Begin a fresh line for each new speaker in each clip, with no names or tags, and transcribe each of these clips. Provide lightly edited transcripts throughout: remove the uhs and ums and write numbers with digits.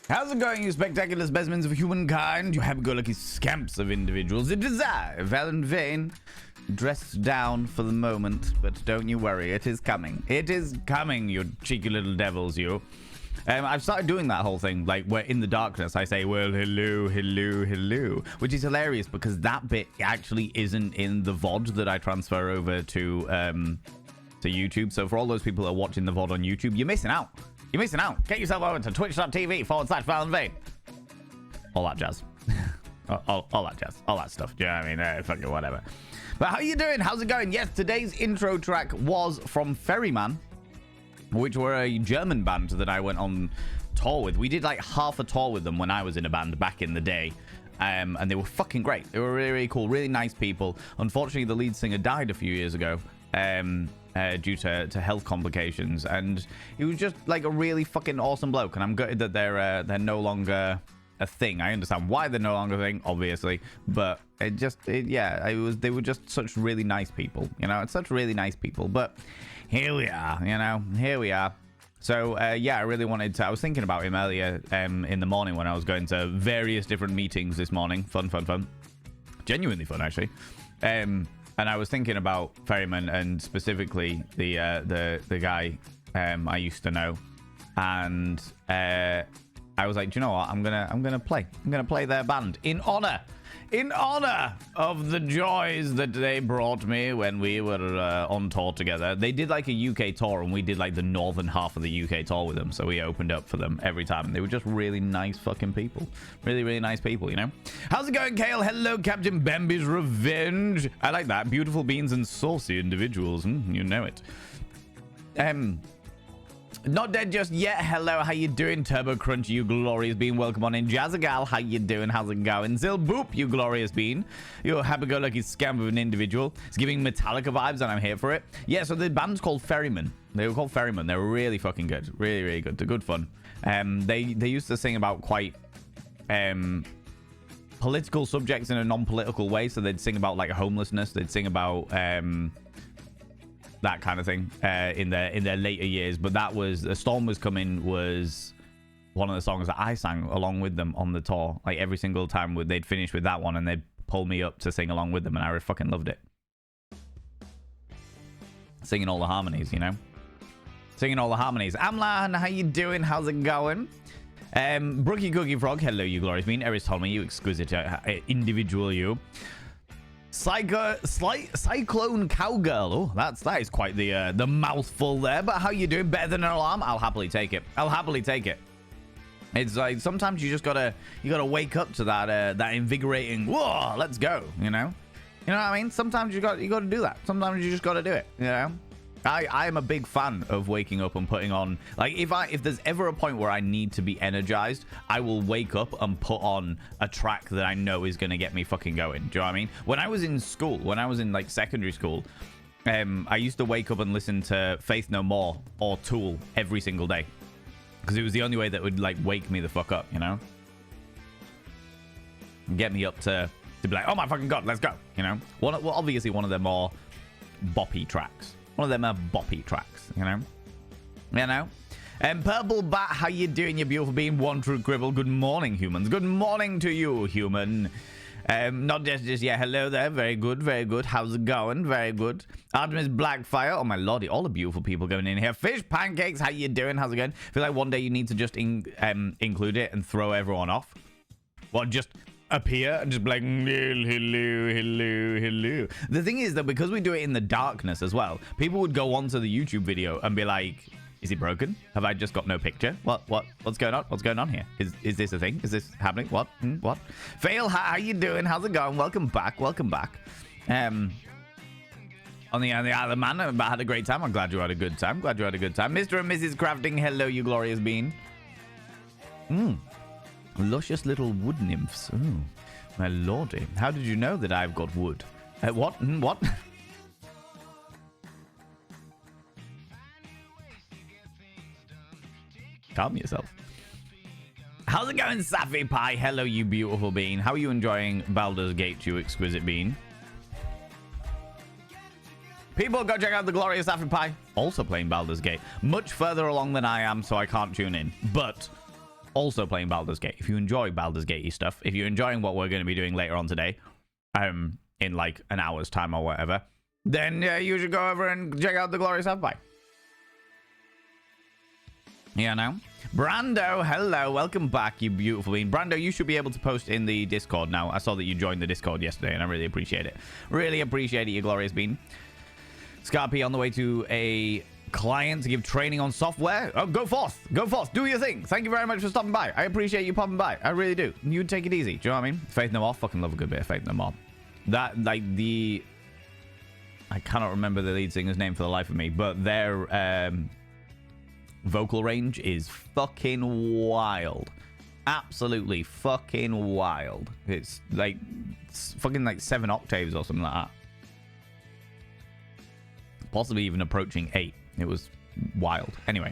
How's it going, you spectacular specimens of humankind? You happy-go-lucky scamps of individuals. It is I, Val and Vane, dressed down for the moment, but don't you worry, it is coming. It is coming, you cheeky little devils, you. I've started doing that whole thing, like, where in the darkness I say, well, hello, hello, hello, which is hilarious because that bit actually isn't in the VOD that I transfer over to YouTube. So for all those people that are watching the VOD on YouTube, you're missing out. You're missing out. Get yourself over to twitch.tv/Val and Vane. All that jazz. all that jazz. All that stuff. Do you know what I mean? Fucking whatever. But how you doing? How's it going? Yes, today's intro track was from Ferryman, which were a German band that I went on tour with. We did like half a tour with them when I was in a band back in the day. And they were fucking great. They were really, really cool, really nice people. Unfortunately, the lead singer died a few years ago due to health complications. And he was just like a really fucking awesome bloke. And I'm gutted that they're no longer a thing. I understand why they're no longer a thing, obviously. But they were just such really nice people. You know, it's such really nice people. But here we are, you know, here we are. So, yeah, I really wanted to... I was thinking about him earlier in the morning when I was going to various different meetings this morning. Fun. Genuinely fun, actually. And I was thinking about Ferryman and specifically the guy I used to know. And I was like, do you know what? I'm gonna play their band in honor of the joys that they brought me when we were on tour together. They did like a UK tour and we did like the northern half of the UK tour with them. So we opened up for them every time. They were just really nice fucking people. Really, really nice people, you know? How's it going, Kale? Hello, Captain Bambi's Revenge. I like that. Beautiful beans and saucy individuals. You know it. Not dead just yet. Hello, how you doing? Turbo Crunch, you glorious bean. Welcome on in. Jazzagal, how you doing? How's it going? Zil Boop, you glorious bean. You're a happy-go-lucky scam of an individual. It's giving Metallica vibes, and I'm here for it. Yeah, so the band's called Ferryman. They were called Ferryman. They were really fucking good. Really, really good. They're good fun. They used to sing about quite political subjects in a non-political way. So they'd sing about like homelessness. They'd sing about that kind of thing in their later years. But that was A Storm Was Coming was one of the songs that I sang along with them on the tour. Like every single time they'd finish with that one and they'd pull me up to sing along with them, and I fucking loved it. Singing all the harmonies, you know? Singing all the harmonies. Amlan, how you doing? How's it going? Brookie Cookie Frog, hello you glorious bean. Eris told me, you exquisite individual, you. Cyclone Cowgirl. Oh, that is quite the mouthful there. But how you doing? Better than an alarm? I'll happily take it. I'll happily take it. It's like sometimes you just gotta wake up to that invigorating. Whoa, let's go. You know what I mean? Sometimes you gotta do that. Sometimes you just gotta do it. You know. I am a big fan of waking up and putting on, like, if there's ever a point where I need to be energized, I will wake up and put on a track that I know is going to get me fucking going. Do you know what I mean? When I was in school, when I was in like secondary school, I used to wake up and listen to Faith No More or Tool every single day because it was the only way that would like wake me the fuck up, you know? Get me up to be like, oh my fucking god, let's go, you know? Obviously one of the more boppy tracks. One of them are boppy tracks, you know? You know? Purple Bat, how you doing, you beautiful being? One True Gribble, good morning, humans. Good morning to you, human. Not just yet. Hello there. Very good, very good. How's it going? Very good. Artemis Blackfire. Oh, my lordy. All the beautiful people going in here. Fish Pancakes, how you doing? How's it going? I feel like one day you need to just include it and throw everyone off. Well, just appear and just be like, hello. The thing is that because we do it in the darkness as well, people would go onto the YouTube video and be like, is it broken? Have I just got no picture? What's going on? What's going on here? Is this a thing? Is this happening? What? Fail, how you doing? How's it going? Welcome back. On the other man, I had a great time. I'm glad you had a good time. Mr. and Mrs. Crafting, hello, you glorious bean. Luscious little wood nymphs. Ooh, my lordy. How did you know that I've got wood? What? What? Calm yourself. How's it going, Safi Pie? Hello, you beautiful bean. How are you enjoying Baldur's Gate, you exquisite bean? People, go check out the glorious Safi Pie. Also playing Baldur's Gate. Much further along than I am, so I can't tune in. But also playing Baldur's Gate, if you enjoy Baldur's Gate stuff, if you're enjoying what we're going to be doing later on today, in like an hour's time or whatever, then you should go over and check out the Glorious Half-Pie. Yeah, no. Brando, hello, welcome back, you beautiful being. Brando, you should be able to post in the Discord now. I saw that you joined the Discord yesterday, and I really appreciate it. Really appreciate it, you glorious bean. Scarpy on the way to a client to give training on software. Oh, go forth, do your thing. Thank you very much for stopping by. I appreciate you popping by. I really do. You take it easy. Do you know what I mean? Faith No More. Fucking love a good bit of Faith No More. That, like, I cannot remember the lead singer's name for the life of me, but their vocal range is fucking wild. Absolutely fucking wild. It's fucking like 7 octaves or something like that. Possibly even approaching 8. It was wild. Anyway.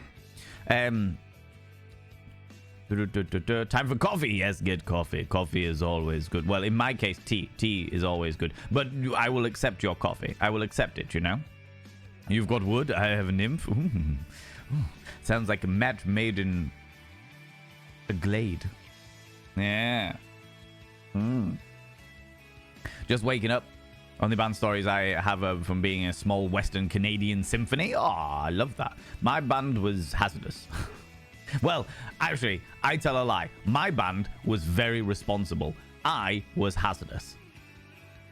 Time for coffee. Yes, get coffee. Coffee is always good. Well, in my case, tea. Tea is always good. But I will accept your coffee. I will accept it, you know? You've got wood. I have a nymph. Ooh. Sounds like a match made in a glade. Yeah. Just waking up. Only band stories I have from being a small Western Canadian symphony. Oh, I love that. My band was hazardous. Well, actually, I tell a lie. My band was very responsible. I was hazardous.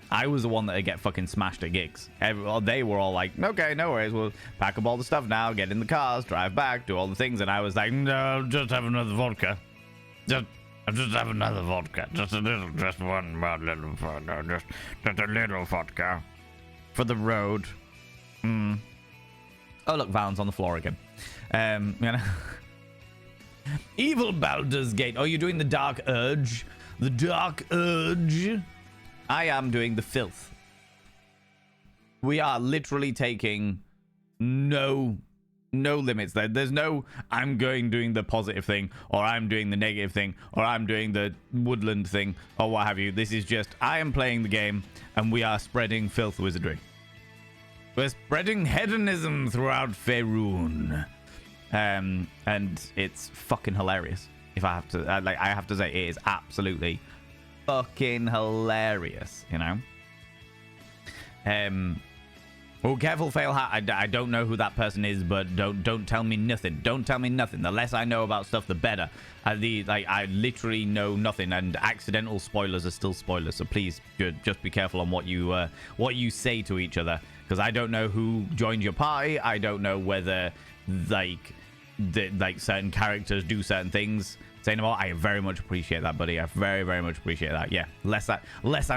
I was the one that would get fucking smashed at gigs. They were all like, okay, no worries. We'll pack up all the stuff now, get in the cars, drive back, do all the things. And I was like, no, just have another vodka. Just have another vodka. Just one more little vodka. Just a little vodka. For the road. Oh, look, Valen's on the floor again. You know. Evil Baldur's Gate. Oh, you're doing the Dark Urge? The Dark Urge? I am doing the Filth. We are literally taking no limits there. There's no I'm doing the positive thing, or I'm doing the negative thing, or I'm doing the woodland thing, or what have you. This is just I am playing the game, and we are spreading filth wizardry. We're spreading hedonism throughout Faerun. And it's fucking hilarious. If I have to, I have to say, it is absolutely fucking hilarious. You know. Oh, careful, fail hat. I don't know who that person is, but don't tell me nothing. Don't tell me nothing. The less I know about stuff, the better. I literally know nothing, and accidental spoilers are still spoilers. So please, just be careful on what you say to each other, because I don't know who joined your party. I don't know whether certain characters do certain things. Say no more. I very much appreciate that, buddy. I very, very much appreciate that. Yeah, less I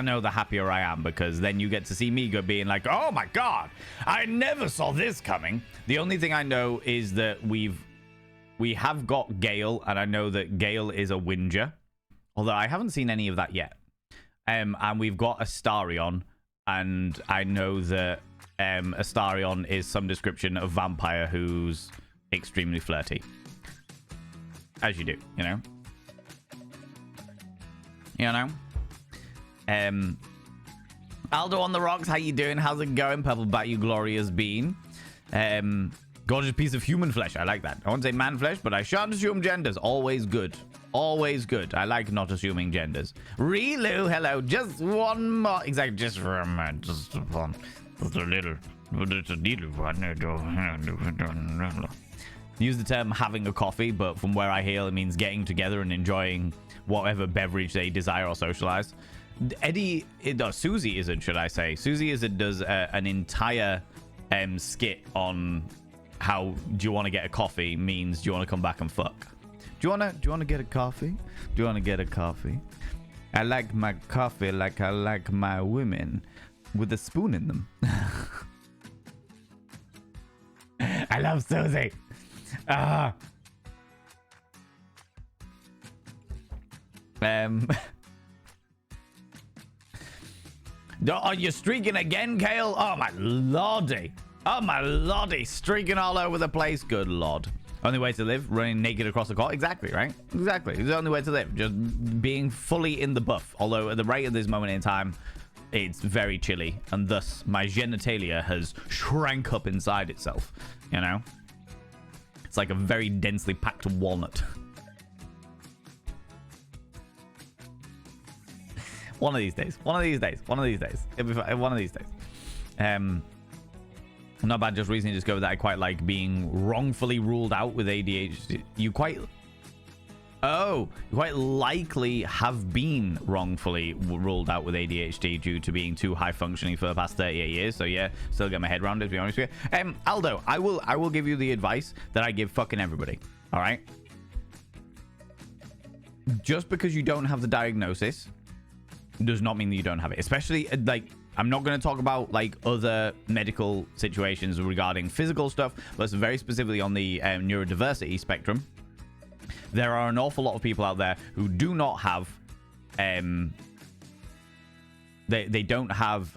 know, the happier I am, because then you get to see me being like, oh my god, I never saw this coming. The only thing I know is that we have got Gale, and I know that Gale is a whinger, although I haven't seen any of that yet. And we've got Astarion, and I know that Astarion is some description of vampire who's extremely flirty. As you do, you know. Aldo on the rocks, how you doing? How's it going? Purple bat, you glorious bean. Gorgeous piece of human flesh. I like that. I won't say man flesh, but I shan't assume genders. Always good. Always good. I like not assuming genders. Relu, hello. Just one more. Exactly. Just for a minute. Just one. Just a little. Just a little one. Use the term having a coffee, but from where I hear, it means getting together and enjoying whatever beverage they desire or socialize. Susie isn't, should I say. Susie isn't does an entire skit on how do you want to get a coffee means do you want to come back and fuck. Do you want to get a coffee? Do you want to get a coffee? I like my coffee like I like my women, with a spoon in them. I love Susie. Are you streaking again, Kale? Oh my lordy. Oh my lordy. Streaking all over the place. Good lord. Only way to live, running naked across the court. Exactly, right? Exactly. It's the only way to live. Just being fully in the buff. Although at the rate of this moment in time, it's very chilly, and thus my genitalia has shrank up inside itself, you know? It's like a very densely packed walnut. One of these days. One of these days. One of these days. It'll be fine. One of these days. Not bad. Just recently discovered that I quite like being wrongfully ruled out with ADHD. You quite likely have been wrongfully ruled out with ADHD due to being too high functioning for the past 38 years. So yeah, still get my head around it, to be honest with you. Aldo, I will give you the advice that I give fucking everybody. All right. Just because you don't have the diagnosis does not mean that you don't have it. Especially like, I'm not going to talk about like other medical situations regarding physical stuff, but very specifically on the neurodiversity spectrum. There are an awful lot of people out there who do not have they don't have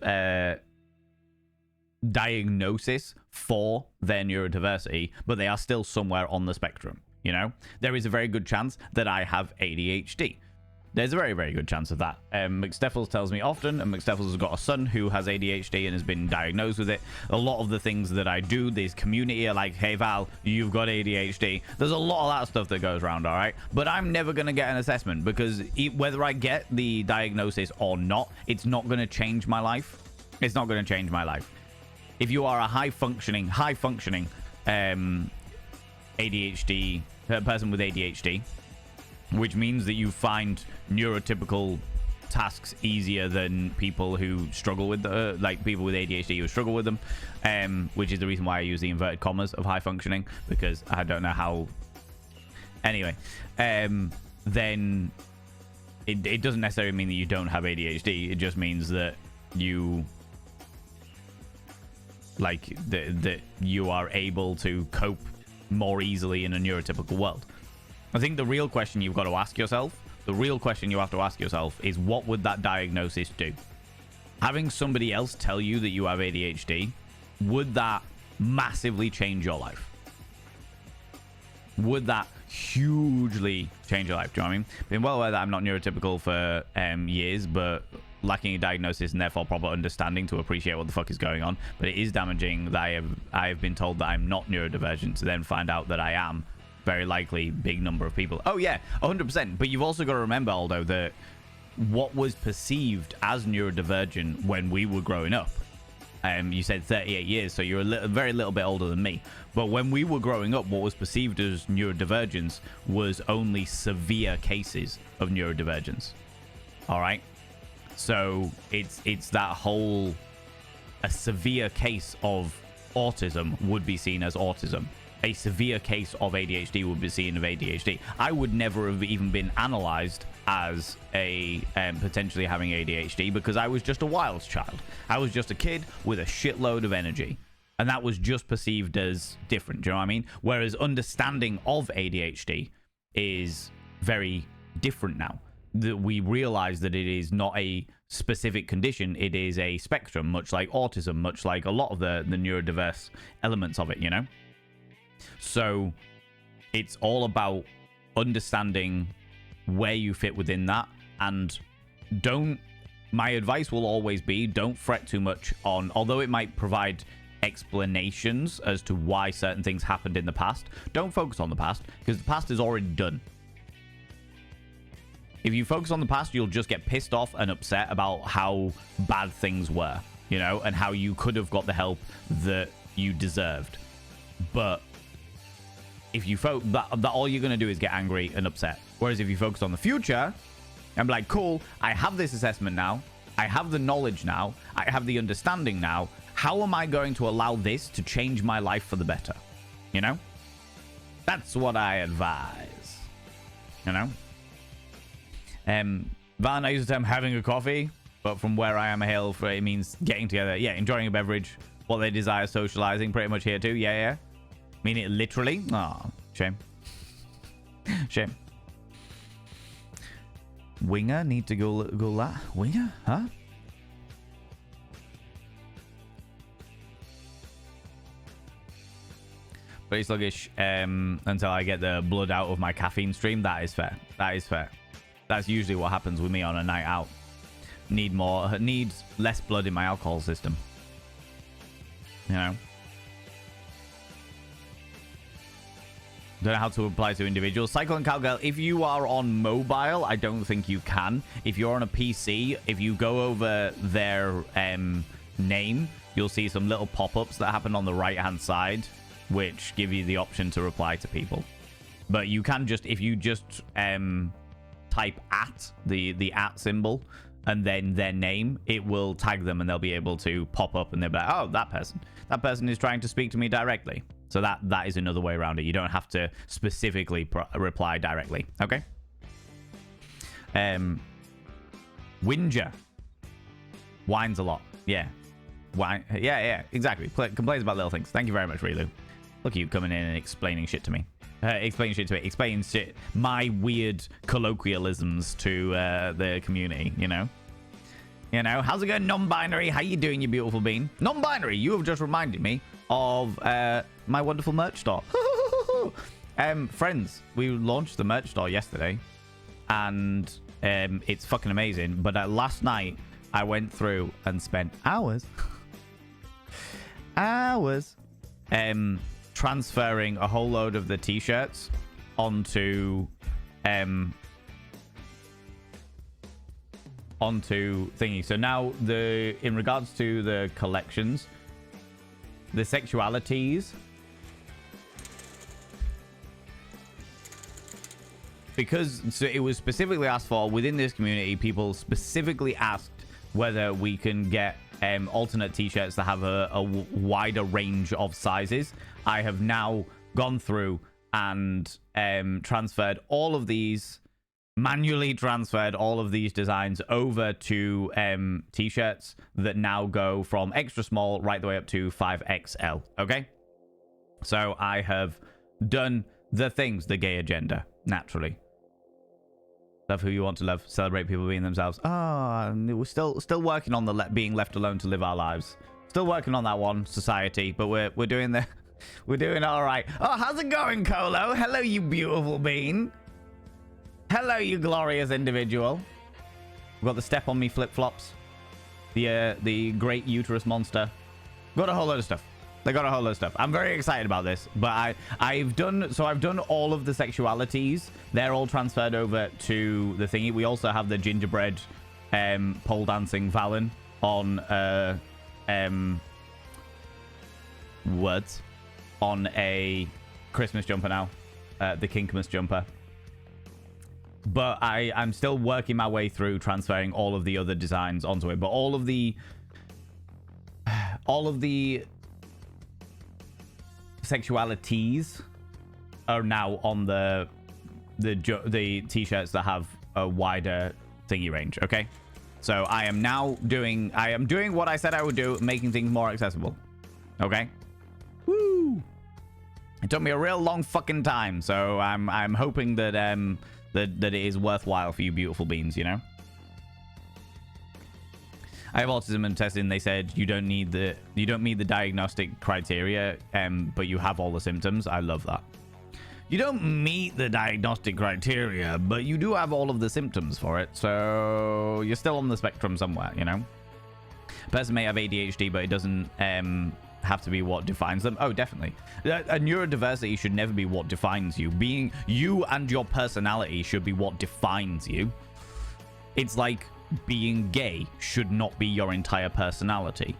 diagnosis for their neurodiversity, but they are still somewhere on the spectrum. You know, there is a very good chance that I have ADHD. There's a very, very good chance of that. McSteffels tells me often, and McSteffels has got a son who has ADHD and has been diagnosed with it. A lot of the things that I do, this community are like, hey, Val, you've got ADHD. There's a lot of that stuff that goes around, all right? But I'm never going to get an assessment because whether I get the diagnosis or not, it's not going to change my life. It's not going to change my life. If you are a high-functioning ADHD, person with ADHD, which means that you find neurotypical tasks easier than people who struggle with like people with ADHD who struggle with them, which is the reason why I use the inverted commas of high functioning, because I don't know how. Anyway, then it doesn't necessarily mean that you don't have ADHD. It just means that you like that you are able to cope more easily in a neurotypical world. I think the real question you've got to ask yourself, is what would that diagnosis do? Having somebody else tell you that you have ADHD, would that massively change your life? Would that hugely change your life? Do you know what I mean? Been well aware that I'm not neurotypical for years, but lacking a diagnosis and therefore proper understanding to appreciate what the fuck is going on. But it is damaging that I have been told that I'm not neurodivergent to then find out that I am. Very likely big number of people. Oh yeah, 100%. But you've also got to remember, Aldo, that what was perceived as neurodivergent when we were growing up, you said 38 years, so you're a very little bit older than me. But when we were growing up, what was perceived as neurodivergence was only severe cases of neurodivergence. All right, so it's that whole, a severe case of autism would be seen as autism. A severe case of ADHD would be seen of ADHD. I would never have even been analyzed as a potentially having ADHD because I was just a wild child. I was just a kid with a shitload of energy. And that was just perceived as different. Do you know what I mean? Whereas understanding of ADHD is very different now. That we realize that it is not a specific condition. It is a spectrum, much like autism, much like a lot of the neurodiverse elements of it, you know? So it's all about understanding where you fit within that, and my advice will always be, don't fret too much on, although it might provide explanations as to why certain things happened in the past, don't focus on the past, because the past is already done. If you focus on the past, you'll just get pissed off and upset about how bad things were, you know, and how you could have got the help that you deserved. But if you that all you're going to do is get angry and upset. Whereas if you focus on the future and be like, cool, I have this assessment now, I have the knowledge now, I have the understanding now, how am I going to allow this to change my life for the better? You know? That's what I advise. You know? Val, I use the term having a coffee, but from where I am a hail, it means getting together. Yeah, enjoying a beverage, what they desire, socializing, pretty much here too. Yeah. Mean it literally? Oh, shame. Shame. Winger need to go that. Winger? Huh? Pretty sluggish until I get the blood out of my caffeine stream. That is fair. That is fair. That's usually what happens with me on a night out. Need less blood in my alcohol system. You know? Don't know how to apply to individuals. Cycle and Cowgirl, if you are on mobile, I don't think you can. If you're on a PC, if you go over their name, you'll see some little pop-ups that happen on the right-hand side, which give you the option to reply to people. But you can just, if you just type at, the at symbol, and then their name, it will tag them and they'll be able to pop up and they'll be like, oh, that person is trying to speak to me directly. So that is another way around it. You don't have to specifically reply directly. Okay. Whinger. Whines a lot. Yeah. Whine. Yeah, exactly. Complains about little things. Thank you very much, Rilu. Look at you coming in and explaining shit to me. Explaining shit to me. Explaining shit. My weird colloquialisms to the community, you know? You know, how's it going, non-binary? How you doing, you beautiful bean? Non-binary, you have just reminded me of my wonderful merch store. Friends, we launched the merch store yesterday, and it's fucking amazing. But last night, I went through and spent hours transferring a whole load of the t-shirts onto thingy. So now in regards to the collections, the sexualities, because so it was specifically asked for within this community, people specifically asked whether we can get alternate t-shirts that have a wider range of sizes. I have now gone through and transferred all of these, manually transferred all of these designs over to t-shirts that now go from extra small right the way up to 5XL. Okay, so I have done the things, the gay agenda, naturally. Love who you want to love, celebrate people being themselves. We're still working on the being left alone to live our lives. Still working on that one, society, but we're doing we're doing all right. Oh, how's it going, Colo? Hello, you beautiful bean. Hello, you glorious individual. We've got the step on me flip-flops. The great uterus monster. Got a whole load of stuff. They got a whole load of stuff. I'm very excited about this. But I've done all of the sexualities. They're all transferred over to the thingy. We also have the gingerbread pole dancing Valen on words on a Christmas jumper now. The Kinkmas jumper. But I'm still working my way through transferring all of the other designs onto it. But all of the sexualities are now on the t-shirts that have a wider thingy range. Okay, so I am doing what I said I would do, making things more accessible. Okay, woo! It took me a real long fucking time, so I'm hoping that that it is worthwhile for you beautiful beings, you know. I have autism and testing. They said you don't meet the diagnostic criteria, but you have all the symptoms. I love that. You don't meet the diagnostic criteria, but you do have all of the symptoms for it. So you're still on the spectrum somewhere, you know. A person may have ADHD, but it doesn't have to be what defines them. Oh, definitely. A neurodiversity should never be what defines you. Being you and your personality should be what defines you. It's like being gay should not be your entire personality.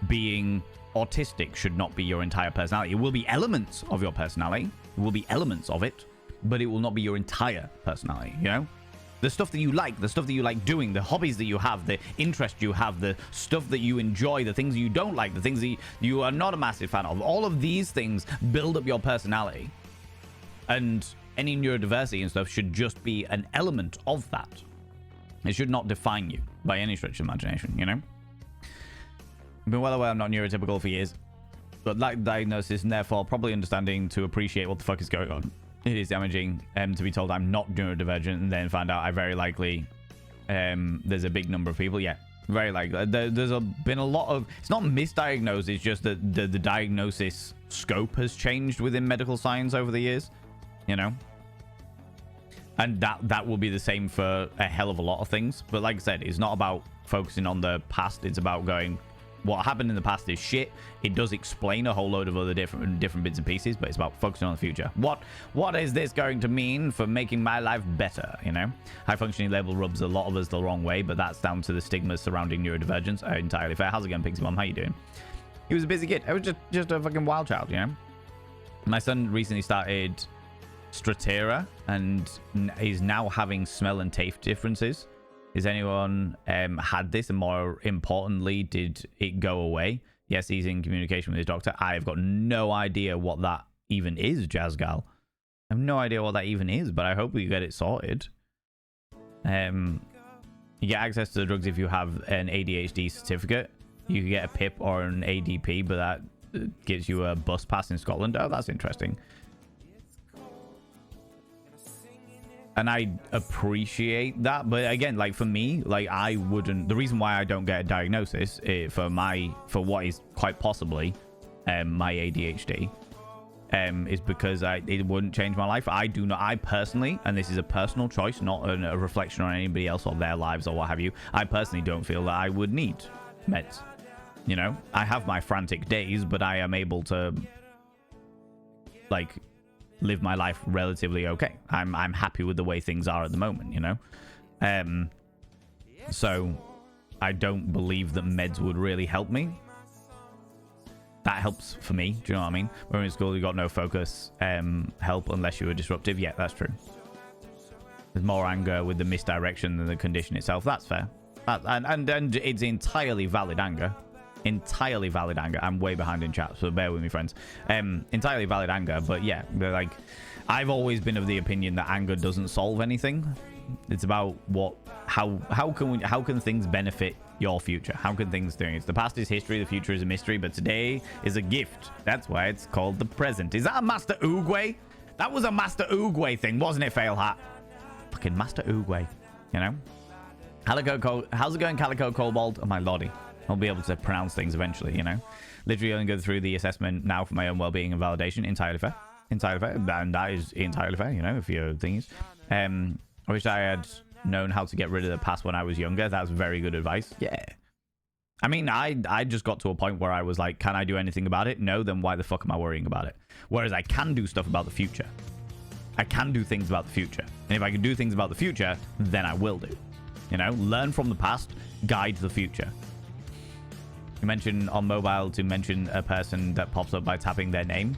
Being autistic should not be your entire personality. It will be elements of your personality. It will be elements of it, but it will not be your entire personality, you know? The stuff that you like doing, the hobbies that you have, the interest you have, the stuff that you enjoy, the things you don't like, the things that you are not a massive fan of. All of these things build up your personality. And any neurodiversity and stuff should just be an element of that. It should not define you by any stretch of imagination, you know? I've been well aware I'm not neurotypical for years, but lack diagnosis and therefore probably understanding to appreciate what the fuck is going on. It is damaging to be told I'm not neurodivergent and then find out I very likely there's a big number of people. Yeah, very likely. There's been a lot of... It's not misdiagnosed, it's just that the diagnosis scope has changed within medical science over the years, you know? And that will be the same for a hell of a lot of things. But like I said, it's not about focusing on the past. It's about going, what happened in the past is shit. It does explain a whole load of other different bits and pieces, but it's about focusing on the future. What is this going to mean for making my life better, you know? High functioning label rubs a lot of us the wrong way, but that's down to the stigmas surrounding neurodivergence. Entirely fair. How's it going, Pixie Mom? How you doing? He was a busy kid. I was just a fucking wild child, you know? My son recently started Stratera and is now having smell and taste differences. Has anyone had this? And more importantly, did it go away? Yes, he's in communication with his doctor. I've got no idea what that even is, Jazzgal. I have no idea what that even is, but I hope we get it sorted. You get access to the drugs if you have an ADHD certificate. You can get a PIP or an ADP, but that gives you a bus pass in Scotland. Oh, that's interesting. And I appreciate that, but again, like for me, like I wouldn't. The reason why I don't get a diagnosis for what is quite possibly my ADHD is because it wouldn't change my life. I personally, and this is a personal choice, not a reflection on anybody else or their lives or what have you. I personally don't feel that I would need meds. You know, I have my frantic days, but I am able to like live my life relatively okay. I'm happy with the way things are at the moment, you know. So I don't believe that meds would really help me. That helps for me, do you know what I mean? When we're in school, you got no focus, help unless you were disruptive. Yeah, that's true. There's more anger with the misdirection than the condition itself. That's fair. And it's entirely valid anger. Entirely valid anger. I'm way behind in chat, so bear with me, friends. Entirely valid anger, but yeah, like I've always been of the opinion that anger doesn't solve anything. It's about how can things benefit your future? How can things do it? The past is history, the future is a mystery, but today is a gift. That's why it's called the present. Is that a Master Oogway? That was a Master Oogway thing, wasn't it, Fail Hat? Fucking Master Oogway, you know? How's it going, Calico Kobold? Oh my lordy. I'll be able to pronounce things eventually, you know. Literally only go through the assessment now for my own well-being and validation. Entirely fair. Entirely fair. And that is entirely fair, you know, if your thing is. I wish I had known how to get rid of the past when I was younger. That's very good advice. Yeah. I mean, I just got to a point where I was like, can I do anything about it? No, then why the fuck am I worrying about it? Whereas I can do stuff about the future. I can do things about the future. And if I can do things about the future, then I will do. You know, learn from the past, guide the future. You mentioned on mobile to mention a person that pops up by tapping their name.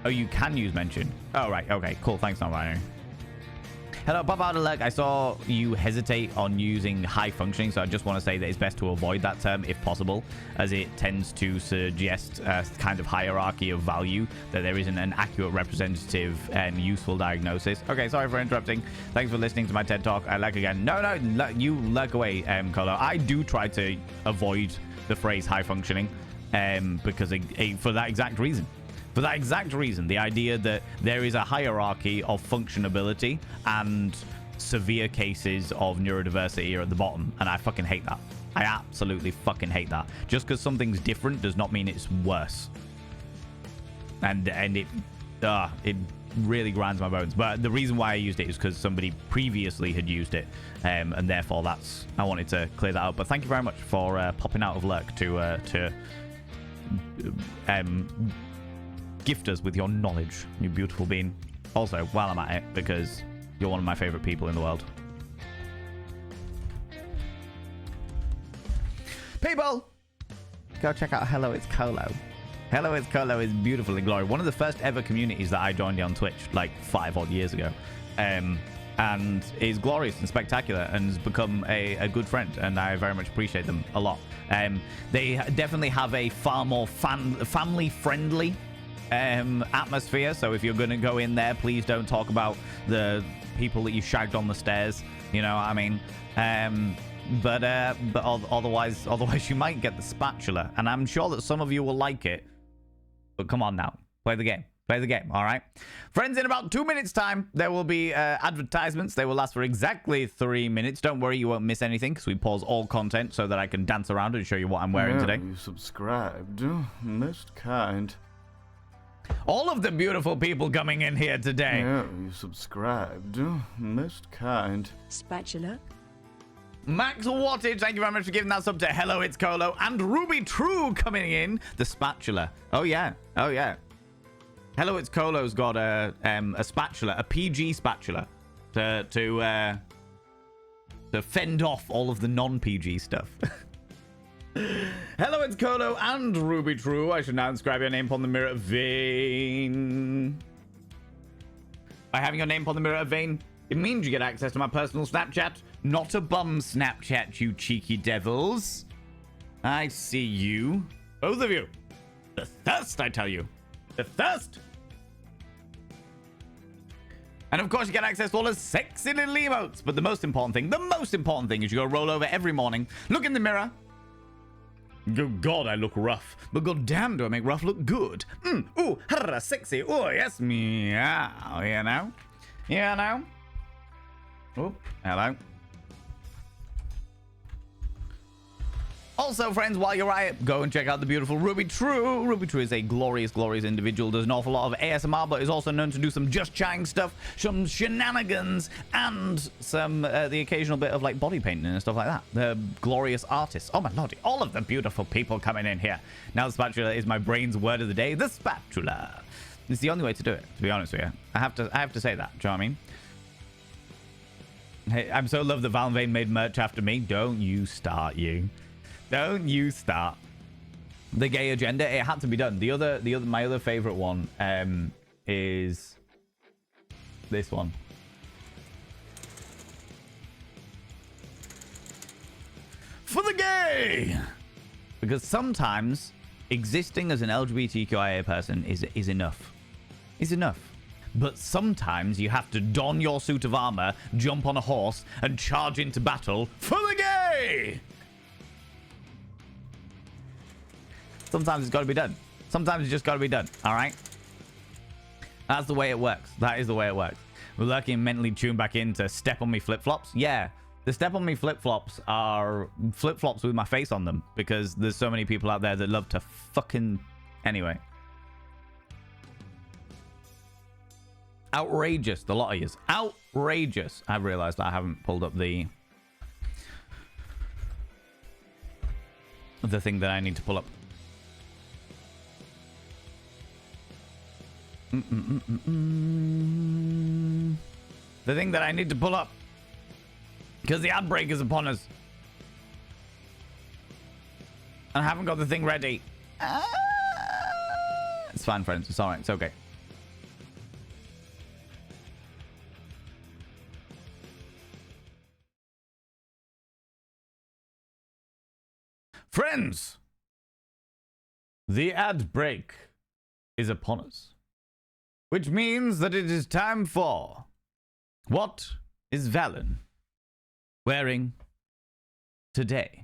Oh, you can use mention. Oh, right. Okay, cool. Thanks, non-binary. Hello, pop out alert. I saw you hesitate on using high functioning, so I just want to say that it's best to avoid that term if possible, as it tends to suggest a kind of hierarchy of value, that there isn't an accurate, representative, and useful diagnosis. Okay, sorry for interrupting. Thanks for listening to my TED Talk. I like again. No, you lurk away, Colo. I do try to avoid the phrase high functioning, because for that exact reason. For that exact reason, the idea that there is a hierarchy of functionability and severe cases of neurodiversity are at the bottom, and I fucking hate that. I absolutely fucking hate that. Just because something's different does not mean it's worse. And it really grinds my bones. But the reason why I used it is because somebody previously had used it, and therefore I wanted to clear that up. But thank you very much for popping out of lurk to gift us with your knowledge, you beautiful being. Also, while I'm at it, because you're one of my favorite people in the world. People, go check out Hello It's Colo. Hello It's Colo is beautiful and glorious. One of the first ever communities that I joined on Twitch like 5 odd years ago. And is glorious and spectacular and has become a good friend, and I very much appreciate them a lot. They definitely have a far more family friendly atmosphere, so if you're going to go in there, please don't talk about the people that you shagged on the stairs, you know what I mean. But otherwise you might get the spatula, and I'm sure that some of you will like it, but come on now, play the game, all right, friends. In about 2 minutes time there will be advertisements. They will last for exactly 3 minutes. Don't worry, you won't miss anything, because we pause all content so that I can dance around and show you what I'm wearing today.
You subscribed, most kind.
All of the beautiful people coming in here today.
Yeah, you subscribed. Most kind.
Spatula?
Max Wattage, thank you very much for giving that sub to Hello, It's Colo. And Ruby True coming in. The spatula. Oh, yeah. Oh, yeah. Hello, It's Colo's got a spatula, a PG spatula, to fend off all of the non-PG stuff. Hello, it's Colo and Ruby True. I should now inscribe your name upon the mirror vein. By having your name upon the mirror vein, it means you get access to my personal Snapchat. Not a bum Snapchat, you cheeky devils. I see you. Both of you. The thirst, I tell you. The thirst. And of course, you get access to all the sexy little emotes. But the most important thing is you go roll over every morning, look in the mirror. Go, God, I look rough. But god damn, do I make rough look good. Ooh, harra, sexy. Oh, yes, meow. You know? You know? Oh, hello. Also, friends, while you're at it, go and check out the beautiful Ruby True. Ruby True is a glorious, glorious individual. Does an awful lot of ASMR, but is also known to do some just chatting stuff, some shenanigans, and some the occasional bit of like body painting and stuff like that. The glorious artists. Oh my lordy, all of the beautiful people coming in here. Now the spatula is my brain's word of the day. The spatula. It's the only way to do it, to be honest with you. I have to say that. Do you know what I mean? Hey, I'm so loved that Val Vane made merch after me. Don't you start, you. Don't you start. The gay agenda, it had to be done. My other favorite one is this one. For the gay! Because sometimes existing as an LGBTQIA person is enough. Is enough. But sometimes you have to don your suit of armor, jump on a horse, and charge into battle for the gay! Sometimes it's got to be done. Sometimes it's just got to be done. All right? That's the way it works. That is the way it works. We're lucky and mentally tuned back in to step on me flip-flops. Yeah. The step on me flip-flops are flip-flops with my face on them because there's so many people out there that love to fucking... Anyway. Outrageous. The lot of yous. Outrageous. I've realized that I haven't pulled up the thing that I need to pull up. The thing that I need to pull up. Because the ad break is upon us. And I haven't got the thing ready. It's fine, friends. It's alright. It's okay. Friends! The ad break is upon us. Which means that it is time for... What is Valen wearing today?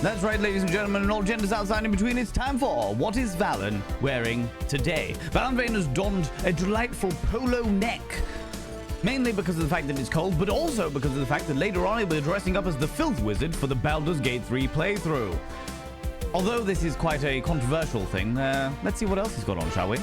That's right, ladies and gentlemen, and all genders outside in between, it's time for What is Valen wearing today? Valen Vane has donned a delightful polo neck, mainly because of the fact that it's cold, but also because of the fact that later on he'll be dressing up as the Filth Wizard for the Baldur's Gate 3 playthrough. Although this is quite a controversial thing, let's see what else he's got on, shall we?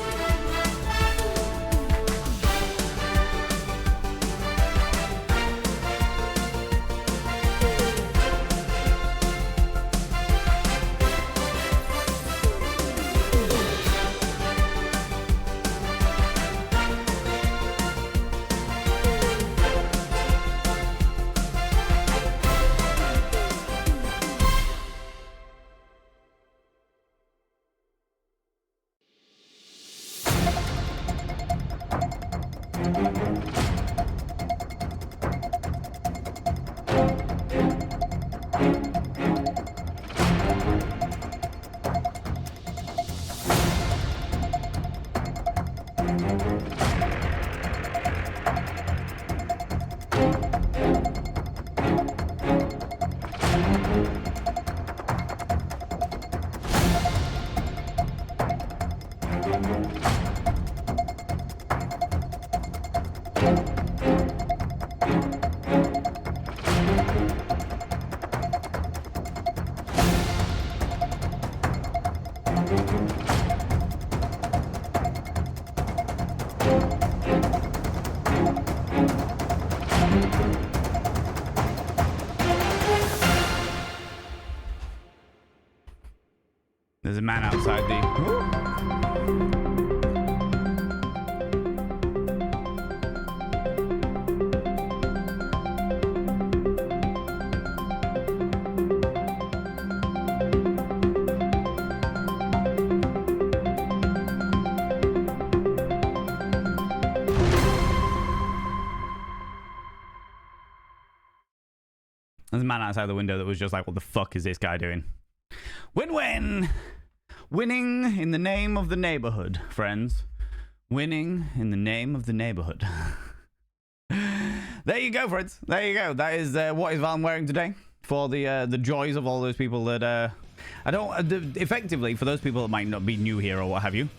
There's a man outside the... There's a man outside the window that was just like, what the fuck is this guy doing? Win-win! Winning in the name of the neighborhood, friends. Winning in the name of the neighborhood. There you go, friends. There you go. That is what is Val wearing today for the joys of all those people that effectively, for those people that might not be new here or what have you.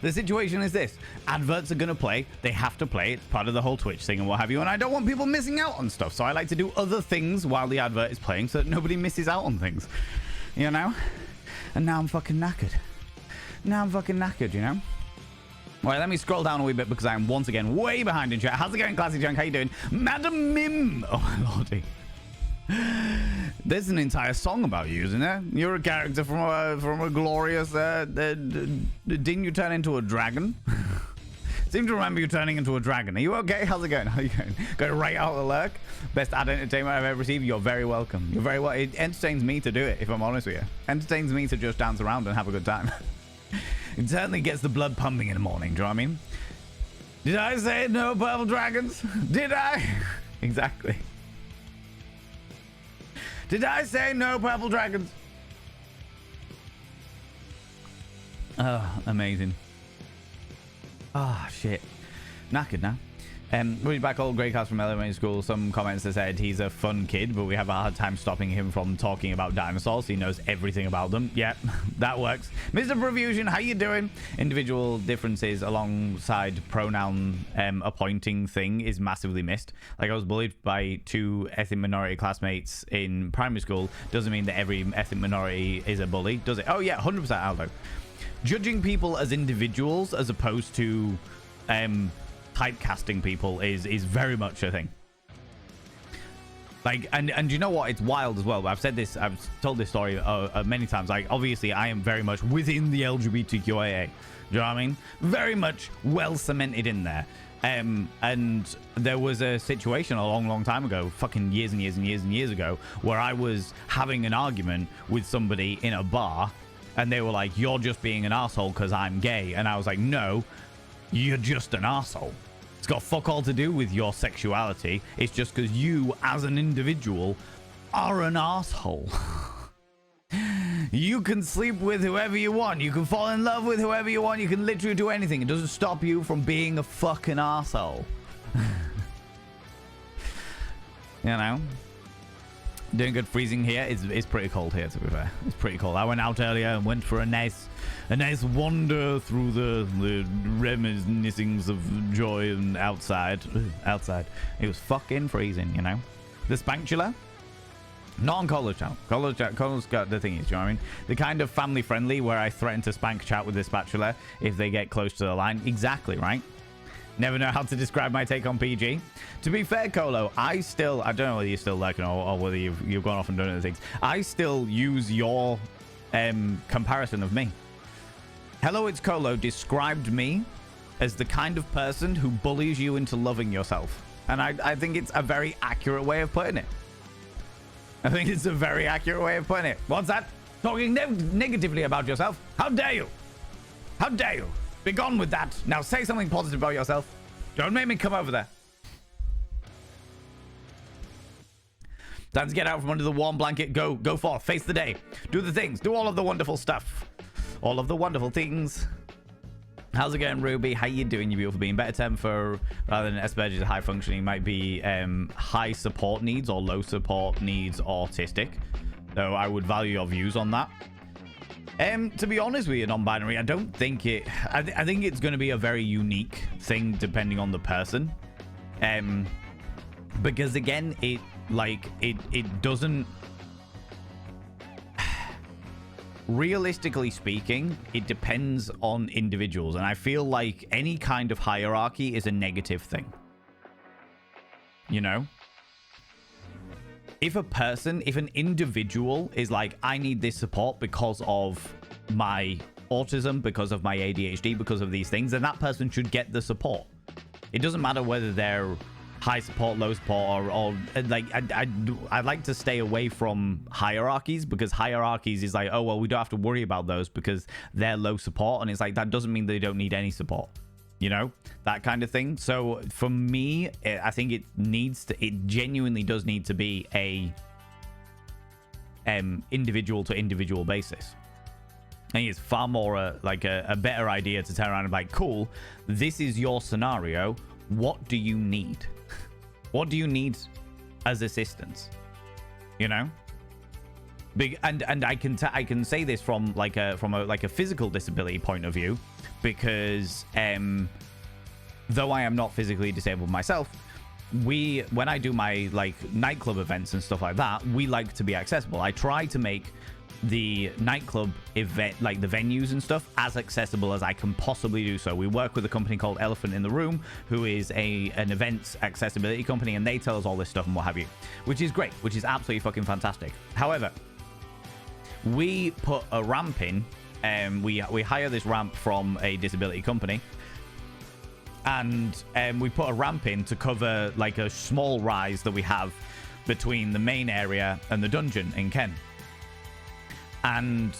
The situation is this. Adverts are going to play. They have to play. It's part of the whole Twitch thing and what have you. And I don't want people missing out on stuff. So I like to do other things while the advert is playing so that nobody misses out on things. You know? And now I'm fucking knackered. Now I'm fucking knackered, you know? All right, let me scroll down a wee bit because I am once again way behind in chat. How's it going, Classy Junk? How you doing? Madam Mim. Oh, my lordy. There's an entire song about you, isn't there? You're a character from a glorious... didn't you turn into a dragon? Seem to remember you turning into a dragon. Are you okay? How's it going? How you going? Go right out of the lurk. Best ad entertainment I've ever received. You're very welcome. You're very well. It entertains me to do it, if I'm honest with you. Entertains me to just dance around and have a good time. It certainly gets the blood pumping in the morning. Do you know what I mean? Did I say no purple dragons? Did I? Exactly. Did I say no purple dragons? Oh, amazing. Ah, oh, shit. Knackered now. We're back, old grey cast from elementary school. Some comments that said he's a fun kid, but we have a hard time stopping him from talking about dinosaurs. He knows everything about them. Yeah, that works. Mr. Profusion, how you doing? Individual differences alongside pronoun appointing thing is massively missed. Like, I was bullied by 2 ethnic minority classmates in primary school. Doesn't mean that every ethnic minority is a bully, does it? Oh yeah, 100% Aldo. Judging people as individuals as opposed to typecasting people is very much a thing. Like, and you know what? It's wild as well. I've told this story many times. Like, obviously, I am very much within the LGBTQIA. Do you know what I mean? Very much well cemented in there. And there was a situation a long time ago, fucking years and years ago, where I was having an argument with somebody in a bar, and they were like, "You're just being an arsehole because I'm gay," and I was like, "No, you're just an arsehole. It's got fuck all to do with your sexuality. It's just because you, as an individual, are an arsehole." You can sleep with whoever you want. You can fall in love with whoever you want. You can literally do anything. It doesn't stop you from being a fucking arsehole. You know? Doing good. Freezing here. It's pretty cold here, to be fair. It's pretty cold. I went out earlier and went for a nice wander through the reminiscings of joy and outside. It was fucking freezing, you know? The Spankula? Not on College Chat. College got the thingies, do you know what I mean? The kind of family friendly where I threaten to spank chat with the spatula if they get close to the line. Exactly, right? Never know how to describe my take on PG. To be fair, Colo, I don't know whether you're still lurking or whether you've gone off and done other things. I still use your comparison of me. Hello, it's Colo described me as the kind of person who bullies you into loving yourself. And I think it's a very accurate way of putting it. I think it's a very accurate way of putting it. What's that? Talking negatively about yourself? How dare you? How dare you? Be gone with that. Now say something positive about yourself. Don't make me come over there. Time to get out from under the warm blanket. Go forth. Face the day. Do the things. Do all of the wonderful stuff. All of the wonderful things. How's it going, Ruby? How you doing, you beautiful being? Better term for, rather than Asperger's high functioning, might be high support needs or low support needs autistic. So I would value your views on that. To be honest with you, non-binary, I don't think it... I think it's going to be a very unique thing depending on the person. Because again, it doesn't... Realistically speaking, it depends on individuals. And I feel like any kind of hierarchy is a negative thing. You know? if an individual is like, I need this support because of my autism, because of my ADHD, because of these things, then that person should get the support. It doesn't matter whether they're high support, low support, or like, I like to stay away from hierarchies, because hierarchies is like, oh, well, we don't have to worry about those because they're low support. And it's like, that doesn't mean they don't need any support, you know, that kind of thing. So for me, I think it genuinely does need to be a individual to individual basis. I think it's far more like a better idea to turn around and be like, cool, this is your scenario. What do you need? What do you need as assistance? You know? And I can say this from a physical disability point of view, because though I am not physically disabled myself, when I do my like nightclub events and stuff like that, we like to be accessible. I try to make the nightclub event, like the venues and stuff, as accessible as I can possibly do so. We work with a company called Elephant in the Room, who is an events accessibility company, and they tell us all this stuff and what have you, which is great, which is absolutely fucking fantastic. However, we put a ramp in, we hire this ramp from a disability company, and we put a ramp in to cover like a small rise that we have between the main area and the dungeon in Ken. And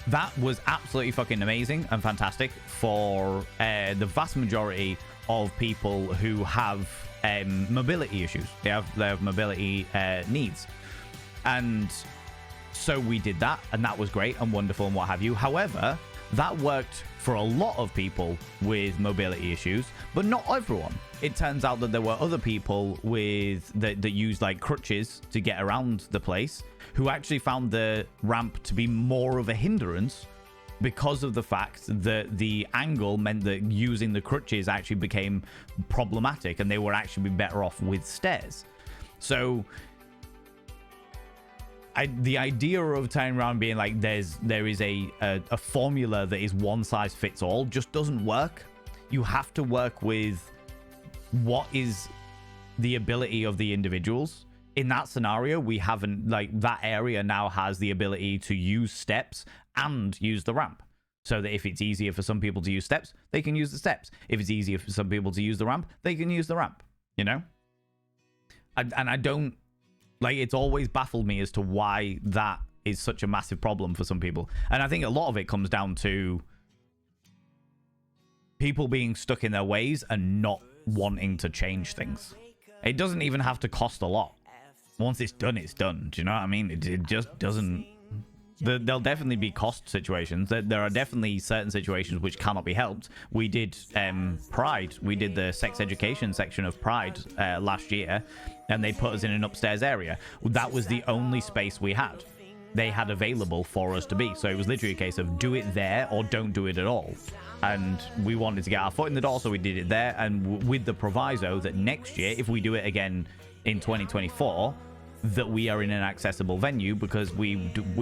that was absolutely fucking amazing and fantastic for the vast majority of people who have mobility issues. They have mobility needs. And so we did that, and that was great and wonderful and what have you. However, that worked for a lot of people with mobility issues, but not everyone. It turns out that there were other people that used like crutches to get around the place, who actually found the ramp to be more of a hindrance because of the fact that the angle meant that using the crutches actually became problematic, and they were actually better off with stairs. So the idea of turning around and being like there is a formula that is one size fits all just doesn't work. You have to work with what is the ability of the individuals. In that scenario, we haven't, like, that area now has the ability to use steps and use the ramp. So that if it's easier for some people to use steps, they can use the steps. If it's easier for some people to use the ramp, they can use the ramp, you know? And I don't, like, it's always baffled me as to why that is such a massive problem for some people. And I think a lot of it comes down to people being stuck in their ways and not wanting to change things. It doesn't even have to cost a lot. Once it's done, it's done. Do you know what I mean? It just doesn't... There'll definitely be cost situations. There are definitely certain situations which cannot be helped. We did Pride. We did the sex education section of Pride last year, and they put us in an upstairs area. That was the only space we had. They had available for us to be. So it was literally a case of do it there or don't do it at all. And we wanted to get our foot in the door, so we did it there. And with the proviso that next year, if we do it again in 2024... that we are in an accessible venue, because we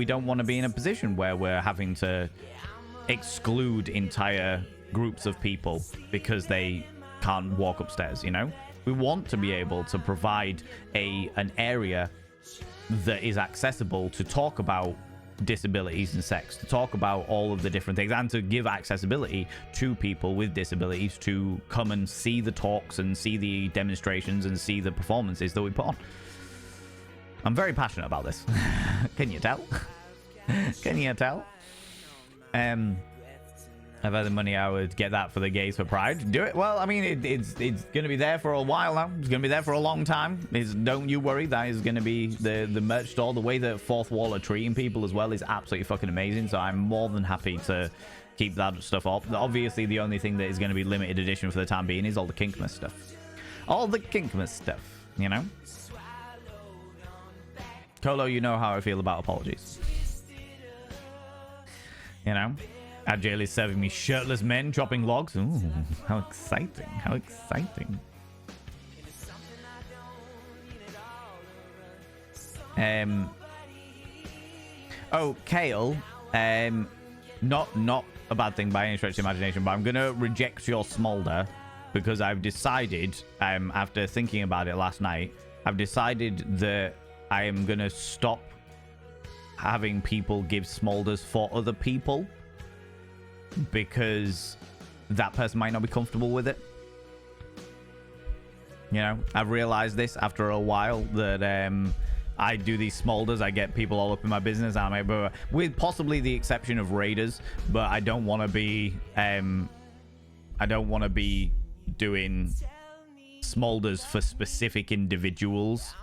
don't want to be in a position where we're having to exclude entire groups of people because they can't walk upstairs, you know? We want to be able to provide an area that is accessible to talk about disabilities and sex, to talk about all of the different things, and to give accessibility to people with disabilities to come and see the talks and see the demonstrations and see the performances that we put on. I'm very passionate about this. Can you tell? Can you tell? I've had the money I would get that for the gays for Pride. Do it. Well, I mean, it's going to be there for a while now. It's going to be there for a long time. Don't you worry. That is going to be the merch store. The way that Fourth Wall are treating people as well is absolutely fucking amazing. So I'm more than happy to keep that stuff up. Obviously, the only thing that is going to be limited edition for the time being is all the Kinkmas stuff. All the Kinkmas stuff, you know? Colo, you know how I feel about apologies. You know? Agile is serving me shirtless men chopping logs. Ooh, how exciting. How exciting. Oh, Kale. Not a bad thing by any stretch of the imagination, but I'm going to reject your smolder because I've decided, after thinking about it last night, I've decided that I am going to stop having people give smolders for other people because that person might not be comfortable with it. You know, I've realized this after a while that I do these smolders. I get people all up in my business, with possibly the exception of raiders, but I don't want to be doing smolders for specific individuals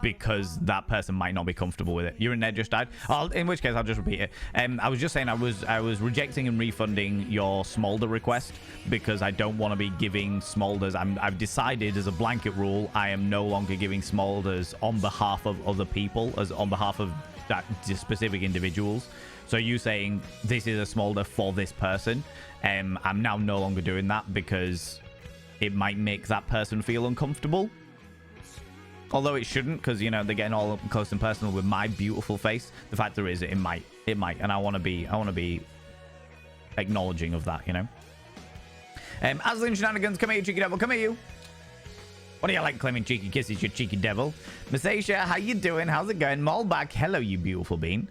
because that person might not be comfortable with it. Your internet just died. In which case, I'll just repeat it. I was just saying I was rejecting and refunding your smolder request because I don't want to be giving smolders. I've decided as a blanket rule, I am no longer giving smolders on behalf of other people, as on behalf of that specific individuals. So you saying this is a smolder for this person, I'm now no longer doing that because it might make that person feel uncomfortable. Although it shouldn't, because, you know, they're getting all up close and personal with my beautiful face. The fact there is, it might, and I want to be acknowledging of that, you know. Aslan Shenanigans, come here, you cheeky devil, come here, you. What do you like claiming cheeky kisses, you cheeky devil? Masasia, how you doing? How's it going? Molback, hello, you beautiful bean.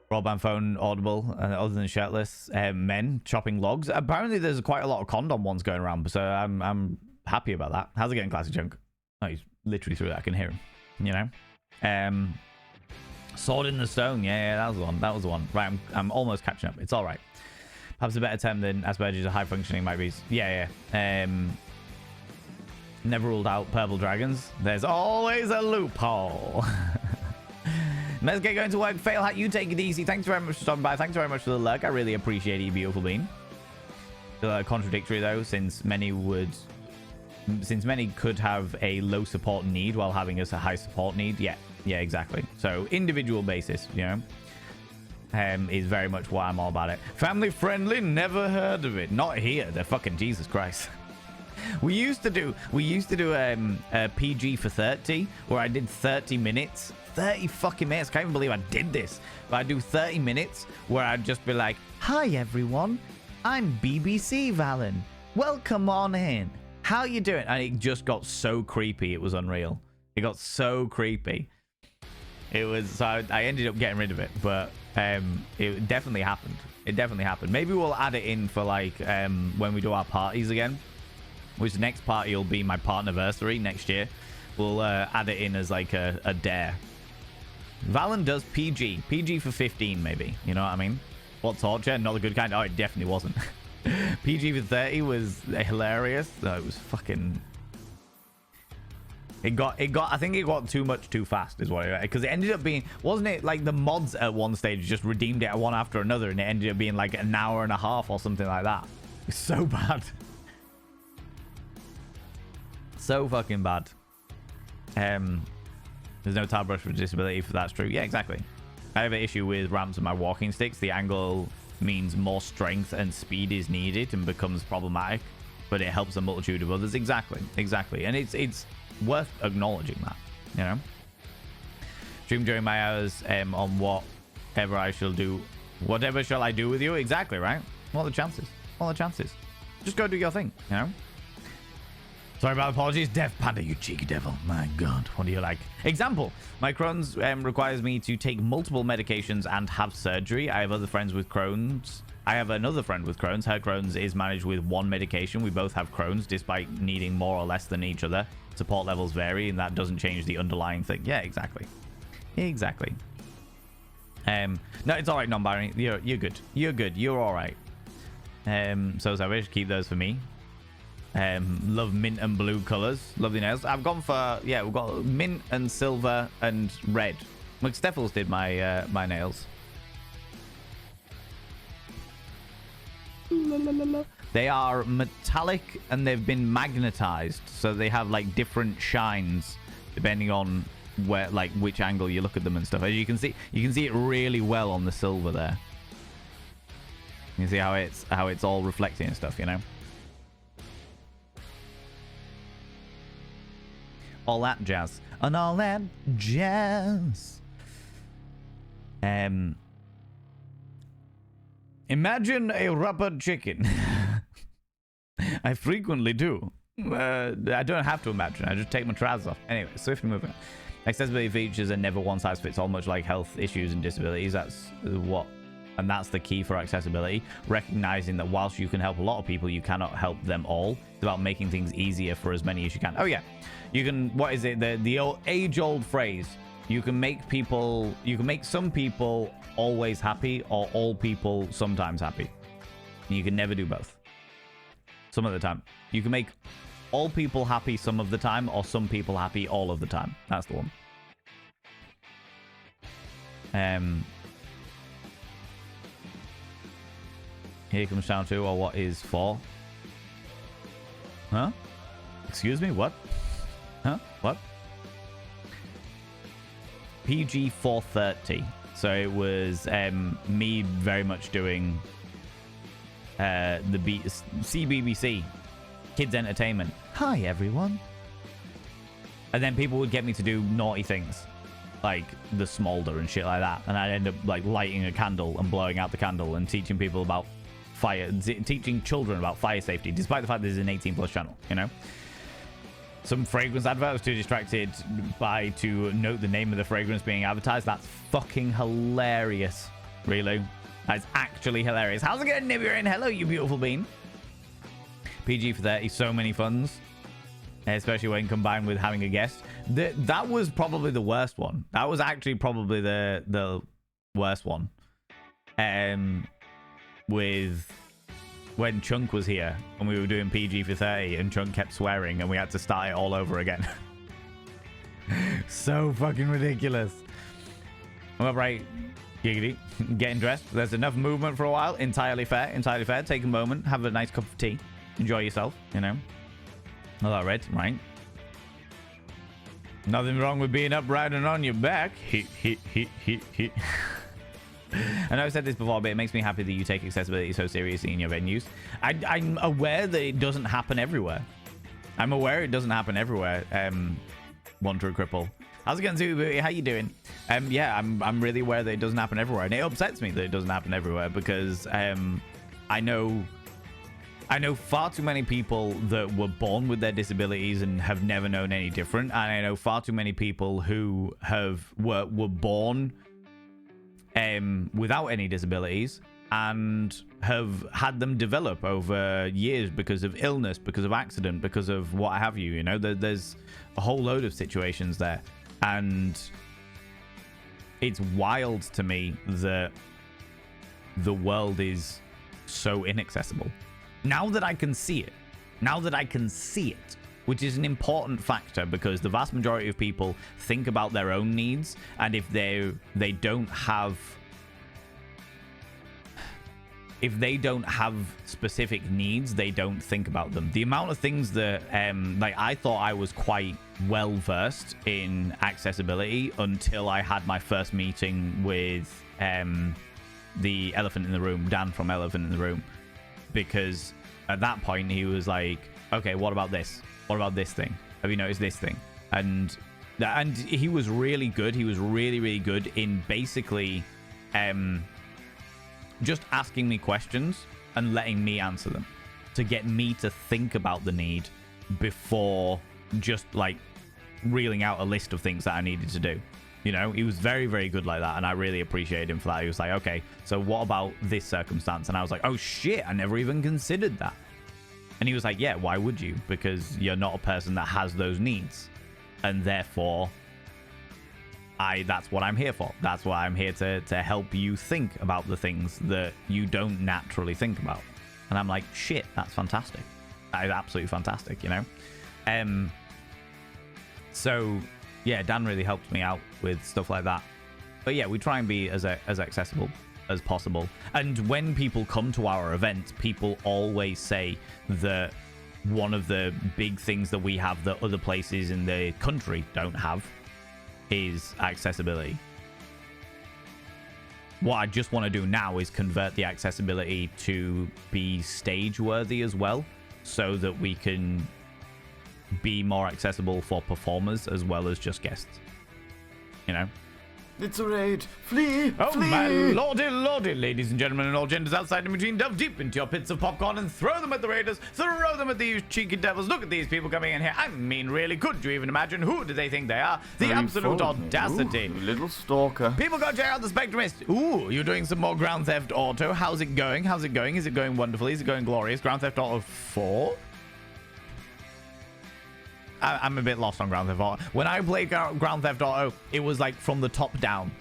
Broadband phone audible, other than shirtless men chopping logs. Apparently, there's quite a lot of condom ones going around, so I'm happy about that. How's it going, classic junk? Oh, he's literally through that. I can hear him. You know, sword in the stone. Yeah, that was the one. That was the one. Right, I'm almost catching up. It's all right. Perhaps a better term than Asperger's, a high functioning might be. Yeah. Never ruled out purple dragons. There's always a loophole. Let's get going to work. Fail hat, you take it easy. Thanks very much for stopping by. Thanks very much for the lurk. I really appreciate it, you beautiful bean. Contradictory though, since many could have a low support need while having a high support need. Yeah, exactly. So individual basis, you know, is very much why I'm all about it. Family friendly, never heard of it. Not here. They're fucking Jesus Christ. We used to do a PG for 30 where I did 30 minutes. 30 fucking minutes. Can't even believe I did this. But I do 30 minutes where I'd just be like, hi everyone, I'm BBC Valen. Welcome on in. How you doing? And it just got so creepy. It was unreal. It got so creepy. It was, so I ended up getting rid of it, but it definitely happened. It definitely happened. Maybe we'll add it in for like when we do our parties again, which the next party will be my partnerversary next year. We'll add it in as like a dare. Valen does PG for 15 maybe. You know what I mean? What torture? Not the good kind. Oh, it definitely wasn't. PG for 30 was hilarious. No, it was fucking. It got. I think it got too much too fast, is what it. Because it ended up being, wasn't it like the mods at one stage just redeemed it one after another, and it ended up being like an hour and a half or something like that. It's so bad. So fucking bad. There's no tab brush for disability, if that's true. Yeah, exactly. I have an issue with ramps and my walking sticks. The angle means more strength and speed is needed and becomes problematic, but it helps a multitude of others. Exactly. And it's worth acknowledging that, you know. Stream during my hours on whatever I shall do. Whatever shall I do with you? Exactly, right? What are the chances? Just go do your thing, you know. Sorry about apologies. Death Panda, you cheeky devil. My God, what do you like? Example, my Crohn's requires me to take multiple medications and have surgery. I have other friends with Crohn's. I have another friend with Crohn's. Her Crohn's is managed with one medication. We both have Crohn's despite needing more or less than each other. Support levels vary and that doesn't change the underlying thing. Yeah, exactly. No, it's all right, non-binary. You're good. You're all right. So Savage, keep those for me. Love mint and blue colors. Lovely nails. I've gone for, yeah, we've got mint and silver and red. McSteffels did my my nails. They are metallic and they've been magnetized, so they have like different shines depending on where, like, which angle you look at them and stuff. As you can see it really well on the silver there. You see how it's all reflecting and stuff, you know. All that jazz. And all that jazz. Imagine a rubber chicken. I frequently do. I don't have to imagine. I just take my trousers off. Anyway, swiftly moving on. Accessibility features are never one size fits all, much like health issues and disabilities. That's the key for accessibility. Recognizing that whilst you can help a lot of people, you cannot help them all. It's about making things easier for as many as you can. Oh yeah, you can. What is it? The old age-old phrase. You can make some people always happy, or all people sometimes happy. And you can never do both. Some of the time, you can make all people happy some of the time, or some people happy all of the time. That's the one. Here comes down to, or what is 4? Huh? Excuse me? What? Huh? What? PG 430. So it was me very much doing the CBBC Kids Entertainment. Hi everyone. And then people would get me to do naughty things like the smolder and shit like that, and I'd end up like lighting a candle and blowing out the candle and teaching people about teaching children about fire safety, despite the fact this is an 18+ channel, you know. Some fragrance advert. I was too distracted to note the name of the fragrance being advertised. That's fucking hilarious. Really? That's actually hilarious. How's it going, Nibirin? Hello, you beautiful bean. PG for 30. So many funs. Especially when combined with having a guest. That was probably the worst one. That was actually probably the worst one. With when Chunk was here and we were doing PG for 30 and Chunk kept swearing and we had to start it all over again. So fucking ridiculous. I'm up right. Giggity. Getting dressed. There's enough movement for a while. Entirely fair. Entirely fair. Take a moment. Have a nice cup of tea. Enjoy yourself, you know. All that red, right? Nothing wrong with being upright and on your back. He. I know I've said this before, but it makes me happy that you take accessibility so seriously in your venues. I'm aware that it doesn't happen everywhere. I'm aware it doesn't happen everywhere. Wanderer Cripple. How's it going, Zubu? How you doing? Yeah, I'm really aware that it doesn't happen everywhere, and it upsets me that it doesn't happen everywhere because I know far too many people that were born with their disabilities and have never known any different, and I know far too many people who were born without any disabilities and have had them develop over years because of illness, because of accident, because of what have you. You know, there's a whole load of situations there, and it's wild to me that the world is so inaccessible. Now that I can see it, which is an important factor because the vast majority of people think about their own needs, and if they don't have specific needs, they don't think about them. The amount of things that like I thought I was quite well versed in accessibility until I had my first meeting with the elephant in the room, Dan from Elephant in the Room, because at that point he was like, okay, what about this? What about this thing? Have you noticed this thing? And he was really good. He was really, really good in basically just asking me questions and letting me answer them to get me to think about the need before just like reeling out a list of things that I needed to do. You know, he was very, very good like that, and I really appreciated him for that. He was like, okay, so what about this circumstance? And I was like, oh shit, I never even considered that. And he was like, yeah, why would you? Because you're not a person that has those needs. And therefore, that's what I'm here for. That's why I'm here to help you think about the things that you don't naturally think about. And I'm like, shit, that's fantastic. That is absolutely fantastic, you know? So, yeah, Dan really helped me out with stuff like that. But yeah, we try and be as accessible as possible. And when people come to our event, people always say that one of the big things that we have that other places in the country don't have is accessibility. What I just want to do now is convert the accessibility to be stage worthy as well, so that we can be more accessible for performers as well as just guests, you know?
It's a raid. Flee!
Oh,
Flee!
my lordy, lordy, ladies and gentlemen, and all genders outside and between, delve deep into your pits of popcorn and throw them at the raiders, throw them at these cheeky devils. Look at these people coming in here. I mean, really, could you even imagine who do they think they are? The absolute audacity.
Ooh, little stalker.
People go check out the Spectrumist. Ooh, you're doing some more Grand Theft Auto. How's it going? How's it going? Is it going wonderfully? Is it going glorious? Grand Theft Auto 4? I'm a bit lost on Grand Theft Auto. When I played Grand Theft Auto, it was like from the top down.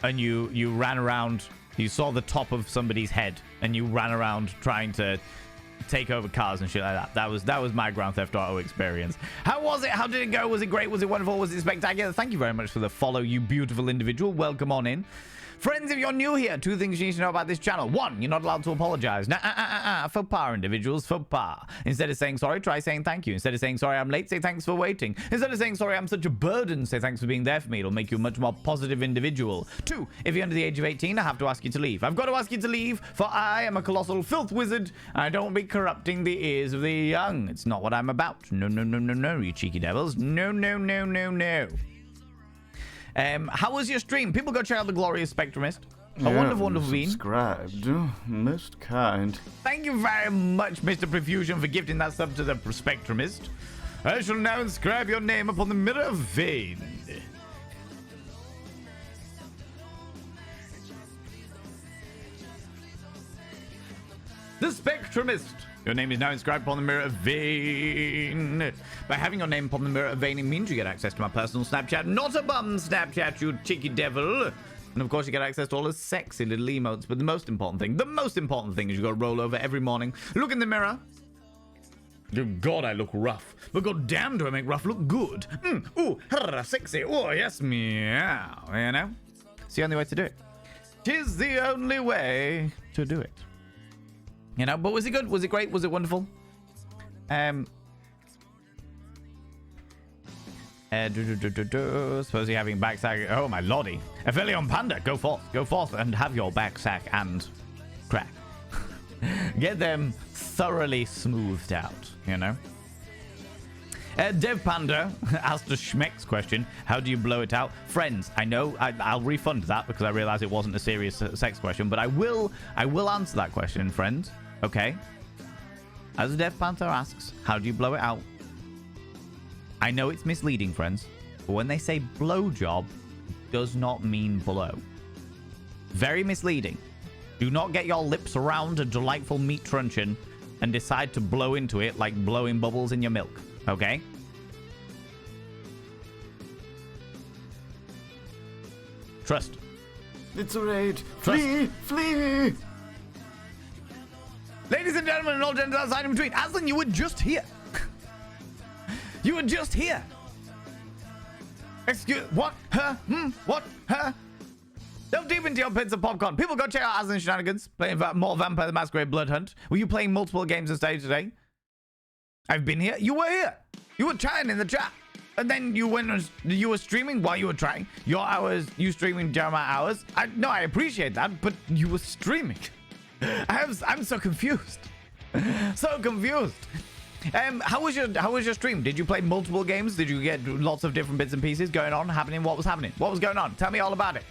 And you ran around, you saw the top of somebody's head, and you ran around trying to take over cars and shit like that. That was my Grand Theft Auto experience. How was it? How did it go? Was it great? Was it wonderful? Was it spectacular? Thank you very much for the follow, you beautiful individual. Welcome on in. Friends, if you're new here, 2 things you need to know about this channel. 1, you're not allowed to apologize. Faux pas, individuals, faux pas. Instead of saying sorry, try saying thank you. Instead of saying sorry, I'm late, say thanks for waiting. Instead of saying sorry, I'm such a burden, say thanks for being there for me. It'll make you a much more positive individual. 2, if you're under the age of 18, I have to ask you to leave. I've got to ask you to leave, for I am a colossal filth wizard, and I don't be corrupting the ears of the young. It's not what I'm about. No, no, no, no, no, you cheeky devils. No, no, no, no, no. How was your stream? People go check out the glorious Spectrumist. A wonderful, wonderful bean.
Subscribed. Most kind.
Thank you very much, Mr. Profusion, for gifting that sub to the Spectrumist. I shall now inscribe your name upon the mirror vein. The Spectrumist. Your name is now inscribed upon the mirror vein. By having your name upon the mirror vein, it means you get access to my personal Snapchat. Not a bum Snapchat, you cheeky devil. And of course, you get access to all the sexy little emotes. But the most important thing is you got to roll over every morning, look in the mirror. Good God, I look rough. But god damn, do I make rough look good. Ooh, sexy. Oh, yes, meow. You know? It's the only way to do it. 'Tis the only way to do it. You know, but was it good? Was it great? Was it wonderful? Suppose you're having back sack. Oh, my lordy. Aphelion Panda, go forth and have your back sack and crack. Get them thoroughly smoothed out, you know? Dev Panda asked a Schmeck's question. How do you blow it out? Friends, I know I'll refund that because I realize it wasn't a serious sex question, but I will answer that question, friends. Okay? As Dev Panther asks, how do you blow it out? I know it's misleading, friends, but when they say blowjob, it does not mean blow. Very misleading. Do not get your lips around a delightful meat truncheon and decide to blow into it like blowing bubbles in your milk. Okay? Trust.
It's a raid.
Trust.
Flee! Flee!
Ladies and gentlemen, and all genders outside in between, Aslan, you were just here. You were just here. Excuse... What? Huh? What? Huh? Delve deep into your pits of popcorn. People go check out Aslan Shenanigans, playing more Vampire the Masquerade Blood Hunt. Were you playing multiple games on stage today? I've been here. You were here. You were trying in the chat. And then you were streaming while you were trying. Your hours, you streaming Jeremiah hours. I appreciate that, but you were streaming. I'm so confused. So confused. How was your stream? Did you play multiple games? Did you get lots of different bits and pieces going on, happening? What was happening? What was going on? Tell me all about it.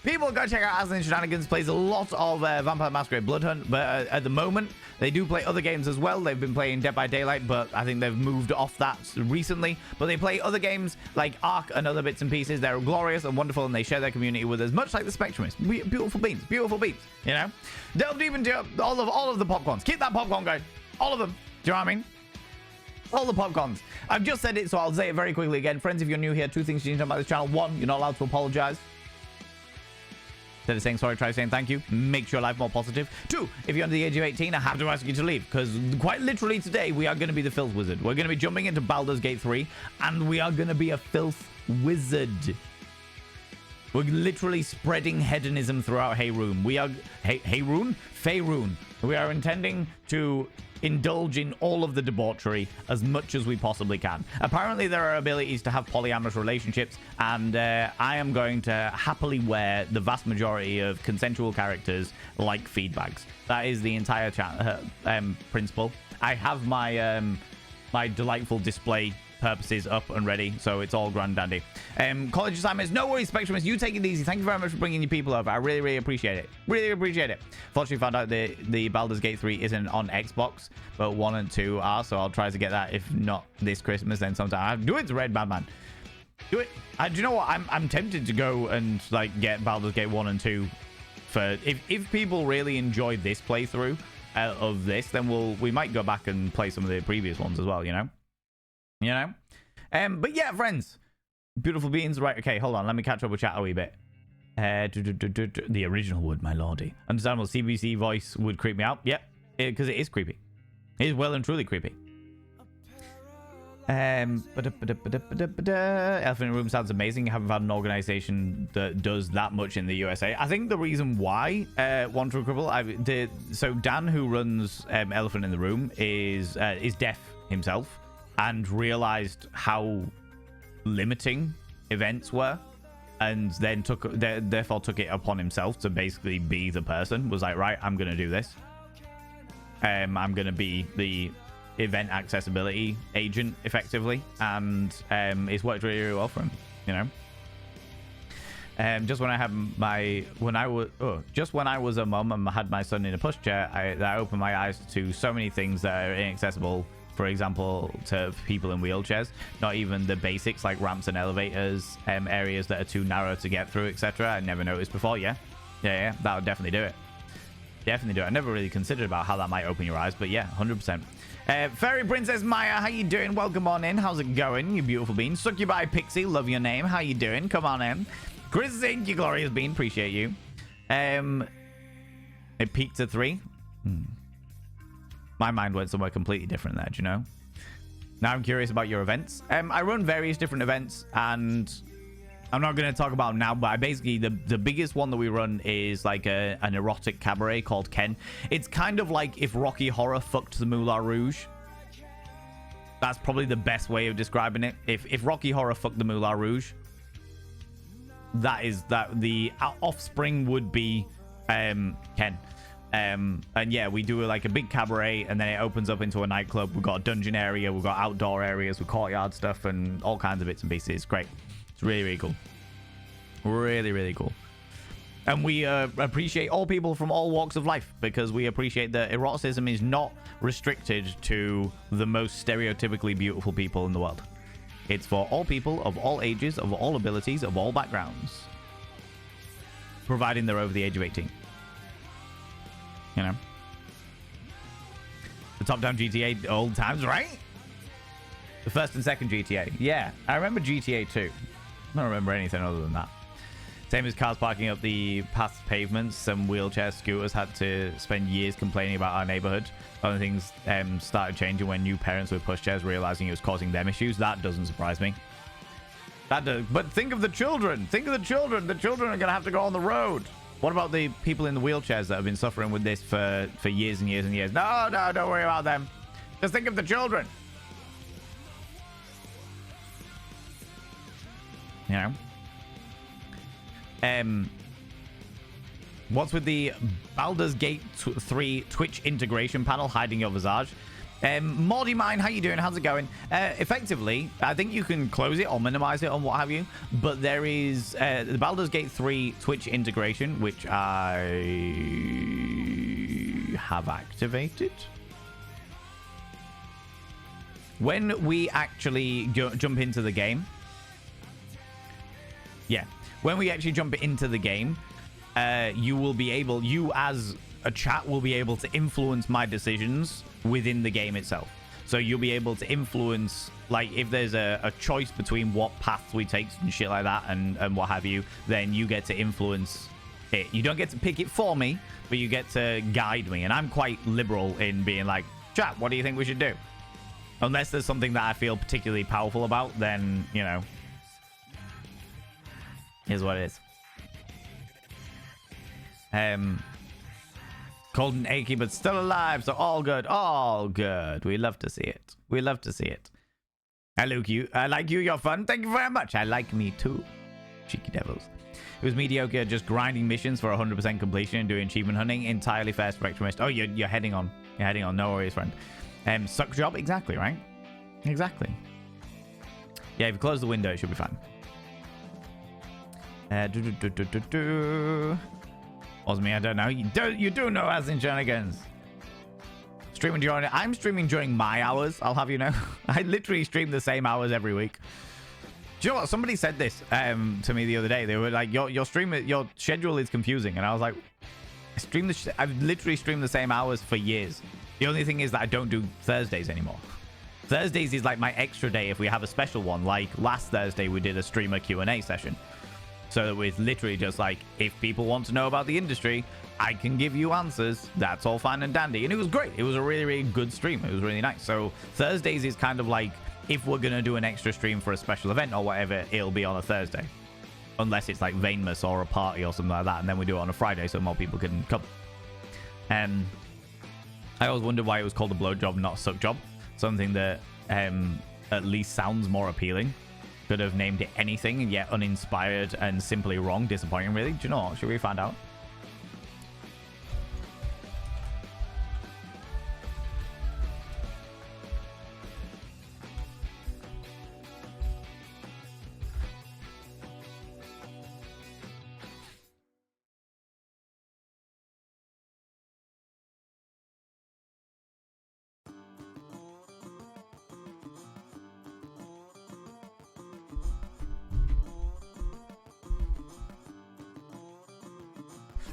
People, go check out Aslan Shenanigans. Plays a lot of Vampire Masquerade Blood Hunt, but at the moment, they do play other games as well. They've been playing Dead by Daylight, but I think they've moved off that recently. But they play other games like Ark and other bits and pieces. They're glorious and wonderful, and they share their community with us, much like the Spectrumist. Beautiful beans, you know? Delve deep into all of the popcorns. Keep that popcorn going. All of them. Do you know what I mean? All the popcorns. I've just said it, so I'll say it very quickly again. Friends, if you're new here, 2 things you need to know about this channel. 1, you're not allowed to apologize. Instead of saying sorry, try saying thank you. Makes your life more positive. 2, if you're under the age of 18, I have to ask you to leave. Because quite literally today, we are going to be the Filth Wizard. We're going to be jumping into Baldur's Gate 3. And we are going to be a Filth Wizard. We're literally spreading hedonism throughout Faerun. We are... Faerun. We are intending to indulge in all of the debauchery as much as we possibly can. Apparently, there are abilities to have polyamorous relationships, and I am going to happily wear the vast majority of consensual characters like feed bags. That is the entire principle. I have my my delightful display purposes up and ready, so it's all grand dandy. College assignments, no worries, Spectrumist, you take it easy. Thank you very much for bringing your people over. I really, really appreciate it. Really appreciate it. Fortunately, found out the Baldur's Gate 3 isn't on Xbox, but 1 and 2 are, so I'll try to get that, if not this Christmas, then sometime. Do it, Red Madman. Do it. Do you know what? I'm tempted to go and like get Baldur's Gate 1 and 2 for if people really enjoy this playthrough of this, then we might go back and play some of the previous ones as well, you know? But yeah, friends, beautiful beings, right? Okay, hold on, let me catch up with chat a wee bit. The original would, my lordy. Understandable CBC voice would creep me out. Yep, because it is creepy. It is well and truly creepy. Elephant in Room sounds amazing. You haven't had an organization that does that much in the USA. I think the reason why One True Cripple, so Dan, who runs Elephant in the Room, is deaf himself and realized how limiting events were, and then therefore took it upon himself to basically be the person. Was like, right, I'm gonna do this. I'm gonna be the event accessibility agent effectively, and it's worked really, really well for him, you know. Just when I was a mum and had my son in a pushchair, I opened my eyes to so many things that are inaccessible. For example, to people in wheelchairs, not even the basics like ramps and elevators, areas that are too narrow to get through, etc. I never noticed before. Yeah, that would definitely do it. Definitely do it. I never really considered about how that might open your eyes, but yeah, 100%. Fairy Princess Maya, how you doing? Welcome on in. How's it going, you beautiful bean? Succubi Pixie, love your name. How you doing? Come on in. Chris Zink, you glorious bean. Appreciate you. It peaked to 3. My mind went somewhere completely different there, do you know? Now I'm curious about your events. I run various different events, and I'm not going to talk about them now, but basically the biggest one that we run is like an erotic cabaret called Ken. It's kind of like if Rocky Horror fucked the Moulin Rouge. That's probably the best way of describing it. If Rocky Horror fucked the Moulin Rouge, the offspring would be Ken. And yeah, we do like a big cabaret, and then it opens up into a nightclub. We've got a dungeon area, we've got outdoor areas with courtyard stuff and all kinds of bits and pieces. It's great. It's really, really cool. Really, really cool. And we appreciate all people from all walks of life, because we appreciate that eroticism is not restricted to the most stereotypically beautiful people in the world. It's for all people of all ages, of all abilities, of all backgrounds, providing they're over the age of 18. You know, the top-down GTA old times, right? The first and second GTA. Yeah, I remember GTA 2. I don't remember anything other than that. Same as cars parking up the past pavements. Some wheelchair scooters had to spend years complaining about our neighborhood. Other things started changing when new parents with pushchairs realizing it was causing them issues. That doesn't surprise me. That does. But think of the children. Think of the children. The children are going to have to go on the road. What about the people in the wheelchairs that have been suffering with this for years and years and years? No, don't worry about them. Just think of the children. You know? What's with the Baldur's Gate 3 Twitch integration panel hiding your visage? Mordy Mine, how you doing? How's it going? Effectively, I think you can close it or minimize it or what have you, but there is the Baldur's Gate 3 Twitch integration, which I have activated. When we actually jump into the game, when we actually jump into the game, you as a chat will be able to influence my decisions within the game itself. So you'll be able to influence, like, if there's a choice between what paths we take and shit like that and what have you, then you get to influence it. You don't get to pick it for me, but you get to guide me. And I'm quite liberal in being like, chat, what do you think we should do? Unless there's something that I feel particularly powerful about, then, you know, here's what it is. Cold and achy, but still alive, so all good, all good. We love to see it. We love to see it. I like you, you're fun. Thank you very much. I like me too. Cheeky devils. It was mediocre, just grinding missions for 100% completion and doing achievement hunting. Entirely fair, Spectrumist. Oh, you're heading on. You're heading on. No worries, friend. Suck job, exactly, right? Exactly. Yeah, if you close the window, it should be fine. Osme, I don't know. You do know as in shenanigans. Streaming during... I'm streaming during my hours, I'll have you know. I literally stream the same hours every week. Do you know what? Somebody said this to me the other day. They were like, your schedule is confusing. And I was like, I've literally streamed the same hours for years. The only thing is that I don't do Thursdays anymore. Thursdays is like my extra day if we have a special one. Like last Thursday, we did a streamer Q&A session. So it's literally just like, if people want to know about the industry, I can give you answers. That's all fine and dandy. And it was great. It was a really, really good stream. It was really nice. So Thursdays is kind of like, if we're going to do an extra stream for a special event or whatever, it'll be on a Thursday. Unless it's like Vainmas or a party or something like that. And then we do it on a Friday so more people can come. I always wondered why it was called a blowjob, not a suck job. Something that at least sounds more appealing. Could have named it anything, and yet uninspired and simply wrong. Disappointing, really. Do you know what? Should we find out?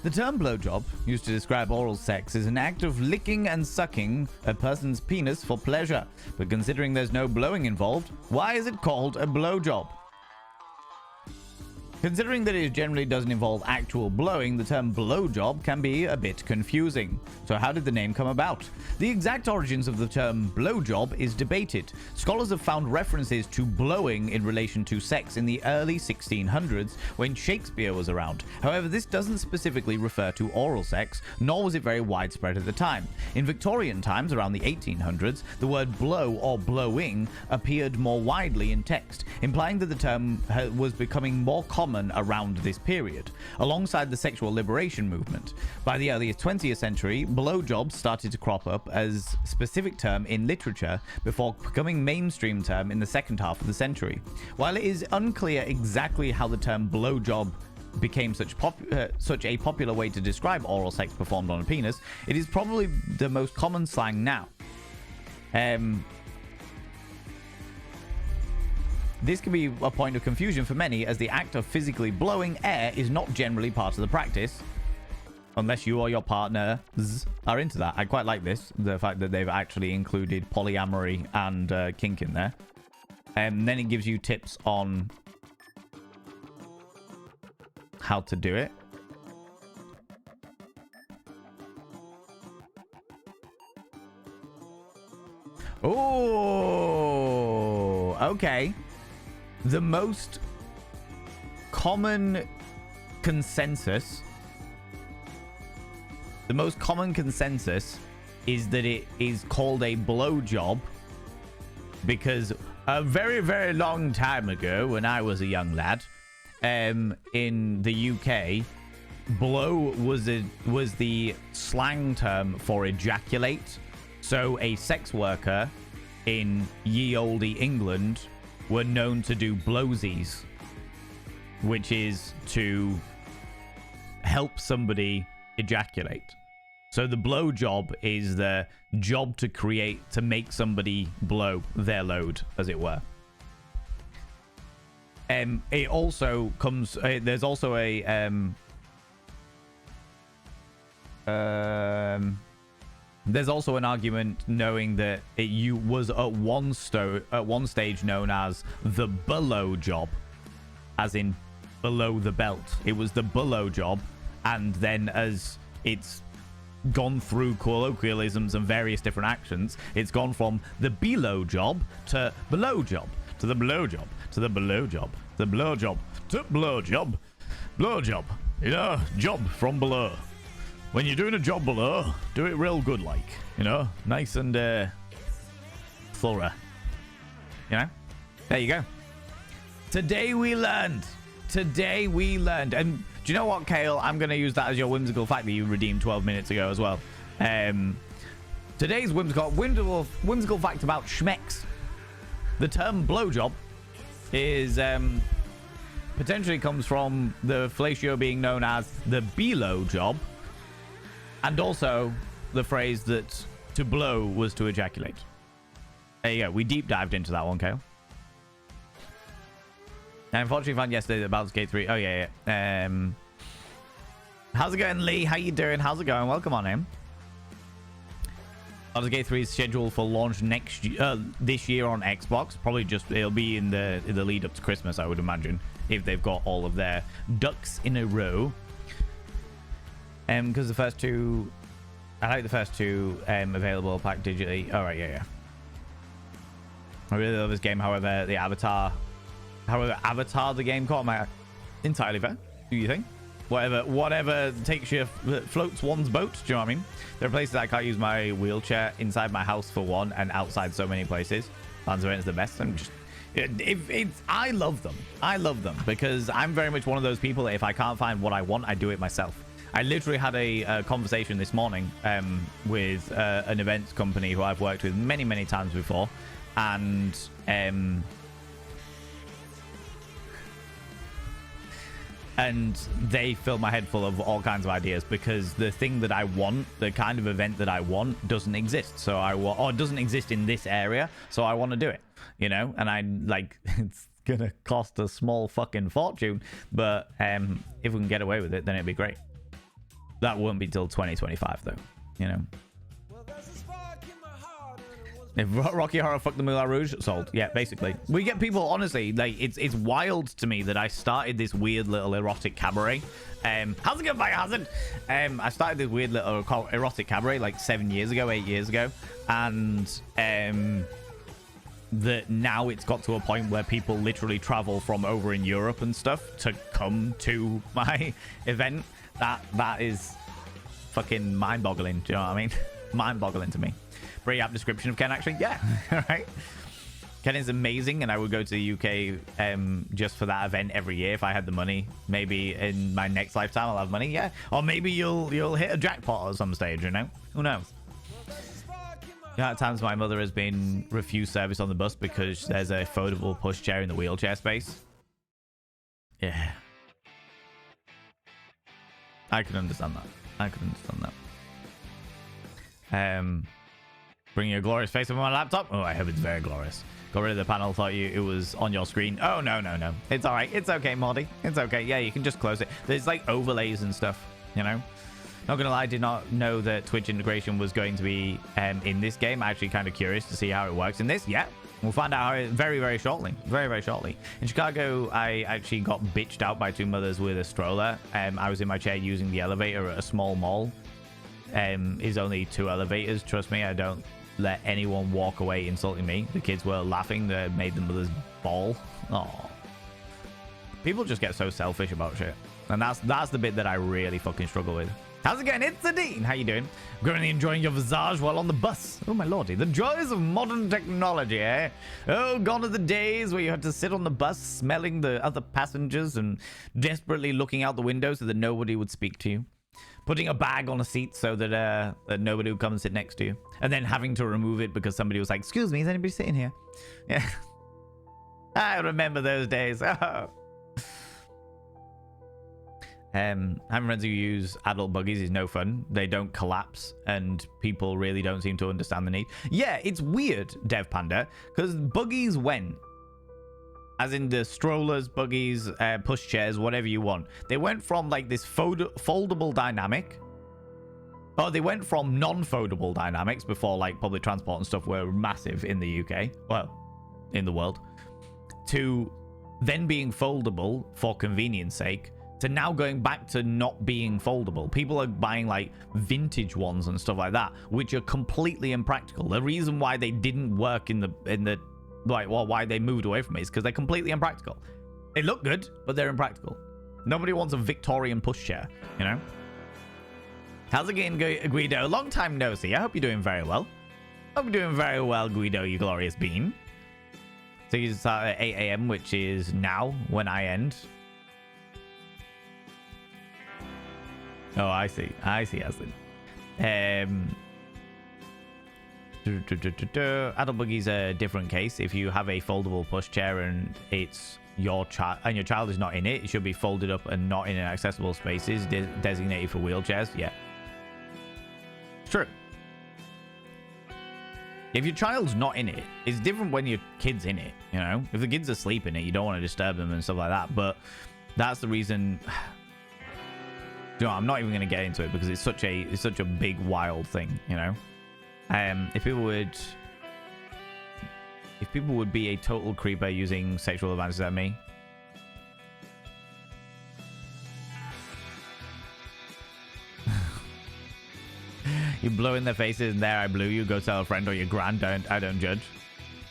The term blowjob, used to describe oral sex, is an act of licking and sucking a person's penis for pleasure. But considering there's no blowing involved, why is it called a blowjob? Considering that it generally doesn't involve actual blowing, the term blowjob can be a bit confusing. So how did the name come about? The exact origins of the term blowjob is debated. Scholars have found references to blowing in relation to sex in the early 1600s when Shakespeare was around. However, this doesn't specifically refer to oral sex, nor was it very widespread at the time. In Victorian times, around the 1800s, the word blow or blowing appeared more widely in text, implying that the term was becoming more common around this period, alongside the sexual liberation movement. By the early 20th century, blowjobs started to crop up as a specific term in literature before becoming mainstream term in the second half of the century. While it is unclear exactly how the term blowjob became such a popular way to describe oral sex performed on a penis, it is probably the most common slang now. This can be a point of confusion for many, as the act of physically blowing air is not generally part of the practice, unless you or your partner are into that. I quite like this, the fact that they've actually included polyamory and kink in there. And then it gives you tips on how to do it. Oh, okay. The most common consensus is that it is called a blowjob because a very, very long time ago, when I was a young lad, in the UK, blow was the slang term for ejaculate. So a sex worker in ye olde England were known to do blowsies, which is to help somebody ejaculate. So the blow job is the job to make somebody blow their load, as it were. It also comes, there's also a there's also an argument knowing that it was at one stage known as the below job, as in below the belt. It was the below job, and then as it's gone through colloquialisms and various different actions, it's gone from the below job to below job to the below job to the below job, the below job to below job, below job. You know, job from below. When you're doing a job below, do it real good, like, you know, nice and thorough. You know, there you go. Today we learned. And do you know what, Kale? I'm going to use that as your whimsical fact that you redeemed 12 minutes ago as well. Today's whimsical fact about schmecks. The term blowjob is potentially comes from the fellatio being known as the below job, and also the phrase that to blow was to ejaculate. There you go. We deep dived into that one, Kale. I unfortunately found yesterday that Baldur's Gate 3. Oh, yeah. How's it going, Lee? How you doing? How's it going? Welcome on in. Baldur's Gate 3 is scheduled for launch this year on Xbox. Probably just it'll be in the lead up to Christmas, I would imagine, if they've got all of their ducks in a row. Because the first two, I like the first two available pack digitally. All right, yeah. I really love this game. However, the Avatar the game caught my entirely fair. Do you think? Whatever takes you, floats one's boat. Do you know what I mean? There are places I can't use my wheelchair inside my house for one, and outside so many places. Lands of End's the best. I'm just, I love them. I love them because I'm very much one of those people that if I can't find what I want, I do it myself. I literally had a conversation this morning with an events company who I've worked with many times before, and they fill my head full of all kinds of ideas because the thing that I want, the kind of event that I want, doesn't exist. So or doesn't exist in this area. So I want to do it, you know. And I like it's gonna cost a small fucking fortune, but if we can get away with it, then it'd be great. That won't be till 2025 though, you know. If Rocky Horror fucked the Moulin Rouge, sold. Yeah, basically. We get people, honestly, like, it's wild to me that I started this weird little erotic cabaret. How's it going, Biohazard? I started this weird little erotic cabaret like 8 years ago. And that now it's got to a point where people literally travel from over in Europe and stuff to come to my event. That is fucking mind-boggling. Do you know what I mean? Mind-boggling to me. Pretty apt description of Ken, actually. Yeah. All right. Ken is amazing, and I would go to the UK just for that event every year if I had the money. Maybe in my next lifetime I'll have money. Yeah. Or maybe you'll hit a jackpot at some stage, you know? Who knows? Yeah, at times my mother has been refused service on the bus because there's a foldable pushchair in the wheelchair space. Yeah. I can understand that. Bringing a glorious face on my laptop. Oh, I hope it's very glorious. Got rid of the panel. Thought it was on your screen. Oh, no. It's all right. It's okay, Morty. It's okay. Yeah, you can just close it. There's like overlays and stuff, you know? Not gonna lie, I did not know that Twitch integration was going to be in this game. I'm actually kind of curious to see how it works in this. Yeah, we'll find out very shortly. Very shortly. In Chicago, I actually got bitched out by two mothers with a stroller. I was in my chair using the elevator at a small mall. Is only 2 elevators. Trust me, I don't let anyone walk away insulting me. The kids were laughing. That made the mothers bawl. Oh, people just get so selfish about shit, and that's the bit that I really fucking struggle with. How's it going? It's the Dean. How you doing? Currently enjoying your visage while on the bus. Oh my lordy, the joys of modern technology, eh? Oh, gone are the days where you had to sit on the bus smelling the other passengers and desperately looking out the window so that nobody would speak to you. Putting a bag on a seat so that that nobody would come and sit next to you. And then having to remove it because somebody was like, excuse me, is anybody sitting here? Yeah. I remember those days. Oh. Having friends who use adult buggies is no fun. They don't collapse, and people really don't seem to understand the need. Yeah, it's weird, Dev Panda, because buggies went. As in the strollers, buggies, push chairs, whatever you want. They went from like this foldable dynamic. Oh, they went from non-foldable dynamics before like public transport and stuff were massive in the UK. Well, in the world. To then being foldable for convenience sake. To now going back to not being foldable. People are buying like vintage ones and stuff like that, which are completely impractical. The reason why they didn't work in the like, well, why they moved away from it is because they're completely impractical. They look good, but they're impractical. Nobody wants a Victorian pushchair, you know? How's it going, Guido? Long time no see. I hope you're doing very well. Hope you're doing very well, Guido, you glorious bean. So you start at 8 a.m., which is now when I end. Oh, I see, Aslan. Adult buggy's a different case. If you have a foldable pushchair and it's your child and your child is not in it, it should be folded up and not in accessible spaces designated for wheelchairs. Yeah, it's true. If your child's not in it, it's different when your kid's in it. You know, if the kid's asleep in it, you don't want to disturb them and stuff like that. But that's the reason. You know, I'm not even going to get into it because it's such a big wild thing. You know. If people would be a total creeper using sexual advances at me. You blow in their faces and there I blew you. Go tell a friend or your grand. I don't judge.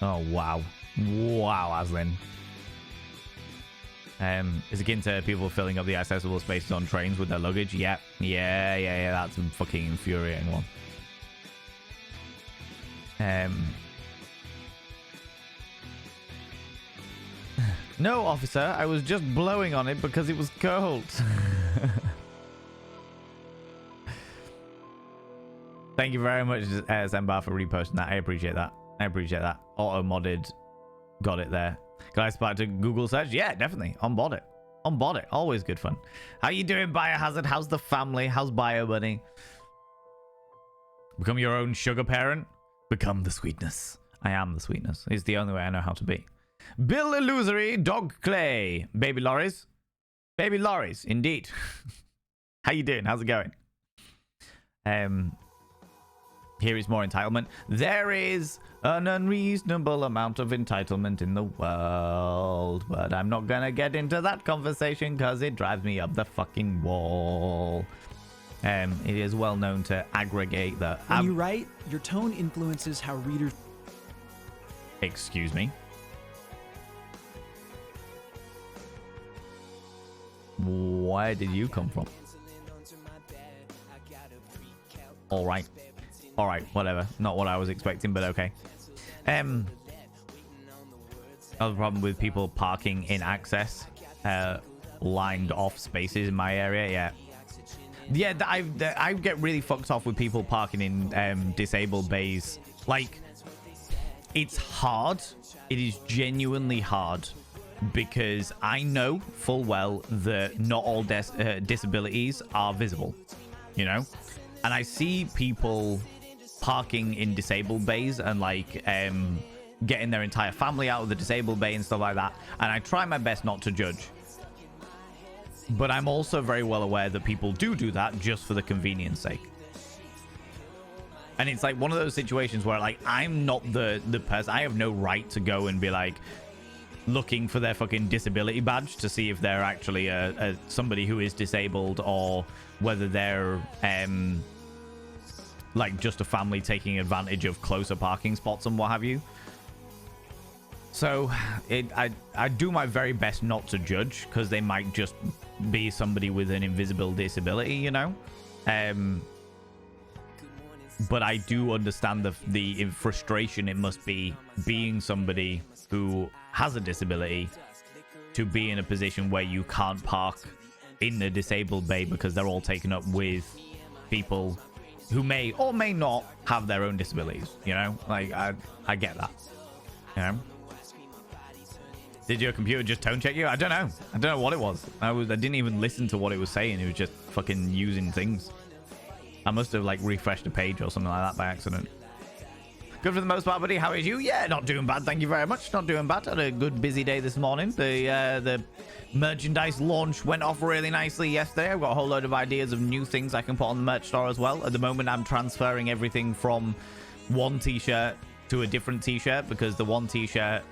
Oh wow. Wow, Aslan. It's akin to people filling up the accessible spaces on trains with their luggage. Yeah. That's a fucking infuriating one. No, officer, I was just blowing on it because it was cold. Thank you very much, Zembar, for reposting that. I appreciate that. Auto modded, got it there. Can I spark to Google search? Yeah, definitely. On board it. Always good fun. How you doing, Biohazard? How's the family? How's Bio, buddy? Become your own sugar parent. Become the sweetness. I am the sweetness. It's the only way I know how to be. Bill Illusory, Dog Clay, Baby Lorries. Baby Lorries, indeed. How you doing? How's it going? Here is more entitlement. There is an unreasonable amount of entitlement in the world, but I'm not gonna get into that conversation because it drives me up the fucking wall. It is well known to aggregate the...
When you write, your tone influences how readers...
Excuse me? Where did you come from? All right, whatever. Not what I was expecting, but okay. Another problem with people parking in access, lined off spaces in my area. Yeah, I get really fucked off with people parking in disabled bays. Like, it's hard. It is genuinely hard because I know full well that not all disabilities are visible, you know? And I see people parking in disabled bays and like getting their entire family out of the disabled bay and stuff like that. And I try my best not to judge. But I'm also very well aware that people do that just for the convenience sake. And it's like one of those situations where like I'm not the person. I have no right to go and be like looking for their fucking disability badge to see if they're actually somebody who is disabled or whether they're like just a family taking advantage of closer parking spots and what have you. So I do my very best not to judge because they might just be somebody with an invisible disability, you know. But I do understand the frustration it must be being somebody who has a disability to be in a position where you can't park in the disabled bay because they're all taken up with people who may or may not have their own disabilities, you know. Like I get that, you know. Did your computer just tone check you? I don't know what it was. I didn't even listen to what it was saying. It was just fucking using things. I must have like refreshed a page or something like that by accident. Good for the most part, buddy. How is you? Yeah, not doing bad. Thank you very much. Not doing bad. Had a good busy day this morning. The merchandise launch went off really nicely yesterday. I've got a whole load of ideas of new things I can put on the merch store as well. At the moment, I'm transferring everything from one t-shirt to a different t-shirt because the one t-shirt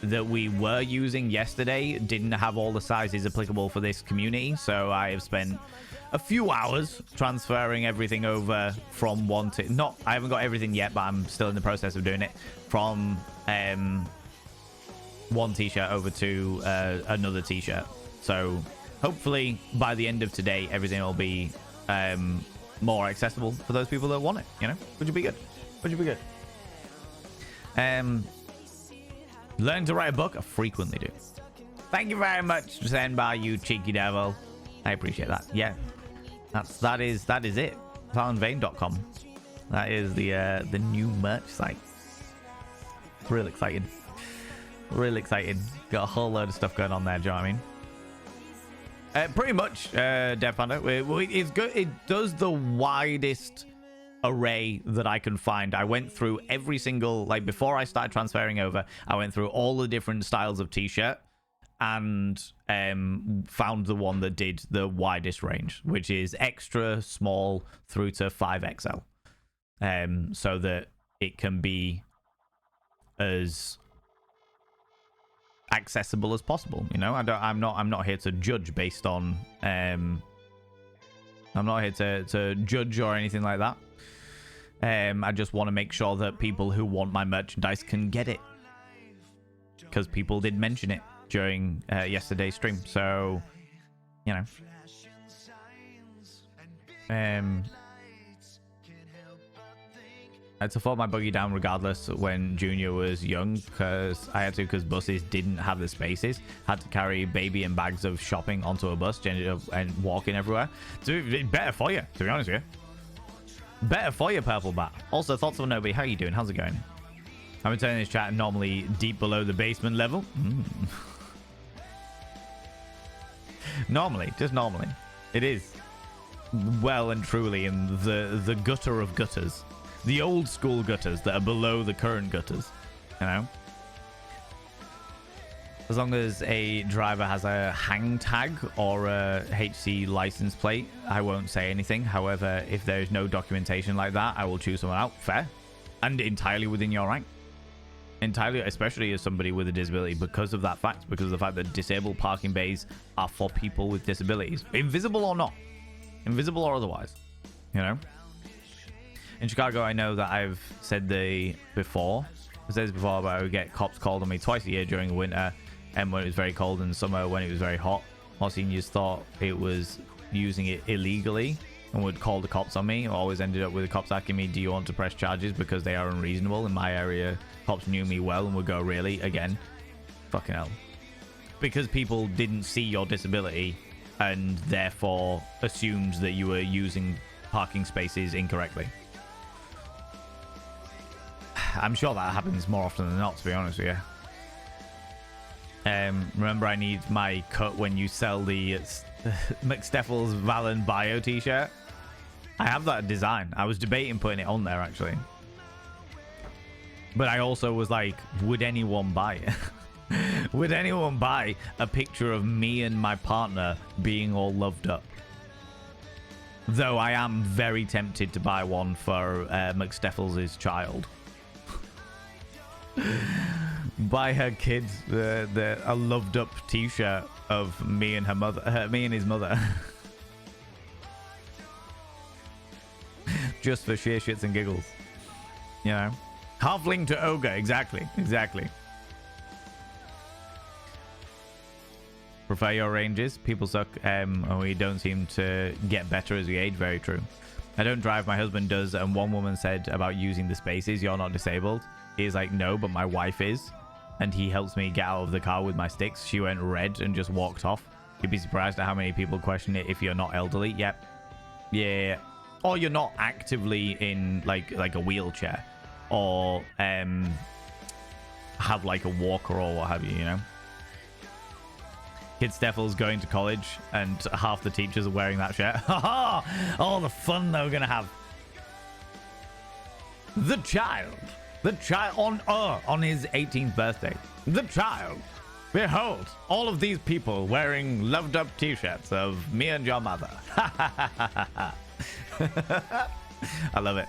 that we were using yesterday didn't have all the sizes applicable for this community. So I have spent a few hours transferring everything over from one to... I haven't got everything yet, but I'm still in the process of doing it. From one t-shirt over to another t-shirt. So hopefully by the end of today, everything will be more accessible for those people that want it, you know? Which would be good. Learn to write a book? I frequently do. Thank you very much for saying bye, you cheeky devil. I appreciate that. Yeah. That is it. Valenvain.com. That is the new merch site. Real excited. Real excited. Got a whole load of stuff going on there, do you know what I mean? Pretty much, Dev Panda. It's good. It does the widest array that I can find. I went through every single, like, before I started transferring over, I went through all the different styles of t-shirt and found the one that did the widest range, which is extra small through to 5XL. So that it can be as accessible as possible. You know, I'm not here to judge based on I'm not here to judge or anything like that. I just want to make sure that people who want my merchandise can get it, because people did mention it during yesterday's stream. So, you know, I had to fold my buggy down regardless when Junior was young, because I had to, because buses didn't have the spaces. Had to carry baby and bags of shopping onto a bus, ended up and walking everywhere. So better for you, to be honest with you. Better for you, Purple Bat. Also, thoughts of nobody. How you doing? How's it going? I'm returning this chat normally deep below the basement level. Normally, just normally. It is well and truly in the gutter of gutters. The old school gutters that are below the current gutters, you know? As long as a driver has a hang tag or a HC license plate, I won't say anything. However, if there is no documentation like that, I will choose someone out. Fair. And entirely within your rank. Entirely, especially as somebody with a disability, because of that fact. Because of the fact that disabled parking bays are for people with disabilities. Invisible or not. Invisible or otherwise. You know? In Chicago, I know that I've said before, but I would get cops called on me twice a year during the winter, and when it was very cold, and summer when it was very hot. More seniors thought it was using it illegally and would call the cops on me. I always ended up with the cops asking me, do you want to press charges because they are unreasonable? In my area, cops knew me well and would go, really? Again? Fucking hell. Because people didn't see your disability and therefore assumed that you were using parking spaces incorrectly. I'm sure that happens more often than not, to be honest with you. Remember, I need my cut when you sell the McSteffels Valen Bio t-shirt. I have that design. I was debating putting it on there, actually. But I also was like, would anyone buy it? Would anyone buy a picture of me and my partner being all loved up? Though I am very tempted to buy one for McSteffels' child. Buy her kids a loved up t-shirt of me and her mother, me and his mother. Just for sheer shits and giggles, you know. Halfling to ogre, exactly. Prefer your ranges. People suck, and we don't seem to get better as we age. Very true. I don't drive, my husband does, and one woman said about using the spaces, you're not disabled. He's like, no, but my wife is. And he helps me get out of the car with my sticks. She went red and just walked off. You'd be surprised at how many people question it if you're not elderly. Yep. Yeah. Or you're not actively in like a wheelchair. Or have like a walker or what have you, you know? Kid Steffel's going to college and half the teachers are wearing that shirt. All the fun they're going to have. The child on his 18th birthday. The child. Behold, all of these people wearing loved up t-shirts of me and your mother. I love it.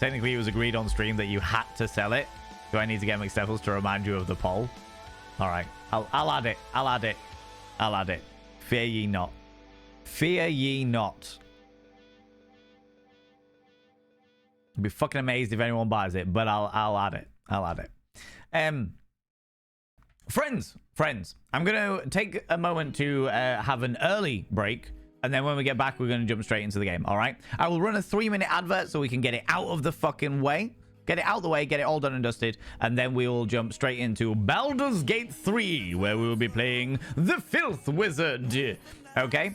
Technically, it was agreed on stream that you had to sell it. Do I need to get McSteffels to remind you of the poll? All right, I'll add it. I'll add it. Fear ye not. Fear ye not. I'd be fucking amazed if anyone buys it, but I'll add it. Friends, I'm gonna take a moment to have an early break, and then when we get back, we're gonna jump straight into the game. All right? I will run a 3-minute advert so we can get it out of the fucking way. Get it out of the way, get it all done and dusted, and then we will jump straight into Baldur's Gate 3, where we will be playing the Filth Wizard. Okay?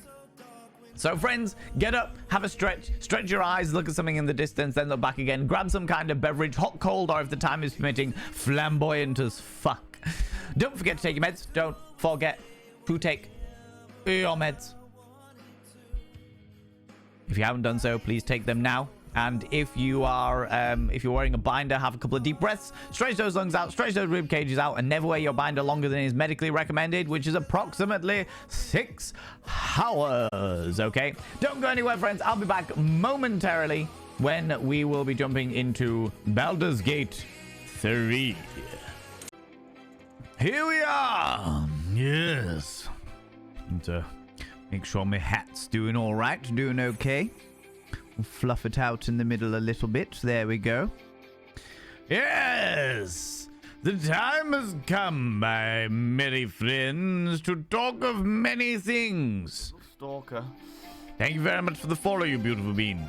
So friends, get up, have a stretch your eyes, look at something in the distance, then look back again, grab some kind of beverage, hot, cold, or if the time is permitting, flamboyant as fuck. Don't forget to take your meds. Don't forget to take your meds. If you haven't done so, please take them now. And if you're wearing a binder, have a couple of deep breaths, stretch those lungs out, stretch those rib cages out, and never wear your binder longer than is medically recommended, which is approximately 6 hours. Okay, don't go anywhere, friends. I'll be back momentarily when we will be jumping into Baldur's Gate 3. Here we are. Yes. Need to make sure my hat's doing all right, doing okay. Fluff it out in the middle a little bit. There we go. Yes! The time has come, my merry friends, to talk of many things.
Stalker.
Thank you very much for the follow, you beautiful bean.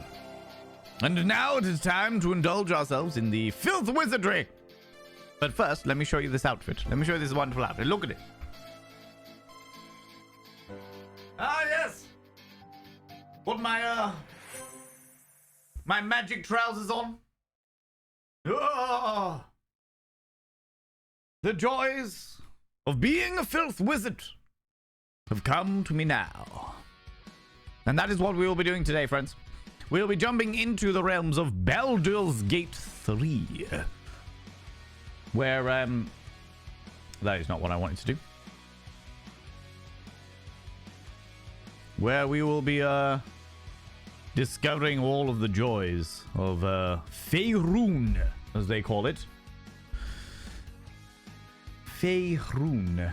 And now it is time to indulge ourselves in the filth wizardry. But first, let me show you this outfit. Let me show you this wonderful outfit. Look at it. Ah, yes! Put my magic trousers on. Oh, the joys of being a filth wizard have come to me now. And that is what we will be doing today, friends. We'll be jumping into the realms of Baldur's Gate 3. Where, that is not what I wanted to do. Where we will be, discovering all of the joys of Faerun, as they call it. Faerun.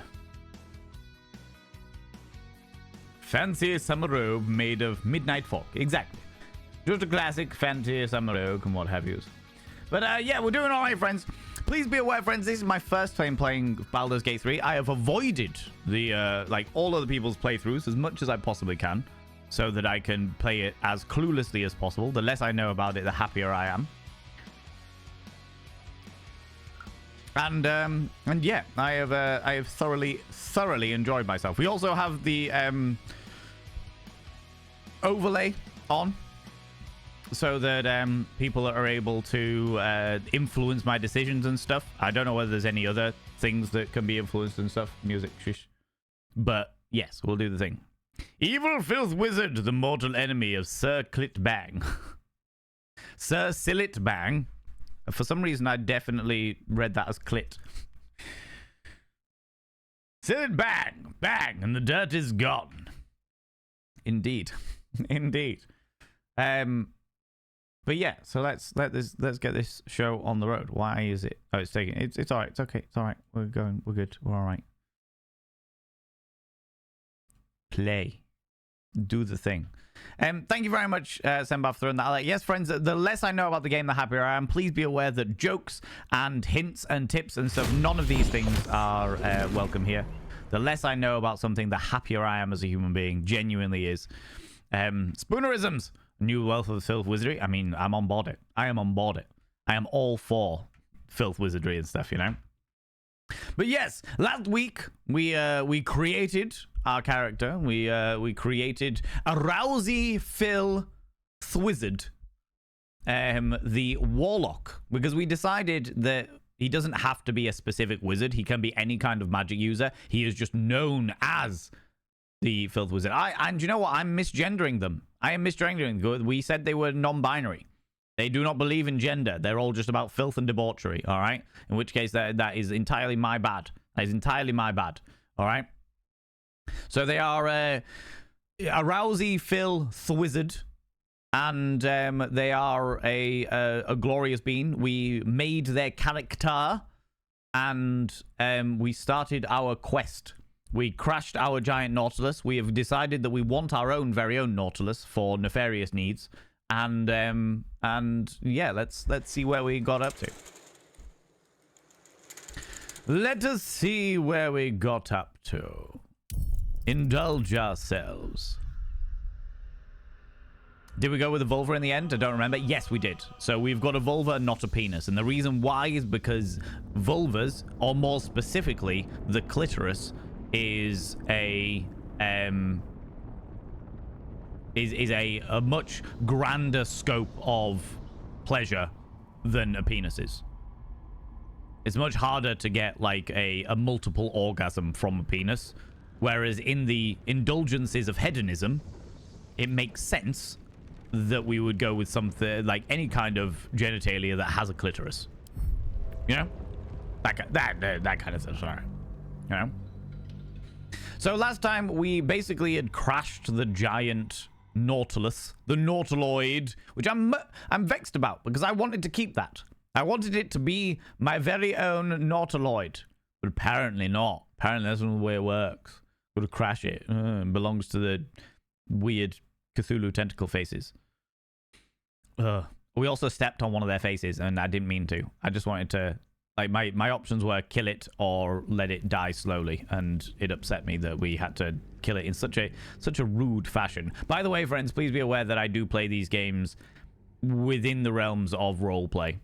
Fancy summer robe made of midnight fog. Exactly. Just a classic fancy summer robe and what have you. But yeah, we're doing all right, friends. Please be aware, friends, this is my first time playing Baldur's Gate 3. I have avoided the like all other people's playthroughs as much as I possibly can, so that I can play it as cluelessly as possible. The less I know about it, the happier I am. And yeah, I have thoroughly enjoyed myself. We also have the overlay on, so that people are able to influence my decisions and stuff. I don't know whether there's any other things that can be influenced and stuff. Music, shush. But yes, we'll do the thing. Evil filth wizard, the mortal enemy of Sir Clitbang. Sir Silitbang. For some reason, I definitely read that as Clit. Silitbang, bang, and the dirt is gone. Indeed, indeed. But yeah, so let's get this show on the road. Why is it? Oh, it's taking. It's all right. It's okay. It's all right. We're going. We're good. We're all right. Play. Do the thing. Thank you very much, Sembaf, for throwing that out. Yes, friends, the less I know about the game, the happier I am. Please be aware that jokes and hints and tips and stuff, none of these things are welcome here. The less I know about something, the happier I am as a human being. Genuinely is. Spoonerisms. New wealth of filth wizardry. I mean, I'm on board it. I am on board it. I am all for filth wizardry and stuff, you know? But yes, last week we created our character. We created a Rousey Phil Thwizard, the warlock, because we decided that he doesn't have to be a specific wizard. He can be any kind of magic user. He is just known as the filth wizard. And you know what? I'm misgendering them. I am misgendering them. We said they were non-binary. They do not believe in gender. They're all just about filth and debauchery, all right? In which case, that is entirely my bad. That is entirely my bad, all right? So they are a Rousey Phil Thwizard, and they are a glorious being. We made their character, and we started our quest. We crashed our giant Nautilus. We have decided that we want our own very own Nautilus for nefarious needs. And yeah, let's see where we got up to. Let us see where we got up to. Indulge ourselves. Did we go with a vulva in the end? I don't remember. Yes, we did. So we've got a vulva and not a penis. And the reason why is because vulvas, or more specifically, the clitoris, is a is a much grander scope of pleasure than a penis is. It's much harder to get like a multiple orgasm from a penis, whereas in the indulgences of hedonism, it makes sense that we would go with something like any kind of genitalia that has a clitoris. You know, that kind of stuff. Sorry, you know. So last time we basically had crashed the giant Nautilus, the Nautiloid, which I'm vexed about because I wanted to keep that. I wanted it to be my very own Nautiloid, but apparently not. Apparently that's not the way it works. Got to crash it. It belongs to the weird Cthulhu tentacle faces. We also stepped on one of their faces, and I didn't mean to. I just wanted to, like, my options were kill it or let it die slowly, and it upset me that we had to kill it in such a rude fashion. By the way, friends, please be aware that I do play these games within the realms of roleplay.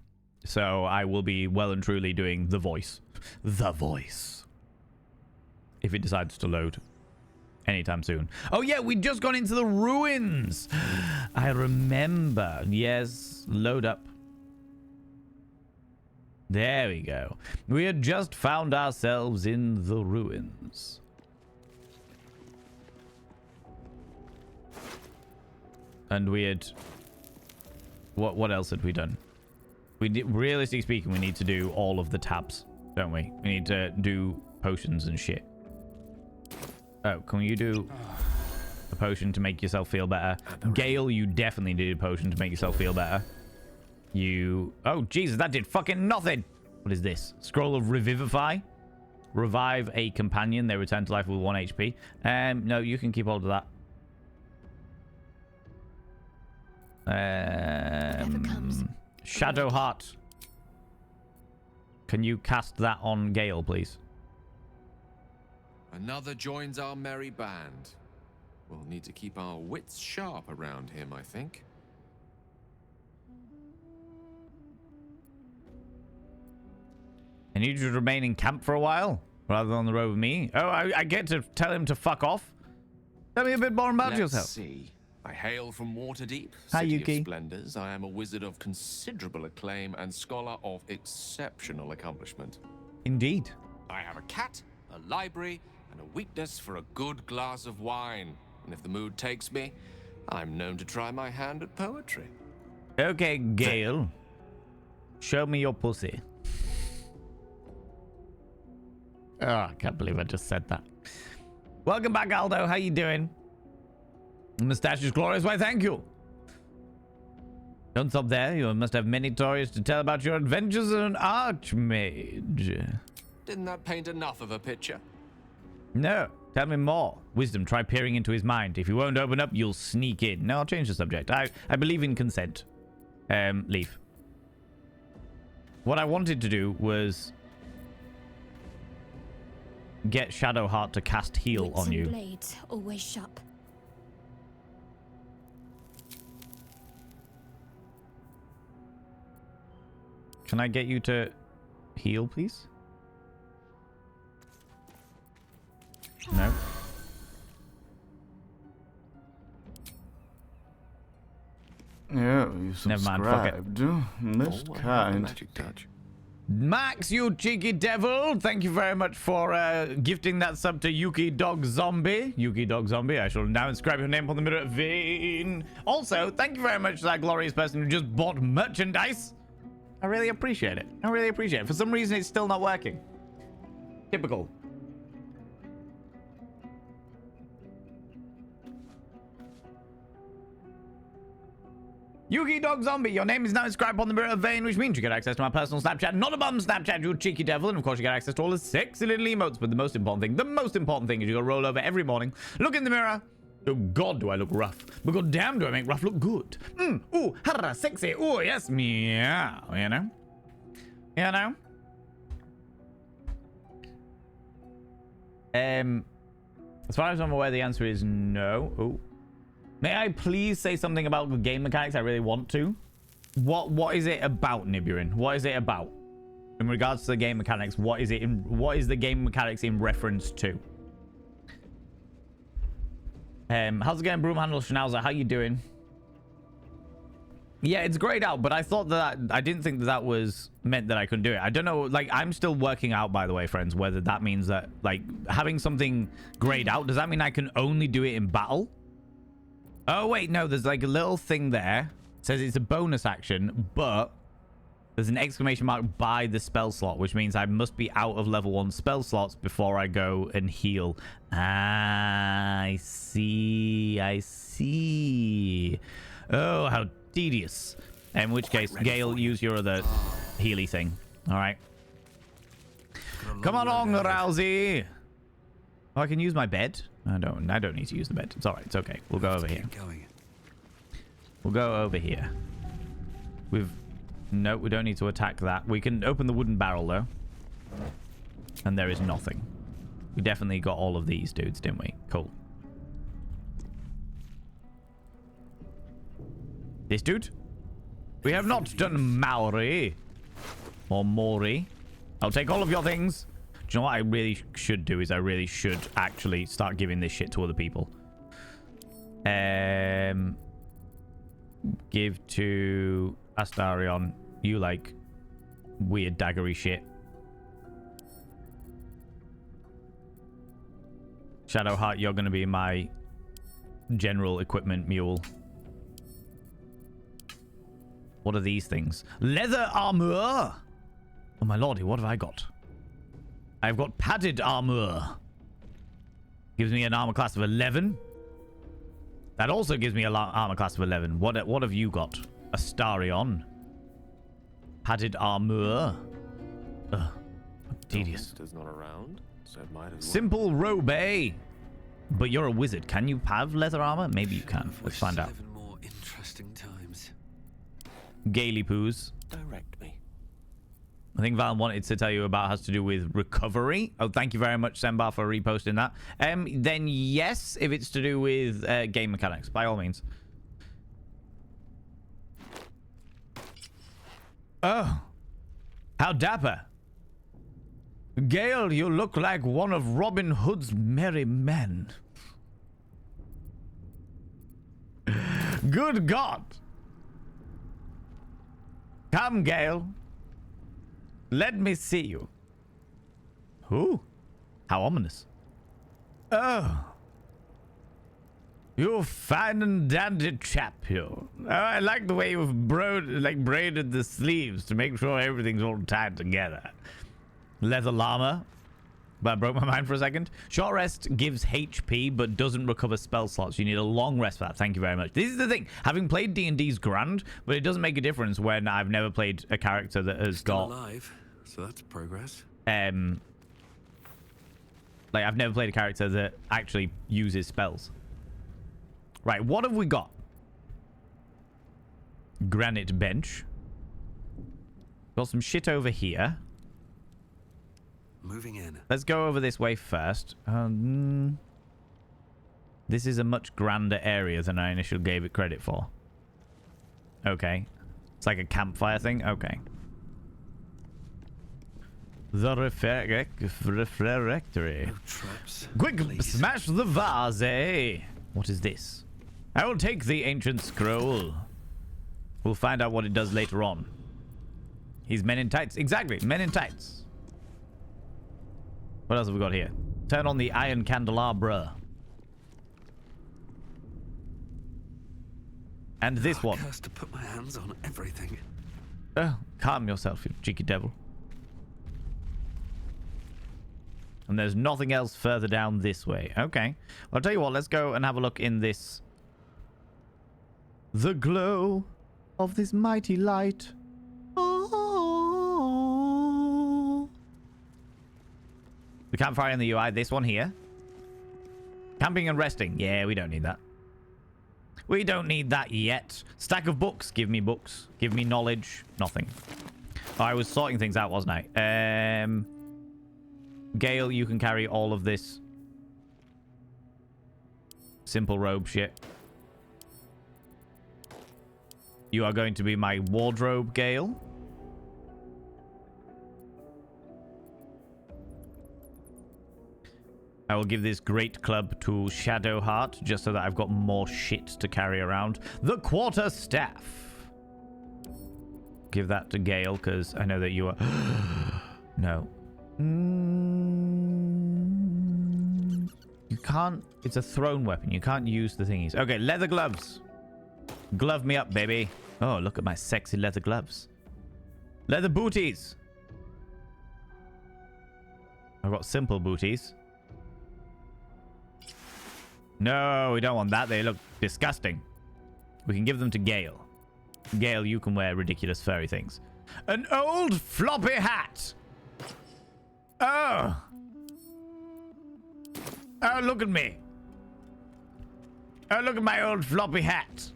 So I will be well and truly doing the voice. The voice. If it decides to load anytime soon. Oh yeah, we'd just gone into the ruins. I remember. Yes, load up. There we go. We had just found ourselves in the ruins. And we had... What else had we done? We did, realistically speaking, we need to do all of the tabs, don't we? We need to do potions and shit. Oh, can you do a potion to make yourself feel better? Gale, you definitely need a potion to make yourself feel better. You... Oh, Jesus, that did fucking nothing. What is this? Scroll of Revivify. Revive a companion. They return to life with 1 HP. No, you can keep hold of that. Shadow Heart. Can you cast that on Gale, please?
Another joins our merry band. We'll need to keep our wits sharp around him, I think.
I need you to remain in camp for a while, rather than on the road with me. Oh, I get to tell him to fuck off? Tell me a bit more about yourself.
Let's see. I hail from Waterdeep,
Hi,
city
Yuki.
of splendors. I am a wizard of considerable acclaim and scholar of exceptional accomplishment.
Indeed.
I have a cat, a library, and a weakness for a good glass of wine. And if the mood takes me, I'm known to try my hand at poetry.
Okay, Gale. Show me your pussy. Oh, I can't believe I just said that. Welcome back, Aldo. How you doing? Mustache is glorious. Why, thank you. Don't stop there. You must have many stories to tell about your adventures as an archmage.
Didn't that paint enough of a picture?
No. Tell me more. Wisdom, try peering into his mind. If he won't open up, you'll sneak in. No, I'll change the subject. I believe in consent. Leave. What I wanted to do was get Shadowheart to cast heal
Wits
on
and
you.
blades always sharp.
Can I get you to heal, please? No.
Yeah, you
Never mind, fuck it.
subscribed. Most
I have a
kind.
magic touch.
Max, you cheeky devil. Thank you very much for gifting that sub to Yuki Dog Zombie. Yuki Dog Zombie. I shall now inscribe your name on the mirror vein. Also, thank you very much to that glorious person who just bought merchandise. I really appreciate it. I really appreciate it. For some reason, it's still not working. Typical. Yuki Dog Zombie, your name is now inscribed on the mirror vein, which means you get access to my personal Snapchat, not a bum Snapchat, you cheeky devil, and of course you get access to all the sexy little emotes, but the most important thing is you gotta roll over every morning, look in the mirror. Oh god, do I look rough, but god damn do I make rough look good. Ooh, harra, sexy, ooh, yes, meow, you know? You know? As far as I'm aware, the answer is no. Ooh. May I please say something about the game mechanics? I really want to. What is it about, Nibirin? What is it about? In regards to the game mechanics, what is the game mechanics in reference to? How's it going, Broomhandle Schnauzer? How you doing? Yeah, it's grayed out, but I thought that I didn't think that that was meant that I couldn't do it. I don't know. Like, I'm still working out, by the way, friends, whether that means that, like, having something grayed out, does that mean I can only do it in battle? Oh, wait, no, there's like a little thing there. It says it's a bonus action, but there's an exclamation mark by the spell slot, which means I must be out of level 1 spell slots before I go and heal. Ah, I see. I see. Oh, how tedious. In which case, Gale, use your other healy thing. All right. Come along, Rousey. Oh, I can use my bed. I don't need to use the bed. It's all right. It's okay. We'll go over here. We'll go over here. No, we don't need to attack that. We can open the wooden barrel, though. And there is nothing. We definitely got all of these dudes, didn't we? Cool. This dude? We have not done Maori. Or Mori. I'll take all of your things. Do you know what I really should do is I really should actually start giving this shit to other people. Give to Astarion. You like weird daggery shit. Shadowheart, you're going to be my general equipment mule. What are these things? Leather armor! Oh my lordy, what have I got? I've got padded armor. Gives me an armor class of 11. That also gives me an armor class of 11. What have you got? Astarion. Padded armor. Ugh. Tedious.
Not around, so it might as well.
Simple robe. But you're a wizard. Can you have leather armor? Maybe you can. Let's find out.
More interesting times.
Gaily poos.
Direct me.
I think Val wanted to tell you about has to do with recovery. Oh, thank you very much, Sembar, for reposting that. Then yes, if it's to do with game mechanics, by all means. Oh, how dapper. Gale, you look like one of Robin Hood's merry men. Good God. Come, Gale. Let me see you. Ooh, how ominous. Oh. You fine and dandy chap, you. Oh, I like the way you've braided the sleeves to make sure everything's all tied together. Leather llama. But I broke my mind for a second. Short rest gives HP, but doesn't recover spell slots. You need a long rest for that. Thank you very much. This is the thing. Having played D&D's grand, but it doesn't make a difference when I've never played a character that has
Still
got...
alive, so that's progress.
Like, I've never played a character that actually uses spells. Right, what have we got? Granite bench. Got some shit over here.
Moving in.
Let's go over this way first. This is a much grander area than I initially gave it credit for. Okay. It's like a campfire thing? Okay. The refractory.
No traps.
Quick,
please.
smash the vase, eh? What is this? I will take the ancient scroll. We'll find out what it does later on. He's men in tights. Exactly, men in tights. What else have we got here? Turn on the iron candelabra. And this one.
Cursed to put my hands on everything.
Oh, calm yourself, you cheeky devil. And there's nothing else further down this way. Okay. Well, I'll tell you what. Let's go and have a look in this. The glow of this mighty light. Oh. The campfire in the UI. This one here. Camping and resting. Yeah, we don't need that. We don't need that yet. Stack of books. Give me books. Give me knowledge. Nothing. Oh, I was sorting things out, wasn't I? Gale, you can carry all of this simple robe shit. You are going to be my wardrobe, Gale. I will give this great club to Shadowheart, just so that I've got more shit to carry around. The quarter staff. Give that to Gale, because I know that you are... No. You can't... It's a thrown weapon. You can't use the thingies. Okay, leather gloves. Glove me up, baby. Oh, look at my sexy leather gloves. Leather booties. I've got simple booties. No, we don't want that. They look disgusting. We can give them to Gale. Gale, you can wear ridiculous furry things. An old floppy hat. Oh. Oh, look at me. Oh, look at my old floppy hat.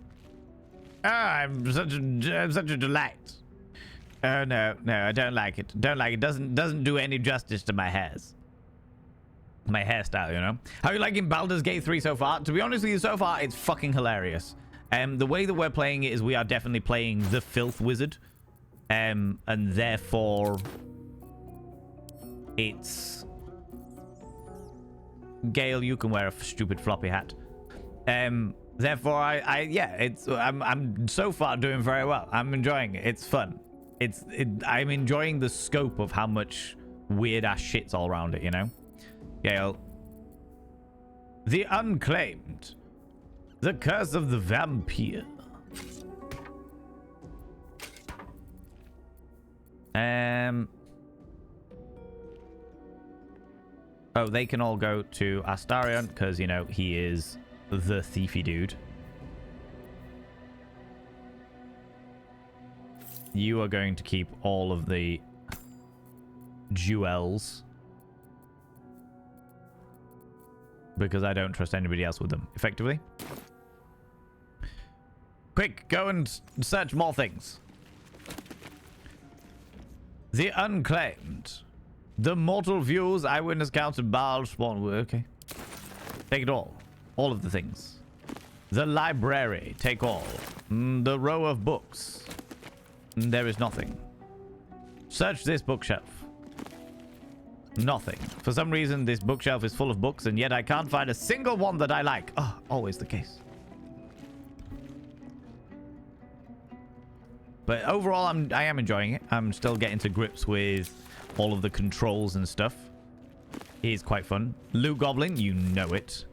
Oh, I'm such a delight. Oh, no, I don't like it. Don't like it. Doesn't do any justice to my hairs. My hairstyle, you know. How are you liking Baldur's Gate 3 so far? To be honest with you, so far, it's fucking hilarious. The way that we're playing it is we are definitely playing the Filth Wizard. And therefore... It's... Gale, you can wear a stupid floppy hat. Therefore, I'm so far doing very well. I'm enjoying it. It's fun. I'm enjoying the scope of how much weird-ass shit's all around it, you know? Gale. The Unclaimed. The Curse of the Vampire. Oh, they can all go to Astarion, because, you know, he is the thiefy dude. You are going to keep all of the jewels. Because I don't trust anybody else with them, effectively. Quick, go and search more things. The Unclaimed. The Mortal Views, Eyewitness Accounts of Baal, Spawn. Okay. Take it all. All of the things. The Library. Take all. The row of books. There is nothing. Search this bookshelf. Nothing. For some reason, this bookshelf is full of books, and yet I can't find a single one that I like. Oh, always the case. But overall, I am enjoying it. I'm still getting to grips with all of the controls and stuff. It is quite fun. Loot Goblin, you know it.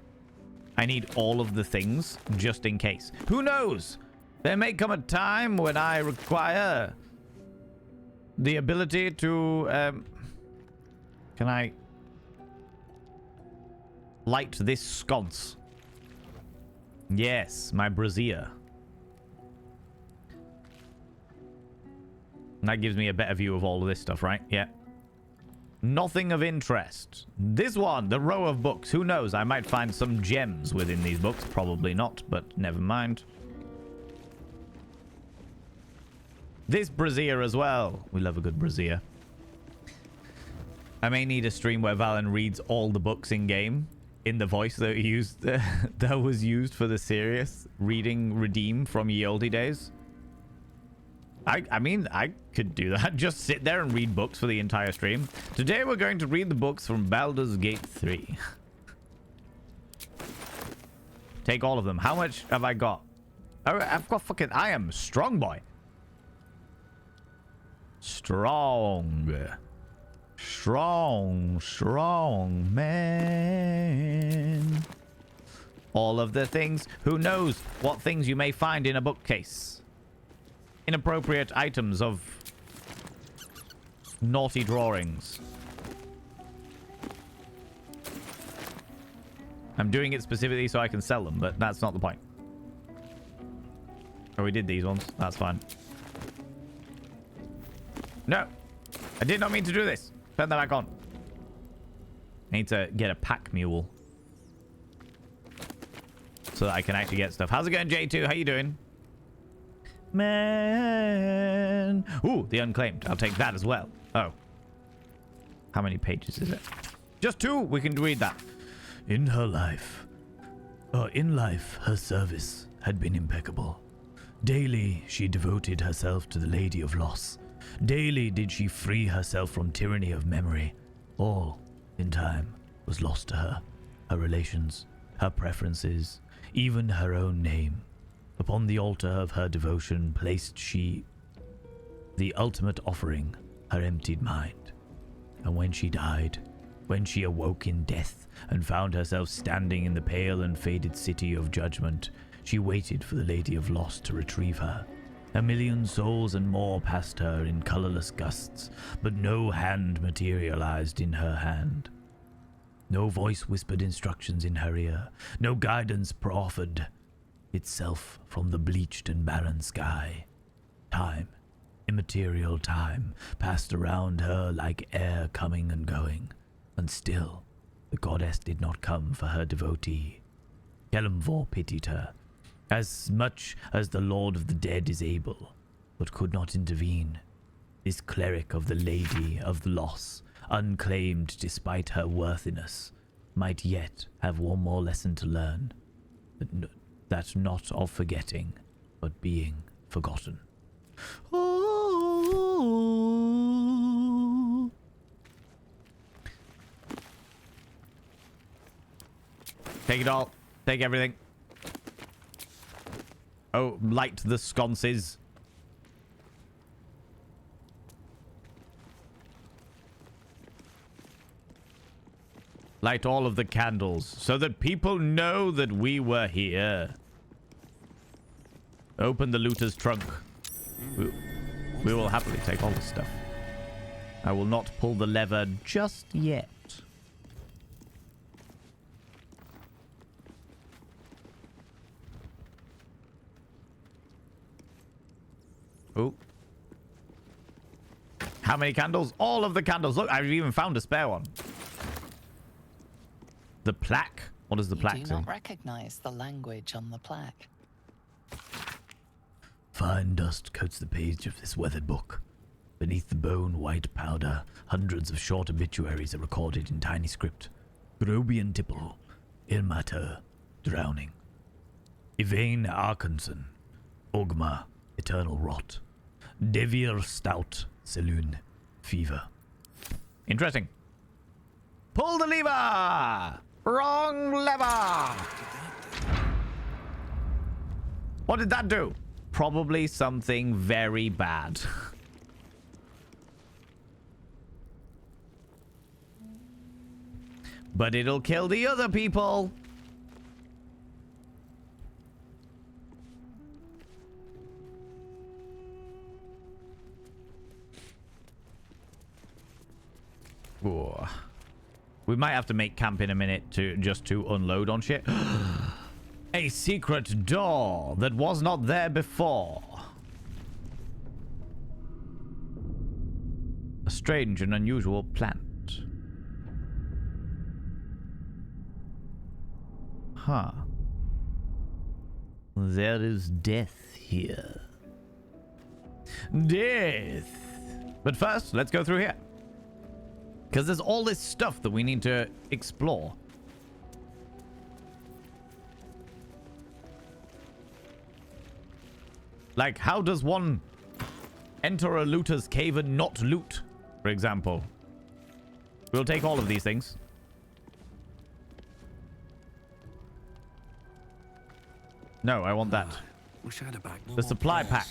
I need all of the things, just in case. Who knows? There may come a time when I require the ability to... Can I light this sconce? Yes, my brazier. That gives me a better view of all of this stuff, right? Yeah. Nothing of interest. This one, the row of books. Who knows? I might find some gems within these books. Probably not, but never mind. This brazier as well. We love a good brazier. I may need a stream where Valen reads all the books in game in the voice that that was used for the serious reading Redeem from ye olde days. I mean, I could do that. Just sit there and read books for the entire stream. Today we're going to read the books from Baldur's Gate 3. Take all of them. How much have I got? Oh, I've got fucking... I am strong, boy. Strong. Strong man. All of the things. Who knows what things you may find in a bookcase? Inappropriate items of naughty drawings. I'm doing it specifically so I can sell them, but that's not the point. Oh, we did these ones. That's fine. No. I did not mean to do this. Turn that back on. I need to get a pack mule. So that I can actually get stuff. How's it going, J2? How you doing? Man. Ooh, the Unclaimed. I'll take that as well. Oh. How many pages is it? Just 2. We can read that. In life, her service had been impeccable. Daily, she devoted herself to the Lady of Loss. Daily did she free herself from tyranny of memory. All, in time, was lost to her. her relations, her preferences, even her own name. Upon the altar of her devotion placed she the ultimate offering, her emptied mind. And when she died, when she awoke in death and found herself standing in the pale and faded city of judgment, she waited for the Lady of Loss to retrieve her. A million souls and more passed her in colorless gusts, but no hand materialized in her hand. No voice whispered instructions in her ear, no guidance proffered itself from the bleached and barren sky. Time, immaterial time, passed around her like air coming and going, and still the goddess did not come for her devotee. Kelemvor pitied her, as much as the Lord of the Dead is able, but could not intervene. This cleric of the Lady of the Loss, unclaimed despite her worthiness, might yet have one more lesson to learn, that not of forgetting, but being forgotten. Oh. Take it all. Take everything. Oh, light the sconces. Light all of the candles so that people know that we were here. Open the looter's trunk. We will happily take all this stuff. I will not pull the lever just yet. Oh. How many candles? All of the candles. Look, I've even found a spare one. The plaque. What does the plaque say?
You do not recognize the language on the plaque.
Fine dust coats the page of this weathered book. Beneath the bone-white powder, hundreds of short obituaries are recorded in tiny script. Grobian Tipple, Ilmater, drowning. Yvain Arkanson, Ogma, eternal rot. Devir Stout, Saloon, fever. Interesting. Pull the lever! Wrong lever! What did that do? Probably something very bad. But it'll kill the other people. Ooh. We might have to make camp in a minute to unload on shit. A secret door that was not there before. A strange and unusual plant. Huh. There is death here. Death! But first, let's go through here. Because there's all this stuff that we need to explore. Like, how does one enter a looter's cave and not loot, for example? We'll take all of these things. No, I want that.
Wish I had a bag.
The supply pack.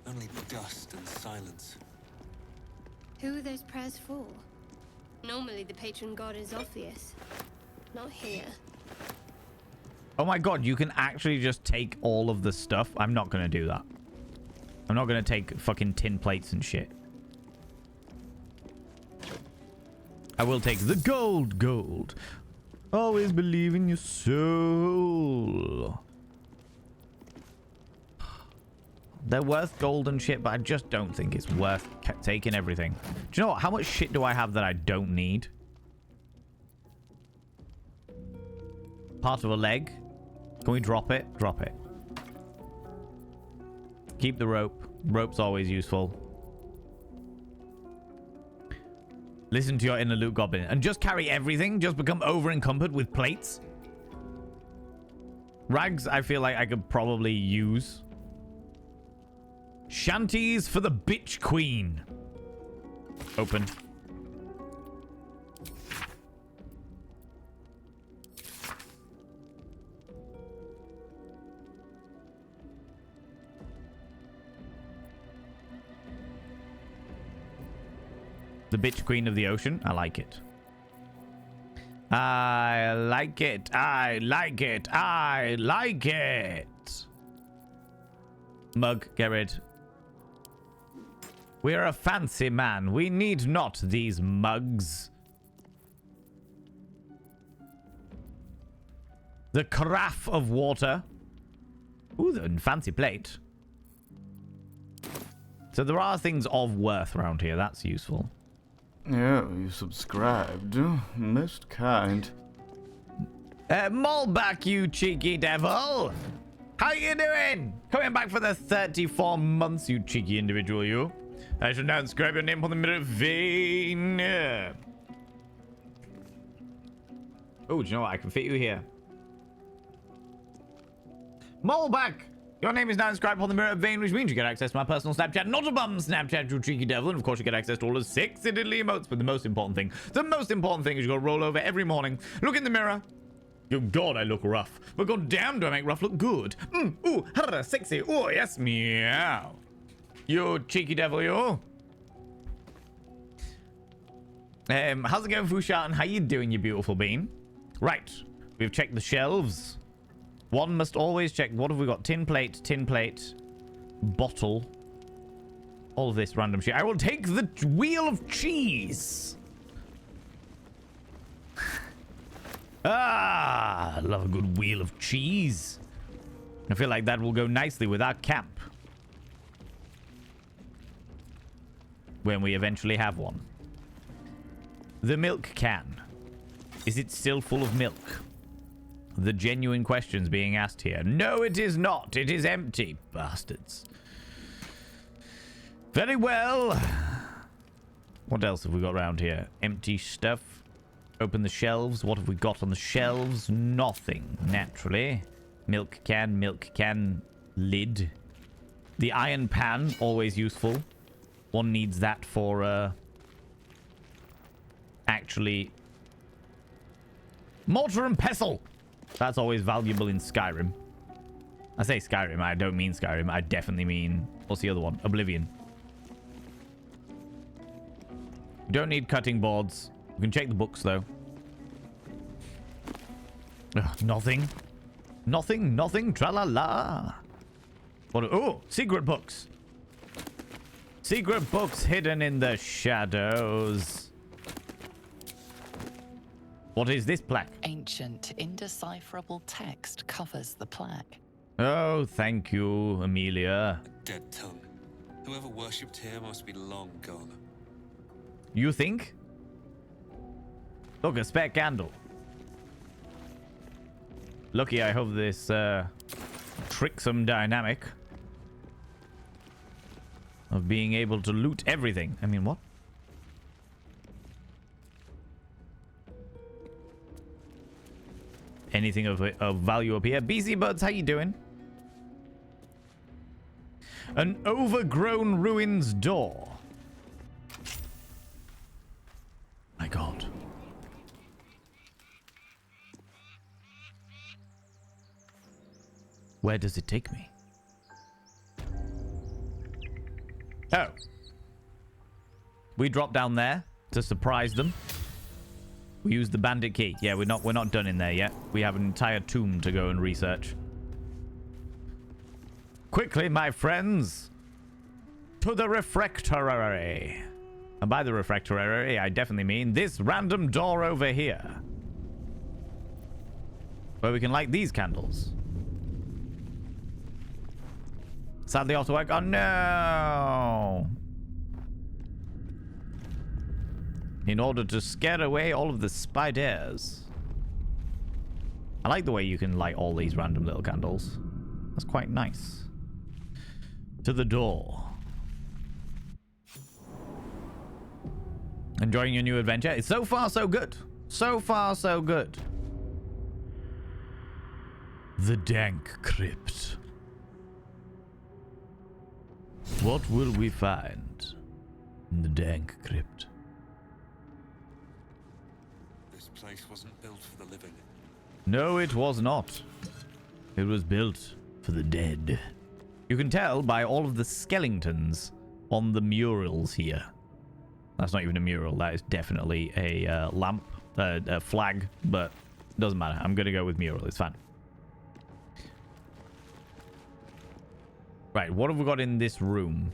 Only dust and silence.
Who are those prayers for? Normally the patron god is obvious. Not here.
Oh my god, you can actually just take all of the stuff. I'm not going to do that. I'm not going to take fucking tin plates and shit. I will take the gold. Always believe in your soul. They're worth gold and shit, but I just don't think it's worth taking everything. Do you know what? How much shit do I have that I don't need? Part of a leg. Can we drop it? Drop it. Keep the rope. Rope's always useful. Listen to your inner loot goblin. And just carry everything? Just become over-encumbered with plates? Rags, I feel like I could probably use. Shanties for the bitch queen. Open. The bitch queen of the ocean. I like it. I like it. I like it. I like it. Mug, get rid. We're a fancy man. We need not these mugs. The carafe of water. Ooh, the fancy plate. So there are things of worth around here. That's useful.
Yeah, you subscribed. Most kind.
Molback, you cheeky devil! How you doing? Coming back for the 34 months, you cheeky individual, you. I shall now inscribe your name on the mirror vein. Oh, do you know what? I can fit you here. Molback! Your name is now inscribed on the mirror vein, which means you get access to my personal Snapchat, not a bum Snapchat, you cheeky devil. And of course, you get access to all the 6 diddly emotes. But the most important thing is you gotta roll over every morning, look in the mirror. Oh god, I look rough. But god damn, do I make rough look good. Ooh, sexy. Oh, yes, meow. You cheeky devil, you. How's it going, Fushan? How you doing, you beautiful bean? Right, we've checked the shelves. One must always check. What have we got? Tin plate, bottle. All of this random shit. I will take the wheel of cheese. I love a good wheel of cheese. I feel like that will go nicely with our camp. When we eventually have one. The milk can. Is it still full of milk? The genuine questions being asked here. No, it is not. It is empty, bastards. Very well. What else have we got around here? Empty stuff. Open the shelves. What have we got on the shelves? Nothing, naturally. Milk can lid. The iron pan, always useful. One needs that for, actually... mortar and pestle! That's always valuable in Skyrim. I say Skyrim, I don't mean Skyrim. I definitely mean... what's the other one? Oblivion. You don't need cutting boards. You can check the books, though. Ugh, nothing. Nothing. Tra-la-la. What? Oh, secret books. Secret books hidden in the shadows. What is this plaque?
Ancient, indecipherable text covers the plaque.
Oh, thank you, Amelia.
Dead tongue. Whoever worshipped here must be long gone.
You think? Look, a spare candle. Lucky I hope this tricksome dynamic of being able to loot everything. I mean, what? Anything of value up here? BC Buds, how you doing? An overgrown ruins door. My god. Where does it take me? Oh. We drop down there to surprise them. We use the bandit key. Yeah, we're not done in there yet. We have an entire tomb to go and research. Quickly, my friends, to the refractory. And by the refractory, I definitely mean this random door over here, where we can light these candles. Sadly, auto work. Oh no! In order to scare away all of the spiders. I like the way you can light all these random little candles. That's quite nice. To the door. Enjoying your new adventure? It's so far so good. So far so good. The dank crypt. What will we find in the dank crypt?
This place wasn't built for the living.
No, it was not. It was built for the dead. You can tell by all of the skeletons on the murals here. That's not even a mural. That is definitely a lamp, a flag, but doesn't matter. I'm going to go with mural. It's fine. Right, what have we got in this room?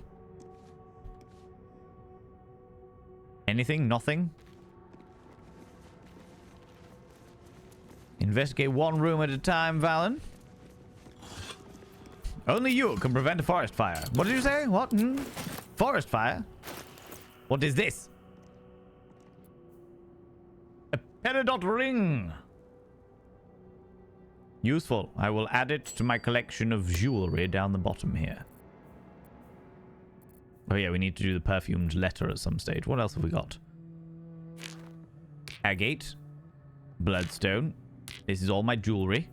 Anything? Nothing? Investigate one room at a time, Valen. Only you can prevent a forest fire. What did you say? What? Forest fire? What is this? A peridot ring. Useful. I will add it to my collection of jewelry down the bottom here. Oh yeah, we need to do the perfumed letter at some stage. What else have we got? Agate. Bloodstone. This is all my jewelry.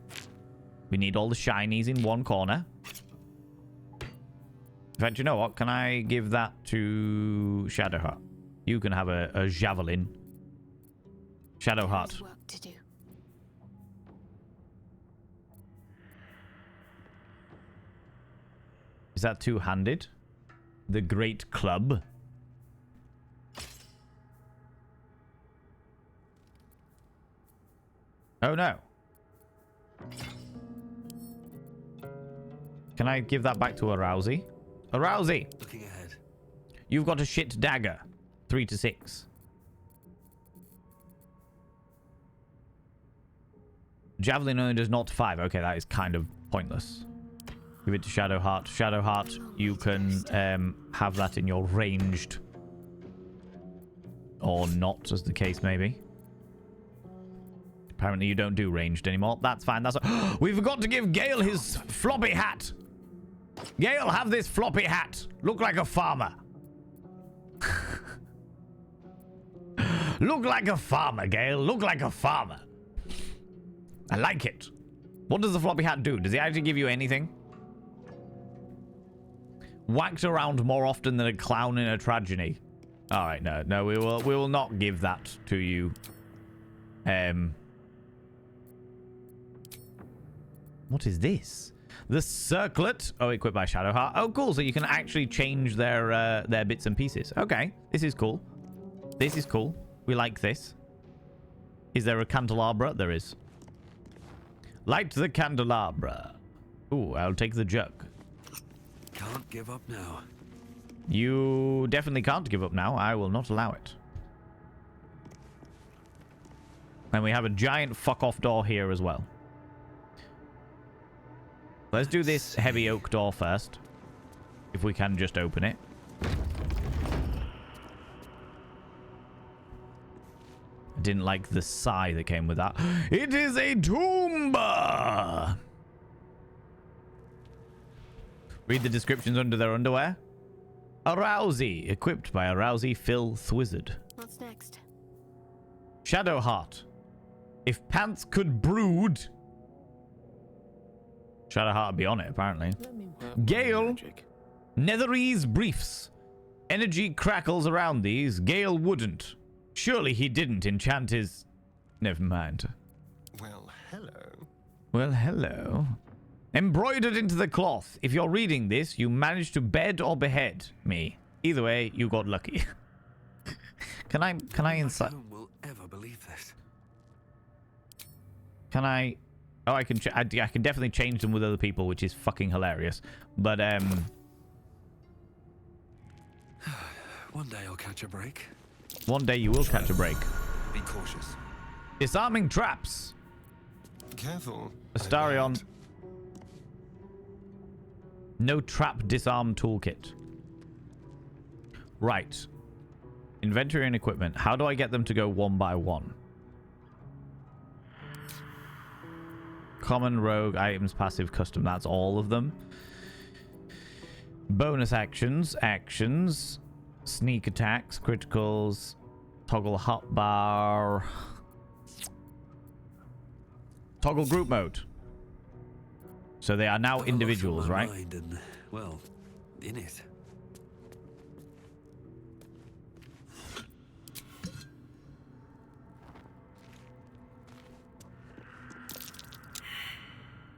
We need all the shinies in one corner. In fact, you know what? Can I give that to Shadowheart? You can have a javelin. Shadowheart.
There's work to do.
Is that two-handed? The Great Club. Oh no. Can I give that back to Arousey? Arousey!
Looking ahead.
You've got a shit dagger. 3 to 6. Javelin only does 0 to 5. Okay, that is kind of pointless. Give it to Shadowheart. Shadowheart, you can have that in your ranged. Or not, as the case may be. Apparently you don't do ranged anymore. That's fine. That's we forgot to give Gale his floppy hat. Gale, have this floppy hat. Look like a farmer. Look like a farmer, Gale. Look like a farmer. I like it. What does the floppy hat do? Does he actually give you anything? Whacked around more often than a clown in a tragedy. All right, no, we will not give that to you. What is this? The circlet. Oh, equipped by Shadowheart. Oh, cool. So you can actually change their bits and pieces. Okay, this is cool. This is cool. We like this. Is there a candelabra? There is. Light the candelabra. Ooh, I'll take the jug.
Can't give up now.
You definitely can't give up now. I will not allow it. And we have a giant fuck-off door here as well. Let's do this heavy oak door first. If we can just open it. I didn't like the sigh that came with that. It is a tomb! Read the descriptions under their underwear. Arousey. Equipped by Arousey Filth Wizard.
What's next?
Shadowheart. If pants could brood... Shadowheart would be on it, apparently. Gale. Netherese briefs. Energy crackles around these. Gale wouldn't. Surely he didn't enchant his... Never mind.
Well, hello.
Well, hello. Embroidered into the cloth. If you're reading this, you managed to bed or behead me. Either way, you got lucky. Can I inside?
No one will ever believe this.
Can I? Oh, I can. I can definitely change them with other people, which is fucking hilarious. But
One day I'll catch a break.
one day you will catch a break.
Be cautious.
Disarming traps.
Careful.
Astarion. No trap disarm toolkit. Right. Inventory and equipment. How do I get them to go one by one? Common, rogue, items, passive, custom. That's all of them. Bonus actions. Actions. Sneak attacks. Criticals. Toggle hotbar. Toggle group mode. So they are now
Got a lot
individuals,
on my
right?
mind and, well, in it.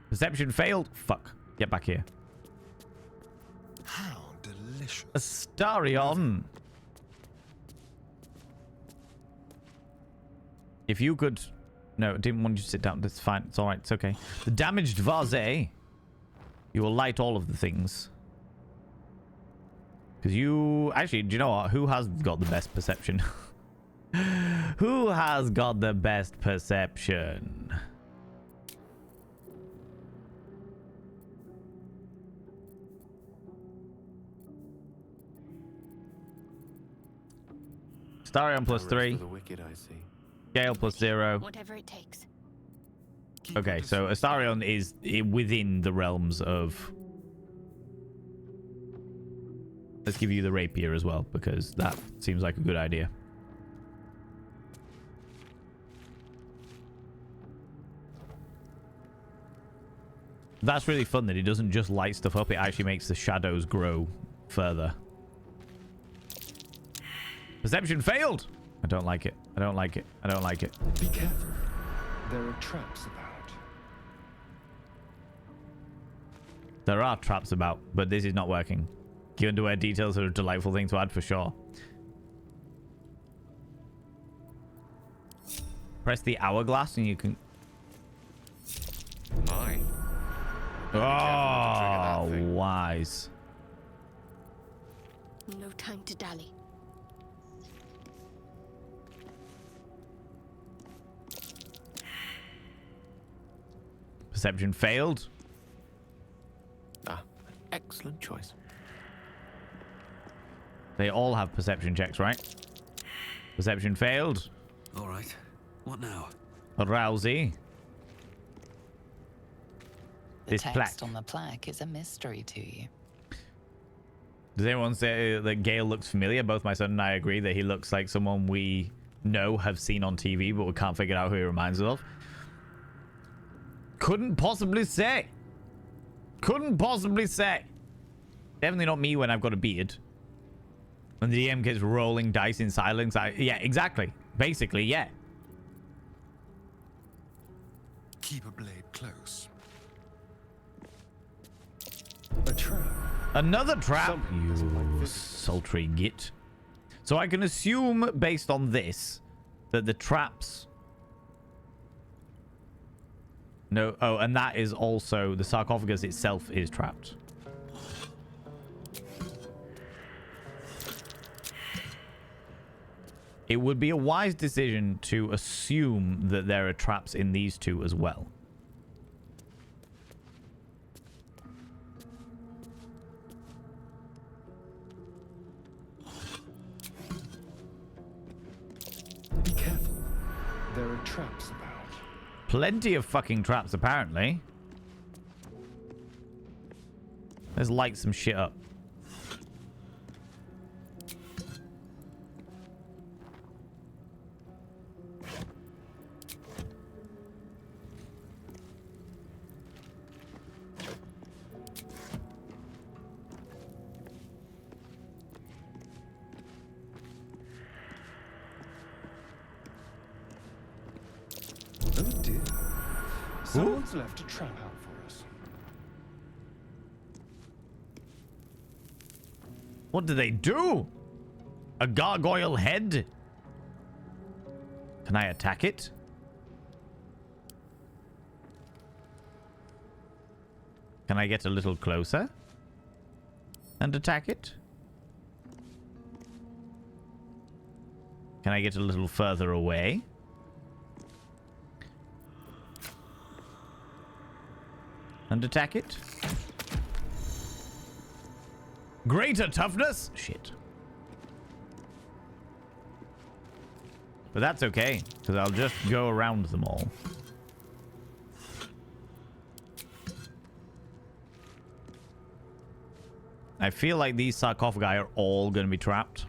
Perception failed. Fuck. Get back here.
How delicious.
Astarion. If you could... No, didn't want you to sit down. That's fine. It's all right. It's okay. The damaged vase. You will light all of the things. Because you... Actually, do you know what? Who has got the best perception? Who has got the best perception? Starion plus 3.
The wicked, I see.
Gale plus 0.
Whatever it takes.
Okay, so Astarion is within the realms of... Let's give you the rapier as well, because that seems like a good idea. That's really fun that it doesn't just light stuff up, it actually makes the shadows grow further. Perception failed! I don't like it. I don't like it. I don't like it.
Be careful. There are traps about.
There are traps about, but this is not working. Key underwear details are a delightful thing to add for sure. Press the hourglass and you can...
My.
Oh, wise.
No time to dally.
Perception failed.
Ah, excellent choice.
They all have perception checks, right? Perception failed.
All right. What now?
Rousey.
The
This
text
plaque.
on the plaque is a mystery to you.
Does anyone say that Gale looks familiar? Both my son and I agree that he looks like someone we know, have seen on TV, but we can't figure out who he reminds us of. Couldn't possibly say. Couldn't possibly say. Definitely not me when I've got a beard. When the DM gets rolling dice in silence. Yeah, exactly. Basically, yeah.
Keep a blade close. A trap.
Another trap.
Something doesn't like
You
visitors.
sultry git. So I can assume, based on this, that the traps... No, oh, and that is also... The sarcophagus itself is trapped. It would be a wise decision to assume that there are traps in these two as well.
Be careful. There are traps about.
Plenty of fucking traps, apparently. Let's light some shit up.
Oh dear. Someone's left a trap out for us.
What do they do? A gargoyle head? Can I attack it? Can I get a little closer and attack it? Can I get a little further away? And attack it? Greater toughness? Shit. But that's okay, because I'll just go around them all. I feel like these sarcophagi are all going to be trapped.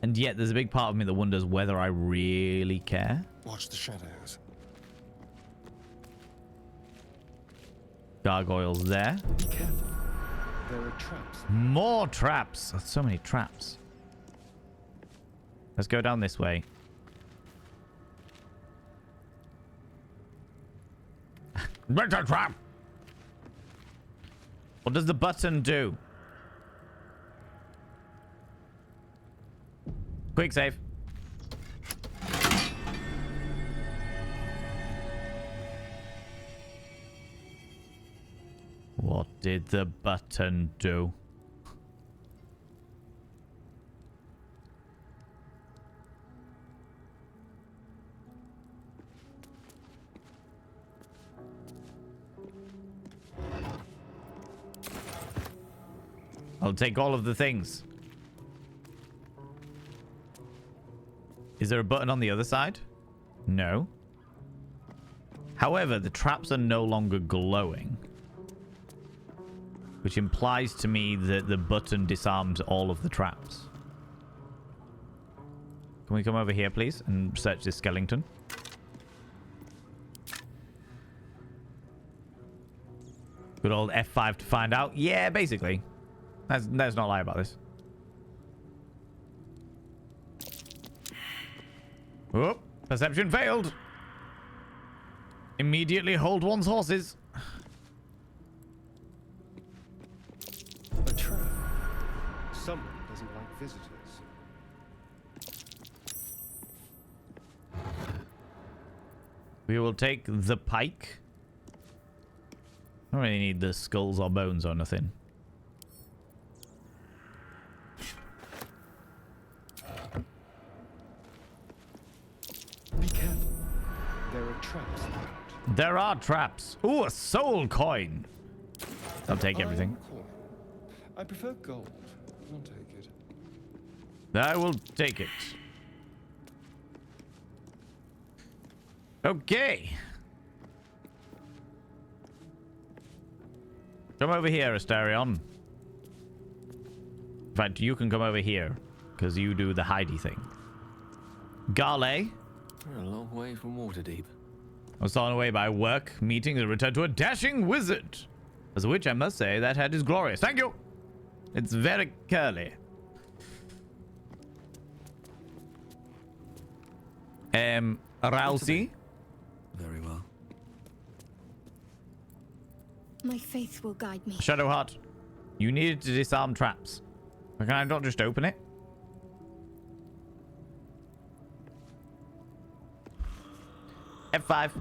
And yet there's a big part of me that wonders whether I really care.
Watch the shadows.
Gargoyles there.
Be careful. There are traps.
More traps. That's so many traps. Let's go down this way. Better trap. What does the button do? Quick save. What did the button do? I'll take all of the things. Is there a button on the other side? No. However, the traps are no longer glowing, which implies to me that the button disarmed all of the traps. Can we come over here, please, and search this skeleton? Good old F5 to find out. Yeah, basically. Let's not lie about this. Oh, perception failed. Immediately hold one's horses.
A trap. Someone doesn't like visitors.
We will take the pike. I don't really need the skulls or bones or nothing.
Be careful. There are traps about.
There are traps. Ooh, a soul coin. I'll take everything.
Cool. I prefer gold. I'll take it.
I will take it. Okay. Come over here, Asterion. In fact, you can come over here, because you do the hidey thing. Garley.
We're a long way from Waterdeep.
I was thrown away by work, meetings, and returned to a dashing wizard. As a witch, I must say, that head is glorious. Thank you. It's very curly. Rousey.
Very well.
My faith will guide me.
Shadowheart. You needed to disarm traps. Can I not just open it? F5.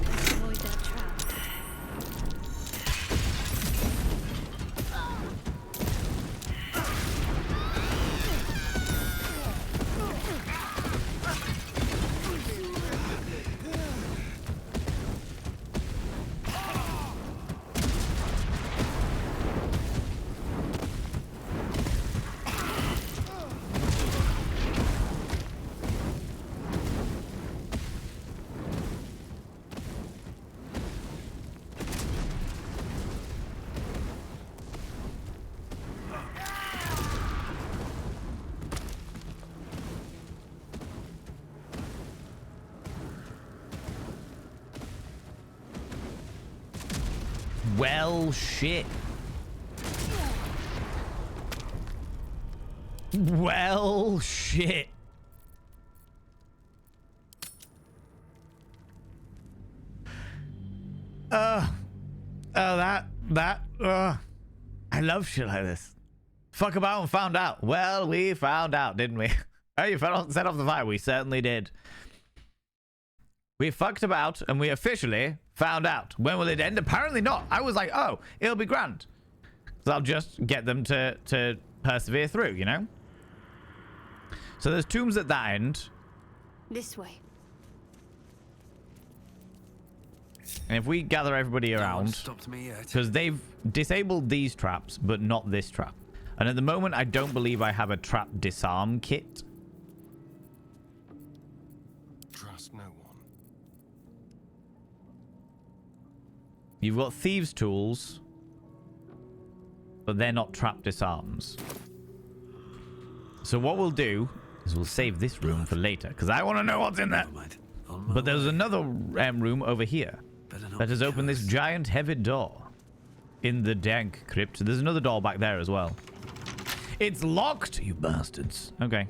Avoid that trap.
Well, shit. Well, shit. I love shit like this. Fuck about and found out. Well, we found out, didn't we? Oh, you set off the fire. We certainly did. We fucked about and we officially found out. When will it end? Apparently not. I was like, oh, it'll be grand. So I'll just get them to persevere through, you know? So there's tombs at that end.
This way.
And if we gather everybody around,
Stopped me yet.
because they've disabled these traps, but not this trap. And at the moment, I don't believe I have a trap disarm kit.
Trust no one.
You've got thieves' tools, but they're not trap disarms. So what we'll do is we'll save this room for later, because I want to know what's in there.
Never mind. On my
But there's
way.
another room over here
Better not
that has
be
opened this
careless.
giant heavy door in the dank crypt. There's another door back there as well. It's locked, you bastards. Okay.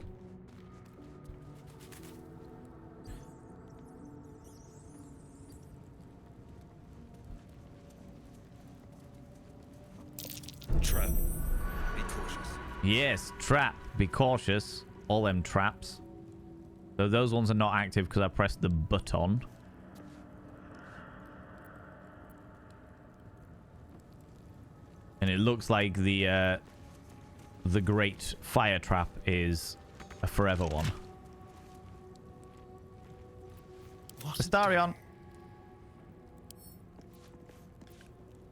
Trap. Be cautious.
Yes, trap. Be cautious. All them traps. So those ones are not active because I pressed the button. And it looks like the great fire trap is a forever one. Astarion.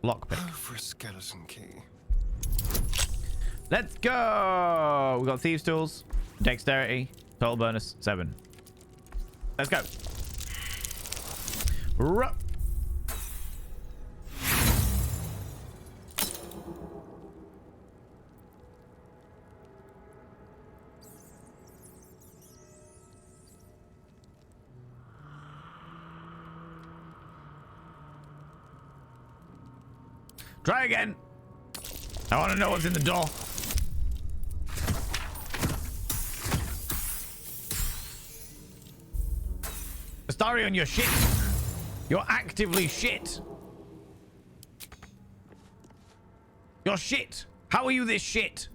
Lockpick.
Oh, for a skeleton key.
Let's go. We got thieves tools, dexterity, total bonus 7. Let's go. Ruh. Try again. I want to know what's in the door. Astarion, you're shit. You're actively shit. You're shit. How are you this shit?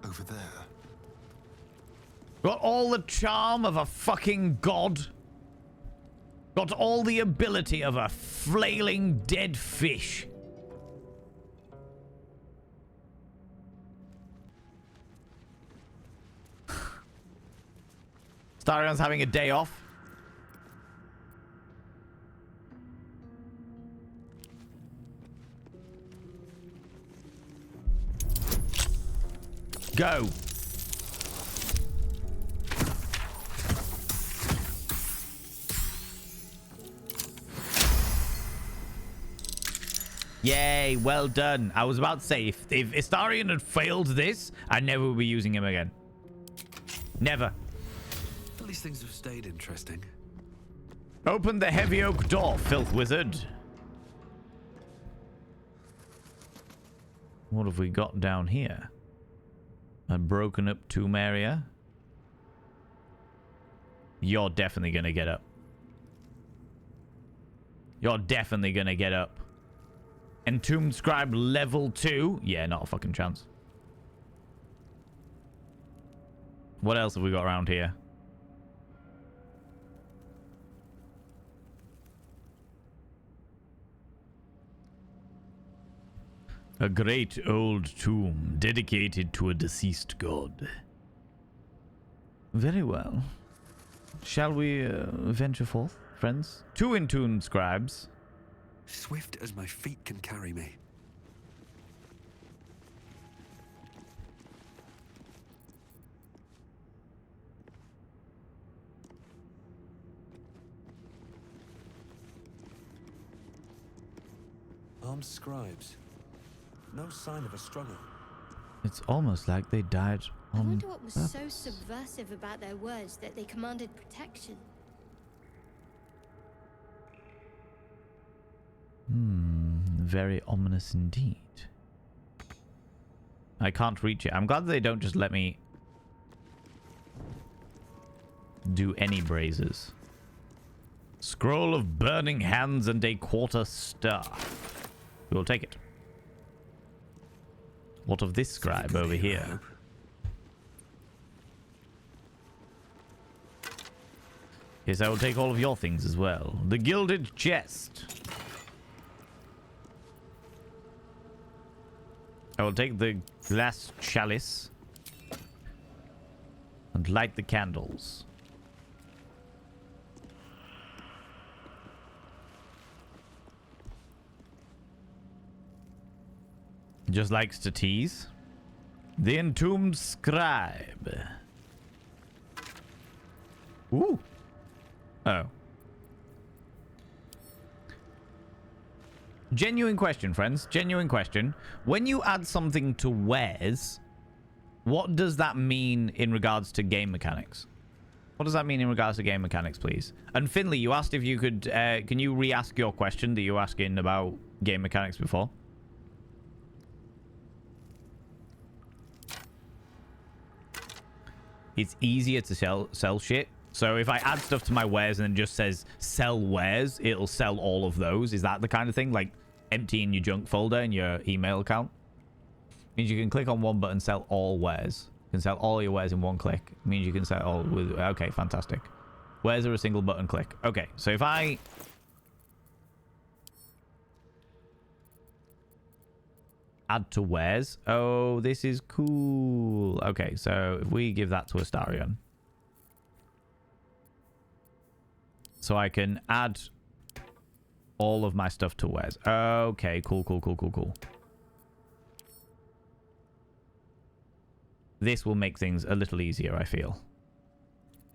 Over there.
Got all the charm of a fucking god. Got all the ability of a flailing dead fish. Starion's having a day off. Go. Yay, well done. I was about to say, if Astarion had failed this, I never would be using him again. Never.
At least things have stayed interesting.
Open the heavy oak door, filth wizard. What have we got down here? A broken up tomb area. You're definitely gonna get up. You're definitely gonna get up. Entombed scribe level 2. Yeah, not a fucking chance. What else have we got around here? A great old tomb dedicated to a deceased god. Very well. Shall we venture forth, friends? 2 entombed scribes.
Swift as my feet can carry me. Armed scribes. No sign of a struggle.
It's almost like they died
I
on
wonder what was
purpose.
so subversive about their words that they commanded protection.
Very ominous indeed. I can't reach it. I'm glad they don't just let me do any braises. Scroll of burning hands and a quarter star. We'll take it. What of this scribe over here? Yes, I will take all of your things as well. The gilded chest. I will take the glass chalice and light the candles. Just likes to tease. The entombed scribe. Ooh. Oh. Genuine question, friends. Genuine question. When you add something to wares, what does that mean in regards to game mechanics? What does that mean in regards to game mechanics, please? And Finley, you asked if you could... can you re-ask your question that you were asking about game mechanics before? It's easier to sell shit. So if I add stuff to my wares and it just says sell wares, it'll sell all of those. Is that the kind of thing? Like emptying your junk folder in your email account? Means you can click on one button, sell all wares. You can sell all your wares in one click. Means you can sell all with... Okay, fantastic. Wares are a single button click. Okay, so if I Add to wares. Oh, this is cool. Okay, so if we give that to Astarion. So I can add all of my stuff to wares. Okay, cool. This will make things a little easier, I feel.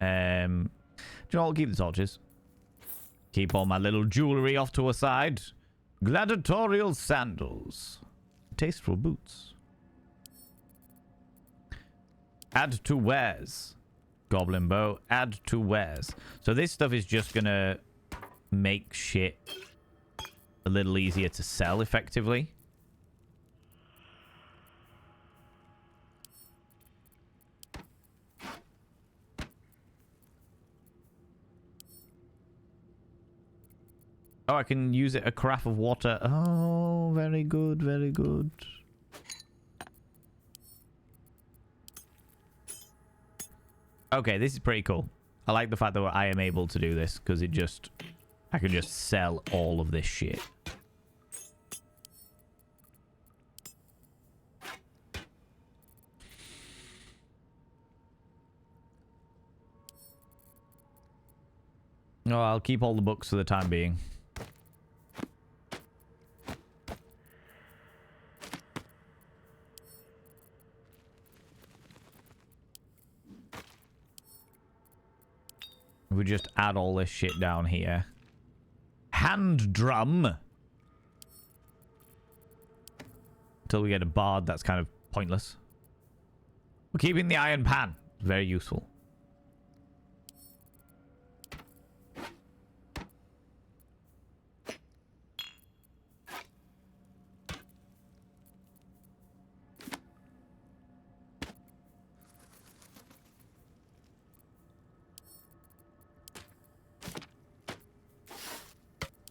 Do you know what? I'll keep the torches. Keep all my little jewelry off to a side. Gladiatorial sandals. Tasteful boots. Add to wares. Goblin bow. Add to wares. So this stuff is just gonna make shit a little easier to sell effectively. Oh, I can use it a carafe of water. Oh, very good, very good. Okay, this is pretty cool. I like the fact that I am able to do this because it just... I can just sell all of this shit. Oh, I'll keep all the books for the time being. We just add all this shit down here. Hand drum. Until we get a bard, that's kind of pointless. We're keeping the iron pan. Very useful.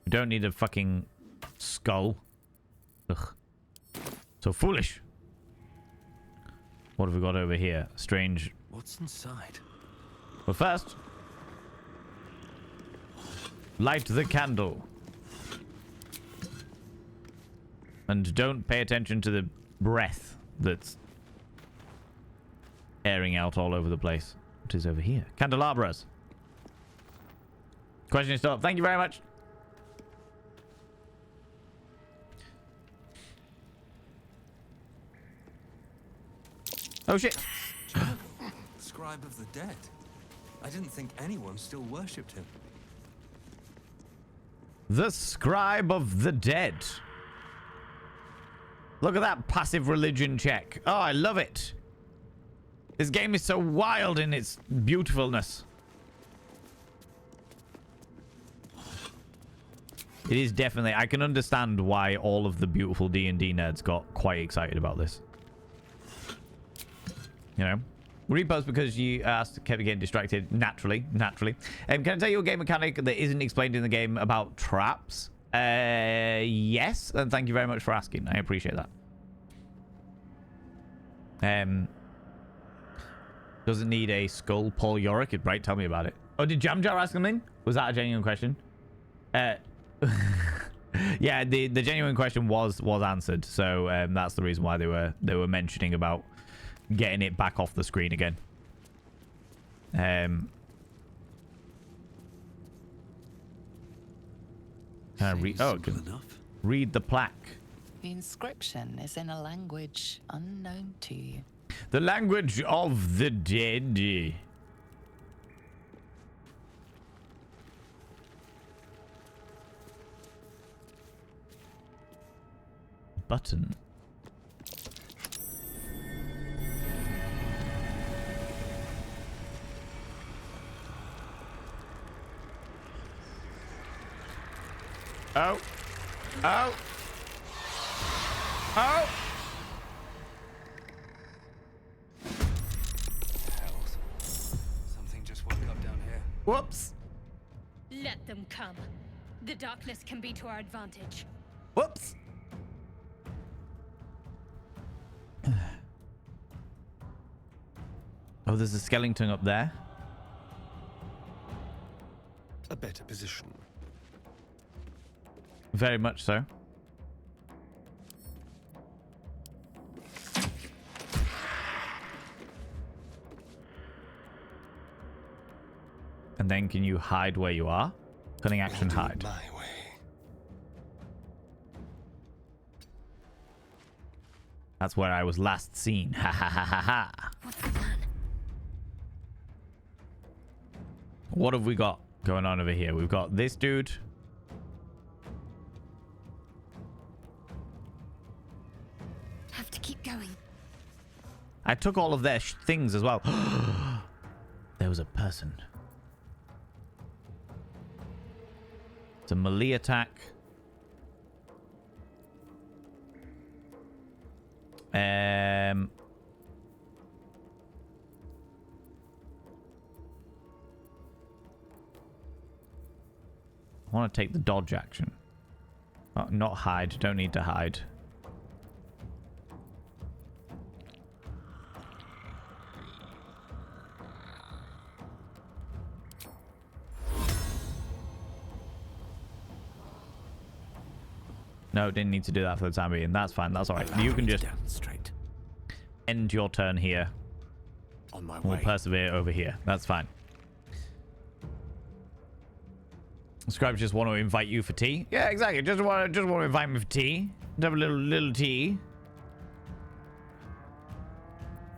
We don't need a fucking skull. Ugh. So foolish. What have we got over here? Strange.
What's inside?
But first, light the candle. And don't pay attention to the breath that's airing out all over the place. What is over here? Candelabras. Question is stop. Thank you very much. Oh shit.
Scribe of the dead. I didn't think anyone still worshipped him.
The Scribe of the Dead. Look at that passive religion check. Oh, I love it. This game is so wild in its beautifulness. It is definitely... I can understand why all of the beautiful D&D nerds got quite excited about this. You know? Repost because you kept getting distracted. Naturally. Can I tell you a game mechanic that isn't explained in the game about traps? Yes. And thank you very much for asking. I appreciate that. Doesn't need a skull. Paul Yorick. Right, tell me about it. Oh, did Jamjar ask something? Was that a genuine question? Yeah, the genuine question was answered. So that's the reason why they were mentioning about getting it back off the screen again. Read the plaque.
The inscription is in a language unknown to you.
The language of the dead. Button. Oh. Oh. Oh.
Something just woke up down here.
Whoops.
Let them come. The darkness can be to our advantage.
Whoops. Oh, there's a skeleton up there.
A better position.
Very much so. And then can you hide where you are? Cunning action hide.
My way.
That's where I was last seen. Ha ha ha ha ha.
What's the plan?
What have we got going on over here? We've got this dude.
Have to keep going.
I took all of their things as well. There was a person. It's a melee attack. I want to take the dodge action. Oh, not hide. Don't need to hide. No, didn't need to do that for the time being. That's fine. That's all right. You can just
straight.
end your turn here.
On my
We'll
way.
persevere over here. That's fine. Scribes just want to invite you for tea. Yeah, exactly. Just want to invite me for tea. Have a little tea.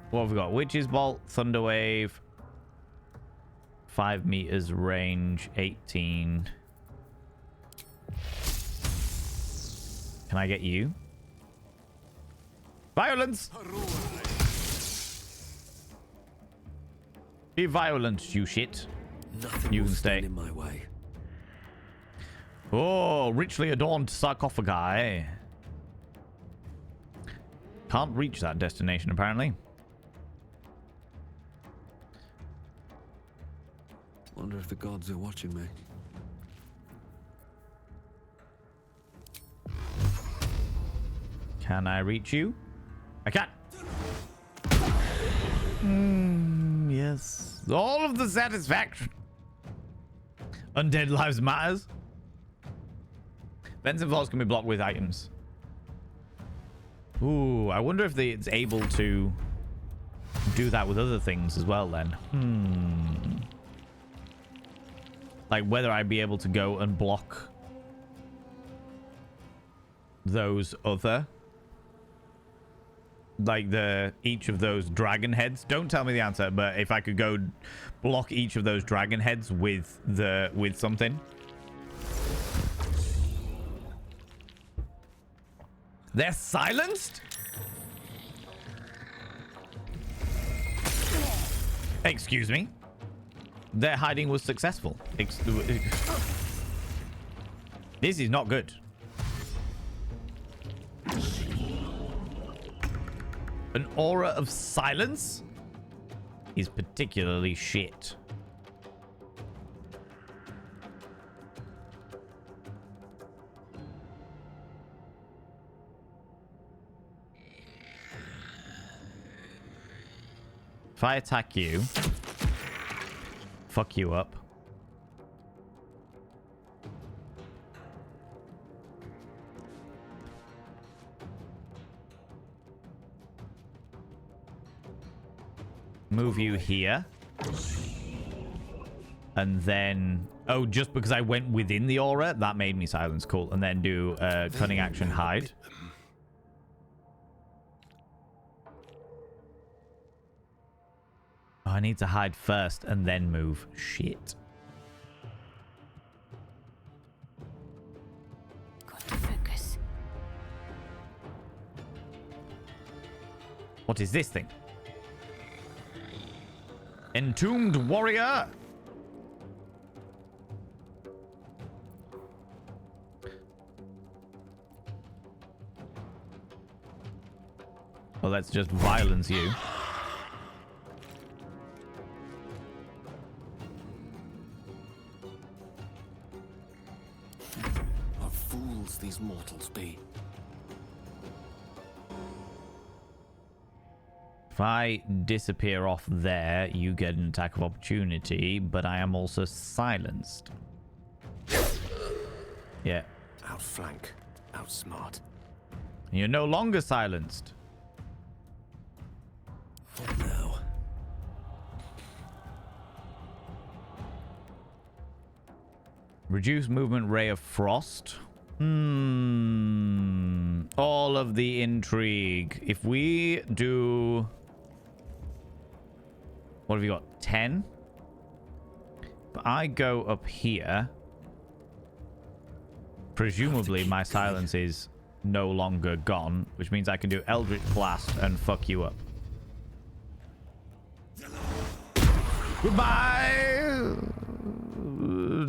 What have we got? Witch's Bolt, Thunderwave, 5 meters range, 18. Can I get you? Violence! Be violent, you shit.
Nothing
You
will
can stay.
stand in my way.
Oh, richly adorned sarcophagi. Can't reach that destination, apparently.
Wonder if the gods are watching me.
Can I reach you? I can. Yes. All of the satisfaction. Undead lives matters. Vents and vaults can be blocked with items. Ooh, I wonder if it's able to do that with other things as well then. Like whether I'd be able to go and block those other, like each of those dragon heads. Don't tell me the answer, but if I could go block each of those dragon heads with something. They're silenced? Excuse me. Their hiding was successful. This is not good. An aura of silence is particularly shit. If I attack you, fuck you up. Move you here. And then... Oh, just because I went within the aura, that made me silence. Cool. And then do cunning action hide. Oh, I need to hide first and then move. Shit.
Got to focus.
What is this thing? Entombed warrior. Well, let's just violence you.
What fools these mortals be.
If I disappear off there, you get an attack of opportunity, but I am also silenced. Yeah.
Outflank. Outsmart.
You're no longer silenced.
What now?
Reduce movement, ray of frost. All of the intrigue. If we do... What have you got? 10? But I go up here. Presumably my silence is no longer gone, which means I can do Eldritch Blast and fuck you up. Goodbye!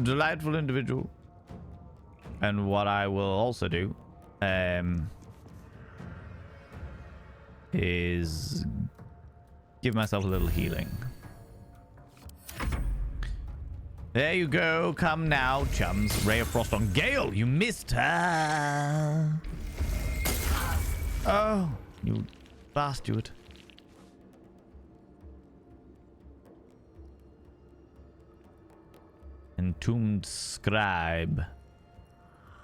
Delightful individual. And what I will also do is give myself a little healing. There you go. Come now, chums. Ray of Frost on Gale. You missed her. Oh, you bastard. Entombed Scribe.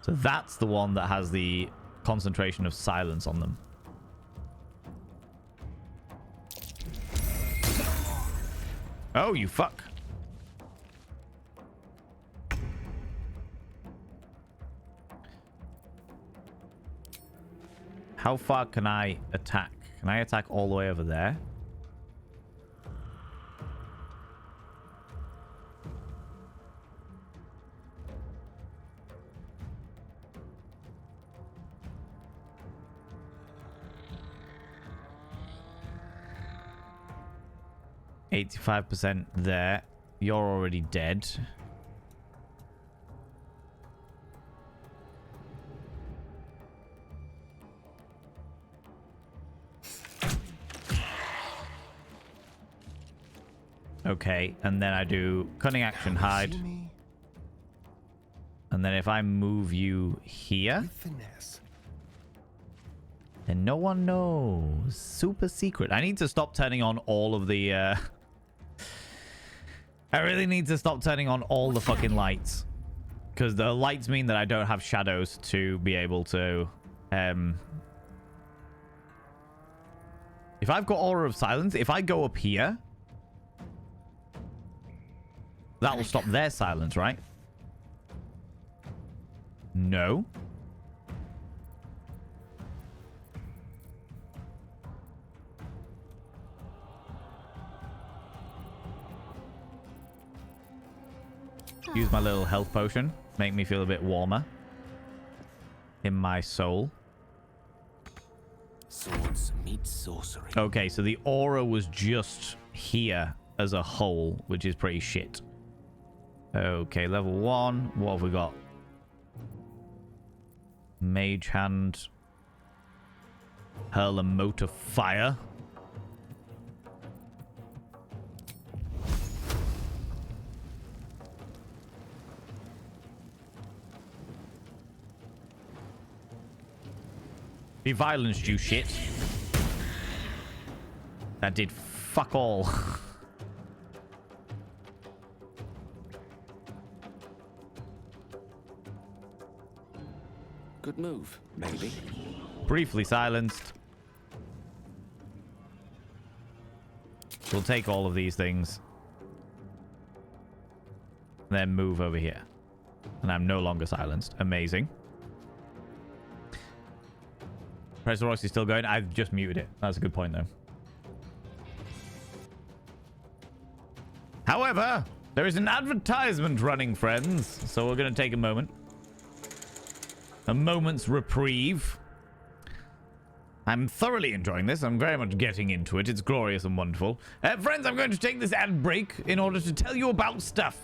So that's the one that has the concentration of silence on them. Oh, you fuck. How far can I attack? Can I attack all the way over there? %there. You're already dead. Okay, and then I do cunning action hide. And then if I move you here, then no one knows. Super secret. I need to stop turning on all of the I really need to stop turning on all the fucking lights, because the lights mean that I don't have shadows to be able to if I've got Aura of Silence, if I go up here, that will stop their silence, right? No. Use my little health potion. Make me feel a bit warmer in my soul.
Swords meet sorcery.
Okay, so the aura was just here as a whole, which is pretty shit. Okay, level 1. What have we got? Mage Hand. Hurl a mote of fire. He violenced you, shit. That did fuck all.
Good move, maybe.
Briefly silenced. We'll take all of these things. Then move over here. And I'm no longer silenced. Amazing. Press Royce is still going. I've just muted it. That's a good point, though. However, there is an advertisement running, friends. So we're going to take a moment. A moment's reprieve. I'm thoroughly enjoying this. I'm very much getting into it. It's glorious and wonderful. Friends, I'm going to take this ad break in order to tell you about stuff.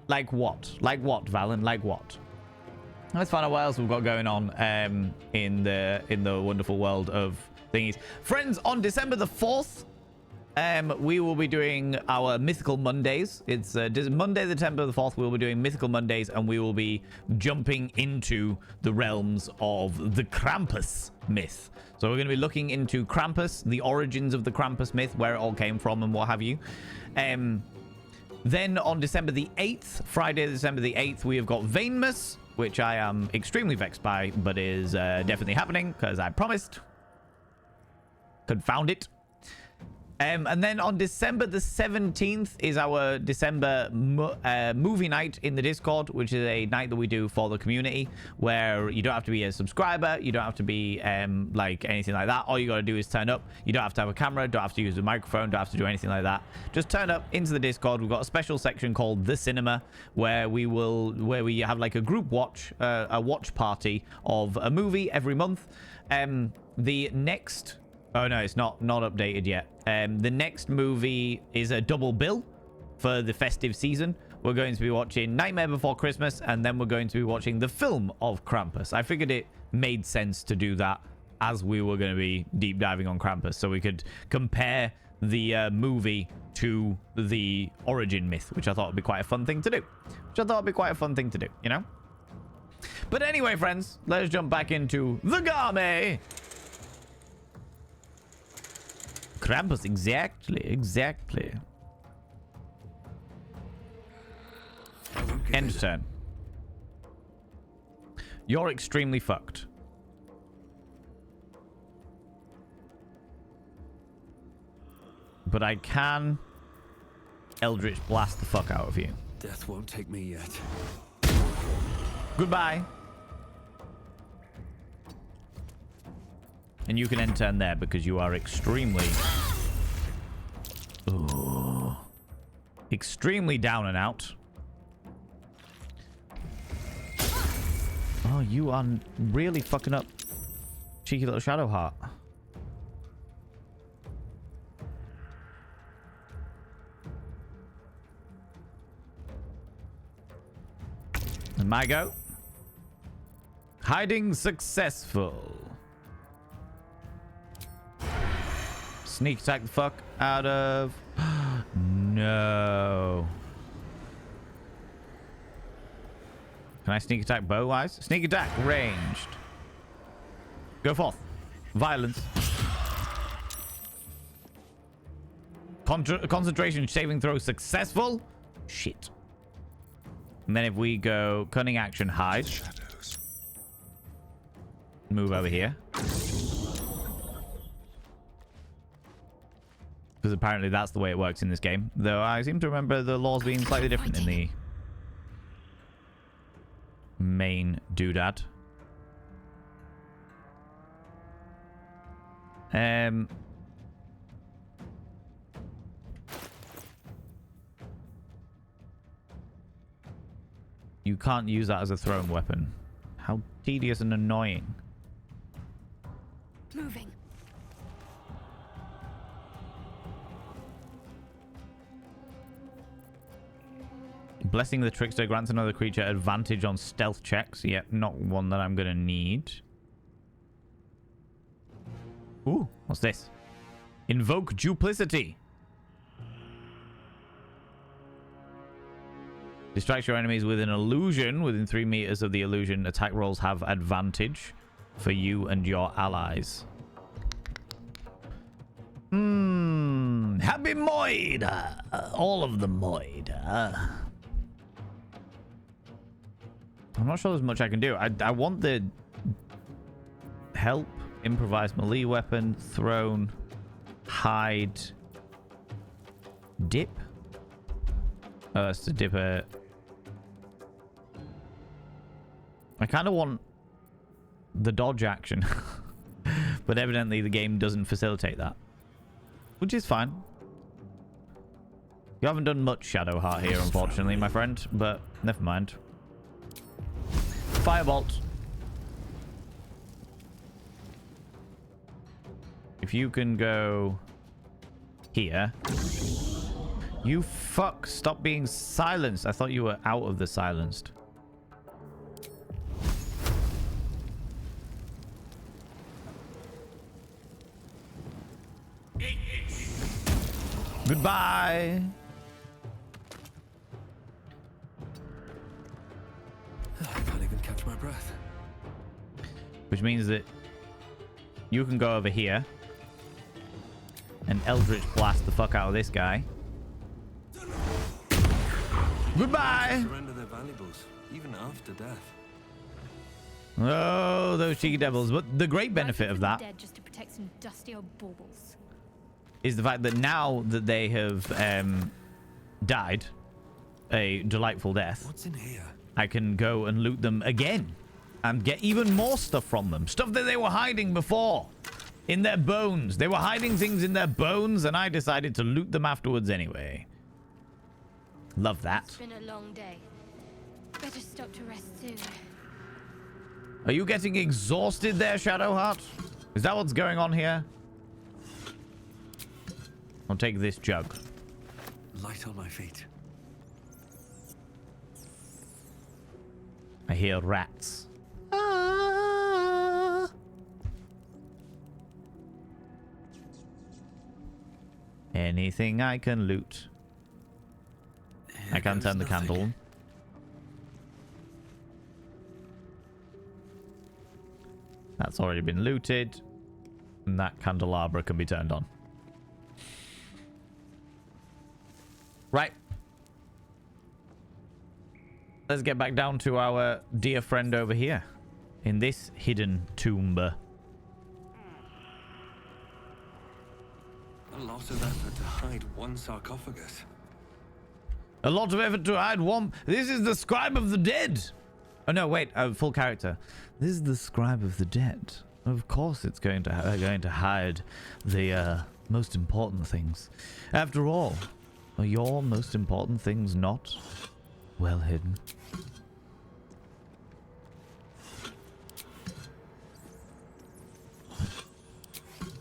Like what? Like what, Valen? Like what? Let's find out what else we've got going on in the wonderful world of thingies. Friends, on December the 4th, we will be doing our Mythical Mondays. It's Monday, the 10th of the 4th. We'll be doing Mythical Mondays, and we will be jumping into the realms of the Krampus myth. So we're going to be looking into Krampus, the origins of the Krampus myth, where it all came from, and what have you. Then on December the 8th, Friday, December the 8th, we have got Vainmus, which I am extremely vexed by, but is definitely happening because I promised. Confound it. And then on December the 17th is our December movie night in the Discord, which is a night that we do for the community, where you don't have to be a subscriber, you don't have to be like anything like that. All you got to do is turn up. You don't have to have a camera, don't have to use a microphone, don't have to do anything like that. Just turn up into the Discord. We've got a special section called The Cinema, where we have like a group watch, a watch party of a movie every month. The next... Oh, no, it's not updated yet. The next movie is a double bill for the festive season. We're going to be watching Nightmare Before Christmas, and then we're going to be watching the film of Krampus. I figured it made sense to do that as we were going to be deep diving on Krampus, so we could compare the movie to the origin myth, which I thought would be quite a fun thing to do. You know? But anyway, friends, let's jump back into the game. Krampus, exactly. End turn. You're extremely fucked. But I can Eldritch blast the fuck out of you.
Death won't take me yet.
Goodbye. And you can end turn there because you are extremely... Ooh. Extremely down and out. Oh, you are really fucking up. Cheeky little shadow heart. And my go. Hiding successful. Sneak attack the fuck out of... No. Can I sneak attack bow-wise? Sneak attack, ranged. Go forth. Violence. Concentration saving throw successful. Shit. And then if we go cunning action, hide. Move over here. Because apparently that's the way it works in this game. Though I seem to remember the laws being slightly different in the main doodad. You can't use that as a thrown weapon. How tedious and annoying.
Moving.
Blessing the Trickster grants another creature advantage on stealth checks. Yep, not one that I'm going to need. Ooh, what's this? Invoke Duplicity. Distract your enemies with an illusion. Within 3 meters of the illusion, attack rolls have advantage for you and your allies. Happy Moid. All of the Moid. I'm not sure there's much I can do. I want the help, improvised melee weapon, thrown, hide, dip. Oh, that's to dip a... I kind of want the dodge action. But evidently the game doesn't facilitate that. Which is fine. You haven't done much Shadowheart here, unfortunately, my friend. But never mind. Firebolt. If you can go here. You fuck. Stop being silenced. I thought you were out of the silenced. Goodbye.
I can't even catch my breath.
Which means that you can go over here and Eldritch blast the fuck out of this guy. Goodbye.
Surrender their valuables, even after death.
Oh, those cheeky devils. But the great benefit of that
dead just to protect some dusty old baubles.
is the fact that now that they have died a delightful death,
What's in here?
I can go and loot them again and get even more stuff from them. Stuff that they were hiding before in their bones. They were hiding things in their bones, and I decided to loot them afterwards anyway. Love that.
It's been a long day. Better stop to rest soon.
Are you getting exhausted there, Shadowheart? Is that what's going on here? I'll take this jug.
Light on my feet.
I hear rats. Anything I can loot. I can't turn the candle. That's already been looted. And that candelabra can be turned on. Right. Let's get back down to our dear friend over here. In this hidden tomb.
A lot of effort to hide one sarcophagus.
A lot of effort to hide one. This is the scribe of the dead. Oh no, wait. Full character. This is the scribe of the dead. Of course, it's going to hide the most important things. After all, are your most important things not well hidden?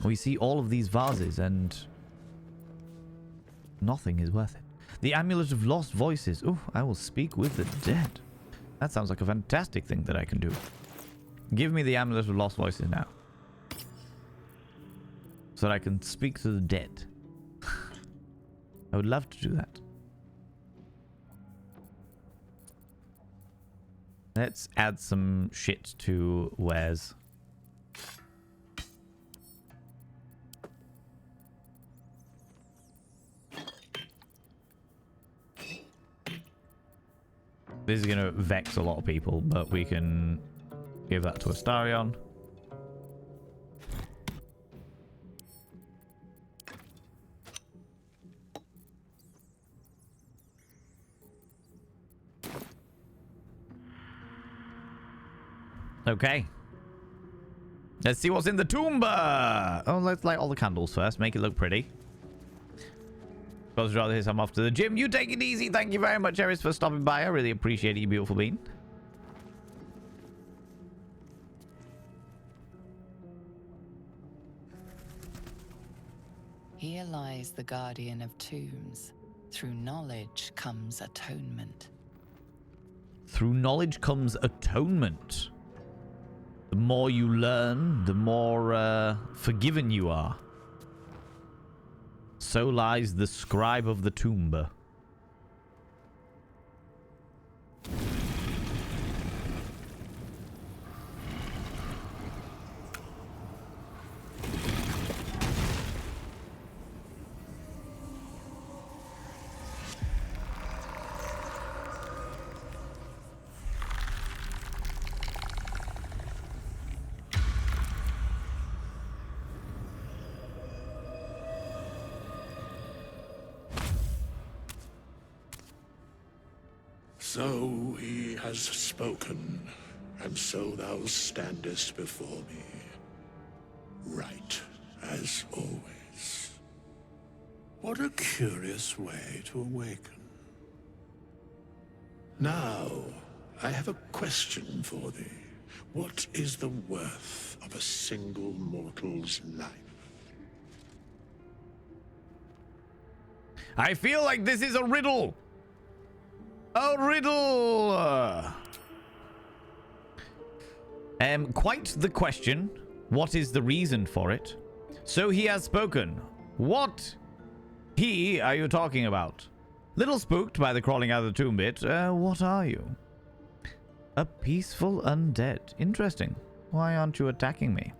We see all of these vases and nothing is worth it. The amulet of lost voices. Oh, I will speak with the dead. That sounds like a fantastic thing that I can do. Give me the amulet of lost voices now. So that I can speak to the dead. I would love to do that. Let's add some shit to wares. This is going to vex a lot of people, but we can give that to Astarion. Okay. Let's see what's in the tomb. Oh, let's light all the candles first. Make it look pretty. Suppose I'd rather hear I'm off to the gym. You take it easy. Thank you very much, Eris, for stopping by. I really appreciate it, you beautiful bean.
Here lies the guardian of tombs. Through knowledge comes atonement.
Through knowledge comes atonement. The more you learn, the more forgiven you are. So lies the scribe of the tomb.
So he has spoken, and so thou standest before me, right as always. What a curious way to awaken. Now, I have a question for thee. What is the worth of a single mortal's life?
I feel like this is a riddle. A riddle! Quite the question. What is the reason for it? So he has spoken. What he are you talking about? Little spooked by the crawling out of the tomb bit. What are you? A peaceful undead. Interesting. Why aren't you attacking me?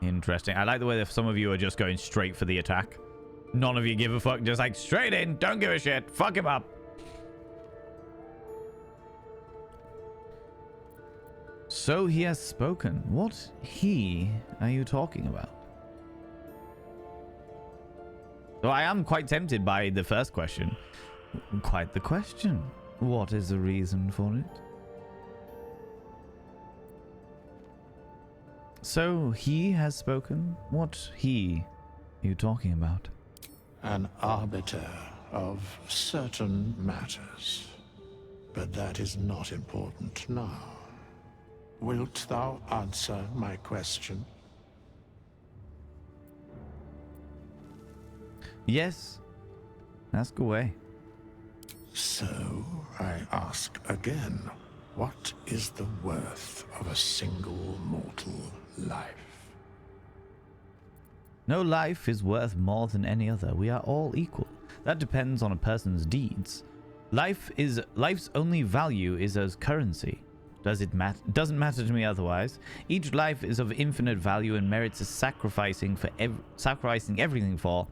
Interesting. I like the way that some of you are just going straight for the attack. None of you give a fuck. Just like straight in. Don't give a shit. Fuck him up. So he has spoken. What he are you talking about? So I am quite tempted by the first question. Quite the question. What is the reason for it? So he has spoken. What he are you talking about?
An arbiter of certain matters. But that is not important now. Wilt thou answer my question?
Yes. Ask away.
So, I ask again, what is the worth of a single mortal life?
No life is worth more than any other. We are all equal. That depends on a person's deeds. Life's only value is as currency. Doesn't matter to me otherwise. Each life is of infinite value and merits a sacrificing everything for.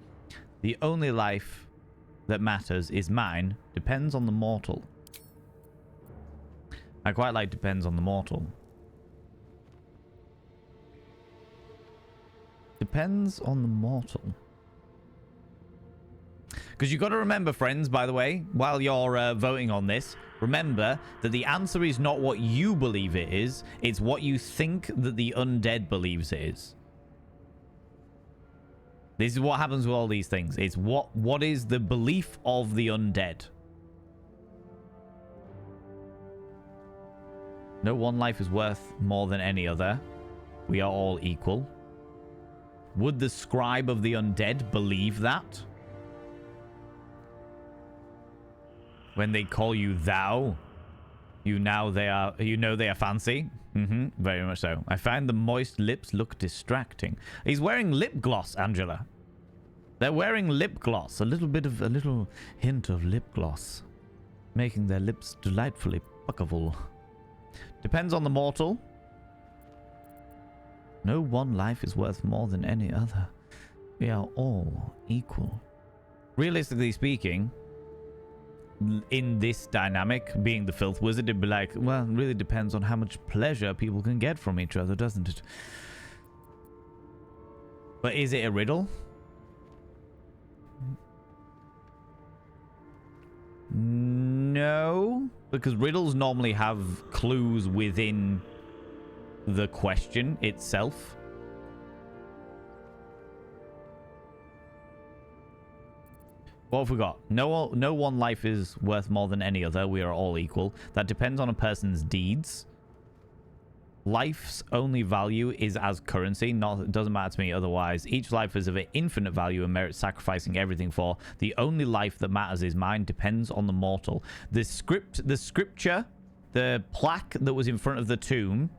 The only life that matters is mine. Depends on the mortal. I quite like depends on the mortal. Depends on the mortal. Because you've got to remember, friends, by the way, while you're voting on this, remember that the answer is not what you believe it is. It's what you think that the undead believes it is. This is what happens with all these things. It's what is the belief of the undead. No one life is worth more than any other. We are all equal. Would the scribe of the undead believe that? When they call you thou, you know they are fancy. Very much so. I find the moist lips look distracting. He's wearing lip gloss, Angela. They're wearing lip gloss. A little hint of lip gloss, making their lips delightfully puckable. Depends on the mortal. No one life is worth more than any other. We are all equal. Realistically speaking, in this dynamic, being the Filth Wizard, it'd be like, well, it really depends on how much pleasure people can get from each other, doesn't it? But is it a riddle? No, because riddles normally have clues within the question itself. What have we got? No one life is worth more than any other. We are all equal. That depends on a person's deeds. Life's only value is as currency. It doesn't matter to me otherwise. Each life is of an infinite value and merits sacrificing everything for. The only life that matters is mine. Depends on the mortal. The scripture, the plaque that was in front of the tomb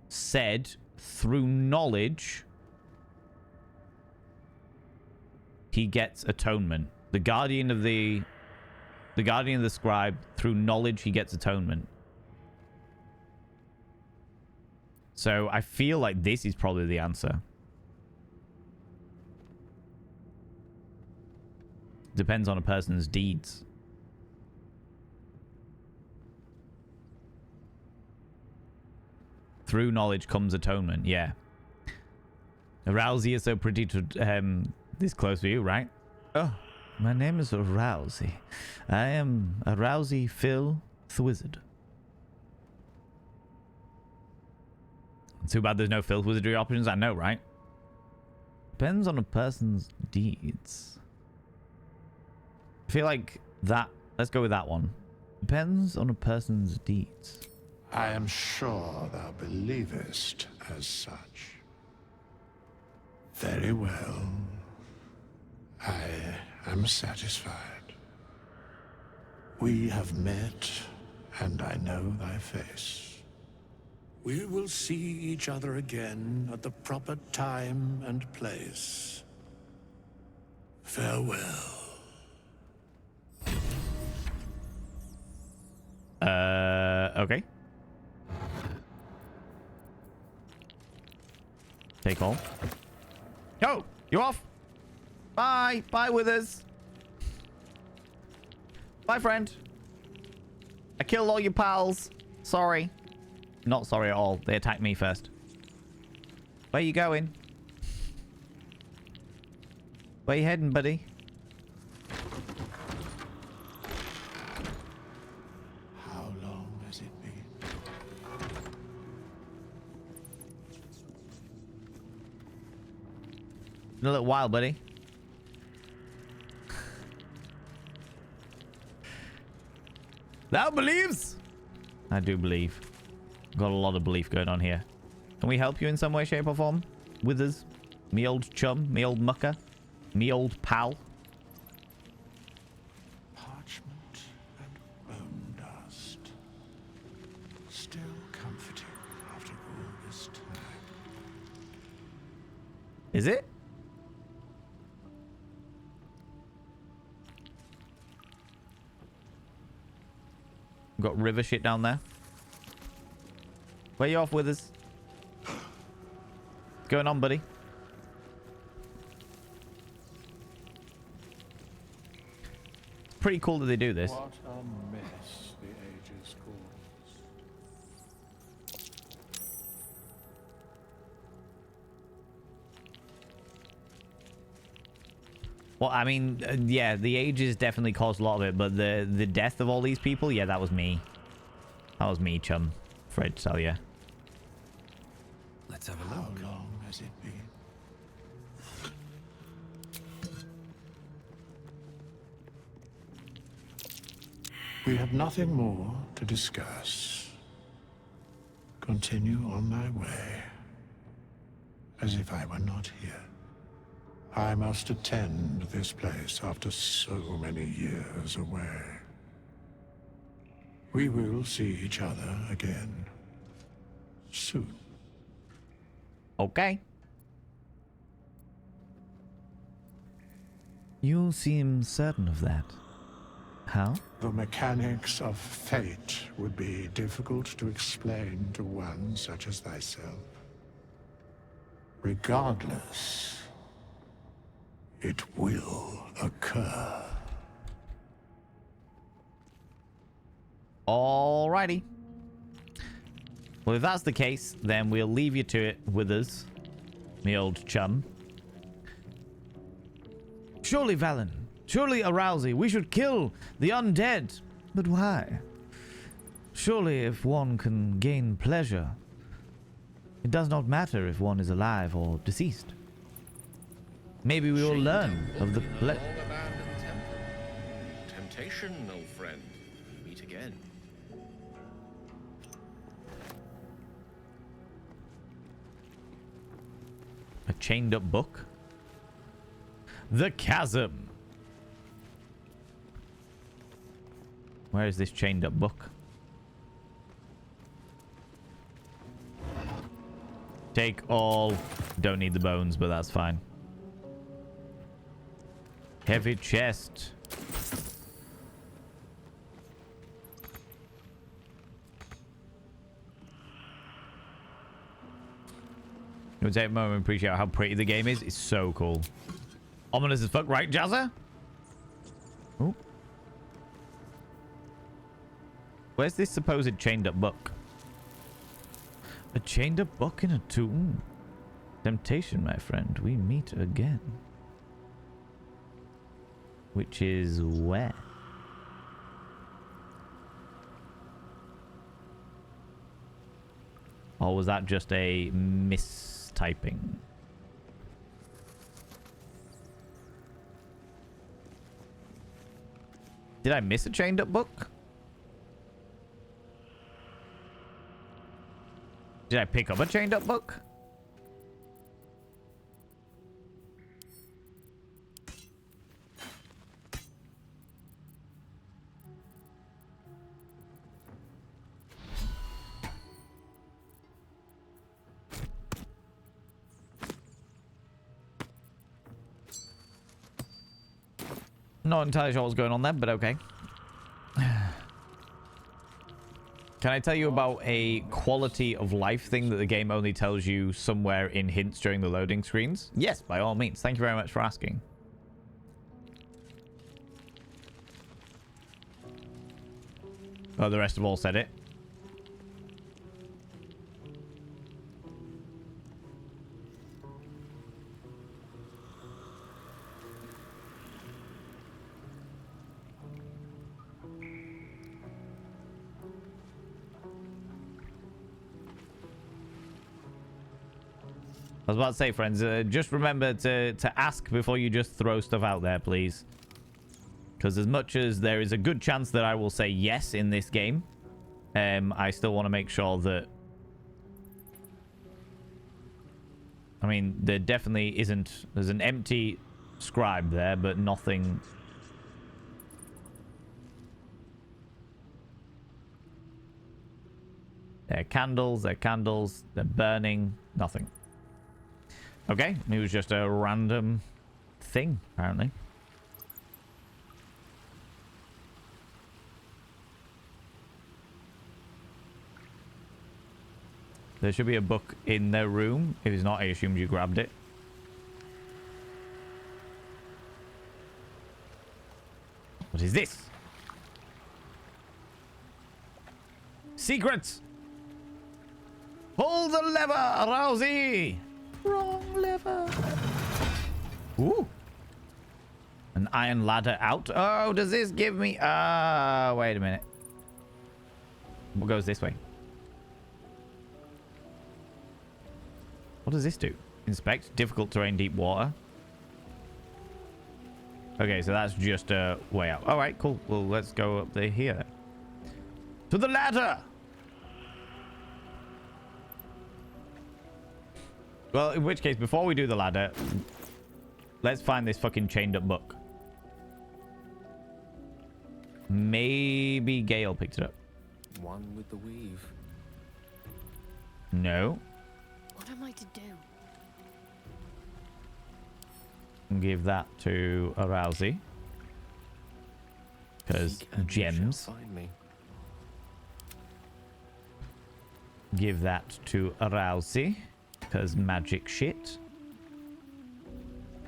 said, through knowledge, he gets atonement. The guardian of the scribe, through knowledge, he gets atonement. So I feel like this is probably the answer. Depends on a person's deeds. Through knowledge comes atonement, yeah. Rousey is so pretty to this close for you, right? Oh, my name is Rousey. I am a Rousey Filth Wizard. Too bad there's no Filth Wizardry options, I know, right? Depends on a person's deeds. I feel like that... Let's go with that one. Depends on a person's deeds.
I am sure thou believest as such. Very well. I am satisfied. We have met, and I know thy face. We will see each other again at the proper time and place. Farewell.
Okay. Take all. Go! You're off! Bye! Bye, Withers! Bye, friend. I killed all your pals. Sorry. Not sorry at all. They attacked me first. Where you going? Where you heading, buddy?
How long has it been?
In a little while, buddy. Thou believes? I do believe. Got a lot of belief going on here. Can we help you in some way, shape, or form? Withers? Me old chum? Me old mucker? Me old pal?
Parchment and bone dust. Still comforting after all this time.
Is it? Got river shit down there. Where you off with us? What's going on, buddy? It's pretty cool that they do this.
What a mess the ages cause.
Well, I mean, yeah, the ages definitely caused a lot of it, but the death of all these people, yeah, that was me. That was me, chum. Afraid to tell you.
Let's have a
How
look.
long has it been? We have nothing more to discuss. Continue on thy way, as if I were not here. I must attend this place after so many years away. We will see each other again soon.
Okay. You seem certain of that. How?
The mechanics of fate would be difficult to explain to one such as thyself. Regardless, it will occur.
Alrighty. Well, if that's the case, then we'll leave you to it with us, me old chum. Surely, Valen. Surely, Arousey. We should kill the undead. But why? Surely, if one can gain pleasure, it does not matter if one is alive or deceased. Maybe we will learn of the
Temptation, old friend. Meet again.
A chained up book? The Chasm. Where is this chained up book? Take all. Don't need the bones, but that's fine. Heavy chest. You would take a moment and appreciate how pretty the game is. It's so cool. Ominous as fuck, right, Jazza? Ooh. Where's this supposed chained up book? A chained up book in a tomb. Temptation, my friend. We meet again. Which is where? Or was that just a mistyping? Did I miss a chained up book? Did I pick up a chained up book? Not entirely sure what's going on there, but okay. Can I tell you about a quality of life thing that the game only tells you somewhere in hints during the loading screens? Yes, by all means. Thank you very much for asking. Oh, the rest have all said it. was about to say, friends, just remember to ask before you just throw stuff out there, please. Because as much as there is a good chance that I will say yes in this game, I still want to make sure that... I mean, there definitely isn't... There's an empty scribe there, but nothing... They're candles, they're burning, nothing. Okay, it was just a random thing, apparently. There should be a book in their room. If it's not, I assumed you grabbed it. What is this? Secrets! Pull the lever, Rousey! Wrong lever. Ooh. An iron ladder out. Oh, does this give me... wait a minute. What goes this way? What does this do? Inspect. Difficult terrain, deep water. Okay, so that's just a way out. All right, cool. Well, let's go up there here. To the ladder! Well, in which case, before we do the ladder, let's find this fucking chained up book. Maybe Gale picked it up.
One with the weave.
No.
What am I to do?
Give that to Arousey. Because gems.
Find me.
Give that to Arousey. Because magic shit.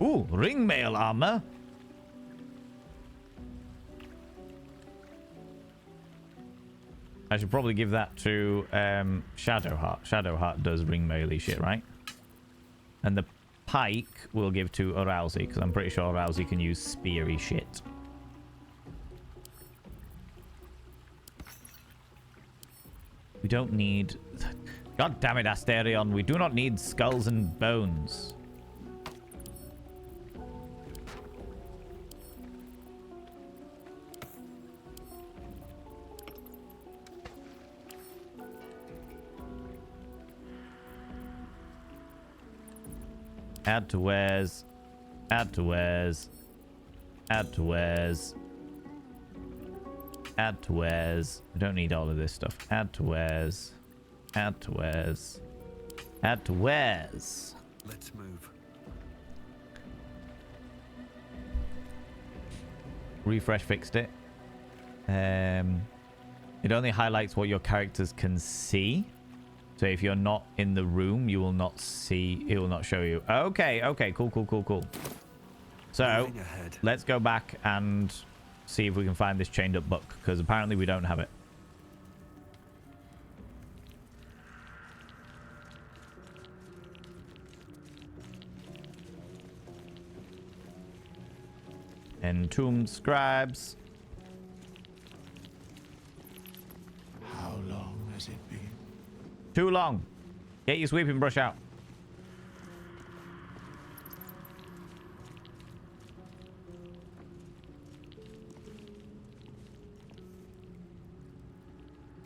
Ooh, ringmail armor. I should probably give that to Shadowheart. Shadowheart does ringmail-y shit, right? And the pike we'll give to Arousey, because I'm pretty sure Arousey can use speary shit. We don't need... God damn it, Asterion. We do not need skulls and bones. Add to wares. Add to wares. Add to wares. Add to wares. We don't need all of this stuff. Add to wares. Add to wares. Add to wares.
Let's move.
Refresh fixed it. It only highlights what your characters can see. So if you're not in the room, you will not see... It will not show you. Okay, okay. Cool, cool, cool, cool. So, let's go back and see if we can find this chained up book. Because apparently we don't have it. Entombed scribes.
How long has it been?
Too long. Get your sweeping brush out.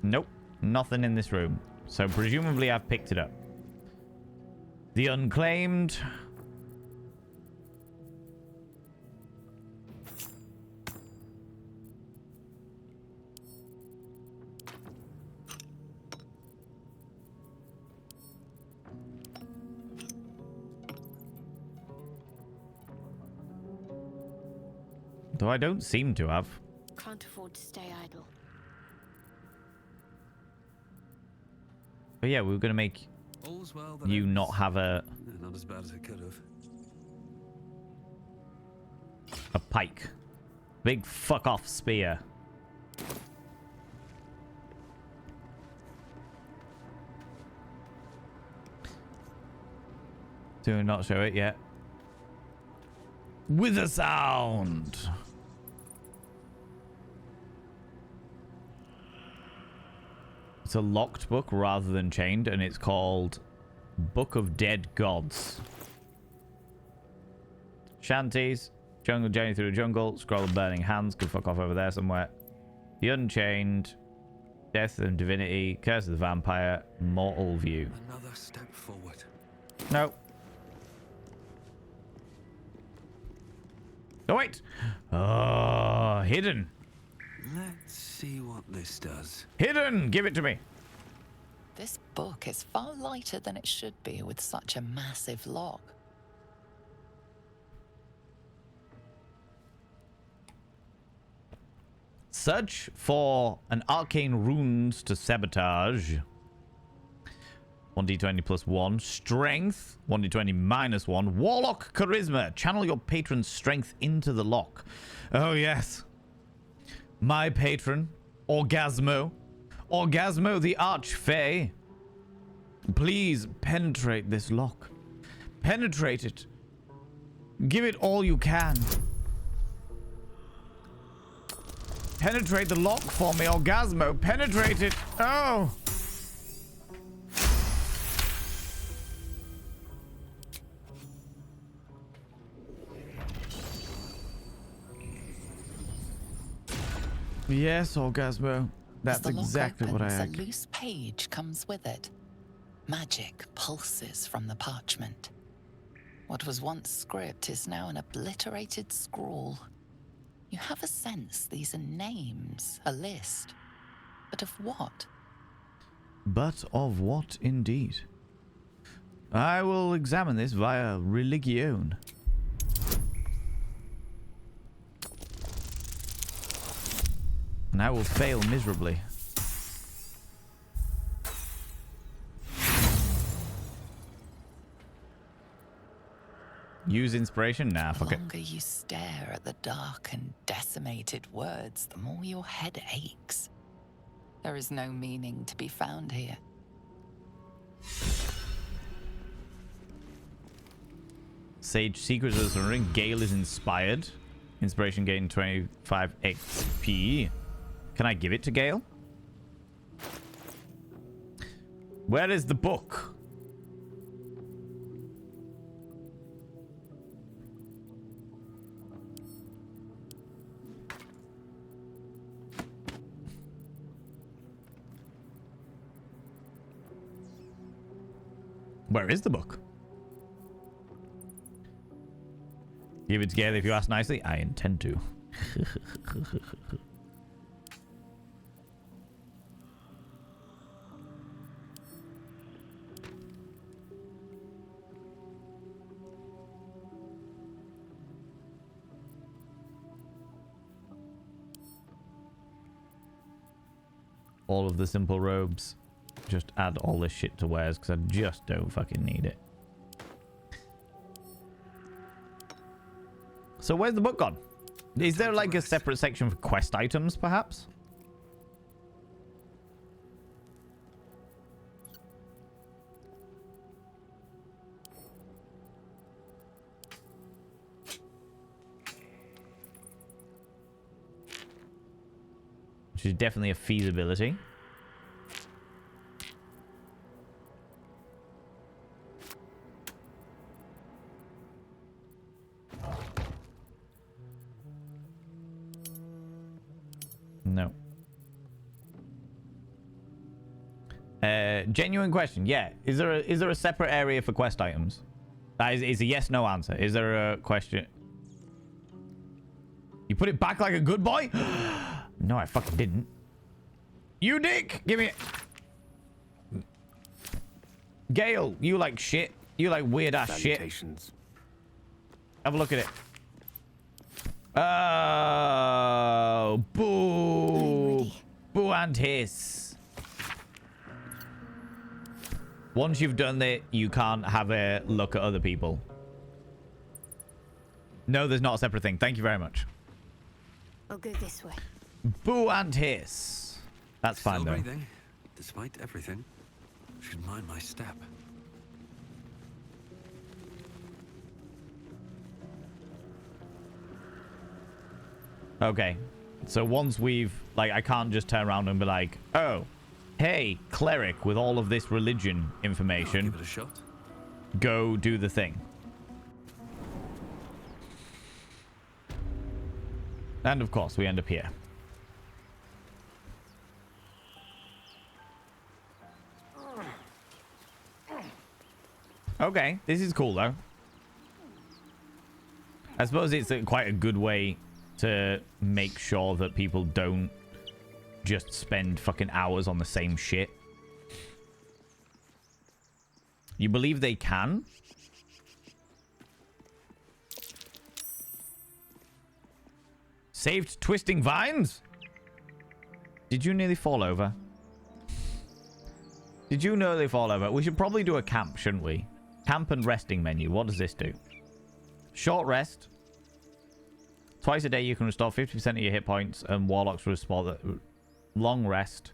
Nope. Nothing in this room. So presumably I've picked it up. The unclaimed... Though I don't seem to have.
Can't afford to stay idle.
But yeah, we were going to make you not have a...
Not as bad as I could have.
A pike. Big fuck off spear. Do not show it yet. With a sound. It's a locked book rather than chained, and it's called Book of Dead Gods. Shanties. Jungle Journey through the Jungle. Scroll of Burning Hands. Could fuck off over there somewhere. The Unchained. Death and Divinity. Curse of the Vampire. Mortal View.
Another step forward.
No. Oh, wait. Oh, hidden.
Let's see what this does.
Hidden. Give it to me.
This book is far lighter than it should be with such a massive lock.
Search for an arcane runes to sabotage. 1d20 plus 1. Strength. 1d20 minus 1. Warlock charisma. Channel your patron's strength into the lock. Oh, yes. My patron. Orgasmo. Orgasmo the Archfey. Please penetrate this lock. Penetrate it. Give it all you can. Penetrate the lock for me, Orgasmo. Penetrate it. Oh. Yes, Orgasmo. That's exactly what I
opens, a loose page comes with it. Magic pulses from the parchment. What was once script is now an obliterated scrawl. You have a sense these are names, a list. But of what?
But of what indeed? I will examine this via religion. And I will fail miserably. Use inspiration? Nah, fuck it.
The longer you stare at the dark and decimated words, the more your head aches. There is no meaning to be found here.
Sage Secrets of the Ring. Gale is inspired. Inspiration gain 25 XP. Can I give it to Gale? Where is the book? Where is the book? Give it to Gale if you ask nicely. I intend to. All of the simple robes. Just add all this shit to wares because I just don't fucking need it. So where's the book gone? Is there like a separate section for quest items, perhaps? Which is definitely a feasibility. No. Genuine question. Yeah. Is there a separate area for quest items? That is a yes/no answer. Is there a question? You put it back like a good boy? No, I fucking didn't. You dick! Give me it. Gale, you like shit. You like weird ass shit. Have a look at it. Oh, boo. Boo and hiss. Once you've done it, you can't have a look at other people. No, there's not a separate thing. Thank you very much.
I'll go this way.
Boo and hiss. That's fine, though.
Breathing, despite everything. Should mind my step.
Okay. So once we've... Like, I can't just turn around and be like, oh, hey, cleric with all of this religion information.
I'll give it a shot.
go do the thing. And of course, we end up here. Okay, this is cool though. I suppose it's quite a good way to make sure that people don't just spend fucking hours on the same shit. You believe they can? Saved twisting vines? Did you nearly fall over? Did you nearly fall over? We should probably do a camp, shouldn't we? Camp and resting menu. What does this do? Short rest. Twice a day you can restore 50% of your hit points, and warlocks restore the long rest.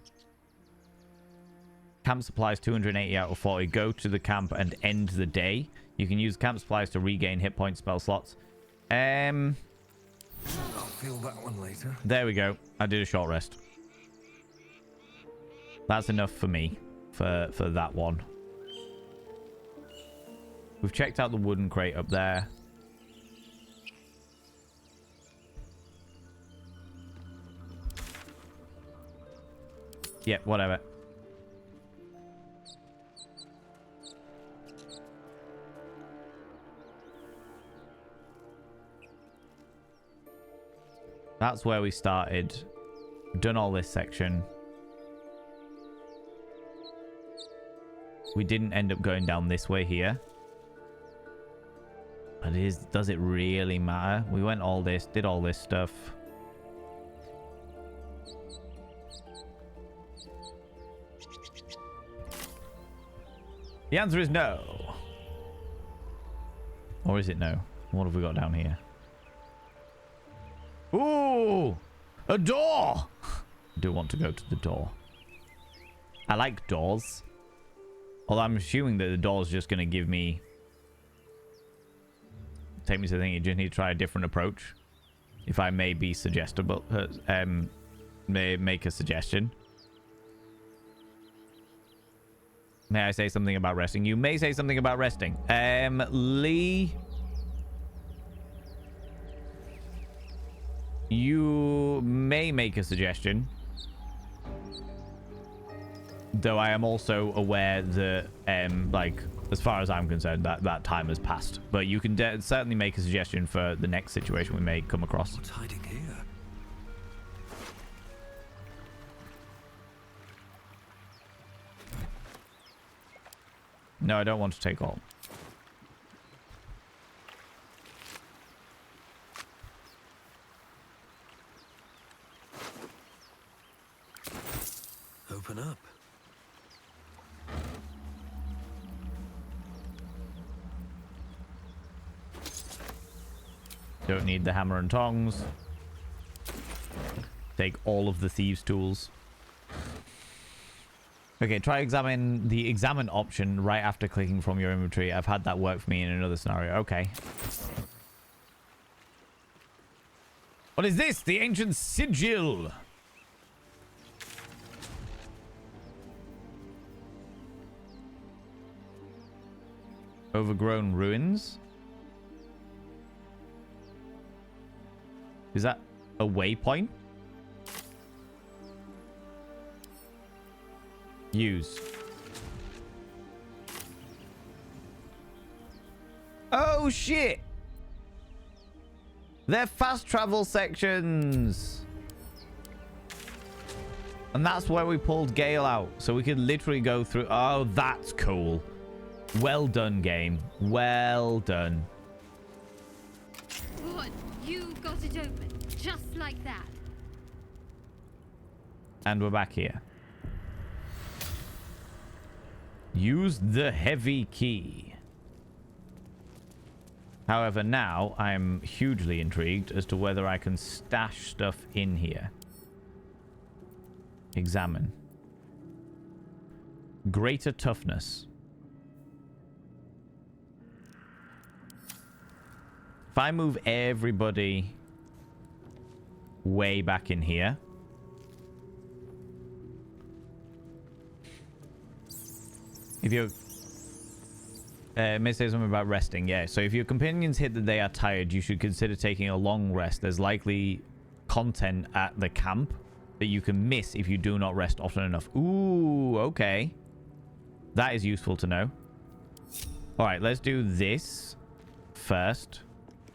Camp supplies 280 out of 40. Go to the camp and end the day. You can use camp supplies to regain hit point spell slots.
I'll feel that one later.
There we go. I did a short rest. That's enough for me for that one. We've checked out the wooden crate up there. Yeah, whatever. That's where we started. Done all this section. We didn't end up going down this way here. But does it really matter? We went all this, did all this stuff. The answer is no. Or is it no? What have we got down here? Ooh! A door! I do want to go to the door. I like doors. Although I'm assuming that the door's just going to give me... Take me to the thing. You just need to try a different approach. If I may be suggestible... may make a suggestion. May I say something about resting? You may say something about resting. Lee... You may make a suggestion. Though I am also aware that, like, as far as I'm concerned, that time has passed. But you can certainly make a suggestion for the next situation we may come across.
What's hiding here?
No, I don't want to take all.
Open up.
Don't need the hammer and tongs. Take all of the thieves' tools. Okay, try examine the examine option right after clicking from your inventory. I've had that work for me in another scenario. Okay. What is this? The ancient sigil. Overgrown ruins. Is that a waypoint? Use. Oh shit! They're fast travel sections. And that's where we pulled Gale out. So we could literally go through. Oh, that's cool. Well done, game. Well done.
What? You got it open, just like that.
And we're back here. Use the heavy key. However, now I'm hugely intrigued as to whether I can stash stuff in here. Examine. Greater toughness. If I move everybody way back in here. If you... May say something about resting. Yeah, so if your companions hit that they are tired, you should consider taking a long rest. There's likely content at the camp that you can miss if you do not rest often enough. Ooh, okay. That is useful to know. All right, let's do this first.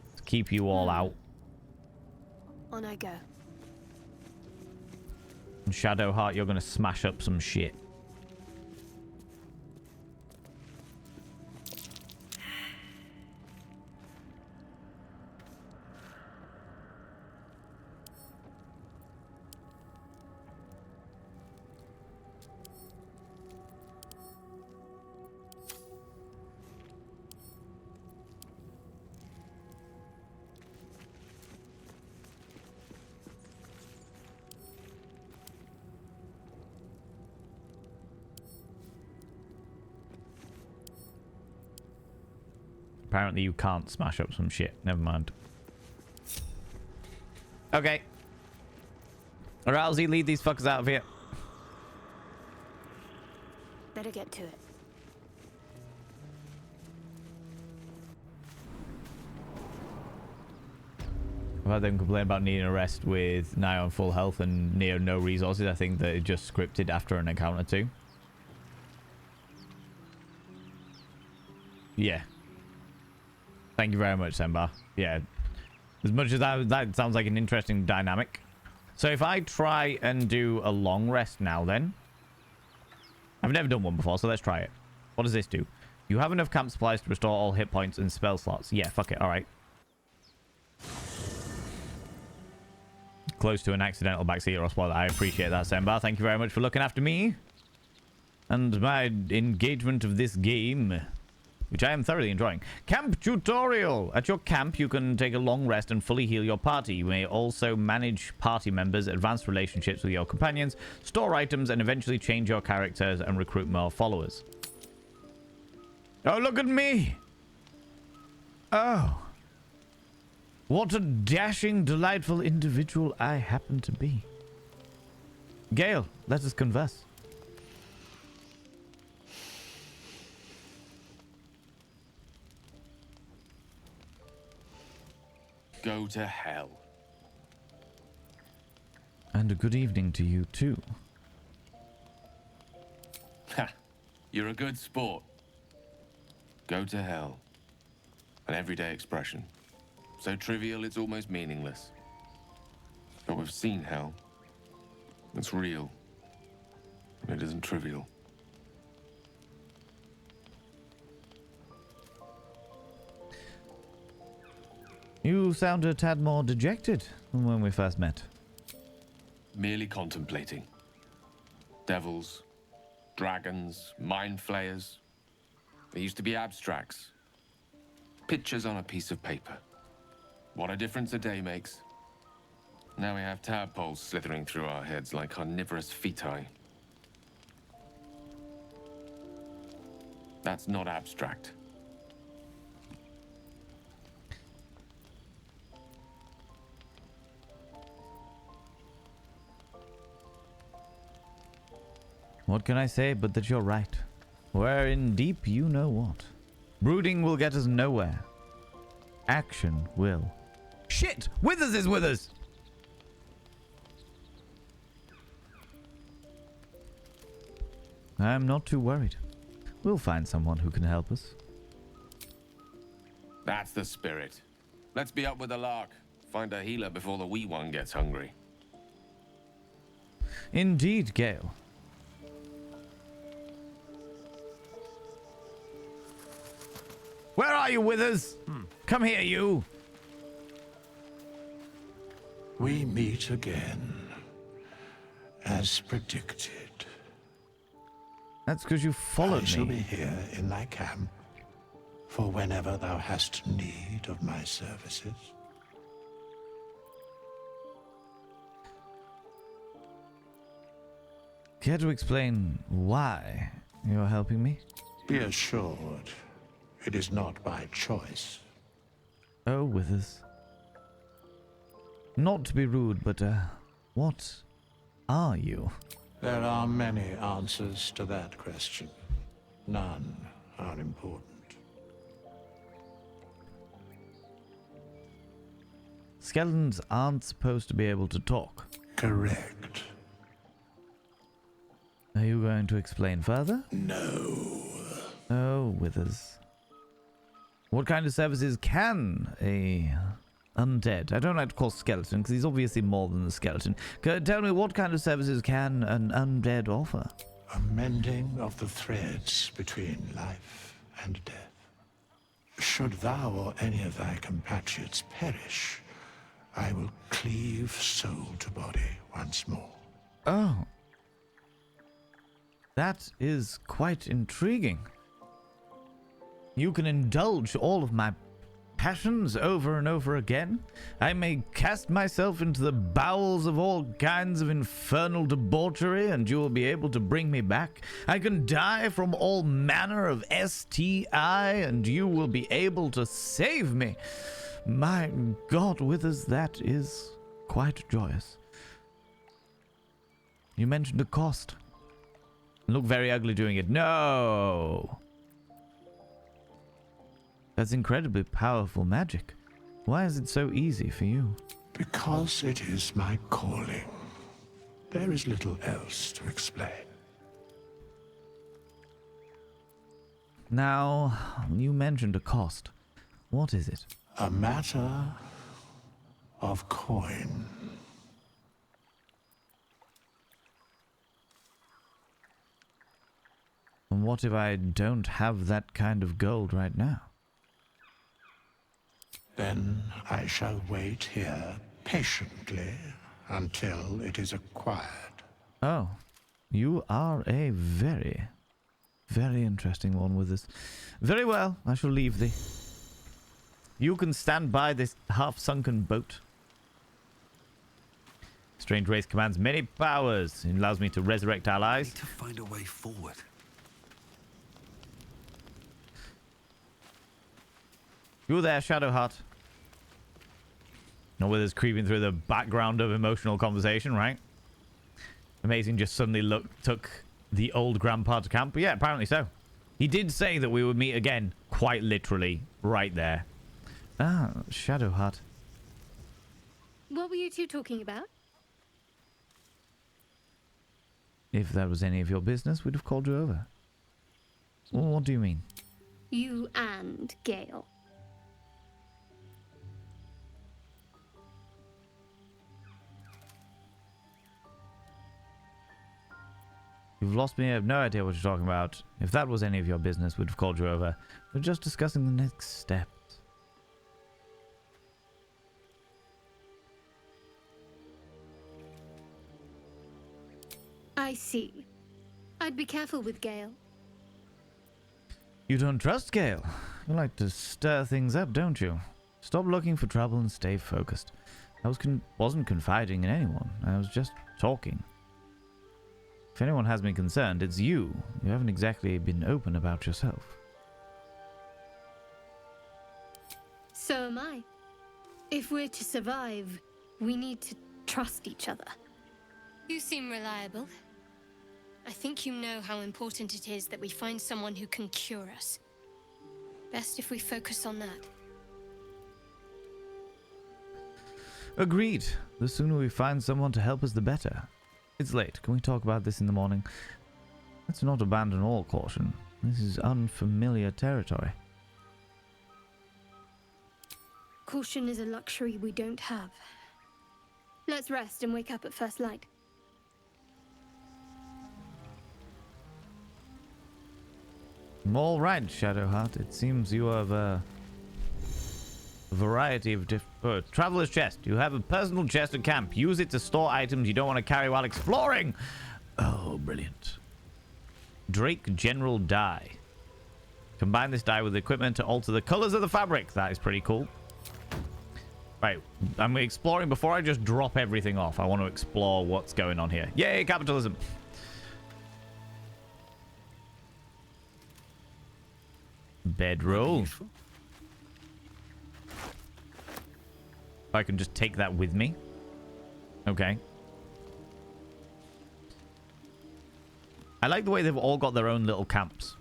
Let's keep you all out.
On I go.
And Shadowheart, you're going to smash up some shit. Apparently you can't smash up some shit. Never mind. Okay. Rousey, lead these fuckers out of here.
Better get to it.
I've had them complain about needing a rest with nigh on full health and near no resources. I think that it just scripted after an encounter too. Yeah. Thank you very much, Sembar. Yeah. As much as that sounds like an interesting dynamic. So if I try and do a long rest now then. I've never done one before, so let's try it. What does this do? You have enough camp supplies to restore all hit points and spell slots. Yeah, fuck it. Alright. Close to an accidental backseat or spoiler. I appreciate that, Sembar. Thank you very much for looking after me. And my engagement of this game, which I am thoroughly enjoying. Camp tutorial. At your camp, you can take a long rest and fully heal your party. You may also manage party members, advance relationships with your companions, store items, and eventually change your characters and recruit more followers. Oh, look at me. Oh. What a dashing, delightful individual I happen to be. Gale, let us converse.
Go to hell.
And a good evening to you, too.
Ha! You're a good sport. Go to hell. An everyday expression. So trivial it's almost meaningless. But we've seen hell. It's real. And it isn't trivial.
You sound a tad more dejected than when we first met.
Merely contemplating. Devils, dragons, mind flayers. They used to be abstracts. Pictures on a piece of paper. What a difference a day makes. Now we have tadpoles slithering through our heads like carnivorous feti. That's not abstract.
What can I say but that you're right? We're in deep you know what. Brooding will get us nowhere. Action will. Shit! Withers is with us! I'm not too worried. We'll find someone who can help us.
That's the spirit. Let's be up with the lark. Find a healer before the wee one gets hungry.
Indeed, Gale. Where are you, Withers? Come here, you.
We meet again, as predicted.
That's because you followed
I shall
me.
be here in thy camp, for whenever thou hast need of my services.
Care to explain why you're helping me?
Be assured, it is not by choice.
Oh, Withers. Not to be rude, but, what are you?
There are many answers to that question. None are important.
Skeletons aren't supposed to be able to talk.
Correct.
Are you going to explain further?
No.
Oh, Withers. What kind of services can a undead, I don't like to call skeleton because he's obviously more than a skeleton. Tell me, what kind of services can an undead offer?
A mending of the threads between life and death. Should thou or any of thy compatriots perish, I will cleave soul to body once more.
Oh. That is quite intriguing. You can indulge all of my passions over and over again. I may cast myself into the bowels of all kinds of infernal debauchery, and you will be able to bring me back. I can die from all manner of STI, and you will be able to save me. My God, Withers, that is quite joyous. You mentioned a cost. Look very ugly doing it. No! That's incredibly powerful magic. Why is it so easy for you?
Because it is my calling. There is little else to explain.
Now, you mentioned a cost. What is it?
A matter of coin.
And what if I don't have that kind of gold right now?
Then I shall wait here patiently until it is acquired.
Oh, you are a very, very interesting one with this. Very well, I shall leave thee. You can stand by this half-sunken boat. Strange race commands many powers. It allows me to resurrect
I
allies.
need to find a way forward.
You there, Shadowheart? Not with us creeping through the background of emotional conversation, right? Amazing just suddenly took the old grandpa to camp. But yeah, apparently so. He did say that we would meet again, quite literally, right there. Ah, Shadowheart.
What were you two talking about?
If that was any of your business, we'd have called you over. Well, what do you mean?
You and Gale.
You've lost me. I have no idea what you're talking about. If that was any of your business, we'd have called you over. We're just discussing the next steps.
I see. I'd be careful with Gale.
You don't trust Gale. You like to stir things up, don't you? Stop looking for trouble and stay focused. I wasn't confiding in anyone. I was just talking. If anyone has me concerned, it's you. You haven't exactly been open about yourself.
So am I. If we're to survive, we need to trust each other. You seem reliable. I think you know how important it is that we find someone who can cure us. Best if we focus on that.
Agreed. The sooner we find someone to help us, the better. It's late. Can we talk about this in the morning? Let's not abandon all caution. This is unfamiliar territory.
Caution is a luxury we don't have. Let's rest and wake up at first light.
All right, Shadowheart. It seems you have a variety of traveler's chest. You have a personal chest at camp. Use it to store items you don't want to carry while exploring. Oh, brilliant. Drake General Dye. Combine this dye with equipment to alter the colors of the fabric. That is pretty cool. Right, I'm exploring before I just drop everything off. I want to explore what's going on here. Yay, capitalism. Bedroll. I can just take that with me. Okay. I like the way they've all got their own little camps.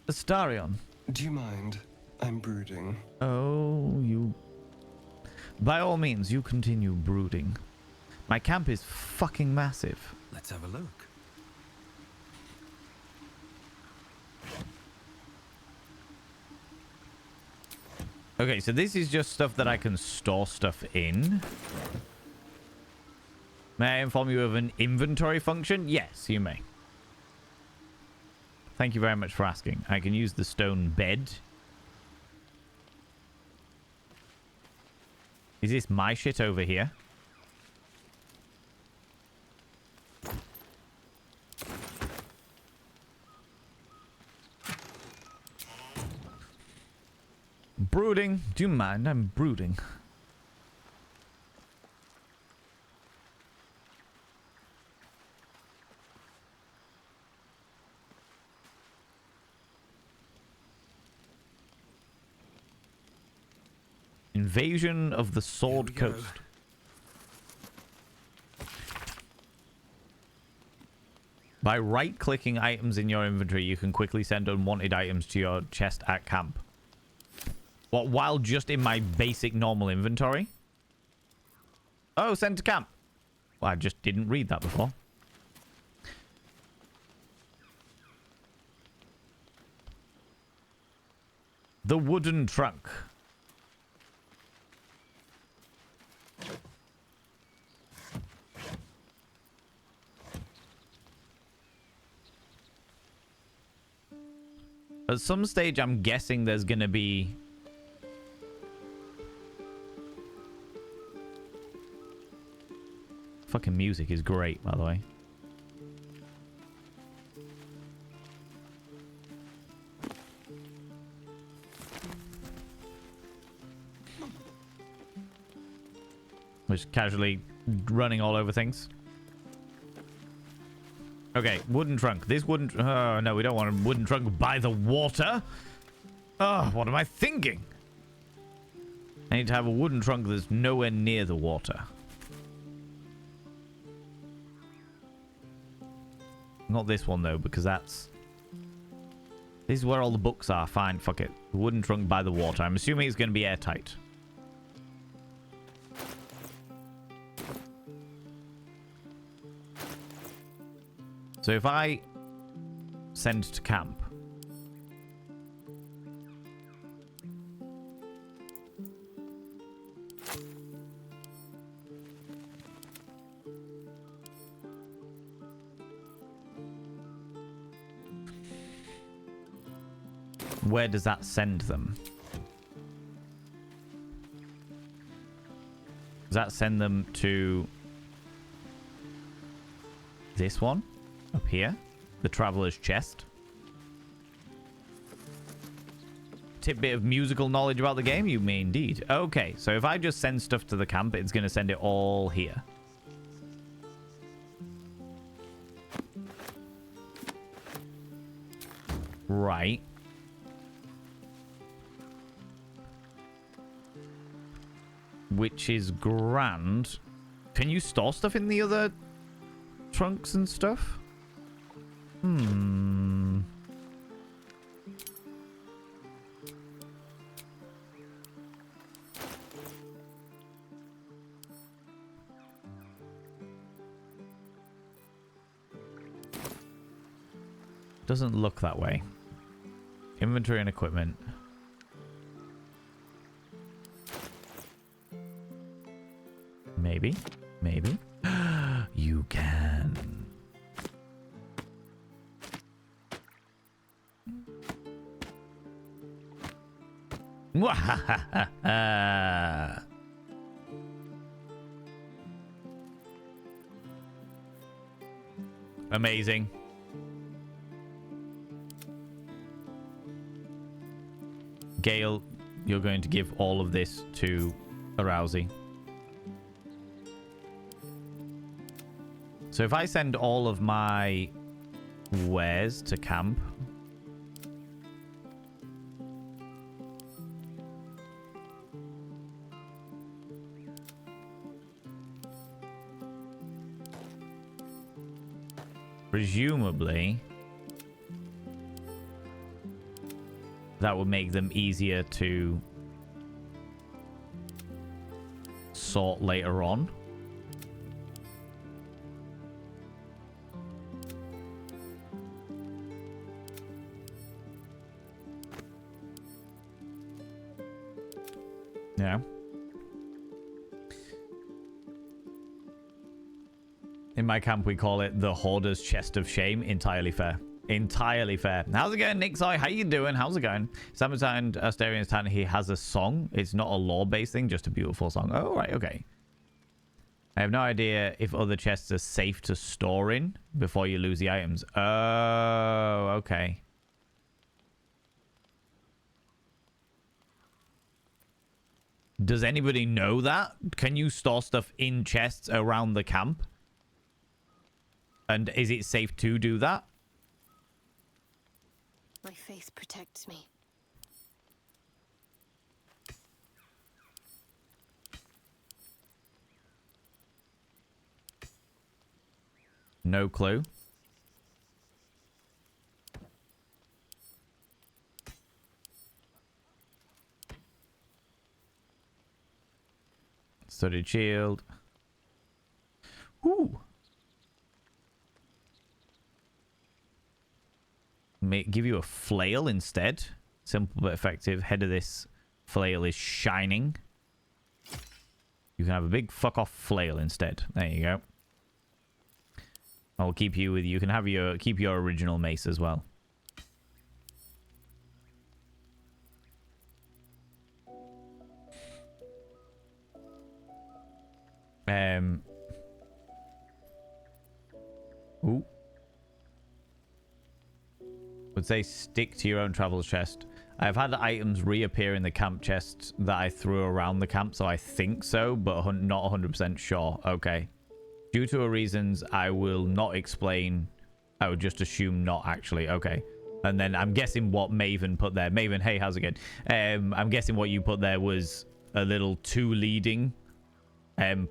Astarion.
Do you mind? I'm brooding.
Oh, you... By all means, you continue brooding. My camp is fucking massive.
Let's have a look.
Okay, so this is just stuff that I can store stuff in. May I inform you of an inventory function? Yes, you may. Thank you very much for asking. I can use the stone bed. Is this my shit over here? Brooding. Do you mind? I'm brooding. Invasion of the Sword Coast. By right-clicking items in your inventory, you can quickly send unwanted items to your chest at camp. What, while just in my basic normal inventory? Oh, send to camp. Well, I just didn't read that before. The wooden trunk. At some stage, I'm guessing there's going to be... Fucking music is great, by the way. Just casually running all over things. Okay, wooden trunk. This wooden... Oh, no, we don't want a wooden trunk by the water. Oh, what am I thinking? I need to have a wooden trunk that's nowhere near the water. Not this one, though, because that's... This is where all the books are. Fine, fuck it. Wooden trunk by the water. I'm assuming it's going to be airtight. So if I send to camp... Where does that send them? Does that send them to this one? Up here? The Traveler's Chest? Tidbit of musical knowledge about the game? You may indeed. Okay, so if I just send stuff to the camp, it's going to send it all here. Right. Which is grand. Can you store stuff in the other trunks and stuff? Doesn't look that way. Inventory and equipment. Maybe. Maybe. You can. Amazing. Gale, you're going to give all of this to Arousey. So if I send all of my wares to camp... Presumably... That would make them easier to sort later on. Yeah. In my camp, we call it the Hoarder's Chest of Shame. Entirely fair. Entirely fair. How's it going, Nick? Sorry, how you doing? How's it going? Summertime Asterian's Town, he has a song. It's not a lore-based thing, just a beautiful song. Oh, right, okay. I have no idea if other chests are safe to store in before you lose the items. Oh, okay. Does anybody know that? Can you store stuff in chests around the camp? And is it safe to do that?
My faith protects me.
No clue. Studded shield. Ooh. May give you a flail instead. Simple but effective. Head of this flail is shining. You can have a big fuck off flail instead. There you go. I'll keep you with you. Can have your keep your original mace as well. Ooh. Would say stick to your own travel chest. I've had items reappear in the camp chests that I threw around the camp, so I think so, but not 100% sure. Okay. Due to reasons I will not explain, I would just assume not actually. Okay. And then I'm guessing what Maven put there. Maven, hey, how's it going? I'm guessing what you put there was a little too leading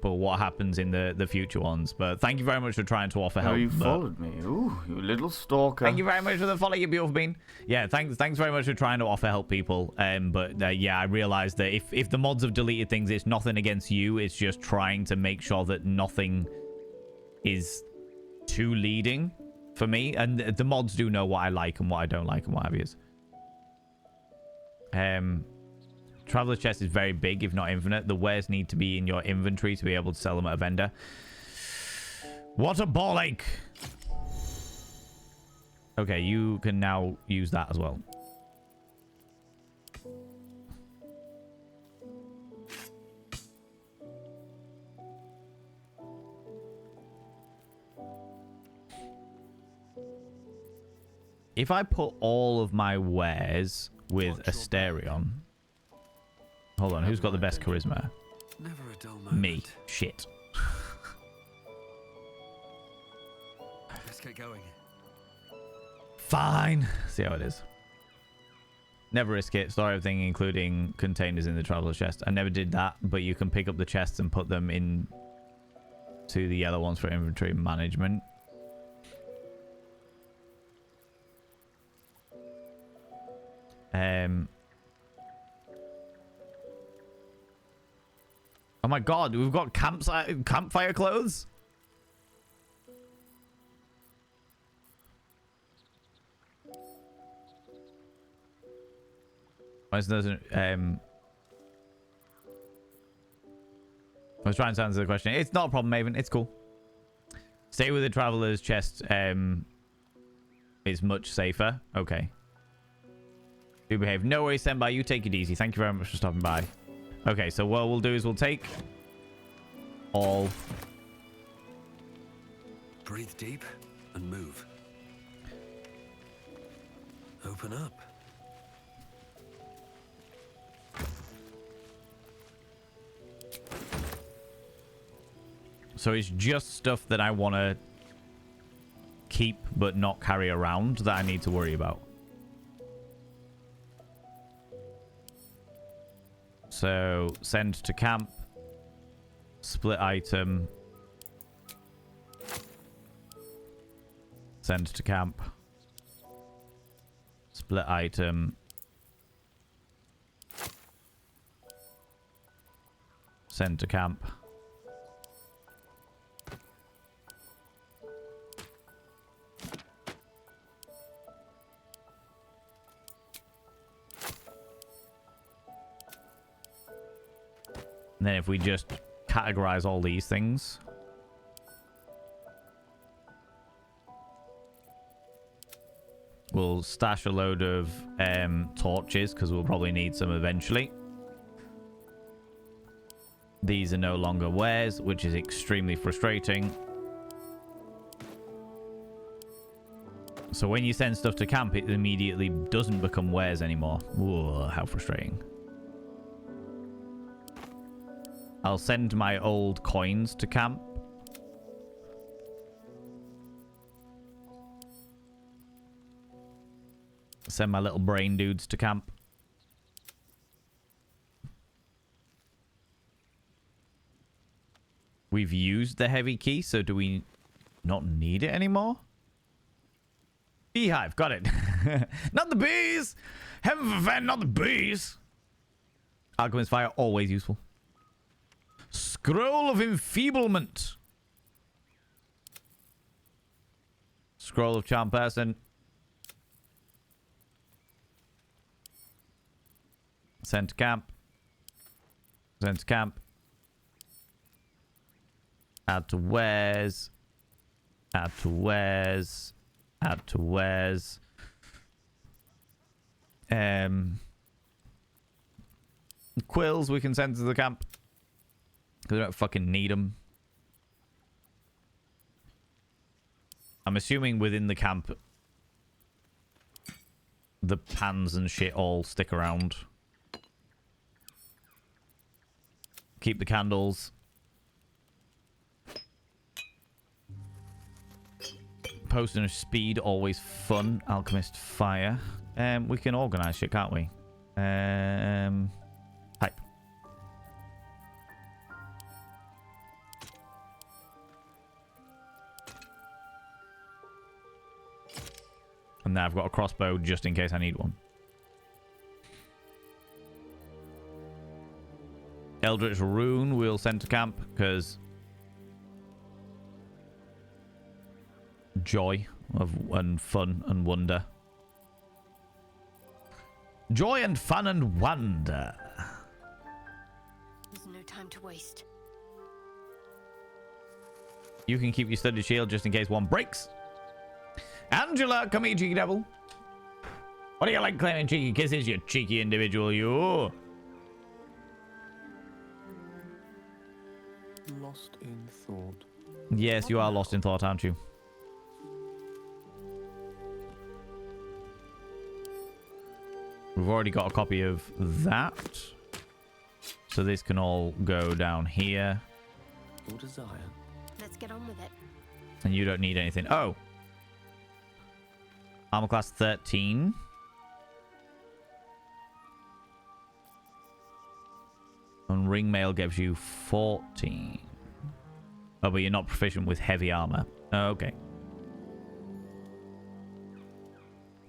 for what happens in the future ones. But thank you very much for trying to offer help.
Oh, you followed me. Ooh, you little stalker.
Thank you very much for the follow, you beautiful bean. Yeah, thanks very much for trying to offer help, people. But yeah, I realized that if the mods have deleted things, it's nothing against you. It's just trying to make sure that nothing is too leading for me. And the mods do know what I like and what I don't like and what have yous. Traveler's chest is very big, if not infinite. The wares need to be in your inventory to be able to sell them at a vendor. What a ball ache! Okay, you can now use that as well. If I put all of my wares with Asterion... Hold on, who's got the best charisma?
Never a dull moment.
Me. Shit.
Let's get going.
Fine. See how it is. Never risk it. Store everything, including containers in the traveler's chest. I never did that, but you can pick up the chests and put them in to the yellow ones for inventory management. Oh my god, we've got campfire clothes? Why doesn't I was trying to answer the question. It's not a problem, Maven. It's cool. Stay with the traveler's chest. Is much safer. Okay. Do behave. No worries, Senpai. You take it easy. Thank you very much for stopping by. Okay, so what we'll do is we'll take all.
Breathe deep and move. Open up.
So it's just stuff that I want to keep but not carry around that I need to worry about. So send to camp, split item, send to camp, split item, Send to camp. And then if we just categorize all these things. We'll stash a load of torches because we'll probably need some eventually. These are no longer wares, which is extremely frustrating. So when you send stuff to camp, it immediately doesn't become wares anymore. Whoa, how frustrating. I'll send my old coins to camp. Send my little brain dudes to camp. We've used the heavy key, so do we not need it anymore? Beehive, got it. Not the bees! Heaven forfend, not the bees! Alchemist fire, always useful. Scroll of enfeeblement. Scroll of charm person. Send to camp. Send to camp. Add to wares. Add to wares. Add to wares. Quills we can send to the camp. Because we don't fucking need them. I'm assuming within the camp the pans and shit all stick around. Keep the candles. Potion of speed, always fun. Alchemist fire. We can organize shit, can't we? Type. And now I've got a crossbow just in case I need one. Eldritch Rune we'll send to camp because joy and fun and wonder. Joy and fun and wonder.
There's no time to waste.
You can keep your studded shield just in case one breaks. Angela, come here, cheeky devil. What do you like claiming cheeky kisses, you cheeky individual, you?
Lost in thought.
Yes, you are lost in thought, aren't you? We've already got a copy of that. So this can all go down here.
Your desire.
Let's get on with it.
And you don't need anything. Oh. Armor class 13. And ring mail gives you 14. Oh, but you're not proficient with heavy armor. Okay.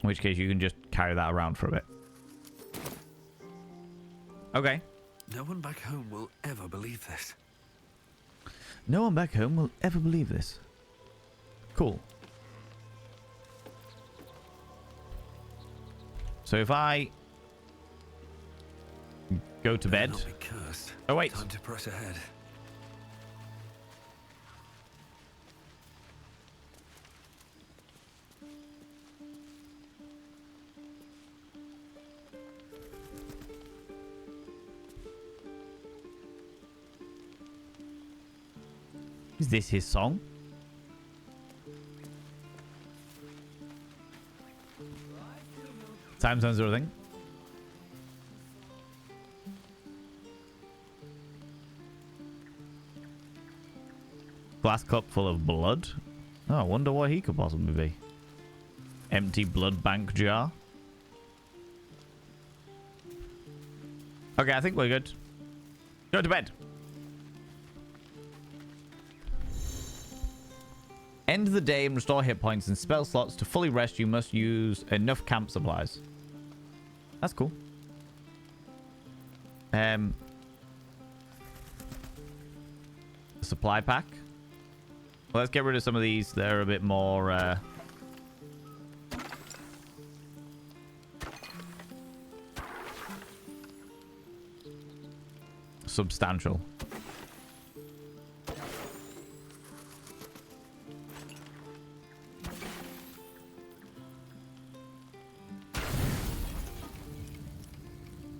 In which case you can just carry that around for a bit. Okay.
No one back home will ever believe this.
No one back home will ever believe this. Cool. So if I go to bed.
Not be cursed.
Oh wait.
Time to press ahead.
Is this his song? Time zone sort of thing. Glass cup full of blood. Oh, I wonder what he could possibly be. Empty blood bank jar. Okay, I think we're good. Go to bed. End the day and restore hit points and spell slots. To fully rest, you must use enough camp supplies. That's cool. supply pack. Well, let's get rid of some of these. They're a bit more substantial.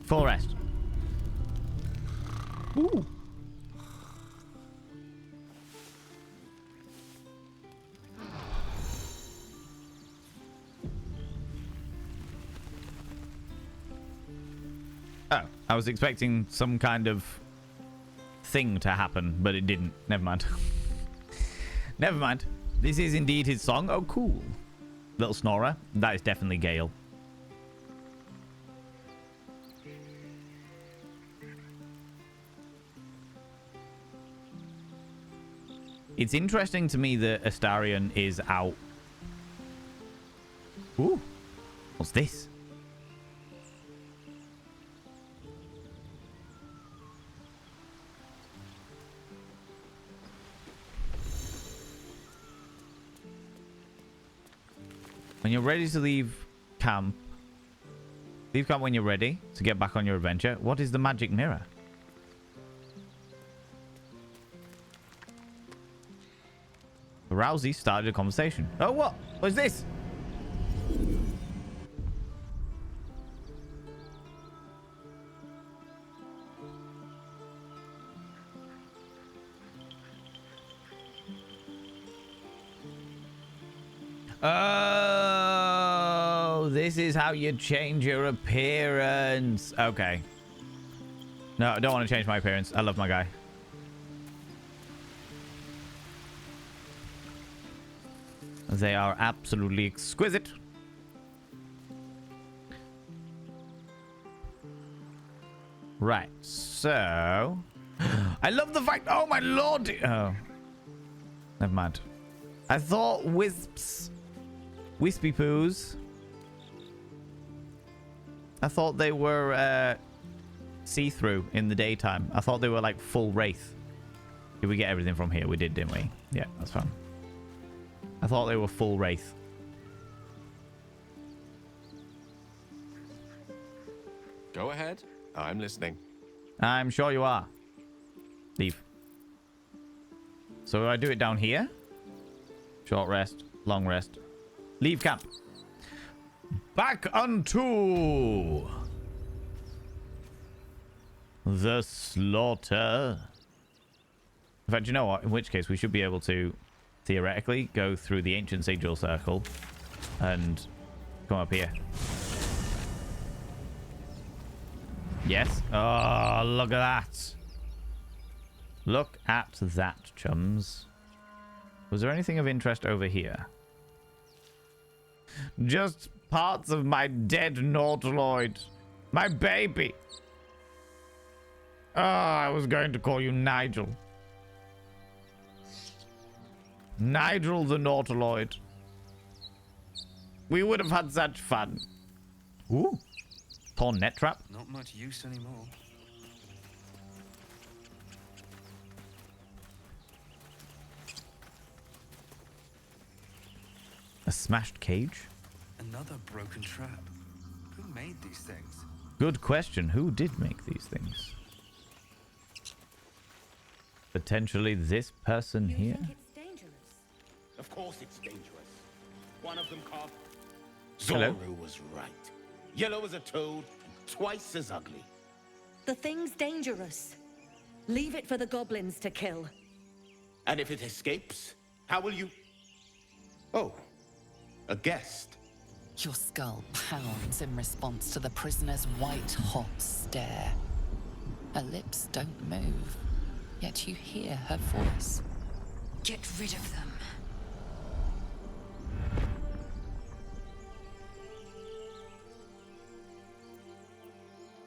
Full rest. Ooh. Oh, I was expecting some kind of thing to happen, but it didn't. Never mind. Never mind. This is indeed his song. Oh, cool. Little snorer. That is definitely Gale. It's interesting to me that Astarion is out. Ooh. What's this? When you're ready to leave camp when you're ready to get back on your adventure. What is the magic mirror? Rousey started a conversation. Oh, what? What's this? Oh, this is how you change your appearance. Okay. No, I don't want to change my appearance. I love my guy. They are absolutely exquisite. Right, so... I love the fact... Oh, my lord! Oh. Never mind. I thought wispy poos... I thought they were see-through in the daytime. I thought they were like full wraith. Did we get everything from here? We did, didn't we? Yeah, that's fine. I thought they were full wraith.
Go ahead. I'm listening.
I'm sure you are. Leave. So do I do it down here? Short rest, long rest. Leave camp. Back unto the slaughter. In fact, you know what? In which case, we should be able to theoretically go through the ancient sigil circle and come up here. Yes. Oh, look at that. Look at that, chums. Was there anything of interest over here? Just parts of my dead Nautiloid. My baby. Oh, I was going to call you Nigel. Nigel the Nautiloid. We would have had such fun. Ooh. Torn net trap.
Not much use anymore.
A smashed cage?
Another broken trap. Who made these things?
Good question. Who did make these things? Potentially this person here?
Of course it's dangerous. One of them carved...
Hello?
Zoru was right. Yellow as a toad, and twice as ugly.
The thing's dangerous. Leave it for the goblins to kill.
And if it escapes, how will you... Oh, a guest.
Your skull pounds in response to the prisoner's white-hot stare. Her lips don't move, yet you hear her voice.
Get rid of them.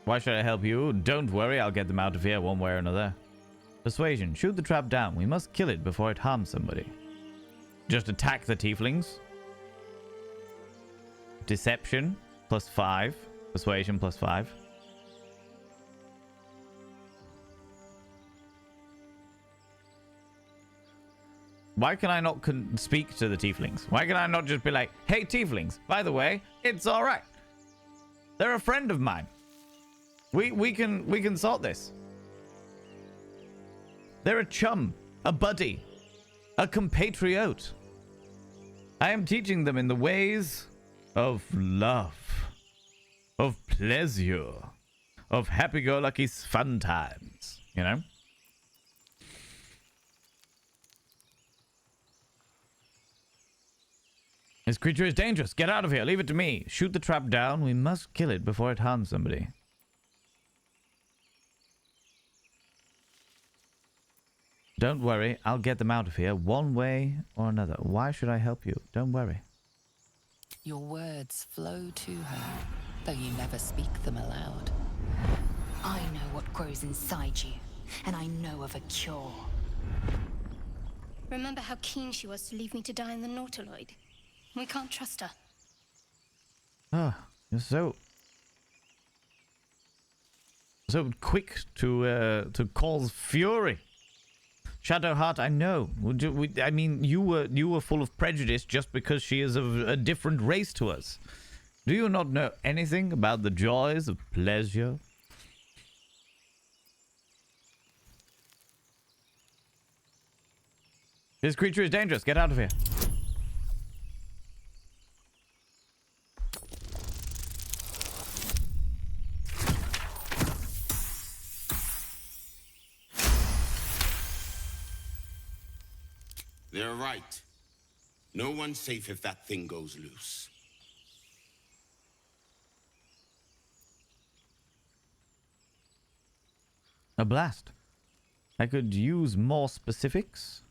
Why should I help you? Don't worry, I'll get them out of here one way or another. Persuasion. Shoot the trap down. We must kill it before it harms somebody. Just attack the tieflings. Deception, +5. Persuasion, +5. Why can I not speak to the tieflings? Why can I not just be like, hey, tieflings, by the way, it's all right. They're a friend of mine. We can sort this. They're a chum, a buddy, a compatriot. I am teaching them in the ways of love, of pleasure, of happy-go-lucky fun times, you know? This creature is dangerous. Get out of here. Leave it to me. Shoot the trap down. We must kill it before it harms somebody. Don't worry. I'll get them out of here one way or another. Why should I help you? Don't worry.
Your words flow to her, though you never speak them aloud.
I know what grows inside you, and I know of a cure.
Remember how keen she was to leave me to die in the Nautiloid? We can't trust her.
Ah, you're so quick to cause fury. Shadowheart, I know. I mean, you were full of prejudice just because she is of a different race to us. Do you not know anything about the joys of pleasure? This creature is dangerous. Get out of here.
They're right. No one's safe if that thing goes loose.
A blast. I could use more specifics.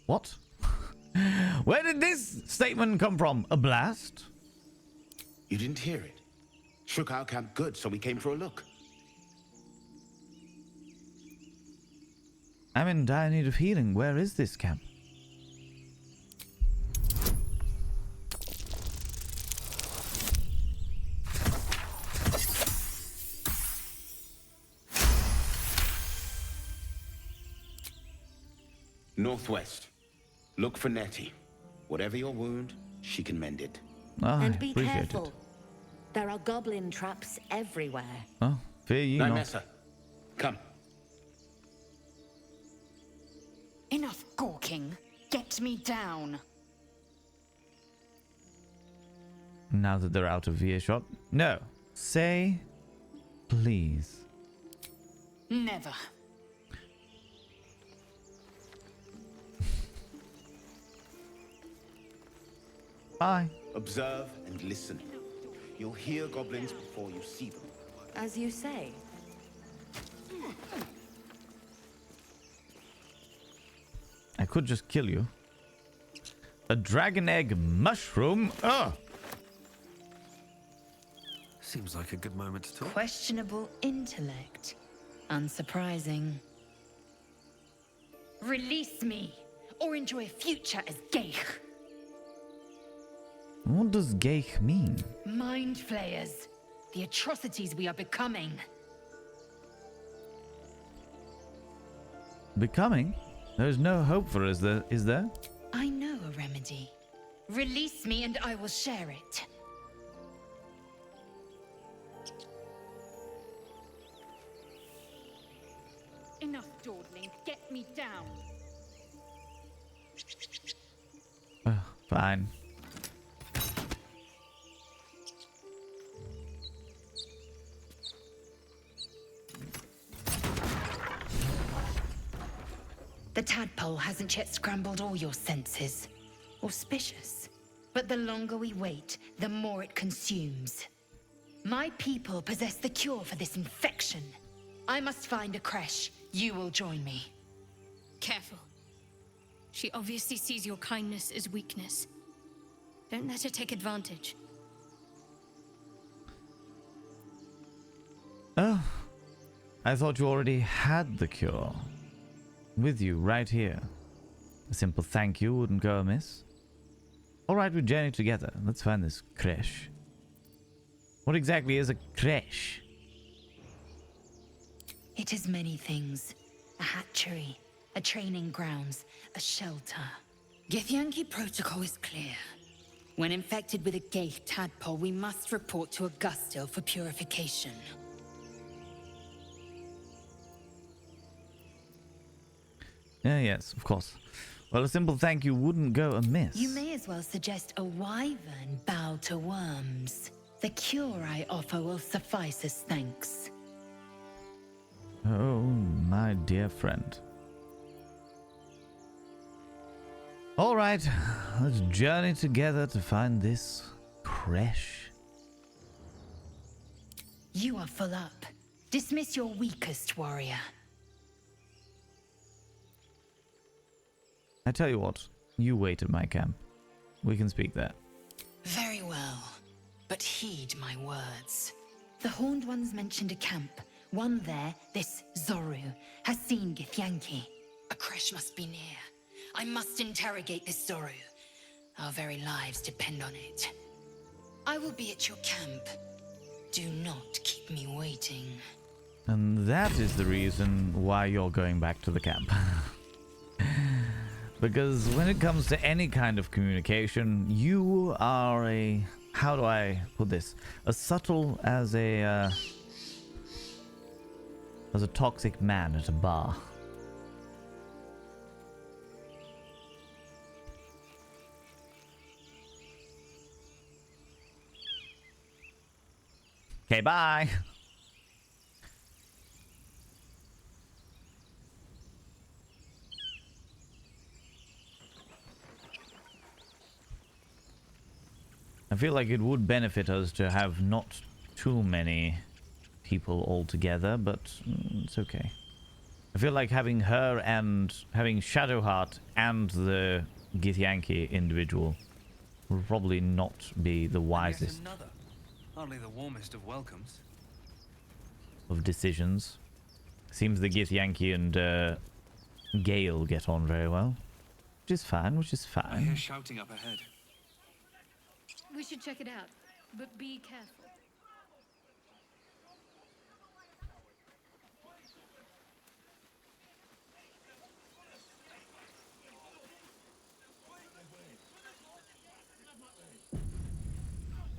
What? Where did this statement come from? A blast?
You didn't hear it. Shook our camp good, so we came for a look.
I'm in dire need of healing. Where is this camp?
Northwest. Look for Nettie. Whatever your wound, she can mend it.
Oh,
And be careful. There are goblin traps everywhere.
Oh, fear ye not.
Nymessa, come.
Enough gawking. Get me down.
Now that they're out of earshot. No. Say, please.
Never.
Bye.
Observe and listen. You'll hear goblins before you see them.
As you say.
I could just kill you. A dragon egg mushroom? Oh!
Seems like a good moment to talk.
Questionable intellect. Unsurprising.
Release me, or enjoy a future as Geich.
What does Geich mean?
Mind flayers. The atrocities we are becoming.
Becoming? There's no hope for us, is there?
I know a remedy. Release me and I will share it. Enough dawdling. Get me down.
Fine.
The tadpole hasn't yet scrambled all your senses. Auspicious. But the longer we wait, the more it consumes. My people possess the cure for this infection. I must find a creche. You will join me.
Careful. She obviously sees your kindness as weakness. Don't let her take advantage.
Oh. I thought you already had the cure. With you, right here. A simple thank you wouldn't go amiss. Alright, we journey together. Let's find this creche. What exactly is a creche?
It is many things. A hatchery, a training grounds, a shelter. Githyanki protocol is clear. When infected with a Gaith tadpole, we must report to Augusto for purification.
Yes, of course. Well, a simple thank you wouldn't go amiss.
You may as well suggest a wyvern bow to worms. The cure I offer will suffice as thanks.
Oh, my dear friend. All right, let's journey together to find this creche.
You are full up. Dismiss your weakest warrior.
I tell you what, you wait at my camp. We can speak there.
Very well, but heed my words. The Horned Ones mentioned a camp. One there, this Zoru, has seen Githyanki. A creche must be near. I must interrogate this Zoru. Our very lives depend on it. I will be at your camp. Do not keep me waiting.
And that is the reason why you're going back to the camp. Because when it comes to any kind of communication, you are a... How do I put this? As subtle as a toxic man at a bar. Okay, bye. I feel like it would benefit us to have not too many people all together, but it's okay. I feel like having her and having Shadowheart and the Githyanki individual will probably not be the wisest
Another. Hardly the warmest of welcomes.
of decisions. Seems the Githyanki and Gale get on very well, which is fine,
I hear shouting up ahead.
We should check it out, but be careful.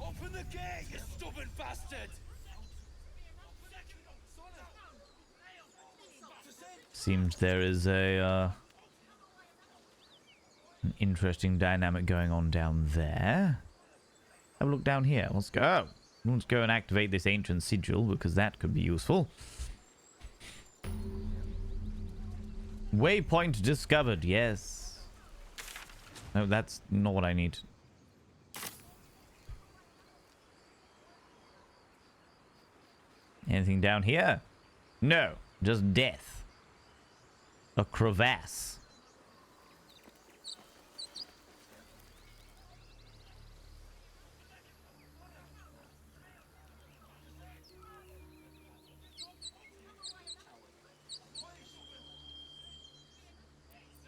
Open the gate, you stubborn bastard!
Seems there is a an interesting dynamic going on down there. Have a look down here. Let's go. Let's go and activate this ancient sigil because that could be useful. Waypoint discovered. Yes. No, that's not what I need. Anything down here? No, just death. A crevasse.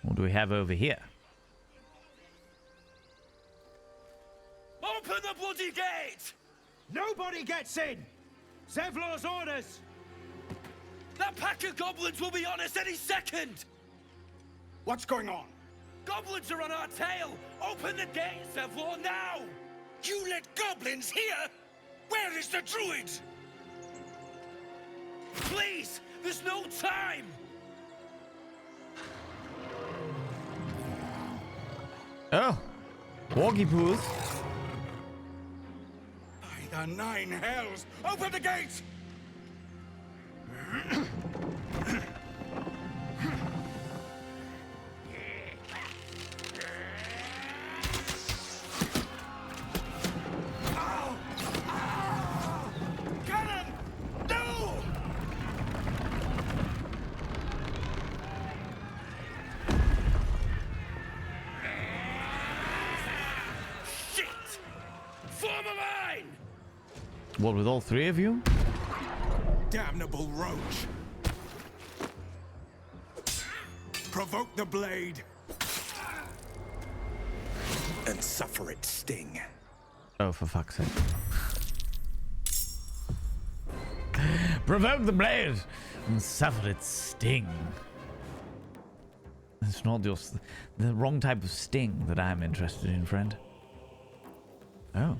What do we have over here?
Open the bloody gate! Nobody gets in! Zevlor's orders! That pack of goblins will be on us any second! What's going on? Goblins are on our tail! Open the gate, Zevlor, now! You let goblins here? Where is the druid? Please! There's no time!
Oh, Woggy Poos.
By the 9 hells! Open the gate! Cannon! No! Shit! Form a line!
What, with all three of you?
Damnable roach! Provoke the blade! And suffer its sting.
Oh, for fuck's sake. Provoke the blade and suffer its sting. It's not just the wrong type of sting that I'm interested in, friend. Oh.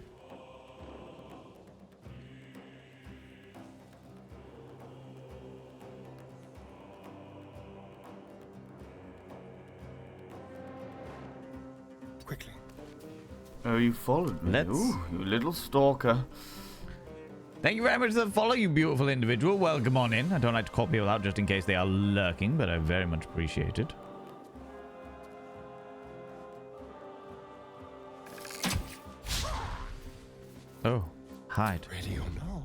Quickly.
Oh, you followed me.
Let's...
Ooh, you little stalker.
Thank you very much for the follow, you beautiful individual. Welcome on in. I don't like to call people out just in case they are lurking, but I very much appreciate it. Oh, hide.
Ready or not?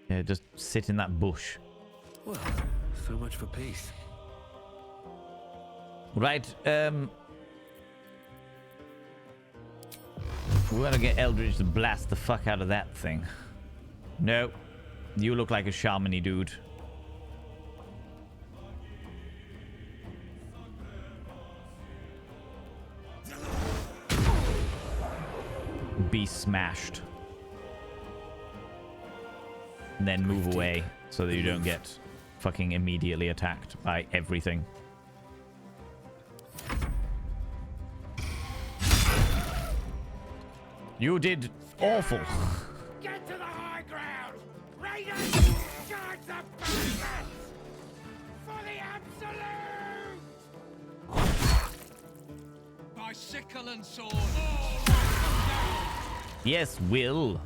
Yeah, just sit in that bush.
Well, so much for peace.
Right, we're gonna get Eldridge to blast the fuck out of that thing. No, you look like a shaman-y dude. Be smashed. And then move away so that you don't get fucking immediately attacked by everything. You did awful.
Get to the high ground! Raiders, charge the bastards! For the absolute!
By sickle and sword.
Yes, Will.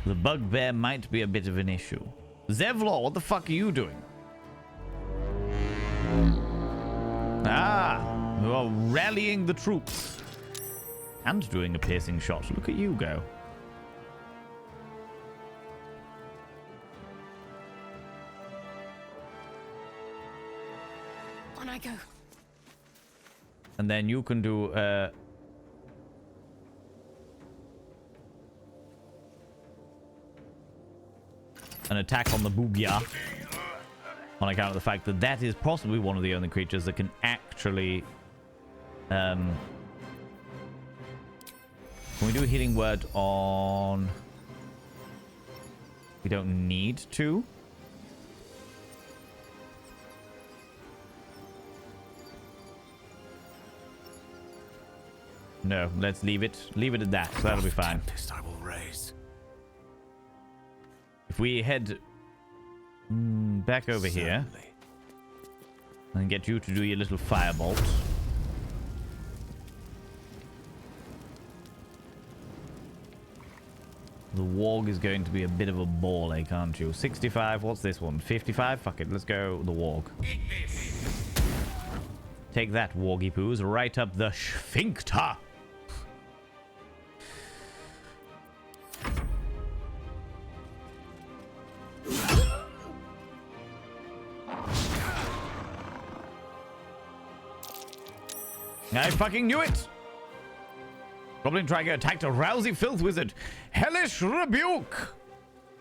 The bugbear might be a bit of an issue. Zevlor, what the fuck are you doing? Ah, you are rallying the troops. And doing a piercing shot. Look at you go.
On I go.
And then you can do an attack on the Boogia. On account of the fact that that is possibly one of the only creatures that can actually... Can we do a healing word on... We don't need to. No, let's leave it. Leave it at that. So that'll be fine.
I will raise.
If we head back over here and get you to do your little firebolt. The warg is going to be a bit of a ball ache, aren't you? 65. What's this one? 55? Fuck it. Let's go the warg. Take that, wargy poos. Right up the sphincter. I fucking knew it! Goblin Trigger attacked a rousy filth wizard. Hellish rebuke!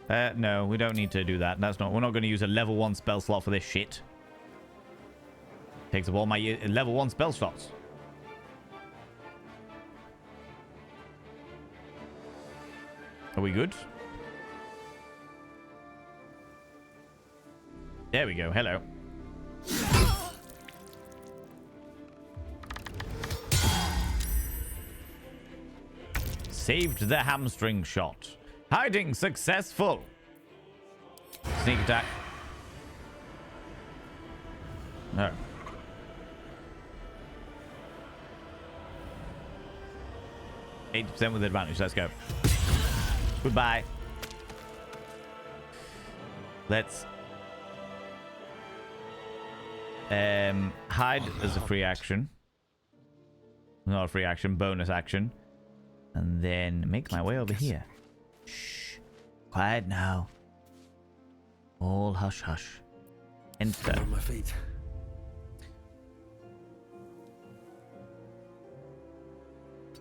No, we don't need to do that. We're not going to use a level 1 spell slot for this shit. Takes up all my level 1 spell slots. Are we good? There we go. Hello. Saved the hamstring shot. Hiding successful. Sneak attack. No. Oh. 80% with advantage. Let's go. Goodbye. Let's hide as a free action. Not a free action, bonus action. And then make my way over here. Shh. Quiet now. All hush hush. Enter.
On my feet.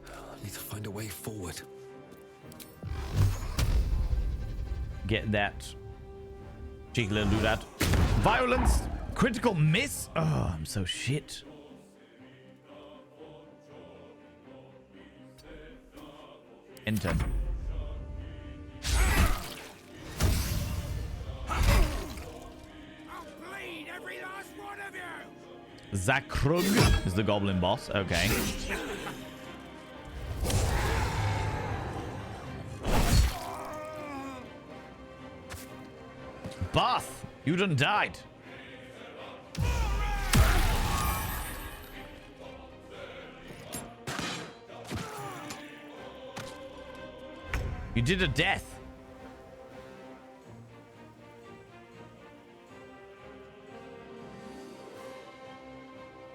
I need to find a way forward.
Get that. Cheeky little do that. Violence. Critical miss. Oh, I'm so shit. Enter. Zakrug is the goblin boss. Okay. Bath, you done died. You did a death.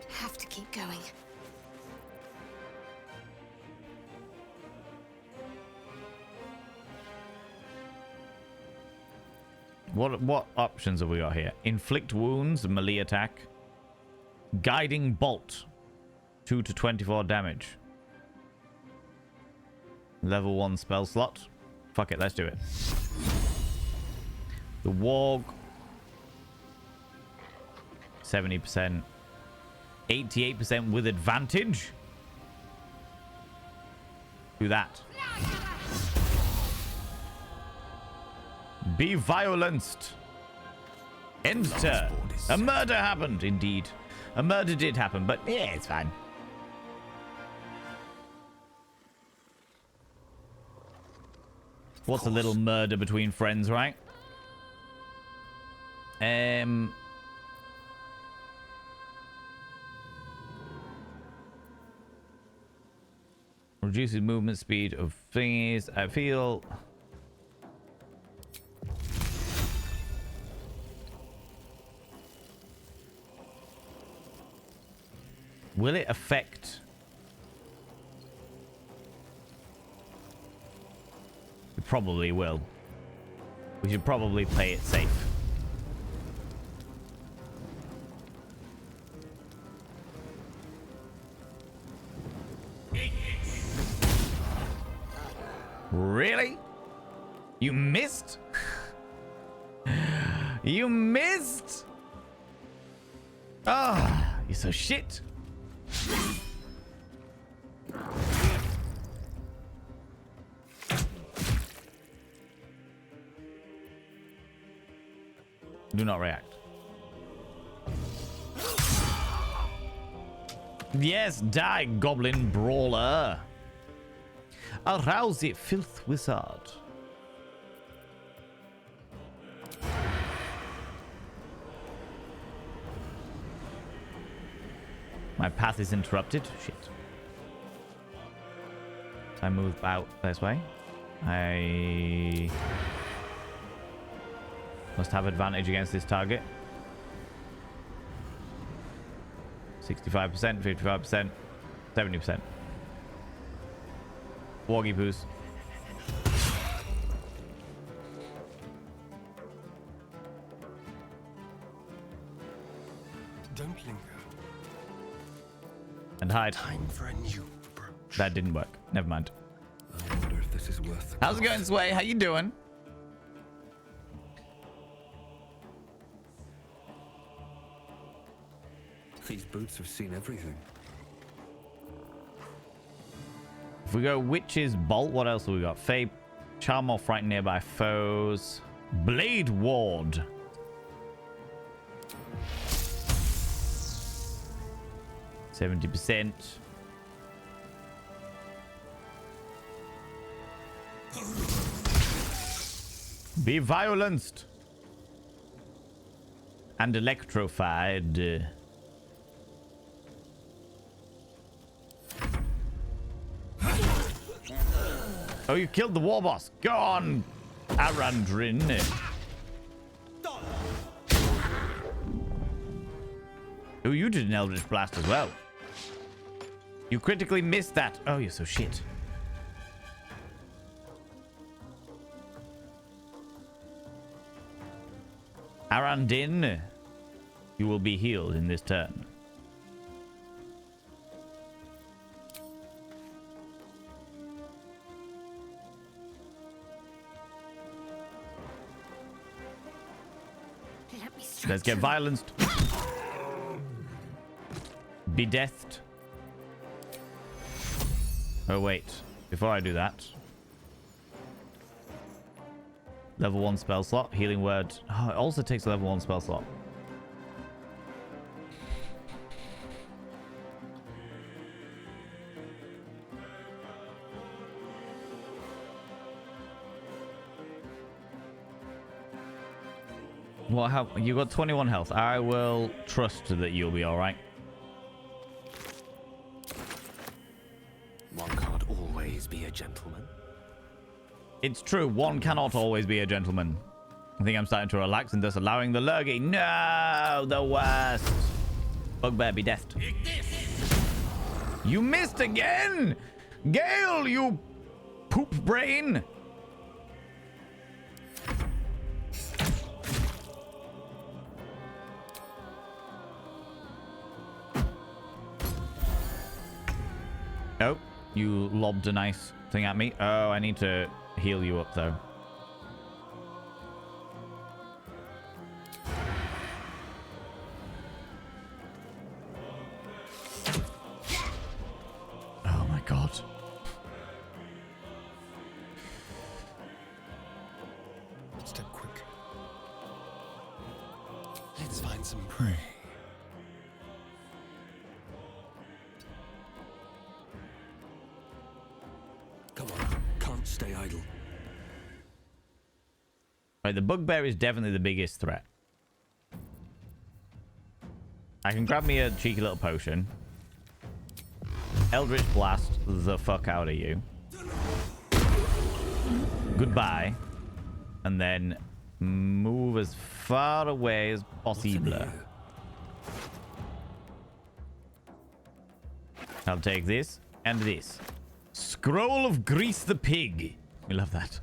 Have to keep going.
What options have we got here? Inflict wounds, melee attack. Guiding bolt. 2 to 24 damage. Level 1 spell slot. Fuck it, let's do it. The warg. 70%. 88% with advantage. Do that. Be violenced. End turn. A murder happened, indeed. A murder did happen, but yeah, it's fine. What's a little murder between friends, right? Reduces movement speed of thingies. I feel... Will it affect... It probably will. We should probably play it safe. Really? You missed? You missed? Ah, you're so shit. Do not react. Yes, die, goblin brawler. Arouse it, filth wizard. My path is interrupted. Shit. I move out this way. I must have advantage against this target. 65%, 55%, 70%. Woggy poos.
Don't linger.
And hide.
Time for a new approach.
That didn't work. Never mind.
I wonder if this is worth the
How's it going, Sway? How you doing?
These boots have seen everything.
If we go Witch's Bolt, what else have we got? Fey, Charm or Frighten nearby foes. Blade Ward. %. Be violenced. And electrified. Oh, you killed the war boss. Go on, Arandrin. Oh, you did an Eldritch Blast as well. You critically missed that. Oh, you're so shit. Arandin, you will be healed in this turn. Let's get violenced. Be deathed. Oh, wait. Before I do that, Level 1 spell slot. Healing word. Oh, it also takes a level 1 spell slot. What happened? You got 21 health. I will trust that you'll be alright.
One can't always be a gentleman.
It's true. One cannot always be a gentleman. I think I'm starting to relax and thus allowing the lurgy. No! The worst. Bugbear be deathed. You missed again! Gale, you poop brain! Oh, you lobbed a nice thing at me. Oh, I need to heal you up, though. Oh, my God.
Step quick. Let's find some prey. Stay idle.
Right, the bugbear is definitely the biggest threat. I can grab me a cheeky little potion. Eldritch blast the fuck out of you. Goodbye. And then move as far away as possible. I'll take this and this. Scroll of Grease the Pig. We love that.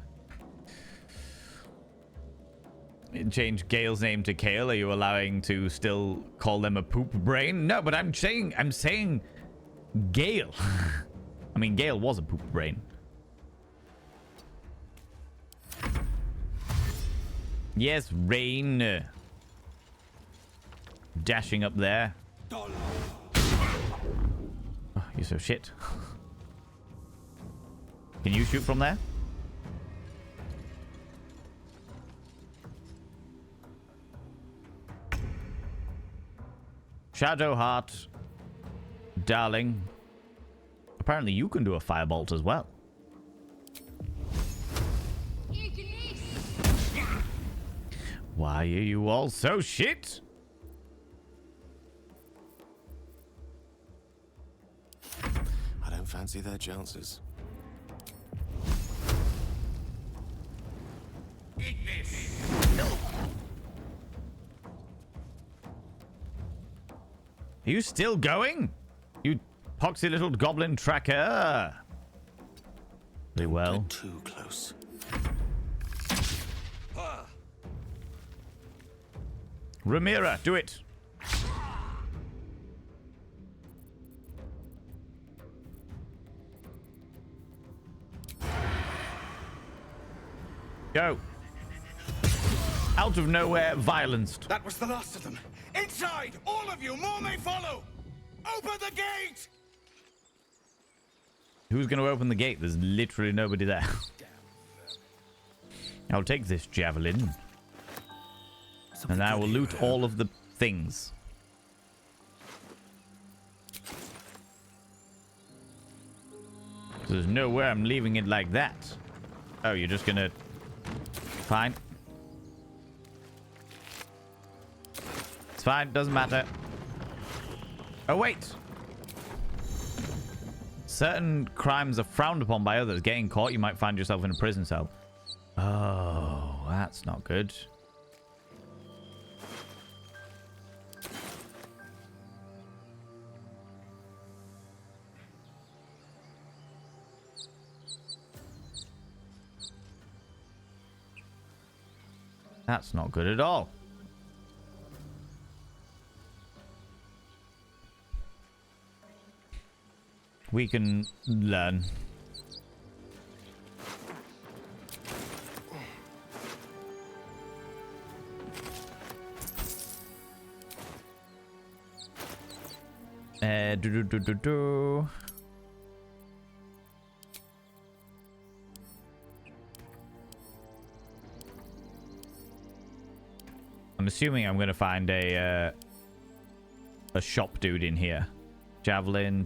Change Gale's name to Kale. Are you allowing to still call them a poop brain? No, but I'm saying Gale. I mean, Gale was a poop brain. Yes, Rain. Dashing up there. Oh, you're so shit. Can you shoot from there? Shadowheart. Darling. Apparently you can do a firebolt as well. Why are you all so shit?
I don't fancy their chances.
Are you still going? You poxy little goblin tracker. Very well.
Too close.
Ramira, do it. Go. Out of nowhere, violenced.
That was the last of them. Inside! All of you! More may follow! Open the gate!
Who's going to open the gate? There's literally nobody there. I'll take this javelin. And I will loot all of the things. There's no way I'm leaving it like that. Oh, you're just going to... Fine. It's fine. Doesn't matter. Oh, wait. Certain crimes are frowned upon by others. Getting caught, you might find yourself in a prison cell. Oh, that's not good. That's not good at all. We can learn. Do. I'm assuming I'm going to find a shop dude in here. Javelin.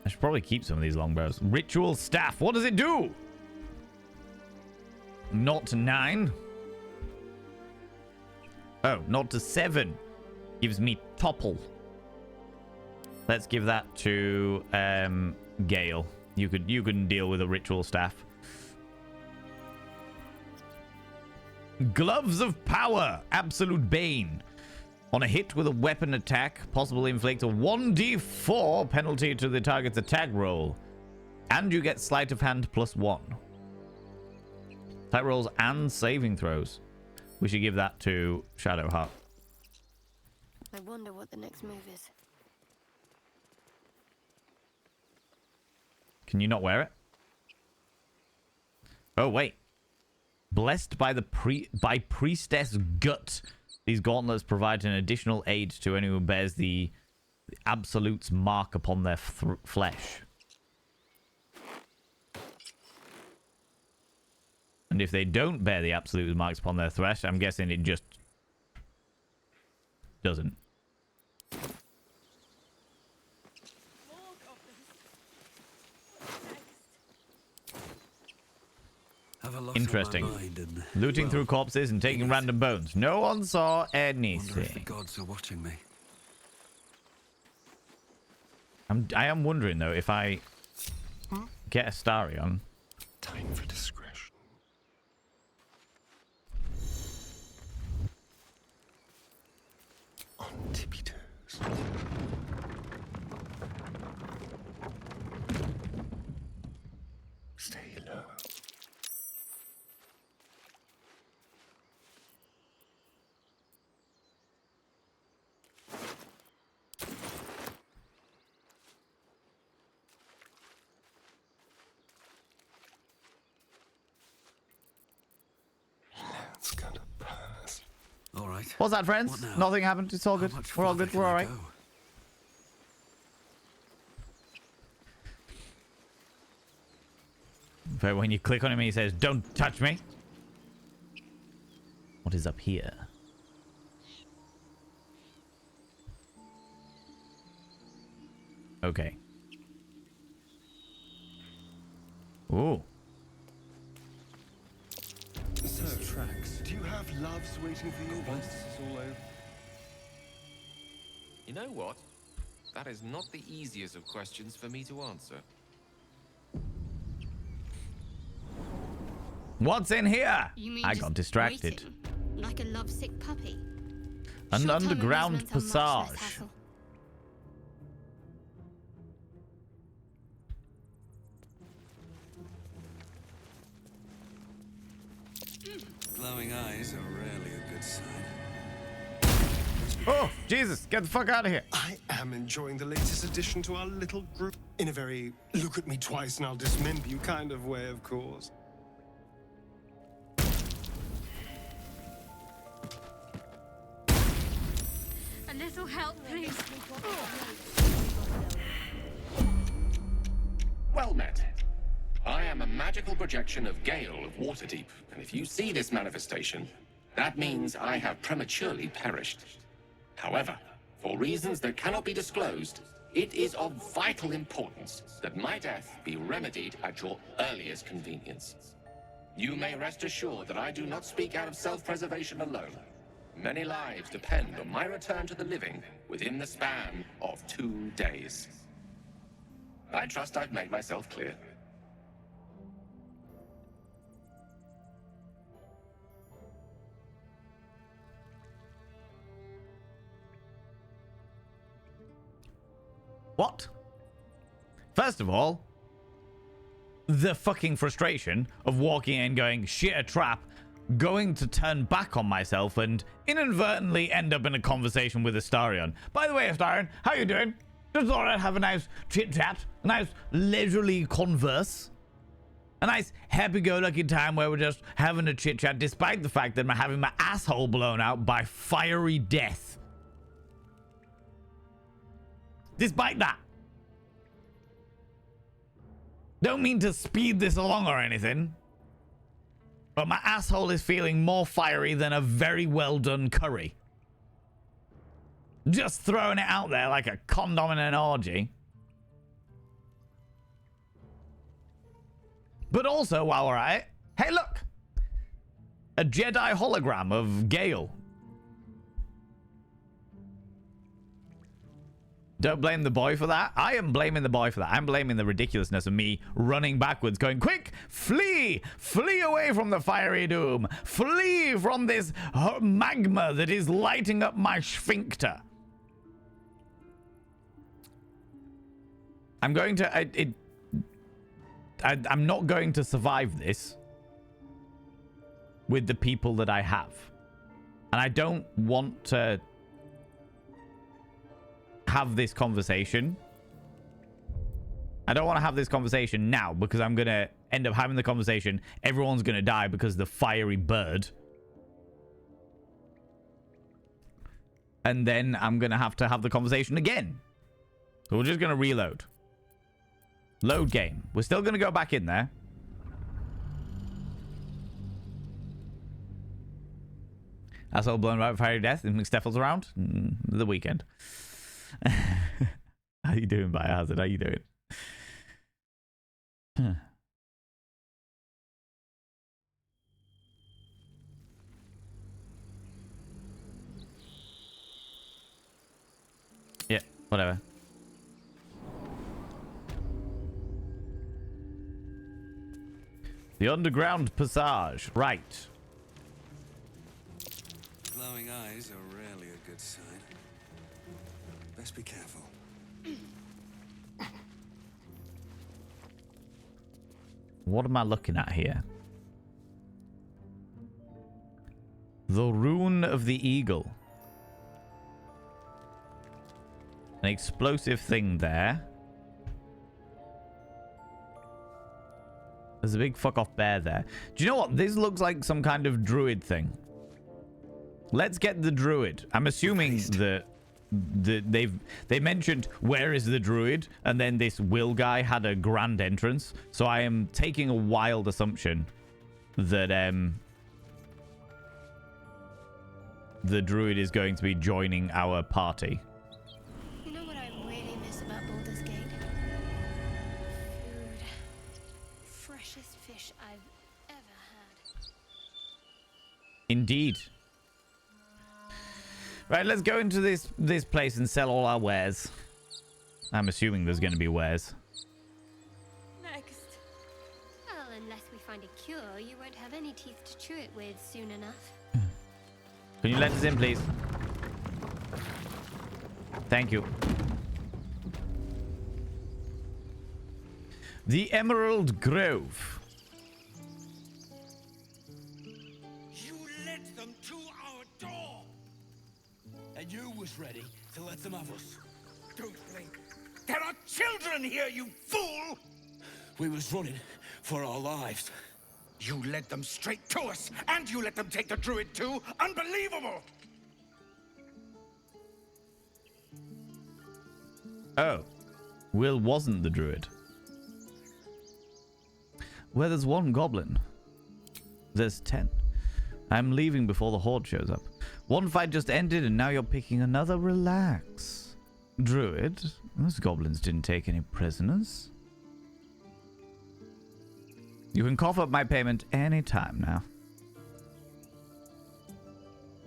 I should probably keep some of these longbows. Ritual staff. What does it do? 0 to 9. Oh, 0 to 7. Gives me topple. Let's give that to Gale. You can deal with a ritual staff. Gloves of power. Absolute bane. On a hit with a weapon attack, possibly inflict a 1d4 penalty to the target's attack roll. And you get sleight of hand +1. Attack rolls and saving throws. We should give that to Shadowheart.
I wonder what the next move is.
Can you not wear it? Oh, wait. Blessed by the Priestess Gut. These gauntlets provide an additional aid to anyone who bears the Absolute's mark upon their flesh. And if they don't bear the Absolute's marks upon their flesh, I'm guessing it just doesn't. Interesting. Looting through corpses and taking random bones. No one saw anything.
Wonder if the gods are watching me.
I am wondering though if I get a Starion.
Time for discretion. On tippy toes. Stay low. That's gonna pass.
All right.
What's that, friends? Nothing happened. It's all good. We're all good. We're all right. But when you click on him, he says, "Don't touch me." What is up here? Okay. Ooh.
So, Trax, do you have loves waiting for you once this is all over?
You know what? That is not the easiest of questions for me to answer.
What's in here?
You mean
I
just
got distracted.
waiting, like a lovesick puppy?
An
Short-term
underground
amusements are much less
passage.
hassle.
Glowing eyes are rarely a good sign.
Oh, Jesus, get the fuck out of here.
I am enjoying the latest addition to our little group. In a very look at me twice and I'll dismember you kind of way, of course.
A little help, please.
Well met. I am a magical projection of Gale of Waterdeep, and if you see this manifestation, that means I have prematurely perished. However, for reasons that cannot be disclosed, it is of vital importance that my death be remedied at your earliest convenience. You may rest assured that I do not speak out of self-preservation alone. Many lives depend on my return to the living within the span of 2 days. I trust I've made myself clear.
What? First of all, the fucking frustration of walking in going, shit, a trap, going to turn back on myself and inadvertently end up in a conversation with Astarion. By the way, Astarion, how you doing? Just thought I'd have a nice chit-chat, a nice leisurely converse. A nice happy-go-lucky time where we're just having a chit-chat despite the fact that I'm having my asshole blown out by fiery death. Despite that. Don't mean to speed this along or anything, but my asshole is feeling more fiery than a very well done curry. Just throwing it out there like a condom in an orgy. But also, while we're at it, hey look! A Jedi hologram of Gale. Don't blame the boy for that. I am blaming the boy for that. I'm blaming the ridiculousness of me running backwards, going, quick, flee! Flee away from the fiery doom! Flee from this magma that is lighting up my sphincter. I'm going to... I'm not going to survive this with the people that I have. And I don't want to have this conversation. I don't want to have this conversation now because I'm going to end up having the conversation. Everyone's going to die because the fiery bird. And then I'm going to have the conversation again. So we're just going to reload. Load game. We're still going to go back in there. That's all blown right fiery death. And McSteffels around. The weekend. How you doing, Biohazard? How you doing? Huh. Yeah, whatever. The underground passage. Right.
Glowing eyes are rarely a good sign. Best be careful.
What am I looking at here? The Rune of the Eagle. An explosive thing there. There's a big fuck off bear there. Do you know what? This looks like some kind of druid thing. Let's get the druid. I'm assuming that they mentioned where is the druid, and then this Will guy had a grand entrance. So I am taking a wild assumption that the druid is going to be joining our party.
You know what I really miss about Baldur's Gate? Food. Freshest fish I've ever had.
Indeed. Right, let's go into this place and sell all our wares. I'm assuming there's going to be wares.
Next. Well, unless we find a cure, you won't have any teeth to chew it with soon enough.
Can you let us in, please? Thank you. The Emerald Grove.
You led them to our door! And you was ready to let them have us. Don't blink. There are children here, you fool! We was running for our lives. You led them straight to us, and you let them take the druid too? Unbelievable!
Oh. Will wasn't the druid. Where there's one goblin, there's 10. I'm leaving before the horde shows up. One fight just ended and now you're picking another. Relax. Druid, those goblins didn't take any prisoners. You can cough up my payment anytime now.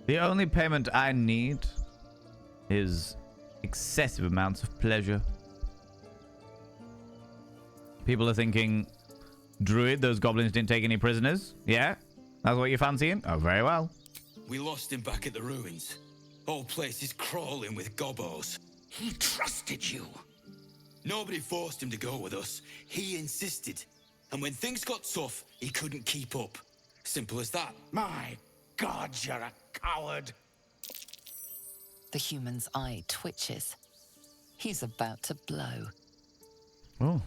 The only payment I need is excessive amounts of pleasure. People are thinking, Druid, those goblins didn't take any prisoners? Yeah? That's what you're fancying? Oh, very well.
We lost him back at the ruins. Whole place is crawling with gobbos. He trusted you. Nobody forced him to go with us. He insisted. And when things got tough, he couldn't keep up. Simple as that. My God, you're a coward.
The human's eye twitches. He's about to blow.
Oh,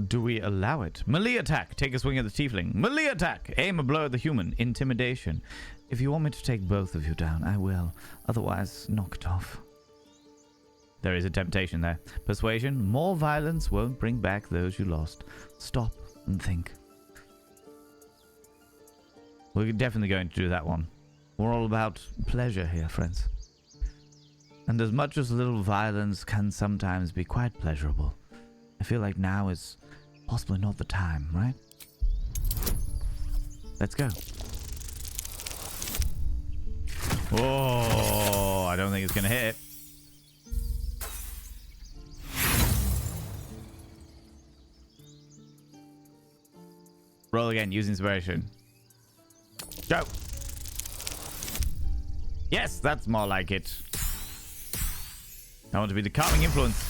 do we allow it? Melee attack. Take a swing at the tiefling. Melee attack. Aim a blow at the human. Intimidation. If you want me to take both of you down, I will. Otherwise, knock it off. There is a temptation there. Persuasion. More violence won't bring back those you lost. Stop and think. We're definitely going to do that one. We're all about pleasure here, friends. And as much as a little violence can sometimes be quite pleasurable, I feel like now is possibly not the time, right? Let's go. Oh, I don't think it's going to hit. Roll again, use inspiration. Go. Yes, that's more like it. I want to be the calming influence.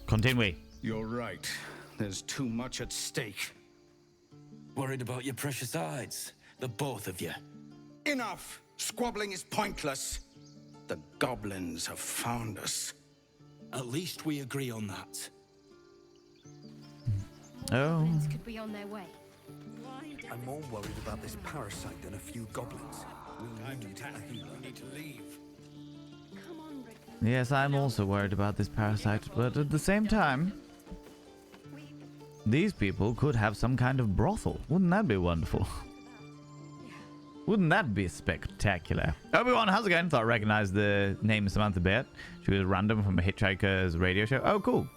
Continue.
You're right. There's too much at stake.
Worried about your precious hides, the both of you.
Enough! Squabbling is pointless. The goblins have found us.
At least we agree on that.
Oh.
Goblins could be on their way.
I'm more worried about this parasite than a few goblins.
We need to leave.
Yes, I'm also worried about this parasite, but at the same time, these people could have some kind of brothel. Wouldn't that be wonderful? Wouldn't that be spectacular? Obi-Wan, how's it going? Thought I recognized the name Samantha Bennett. She was random from a Hitchhiker's radio show. Oh, cool.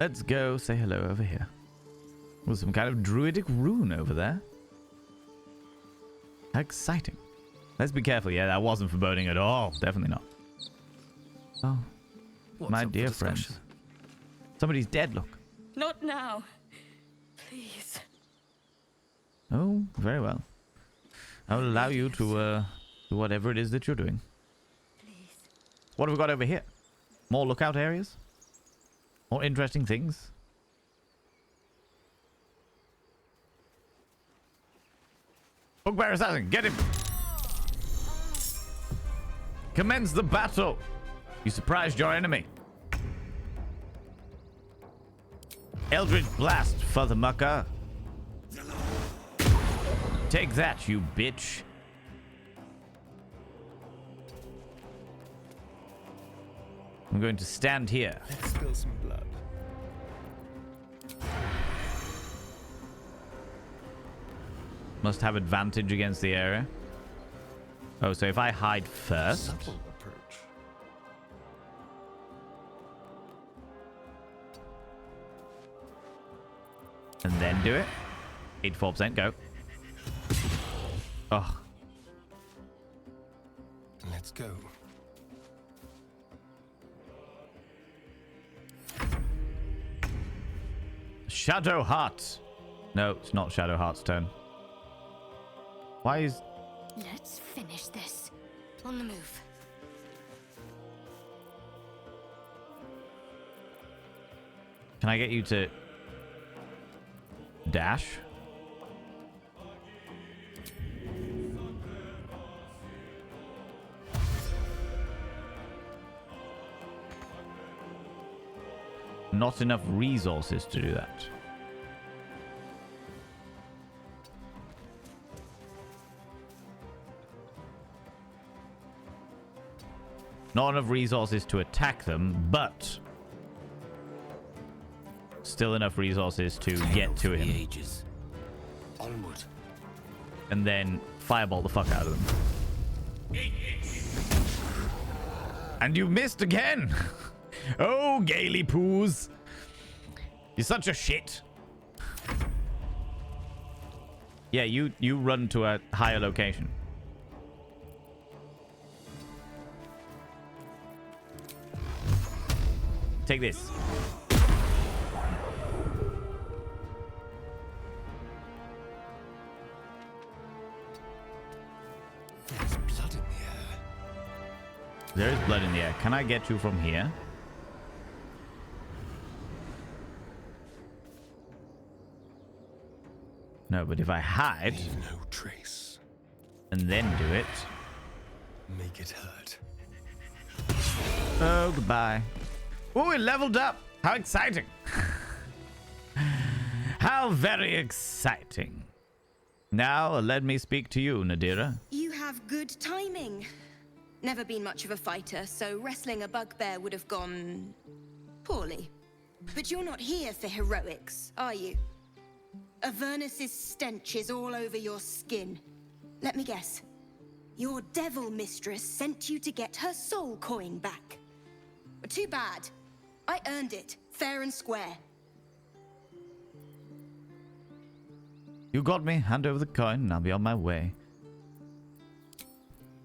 Let's go say hello over here. With some kind of druidic rune over there. How exciting. Let's be careful. Yeah, that wasn't foreboding at all. Definitely not. Oh,
What's
my
up for
dear
discussion?
friends. Somebody's dead, look.
Not now. Please.
Oh, very well. I will allow you to do whatever it is that you're doing.
Please.
What have we got over here? More lookout areas? More interesting things? Bugbear assassin, get him! Commence the battle! You surprised your enemy. Eldritch blast, Furthermucker. Take that, you bitch. I'm going to stand here.
Let's spill some blood.
Must have advantage against the area. Oh, so if I hide first.
Subtle approach.
And then do it. 84%, go. Oh.
Let's go.
Shadow Heart. No, it's not Shadow Heart's turn. Why is...
Let's finish this. On the move.
Can I get you to... dash? Not enough resources to do that. Not enough resources to attack them, but still enough resources to get to him.
Ages. Onward.
And then fireball the fuck out of them. And you missed again! Oh, Gaily Poos. You're such a shit. Yeah, you run to a higher location. Take this.
There's blood in the air.
There is blood in the air. Can I get you from here? No, but if I hide...
Leave no trace.
And then do it...
Make it hurt.
Oh, goodbye. Oh, it leveled up. How exciting. How very exciting. Now, let me speak to you, Nadira.
You have good timing. Never been much of a fighter, so wrestling a bugbear would have gone poorly. But you're not here for heroics, are you? Avernus's stench is all over your skin. Let me guess. Your devil mistress sent you to get her soul coin back. But too bad. I earned it, fair and square.
You got me. Hand over the coin and I'll be on my way.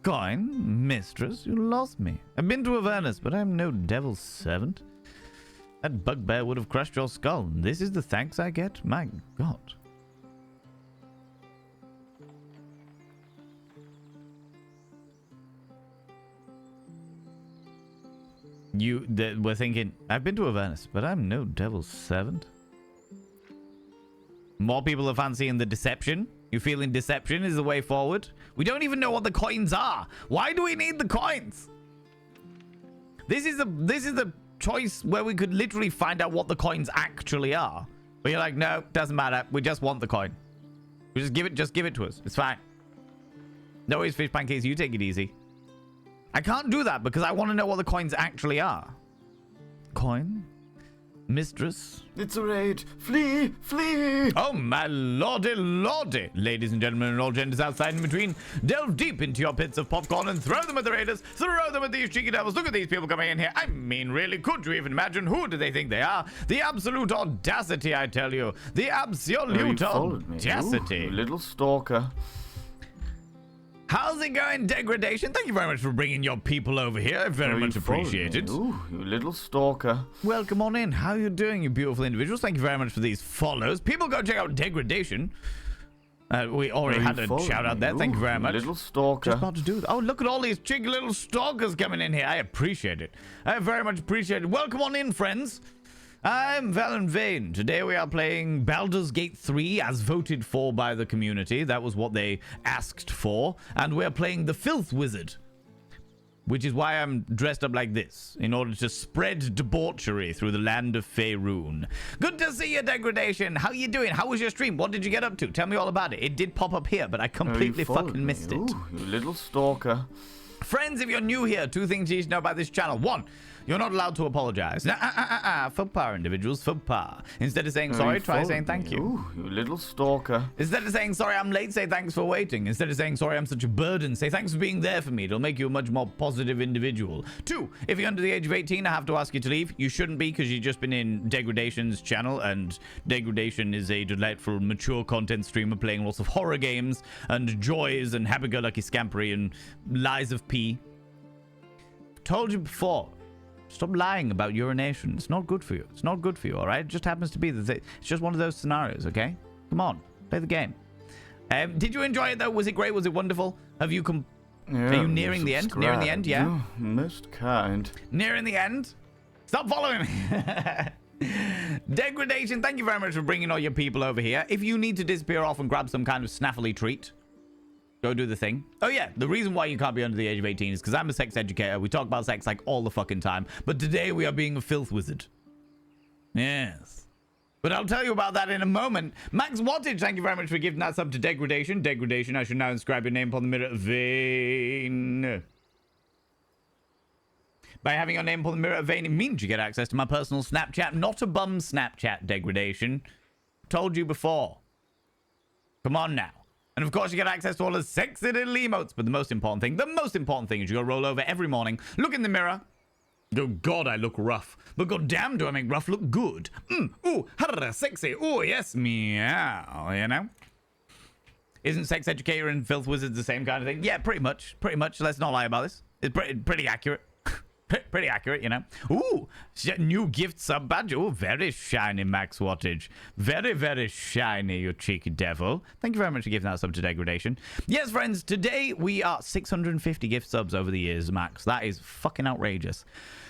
Coin? Mistress? You lost me. I've been to Avernus, but I'm no devil's servant. That bugbear would have crushed your skull. This is the thanks I get? My God. We're thinking, I've been to Avernus, but I'm no devil's servant. More people are fancying the deception. You feeling deception is the way forward? We don't even know what the coins are. Why do we need the coins? This is a choice where we could literally find out what the coins actually are. But you're like, no, doesn't matter. We just want the coin. We just give it to us. It's fine. No worries, fish pancakes. You take it easy. I can't do that because I want to know what the coins actually are. Coin? Mistress?
It's a raid. Flee! Flee!
Oh, my lordy, lordy. Ladies and gentlemen and all genders outside and between, delve deep into your pits of popcorn and throw them at the raiders. Throw them at these cheeky devils. Look at these people coming in here. I mean, really, could you even imagine who do they think they are? The absolute audacity, I tell you. The absolute audacity.
Ooh, little stalker.
How's it going, Degradation? Thank you very much for bringing your people over here. Very much appreciated.
Ooh, you little stalker.
Welcome on in. How are you doing, you beautiful individuals? Thank you very much for these follows. People go check out Degradation. We already had a shout out there. Thank you very much.
Little stalker.
Just about to do that. Oh, look at all these cheeky little stalkers coming in here. I appreciate it. I very much appreciate it. Welcome on in, friends. I'm Valen Vane. Today we are playing Baldur's Gate 3 as voted for by the community. That was what they asked for. And we're playing the Filth Wizard. Which is why I'm dressed up like this. In order to spread debauchery through the land of Faerun. Good to see you, Degradation. How you doing? How was your stream? What did you get up to? Tell me all about it. It did pop up here, but I completely fucking missed it.
Ooh, you little stalker.
Friends, if you're new here, two things you should know about this channel. One, you're not allowed to apologize. Faux pas, individuals, faux pas. Instead of saying sorry, try saying thank you.
Ooh, you little stalker.
Instead of saying sorry, I'm late, say thanks for waiting. Instead of saying sorry, I'm such a burden, say thanks for being there for me. It'll make you a much more positive individual. Two, if you're under the age of 18, I have to ask you to leave. You shouldn't be because you've just been in Degradation's channel, and Degradation is a delightful, mature content streamer playing lots of horror games and joys and happy-go-lucky scampery and lies of pee. Told you before. Stop lying about urination. It's not good for you. It's not good for you, all right? It just happens to be that it's just one of those scenarios, okay? Come on. Play the game. Did you enjoy it, though? Was it great? Was it wonderful? Have you are you nearing the end? Nearing the end, yeah?
Oh, most kind.
Nearing the end? Stop following me. Degradation, thank you very much for bringing all your people over here. If you need to disappear off and grab some kind of snaffly treat, go do the thing. Oh yeah, the reason why you can't be under the age of 18 is because I'm a sex educator. We talk about sex like all the fucking time. But today we are being a filth wizard. Yes. But I'll tell you about that in a moment. Max Wattage, thank you very much for giving that sub to Degradation. Degradation, I should now inscribe your name upon the mirror of Vane. By having your name upon the mirror of Vane, it means you get access to my personal Snapchat. Not a bum Snapchat, Degradation. Told you before. Come on now. And of course, you get access to all the sexy little emotes. But the most important thing is you gotta roll over every morning, look in the mirror. Oh God, I look rough. But goddamn, do I make rough look good? Ooh, sexy. Ooh, yes, meow. You know? Isn't sex educator and filth wizards the same kind of thing? Yeah, pretty much. Pretty much. Let's not lie about this. It's pretty accurate. Pretty accurate, you know. Ooh, new gift sub badge. Oh, very shiny, Max Wattage. Very, very shiny, you cheeky devil. Thank you very much for giving that sub to Degradation. Yes, friends, today we are 650 gift subs over the years, Max. That is fucking outrageous.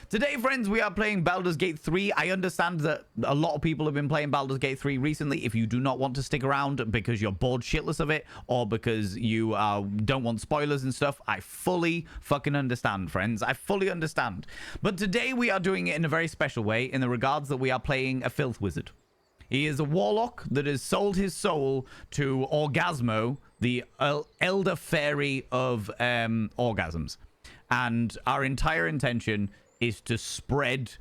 Today, friends, we are playing Baldur's Gate 3. I understand that a lot of people have been playing Baldur's Gate 3 recently. If you do not want to stick around because you're bored shitless of it or because you don't want spoilers and stuff, I fully fucking understand, friends. I fully understand. But today we are doing it in a very special way in the regards that we are playing a filth wizard. He is a warlock that has sold his soul to Orgasmo, the elder fairy of orgasms. And our entire intention is to spread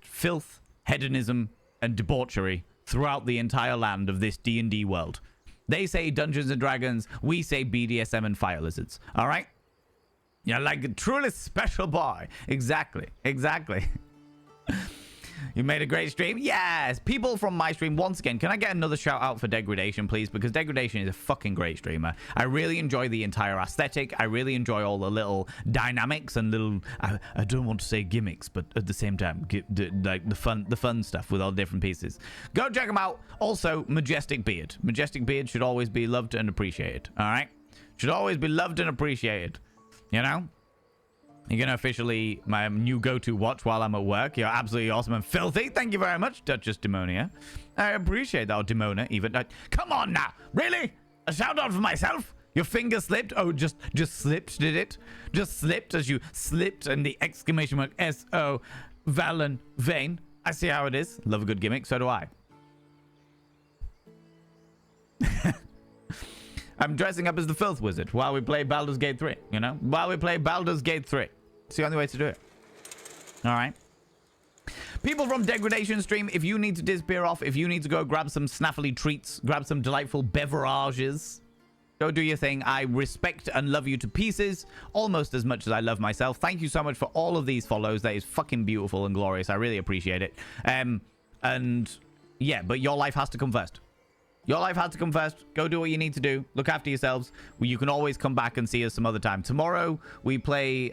filth, hedonism, and debauchery throughout the entire land of this D&D world. They say Dungeons and Dragons, we say BDSM and fire lizards. All right? You're like a truly special boy. Exactly. You made a great stream? Yes! People from my stream, once again, can I get another shout out for Degradation, please? Because Degradation is a fucking great streamer. I really enjoy the entire aesthetic. I really enjoy all the little dynamics and little, I don't want to say gimmicks, but at the same time, like the fun stuff with all different pieces. Go check them out. Also, Majestic Beard. Majestic Beard should always be loved and appreciated, all right? Should always be loved and appreciated, you know? You're going to officially my new go-to watch while I'm at work. You're absolutely awesome and filthy. Thank you very much, Duchess Demonia. I appreciate that, Demona, even. Come on now. Really? A shout-out for myself? Your finger slipped? Oh, just slipped, did it? Just slipped as you slipped and the exclamation mark S-O Valen Vein. I see how it is. Love a good gimmick. So do I. I'm dressing up as the Filth Wizard while we play Baldur's Gate 3, you know? While we play Baldur's Gate 3. It's the only way to do it. All right. People from Degradation stream, if you need to disappear off, if you need to go grab some snaffly treats, grab some delightful beverages, go do your thing. I respect and love you to pieces, almost as much as I love myself. Thank you so much for all of these follows. That is fucking beautiful and glorious. I really appreciate it. And yeah, but your life has to come first. Your life has to come first. Go do what you need to do. Look after yourselves. You can always come back and see us some other time. Tomorrow, we play...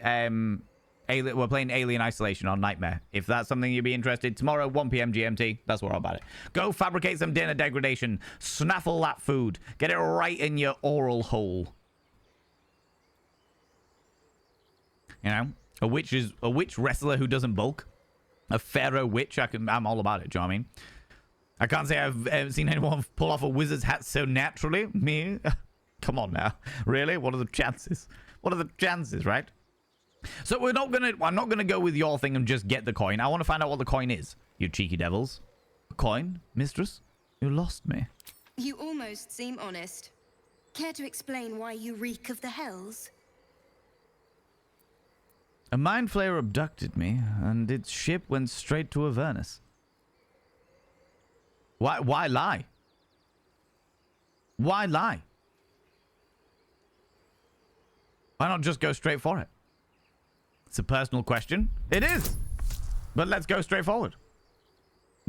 we're playing Alien Isolation on Nightmare. If that's something you'd be interested, tomorrow, 1 p.m. GMT. That's where I'm about it. Go fabricate some dinner, Degradation. Snaffle that food. Get it right in your oral hole. You know? A witch wrestler who doesn't bulk. A pharaoh witch. I'm all about it. Do you know what I mean? I can't say I've seen anyone pull off a wizard's hat so naturally. Me? Come on now. Really? What are the chances? What are the chances, right? So I'm not gonna go with your thing and just get the coin. I want to find out what the coin is, you cheeky devils. A coin, mistress? You lost me.
You almost seem honest. Care to explain why you reek of the hells?
A mind flayer abducted me, and its ship went straight to Avernus. Why lie? Why lie? Why not just go straight for it? It's a personal question. It is. But let's go straight forward.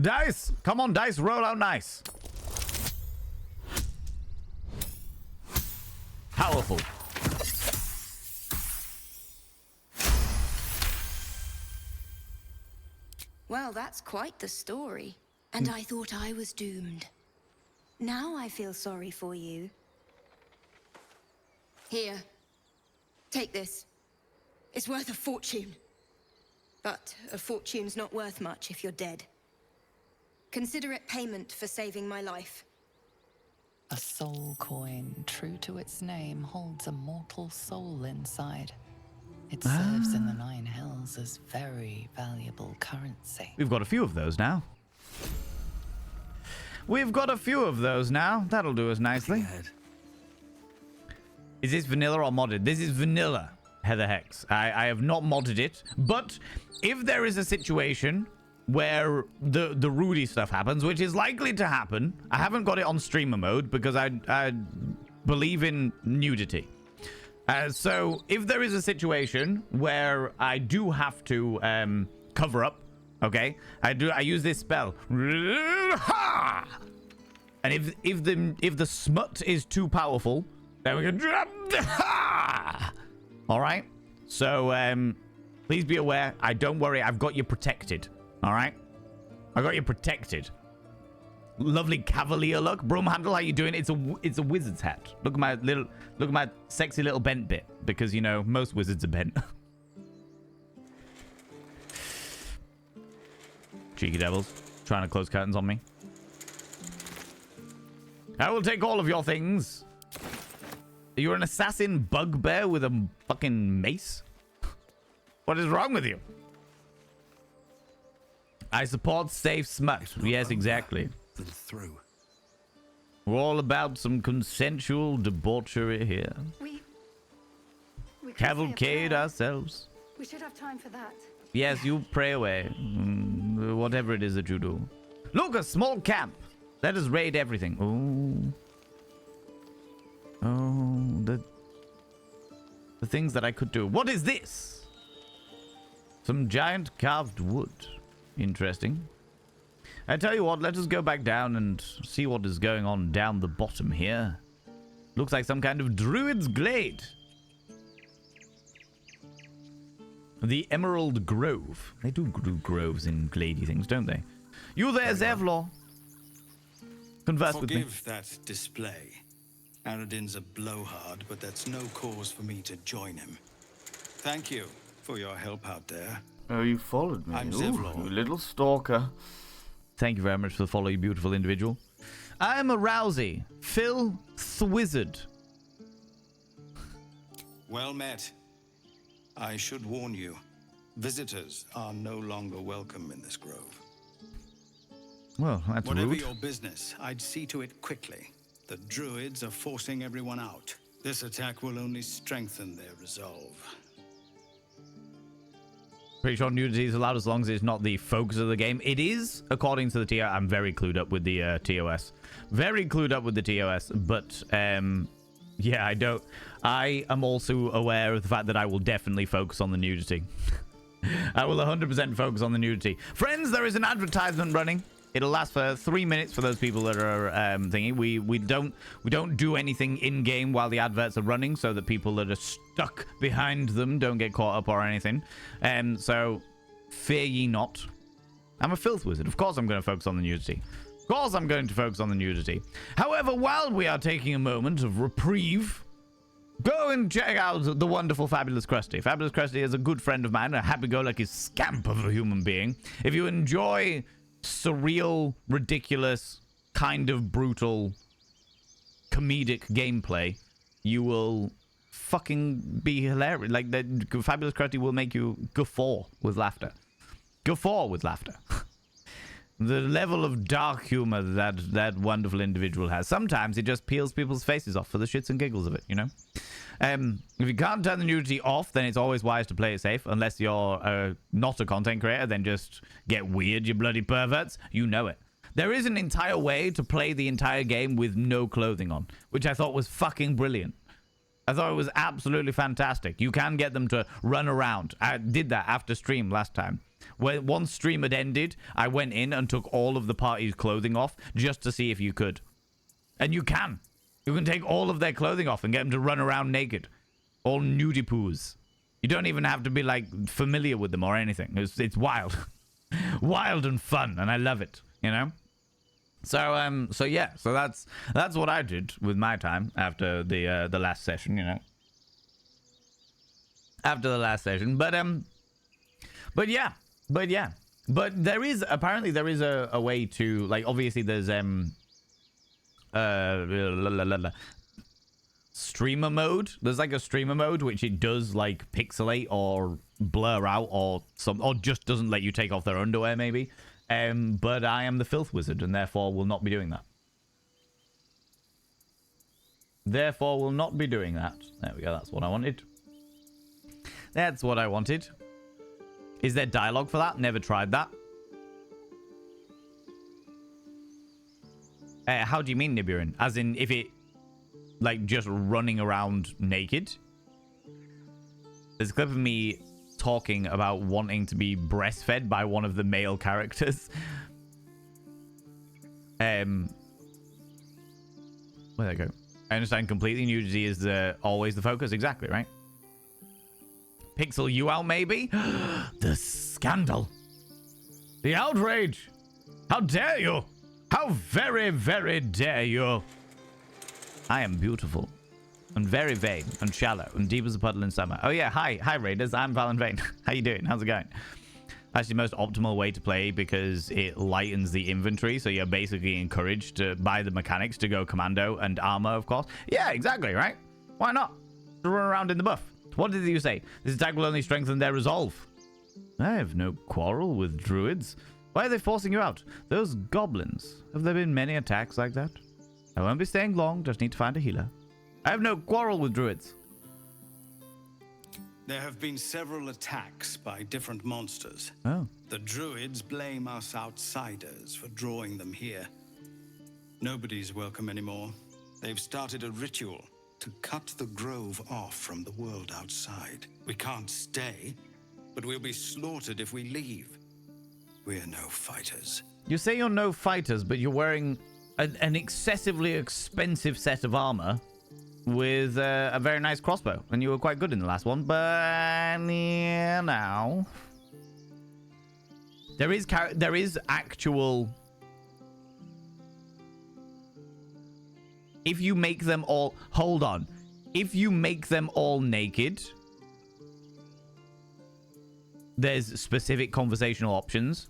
Dice! Come on, dice. Roll out nice. Powerful.
Well, that's quite the story. And I thought I was doomed. Now I feel sorry for you. Here. Take this. It's worth a fortune. But a fortune's not worth much if you're dead. Consider it payment for saving my life.
A soul coin, true to its name, holds a mortal soul inside. It serves in the Nine Hells as very valuable currency.
We've got a few of those now. We've got a few of those now. That'll do us nicely. Is this vanilla or modded? This is vanilla, Heather Hex. I have not modded it, but if there is a situation where the Rudy stuff happens, which is likely to happen, I haven't got it on streamer mode because I believe in nudity. So if there is a situation where I do have to cover up, okay, I use this spell, and if the smut is too powerful, then we can drop. All right. So please be aware. Don't worry. I've got you protected. All right. I got you protected. Lovely cavalier look, Broomhandle. How you doing? It's a wizard's hat. Look at my sexy little bent bit, because you know most wizards are bent. Cheeky devils, trying to close curtains on me. I will take all of your things. You're an assassin bugbear with a fucking mace? What is wrong with you? I support safe smut. Yes, exactly.
than through.
We're all about some consensual debauchery here.
We can say a
Cavalcade
prayer.
ourselves.
We should have time for that.
Yes, you pray away. Whatever it is that you do. Look, a small camp. Let us raid everything. Oh, the things that I could do. What is this? Some giant carved wood. Interesting. I tell you what, let us go back down and see what is going on down the bottom here. Looks like some kind of druid's glade. The Emerald Grove. They do groves in glady things, don't they? You there, Zevlor? Converse with me.
Forgive that display. Aradin's a blowhard, but that's no cause for me to join him. Thank you for your help out there.
Oh, you followed me.
I'm
Ooh,
Zevlor.
you little stalker.
Thank you very much for the follow, you beautiful individual. I am a Rousey, Filth Wizard.
Well met. I should warn you, visitors are no longer welcome in this grove.
Well, that's
Whatever
rude.
your business, I'd see to it quickly. The druids are forcing everyone out. This attack will only strengthen their resolve.
Pretty sure nudity is allowed as long as it's not the focus of the game. It is, according to the TOS. I'm very clued up with the TOS. Very clued up with the TOS, but yeah, I am also aware of the fact that I will definitely focus on the nudity. I will 100% focus on the nudity. Friends, there is an advertisement running. It'll last for 3 minutes for those people that are thinking. We don't do anything in game while the adverts are running, so that people that are stuck behind them don't get caught up or anything. So fear ye not. I'm a filth wizard. Of course I'm going to focus on the nudity. Of course I'm going to focus on the nudity. However, while we are taking a moment of reprieve, go and check out the wonderful Fabulous Krusty. Fabulous Krusty is a good friend of mine, a happy-go-lucky scamp of a human being. If you enjoy surreal, ridiculous, kind of brutal, comedic gameplay, you will fucking be hilarious. Like, the Fabulous Krusty will make you guffaw with laughter. Guffaw with laughter. The level of dark humor that wonderful individual has. Sometimes it just peels people's faces off for the shits and giggles of it, you know? If you can't turn the nudity off, then it's always wise to play it safe. Unless you're not a content creator, then just get weird, you bloody perverts. You know it. There is an entire way to play the entire game with no clothing on, which I thought was fucking brilliant. I thought it was absolutely fantastic. You can get them to run around. I did that after stream last time. When one stream had ended, I went in and took all of the party's clothing off just to see if you could. And you can. You can take all of their clothing off and get them to run around naked. All nudie poos. You don't even have to be, like, familiar with them or anything. It's wild. Wild and fun, and I love it, you know? So yeah, so that's what I did with my time after the last session, you know. After the last session, but yeah. But there is a way to, like, obviously there's streamer mode. There's like a streamer mode which it does like pixelate or blur out or just doesn't let you take off their underwear maybe. But I am the filth wizard and therefore will not be doing that. Therefore will not be doing that. There we go, that's what I wanted. That's what I wanted. Is there dialogue for that? Never tried that. How do you mean, Nibirin? As in, if it, like, just running around naked? There's a clip of me talking about wanting to be breastfed by one of the male characters. Where'd I go? I understand completely. Nudity is always the focus. Exactly, right? Pixel you out, maybe? The scandal. The outrage. How dare you? How very, very dare you? I am beautiful. And very vain. And shallow. And deep as a puddle in summer. Oh yeah, hi. Hi, Raiders. I'm Valen Vane. How you doing? How's it going? That's the most optimal way to play because it lightens the inventory. So you're basically encouraged to, by the mechanics, to go commando and armor, of course. Yeah, exactly, right? Why not? To run around in the buff. What did you say? This attack will only strengthen their resolve. I have no quarrel with druids. Why are they forcing you out? Those goblins. Have there been many attacks like that? I won't be staying long. Just need to find a healer. I have no quarrel with druids.
There have been several attacks by different monsters.
Oh.
The druids blame us outsiders for drawing them here. Nobody's welcome anymore. They've started a ritual to cut the grove off from the world outside. We can't stay, but we'll be slaughtered if we leave. We're no fighters.
You say you're no fighters, but you're wearing an excessively expensive set of armor with a very nice crossbow, and you were quite good in the last one. But yeah, now there is actual. If you make them all... Hold on. If you make them all naked, there's specific conversational options.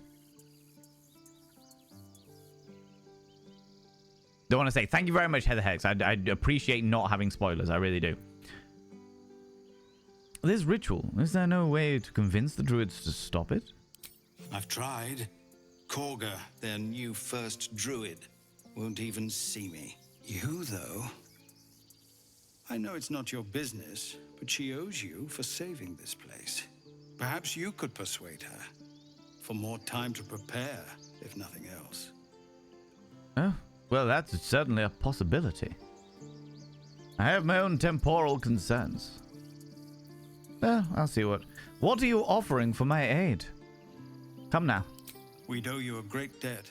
Don't want to say thank you very much, Heather Hex. I appreciate not having spoilers. I really do. This ritual. Is there no way to convince the druids to stop it?
I've tried. Korga, their new first druid, won't even see me. You, though... I know it's not your business, but she owes you for saving this place. Perhaps you could persuade her. For more time to prepare, if nothing else.
Oh, well, that's certainly a possibility. I have my own temporal concerns. Well, I'll see what... What are you offering for my aid? Come now.
We owe you a great debt.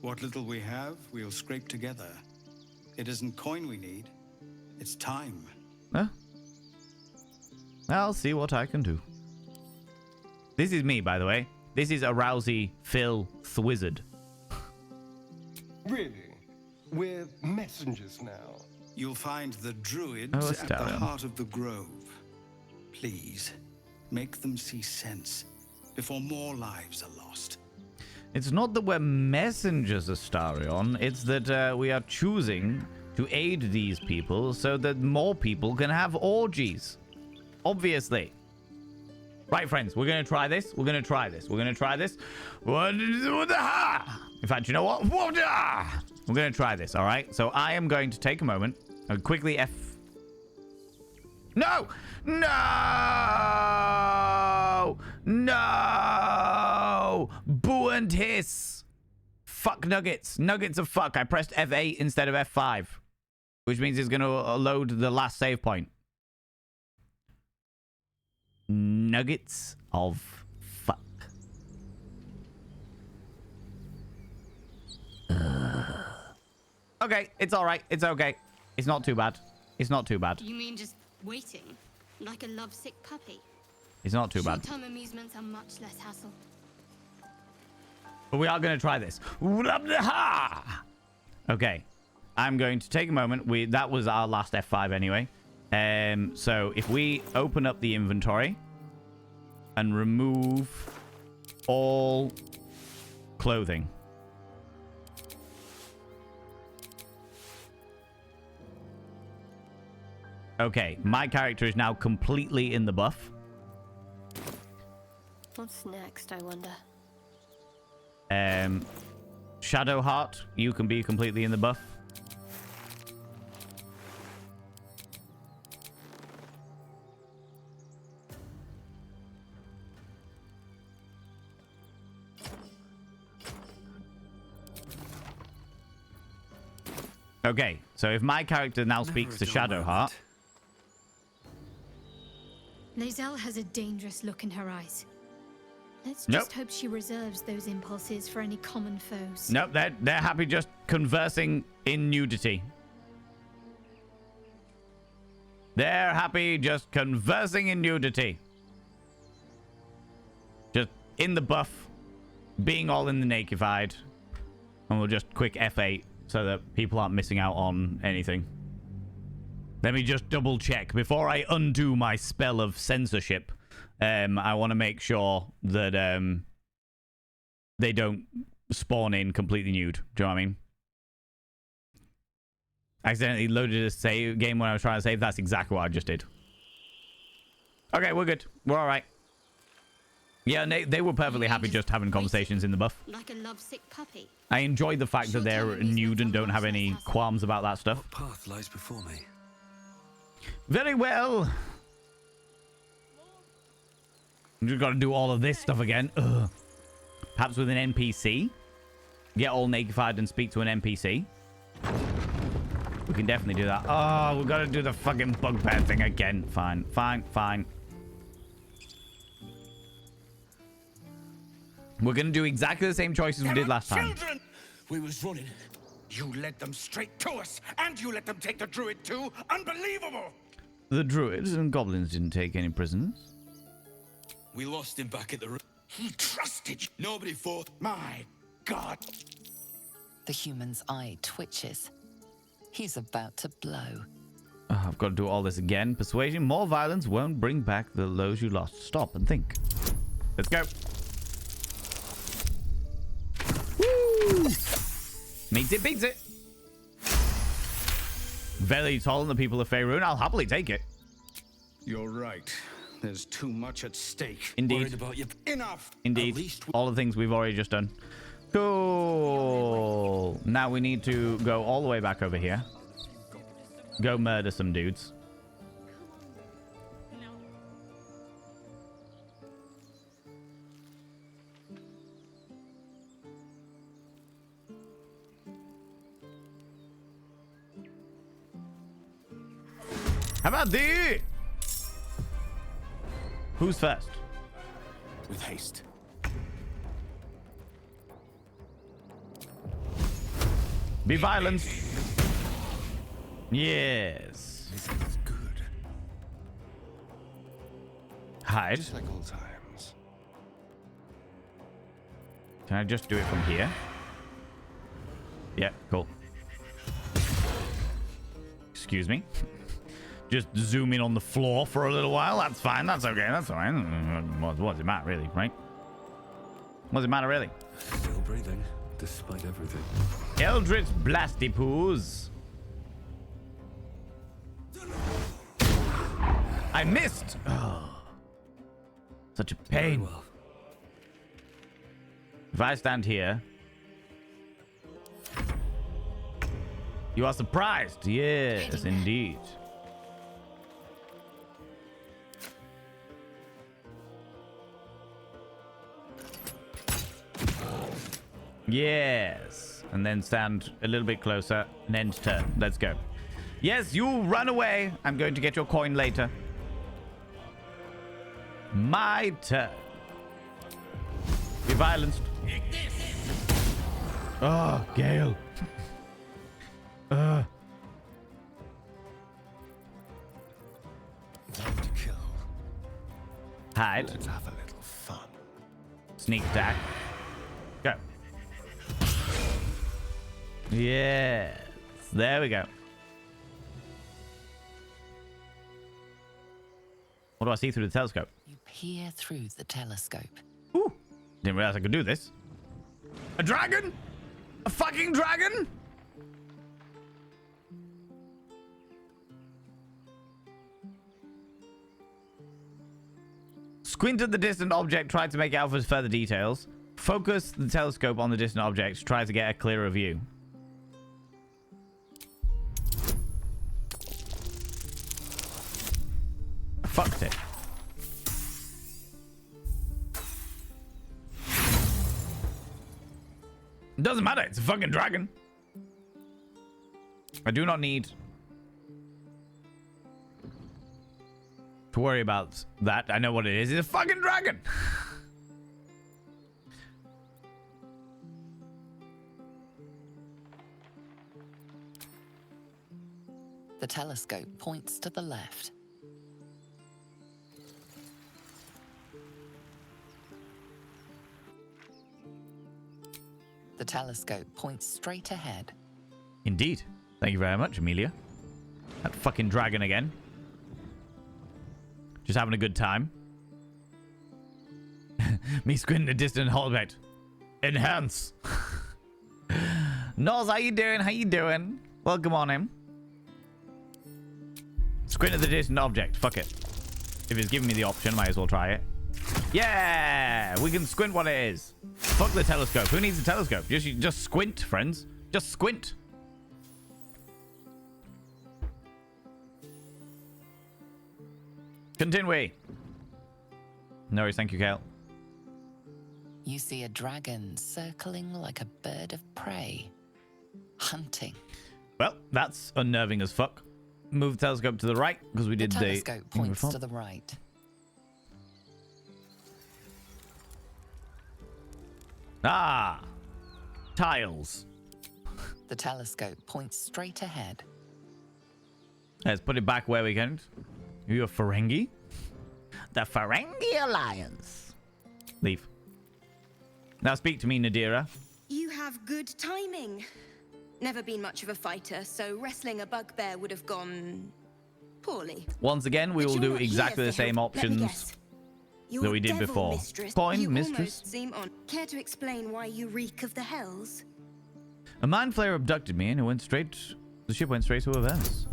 What little we have, we'll scrape together. It isn't coin we need. It's time.
Huh? I'll see what I can do. This is me, by the way. This is a Rousey Filth wizard.
Really? We're messengers now.
You'll find the druids at the heart of the grove. Please, make them see sense before more lives are lost.
It's not that we're messengers, Astarion. It's that we are choosing to aid these people so that more people can have orgies. Obviously. Right, friends, we're going to try this. We're going to try this. We're going to try this. In fact, you know what? We're going to try this, all right? So I am going to take a moment and quickly No! No! No! Boo and hiss! Fuck nuggets. Nuggets of fuck. I pressed F8 instead of F5. Which means it's going to load the last save point. Nuggets of fuck. Okay, it's alright. It's okay. It's not too bad. It's not too bad.
You mean just waiting? Like a lovesick puppy?
It's not too bad.
Short-term amusements are much less hassle.
But we are going to try this. Okay. I'm going to take a moment. That was our last F5 anyway. So if we open up the inventory and remove all clothing. Okay, my character is now completely in the buff.
What's next, I wonder?
Shadowheart, you can be completely in the buff. Okay, so if my character now speaks to Shadowheart...
Lae'zel has a dangerous look in her eyes. Let's just hope she reserves those impulses for any common foes.
Nope, they're happy just conversing in nudity. They're happy just conversing in nudity. Just in the buff, being all in the nakedified. And we'll just quick F8 so that people aren't missing out on anything. Let me just double check before I undo my spell of censorship. I want to make sure that they don't spawn in completely nude. Do you know what I mean? Accidentally loaded a save game when I was trying to save. That's exactly what I just did. Okay, we're good. We're all right. Yeah, and they were perfectly happy just having conversations in the buff.
Like a lovesick puppy.
I enjoy the fact that they're nude and don't have any qualms about that stuff.
What path lies before me?
Very well. You just got to do all of this stuff again. Ugh. Perhaps with an NPC. Get all nakedified and speak to an NPC. We can definitely do that. Oh, we've got to do the fucking bugbear thing again. Fine, fine, fine. We're going to do exactly the same choices we did last time.
Children! We was running. You led them straight to us, and you let them take the druid too. Unbelievable!
The druids and goblins didn't take any prisoners.
We lost him back at the... He trusted you. Nobody fought. My God.
The human's eye twitches. He's about to blow.
Oh, I've got to do all this again. Persuasion, more violence won't bring back the lows you lost. Stop and think. Let's go. Woo! Meets it, beats it. Very tall than the people of Faerun. I'll happily take it.
You're right. There's too much at stake.
Indeed.
Worried about you. Enough.
Indeed. All the things we've already just done. Cool. Now we need to go all the way back over here. Go murder some dudes. How about thee? Who's first?
With haste.
Be violent. Yes.
This is good.
Hide.
Just like old times.
Can I just do it from here? Yeah, cool. Excuse me. Just zoom in on the floor for a little while. That's fine. That's okay. That's all right. What does it matter, really, right? What does it matter, really?
Still breathing, despite everything.
Eldritch Blasty Poos. I missed. Oh, such a pain.
Well.
If I stand here, you are surprised. Yes, indeed. Yes. And then stand a little bit closer and end turn. Let's go. Yes, you run away. I'm going to get your coin later. My turn. Be violent. Oh, Gale.
Time to kill.
Hide.
Let's have a little fun.
Sneak attack. Go. Yes. There we go. What do I see through the telescope?
You peer through the telescope.
Ooh. Didn't realize I could do this. A dragon? A fucking dragon? Squint at the distant object, try to make out for further details. Focus the telescope on the distant object, try to get a clearer view. Fucked it. It doesn't matter, it's a fucking dragon. I do not need to worry about that. I know what it is. It's a fucking dragon.
The telescope points to the left. The telescope points straight ahead.
Indeed. Thank you very much, Amelia. That fucking dragon again. Just having a good time. Me squinting a distant object. Enhance. Noz, how you doing? How you doing? Welcome on in. Squint at the distant object. Fuck it. If it's giving me the option, might as well try it. Yeah, we can squint what it is. Fuck the telescope. Who needs a telescope? Just squint, friends. Just squint. Continue. No worries, thank you, Kale.
You see a dragon circling like a bird of prey, hunting.
Well, that's unnerving as fuck. Move the telescope to the right because we did
the telescope points to the right.
Ah, tiles.
The telescope points straight ahead.
Let's put it back where we can. You a Ferengi? The Ferengi Alliance. Leave. Now speak to me, Nadira.
You have good timing. Never been much of a fighter, so wrestling a bugbear would have gone poorly.
Once again, we will do exactly the same options that we did before.
You almost seem on. Care to explain why you reek of the hells?
A mind flayer abducted me and it went straight. The ship went straight to events.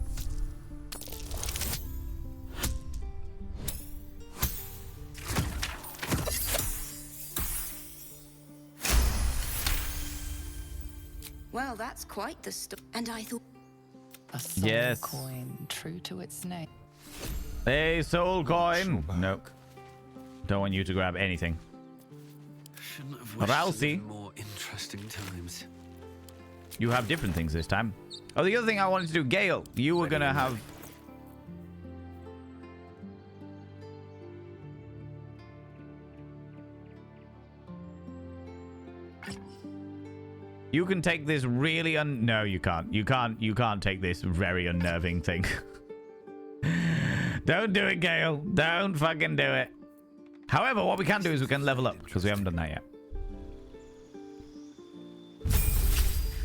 Well, that's quite the story. And I thought.
A soul
yes.
coin, true to its name.
A soul coin. Nope. Don't want you to grab anything.
Shouldn't have wished
Rousey.
for more interesting times.
You have different things this time. Oh, the other thing I wanted to do, Gale, you were gonna have. You can take this really no, you can't. You can't take this very unnerving thing. Don't do it, Gale. Don't fucking do it. However, what we can do is we can level up because we haven't done that yet.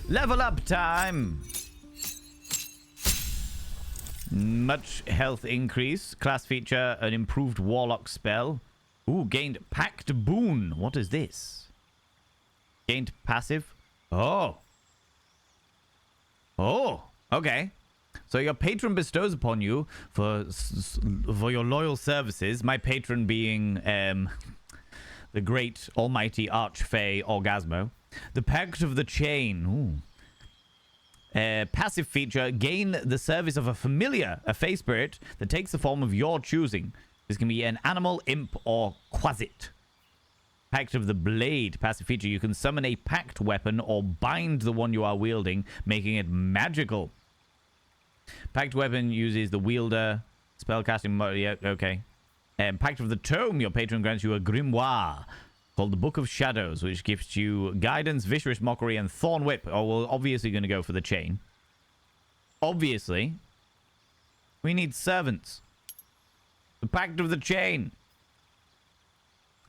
Level up time. Much health increase. Class feature, an improved warlock spell. Ooh, gained packed boon. What is this? Gained passive. Oh. Oh, okay. So your patron bestows upon you for your loyal services. My patron being the great almighty archfey Orgasmo. The Pact of the Chain. Ooh. Passive feature, gain the service of a familiar, a fey spirit that takes the form of your choosing. This can be an animal, imp, or quasit. Pact of the Blade. Passive feature, you can summon a pact weapon or bind the one you are wielding, making it magical. Pact weapon uses the wielder. Spellcasting mode. Yeah, okay. Pact of the Tome. Your patron grants you a grimoire called the Book of Shadows, which gives you guidance, vicious mockery, and thorn whip. Oh, we're obviously going to go for the chain. Obviously. We need servants. The Pact of the Chain.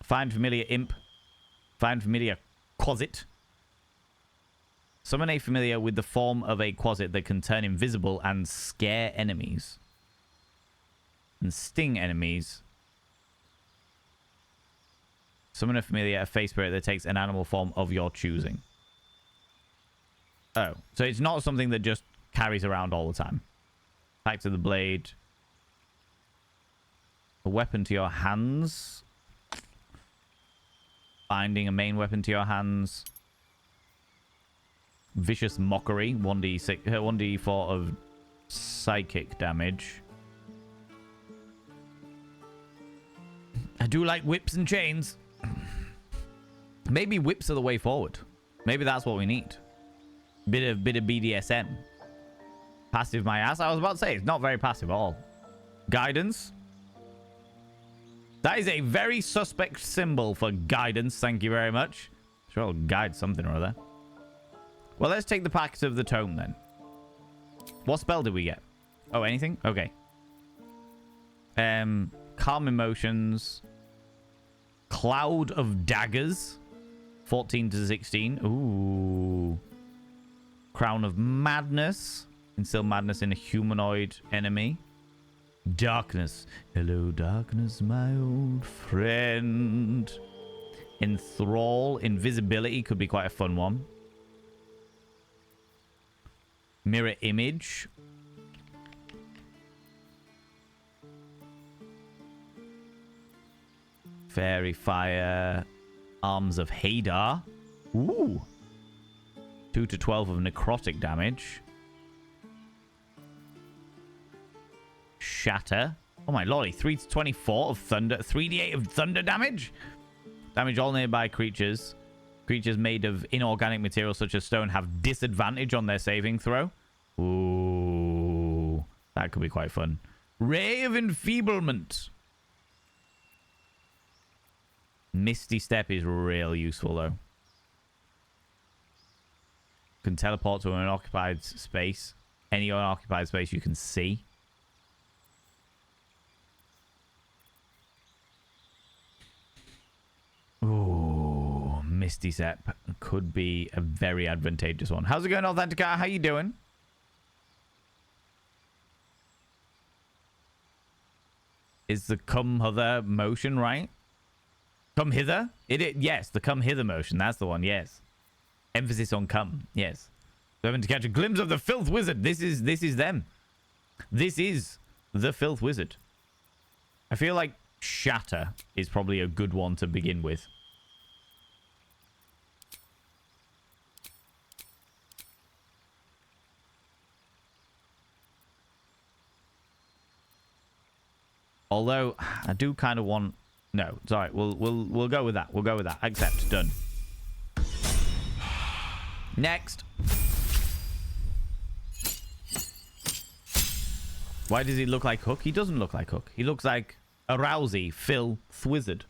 Find familiar imp. Find familiar quasit. Summon a familiar with the form of a quasit that can turn invisible and scare enemies. And sting enemies. Summon a familiar, a fey spirit that takes an animal form of your choosing. Oh, so it's not something that just carries around all the time. Pact of the Blade. A weapon to your hands. Binding a main weapon to your hands. Vicious Mockery. 1d4 of psychic damage. I do like whips and chains. Maybe whips are the way forward. Maybe that's what we need. Bit of BDSM. Passive my ass. I was about to say, it's not very passive at all. Guidance. That is a very suspect symbol for guidance. Thank you very much. Sure, I'll guide something or other. Well, let's take the Pact of the Tome then. What spell did we get? Oh, anything? Okay. Calm Emotions. Cloud of Daggers. 14 to 16. Ooh. Crown of Madness. Instill madness in a humanoid enemy. Darkness. Hello, darkness, my old friend. Enthrall. Invisibility could be quite a fun one. Mirror Image. Fairy Fire. Arms of Hadar. Ooh. 2 to 12 of necrotic damage. Shatter. Oh my lordy. 3 to 24 of thunder. 3d8 of thunder damage. Damage all nearby creatures. Creatures made of inorganic materials such as stone have disadvantage on their saving throw. Ooh. That could be quite fun. Ray of Enfeeblement. Misty Step is real useful though. Can teleport to an unoccupied space. Any unoccupied space you can see. Ooh, Misty Step could be a very advantageous one. How's it going, Authenticator? How you doing? Is the come hither motion right? Come hither? Yes, the come hither motion. That's the one. Yes. Emphasis on come. Yes. Having to catch a glimpse of the Filth Wizard. This is them. This is the Filth Wizard. I feel like Shatter is probably a good one to begin with. Although I do kind of want. No, it's all right. We'll go with that. We'll go with that. Accept. Done. Next. Why does he look like Hook? He doesn't look like Hook. He looks like a Rousey Filth Wizard.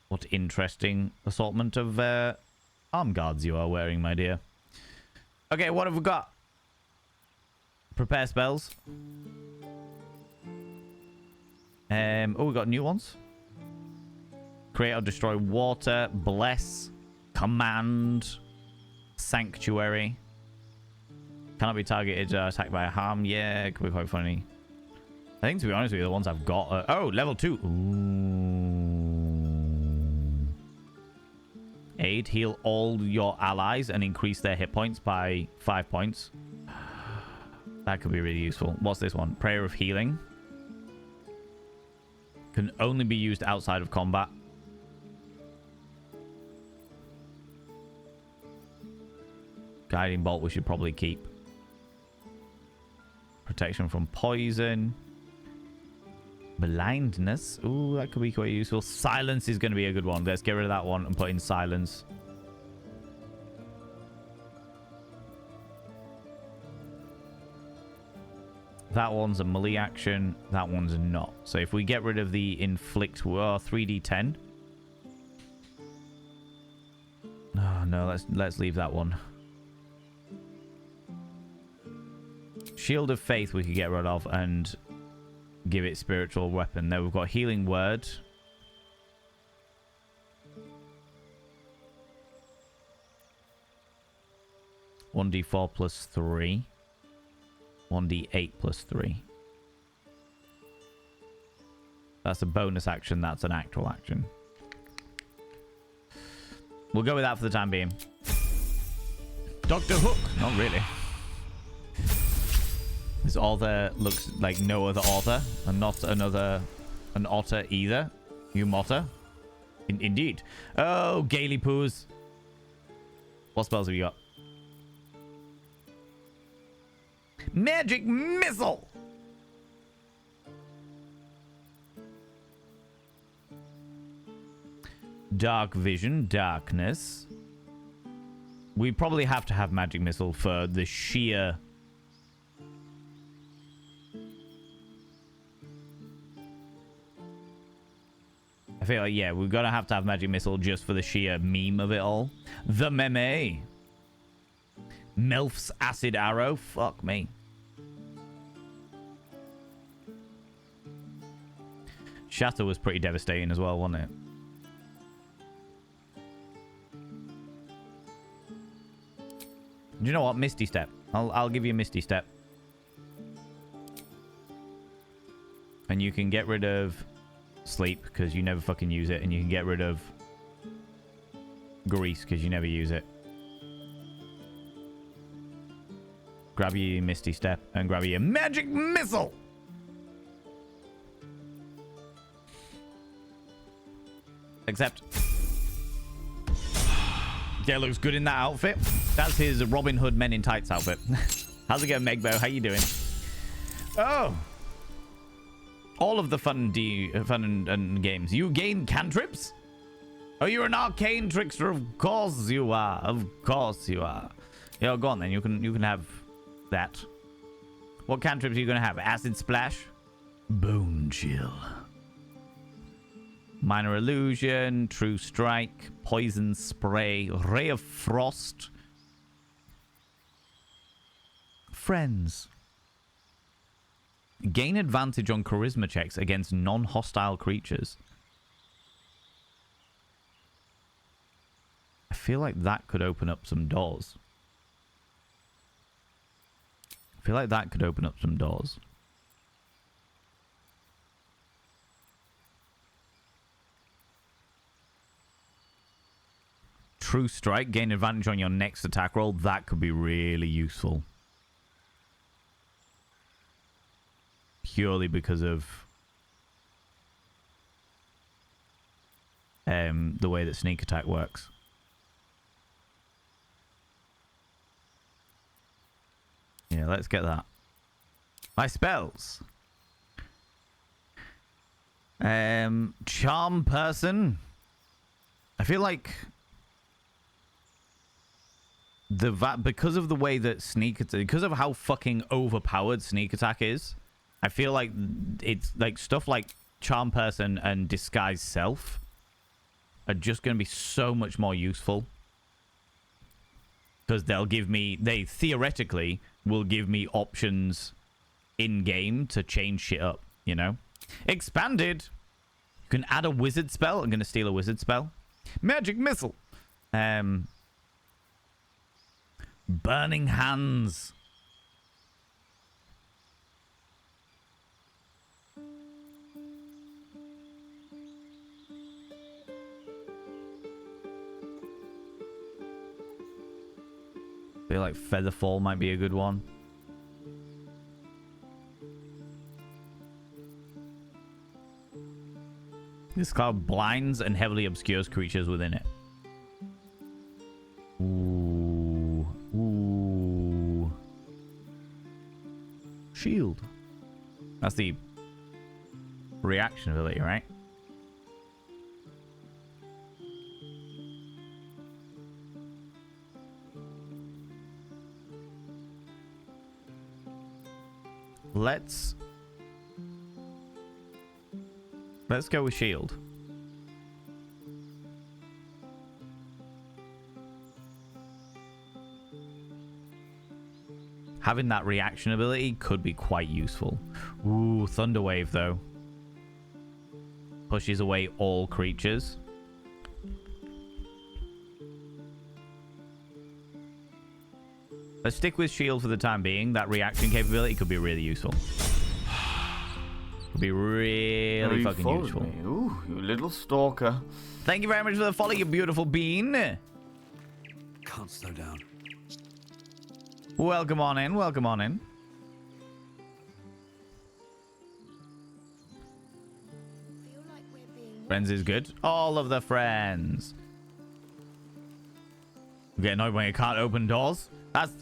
What interesting assortment of arm guards you are wearing, my dear. Okay, what have we got? Prepare spells. Oh, we got new ones. Create or destroy water. Bless. Command. Sanctuary. Cannot be targeted or attacked by harm. Yeah, it could be quite funny. I think, to be honest with you, the ones I've got... oh, level 2. Ooh. Aid. Heal all your allies and increase their hit points by 5 points. That could be really useful. What's this one? Prayer of Healing. Can only be used outside of combat. Guiding Bolt we should probably keep. Protection from poison. Blindness. Ooh, that could be quite useful. Silence is going to be a good one. Let's get rid of that one and put in Silence. That one's a melee action. That one's not. So if we get rid of the inflict 3d10. Oh no, let's leave that one. Shield of Faith we could get rid of and give it spiritual weapon. There we've got Healing Word. (1d4 plus 3). 1d8 plus 3. That's a bonus action. That's an actual action. We'll go with that for the time being. Dr. Hook. Not really. This author looks like no other author. And not an otter either. You motter. Indeed. Oh, Gaily Poos. What spells have you got? Magic Missile! Dark Vision, Darkness. We probably have to have Magic Missile for the sheer... I feel like, yeah, we're gonna have to have Magic Missile just for the sheer meme of it all. The Meme. Melf's Acid Arrow. Fuck me. Shatter was pretty devastating as well, wasn't it? Do you know what? Misty Step. I'll give you Misty Step. And you can get rid of Sleep because you never fucking use it. And you can get rid of Grease because you never use it. Grab your Misty Step and grab your Magic Missile. Except... Yeah, looks good in that outfit. That's his Robin Hood Men in Tights outfit. How's it going, Megbo? How you doing? Oh! All of the fun and games. You gain cantrips? Oh, you're an arcane trickster. Of course you are. Of course you are. Yeah, go on then. You can have that. What cantrips are you gonna have? Acid splash, bone chill, minor illusion, true strike, poison spray, ray of frost, friends. Gain advantage on charisma checks against non-hostile creatures. I feel like that could open up some doors. I feel like that could open up some doors. True strike, gain advantage on your next attack roll. That could be really useful. Purely because of the way that sneak attack works. Yeah, let's get that. My spells. Charm person. I feel like because of the way that because of how fucking overpowered sneak attack is, I feel like it's like stuff like charm person and disguise self are just going to be so much more useful. Because they theoretically will give me options in-game to change shit up, you know? Expanded! You can add a wizard spell. I'm going to steal a wizard spell. Magic missile! Burning hands. I feel like Featherfall might be a good one. This cloud blinds and heavily obscures creatures within it. Ooh. Ooh. Shield. That's the reaction ability, right? Let's go with shield. Having that reaction ability could be quite useful. Ooh, Thunder Wave though. Pushes away all creatures. Let's stick with shield for the time being. That reaction capability could be really useful. Could be really fucking useful.
Me. Ooh, you little stalker.
Thank you very much for the follow, you beautiful bean.
Can't slow down.
Welcome on in. Welcome on in. Friends is good. All of the friends. You get annoyed when you can't open doors. That's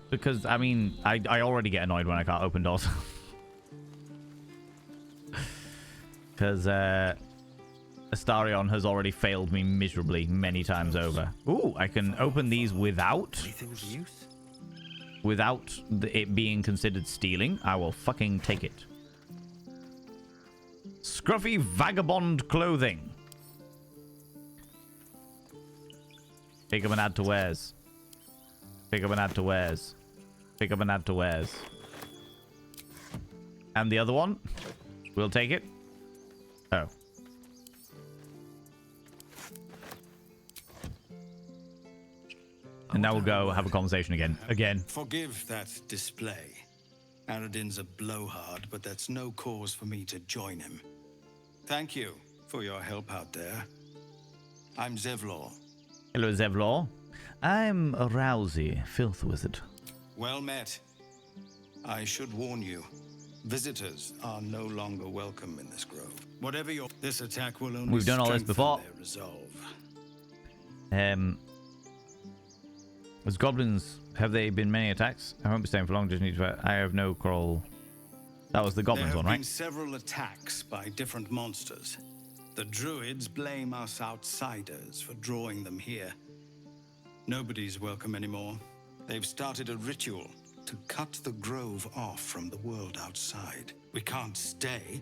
because, I mean, I already get annoyed when I can't open doors. Because Astarion has already failed me miserably many times over. Ooh, I can open these without it being considered stealing. I will fucking take it. Scruffy vagabond clothing. Pick up and add to wares. Pick up and add to wares. Pick up and add to wares. And the other one? We'll take it. Oh. And now we'll go have a conversation again.
Forgive that display. Aradin's a blowhard, but that's no cause for me to join him. Thank you for your help out there. I'm Zevlor.
Hello, Zevlor. I'm a Rousey, Filth Wizard.
Well met. I should warn you, Visitors are no longer welcome in this grove. Whatever your... This attack will only
We've done all this
strengthen
before.
their resolve.
As goblins, have they been many attacks? I won't be staying for long, just need to... I have no quarrel. That was the goblins one,
There have
right?
been several attacks by different monsters. The druids blame us outsiders for drawing them here. Nobody's welcome anymore. They've started a ritual to cut the grove off from the world outside. We can't stay,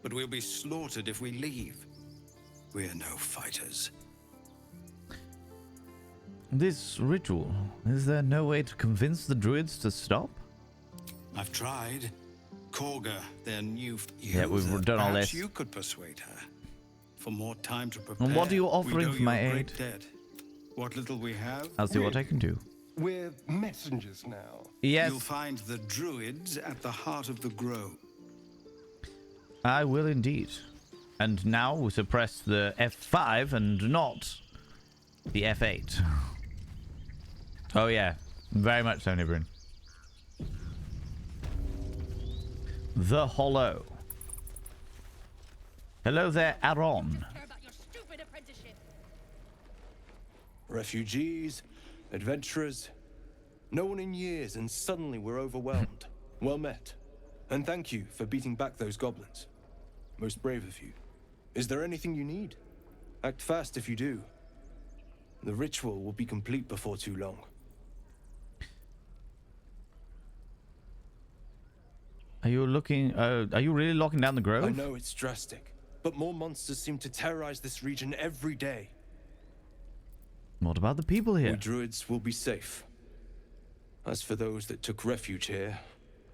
but we'll be slaughtered if we leave. We're no fighters.
This ritual, is there no way to convince the druids to stop?
I've tried. Korga, their new...
Yeah, we've done all
Perhaps
this.
you could persuade her. For more time to prepare.
And what are you
We
offering
owe
for
you
my
a great
aid?
debt. What little we have...
I'll see what I can do.
We're messengers now.
Yes.
You'll find the druids at the heart of the grove.
I will indeed. And now we suppress the F5 and not the F8. Oh yeah, very much so, Nibrin. The Hollow. Hello there, Aaron.
Refugees, adventurers, no one in years, and suddenly we're overwhelmed. Well met. And thank you for beating back those goblins. Most brave of you. Is there anything you need? Act fast if you do. The ritual will be complete before too long.
Are you looking... are you really locking down the grove?
I know it's drastic, but more monsters seem to terrorize this region every day.
What about the people here?
We druids will be safe. As for those that took refuge here,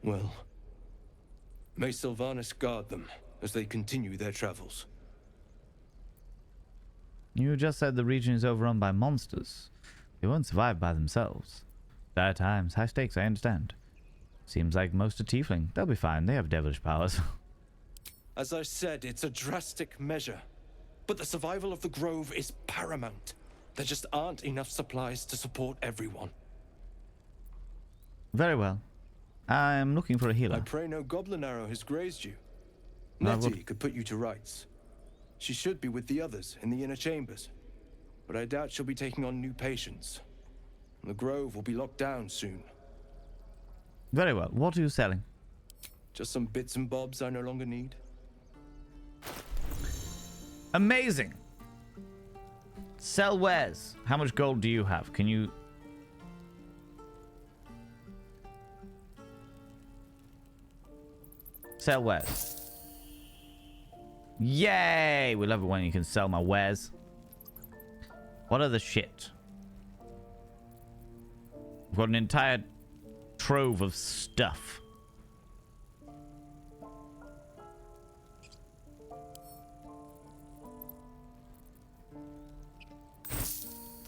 well, may Sylvanas guard them as they continue their travels.
You just said the region is overrun by monsters. They won't survive by themselves. Dire times, high stakes, I understand. Seems like most are tiefling. They'll be fine. They have devilish powers.
As I said, it's a drastic measure. But the survival of the grove is paramount. There just aren't enough supplies to support everyone.
Very well. I'm looking for a healer.
I pray no goblin arrow has grazed you.
I
Nettie
would-
could put you to rights. She should be with the others in the inner chambers. But I doubt she'll be taking on new patients. The grove will be locked down soon.
Very well. What are you selling?
Just some bits and bobs I no longer need.
Amazing. Sell wares. How much gold do you have? Can you... Sell wares. Yay! We love it when you can sell my wares. What other shit? We've got an entire trove of stuff.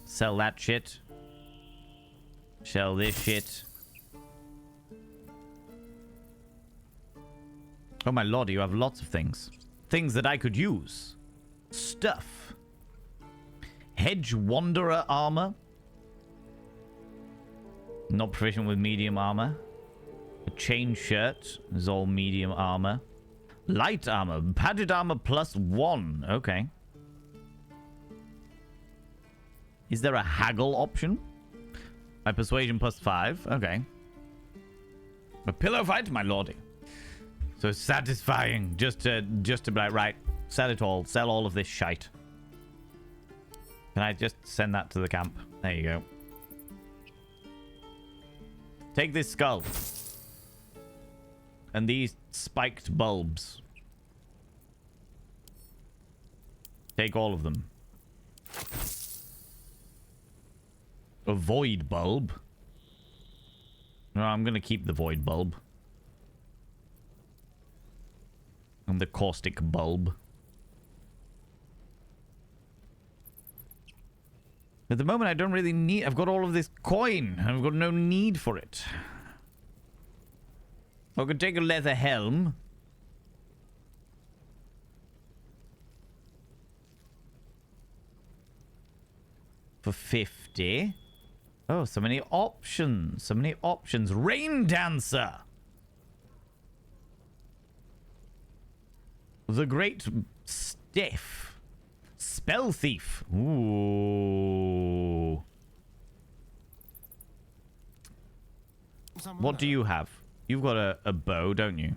Sell that shit. Sell this shit. Oh my lord, you have lots of things. Things that I could use. Stuff. Hedge Wanderer armor. Not proficient with medium armor. A chain shirt is all medium armor. Light armor. Padded armor +1. Okay. Is there a haggle option? My persuasion +5. Okay. A pillow fight, my lordy. So satisfying. Just to be like, right, sell it all. Sell all of this shite. Can I just send that to the camp? There you go. Take this skull. And these spiked bulbs. Take all of them. A void bulb? No, I'm going to keep the void bulb. And the caustic bulb. At the moment, I don't really need... I've got all of this coin. And I've got no need for it. I could take a leather helm. For 50. Oh, so many options. So many options. Rain Dancer. The Great Stiff. Spell Thief. Ooh. What do you have? You've got a bow, don't you?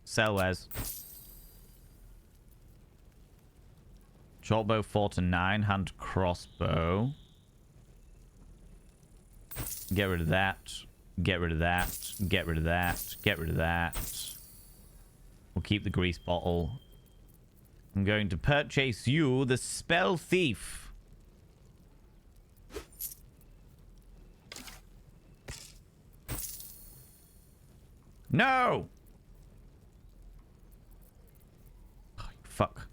Sell Wes. Short bow 4 to 9. Hand crossbow. Get rid of that. Get rid of that. Get rid of that. Get rid of that. We'll keep the grease bottle. I'm going to purchase you the Spell Thief. No! Oh, fuck.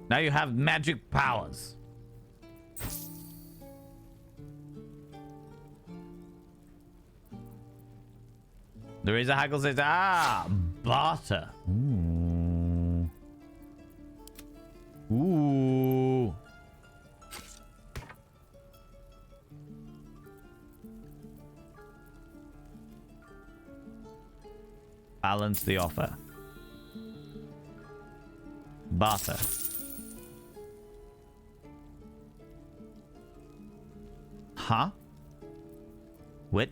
Now you have magic powers. There is a haggle says, barter. Ooh. Ooh. Balance the offer. Barter. Huh? What?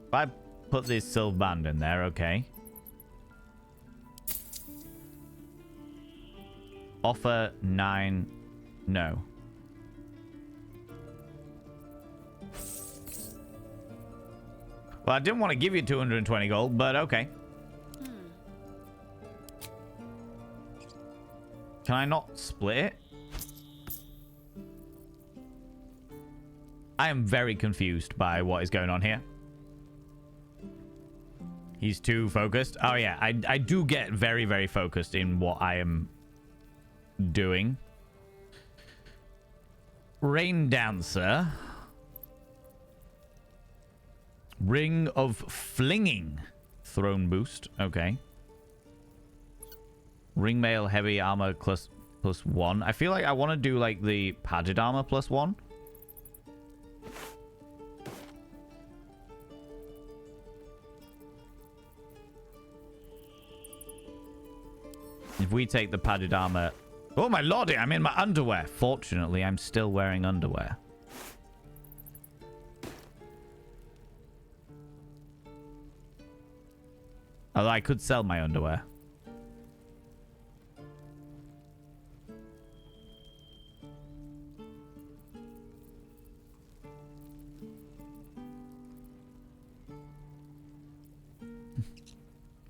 If I put this silver band in there, okay. Offer 9. No. Well, I didn't want to give you 220 gold, but okay. Can I not split it? I am very confused by what is going on here. He's too focused. Oh, yeah. I do get very, very focused in what I am doing. Rain Dancer. Ring of Flinging. Throne boost. Okay. Ring mail heavy armor plus +1. I feel like I want to do like the padded armor +1. If we take the padded armor... Oh, my lordy, I'm in my underwear. Fortunately, I'm still wearing underwear. Although I could sell my underwear.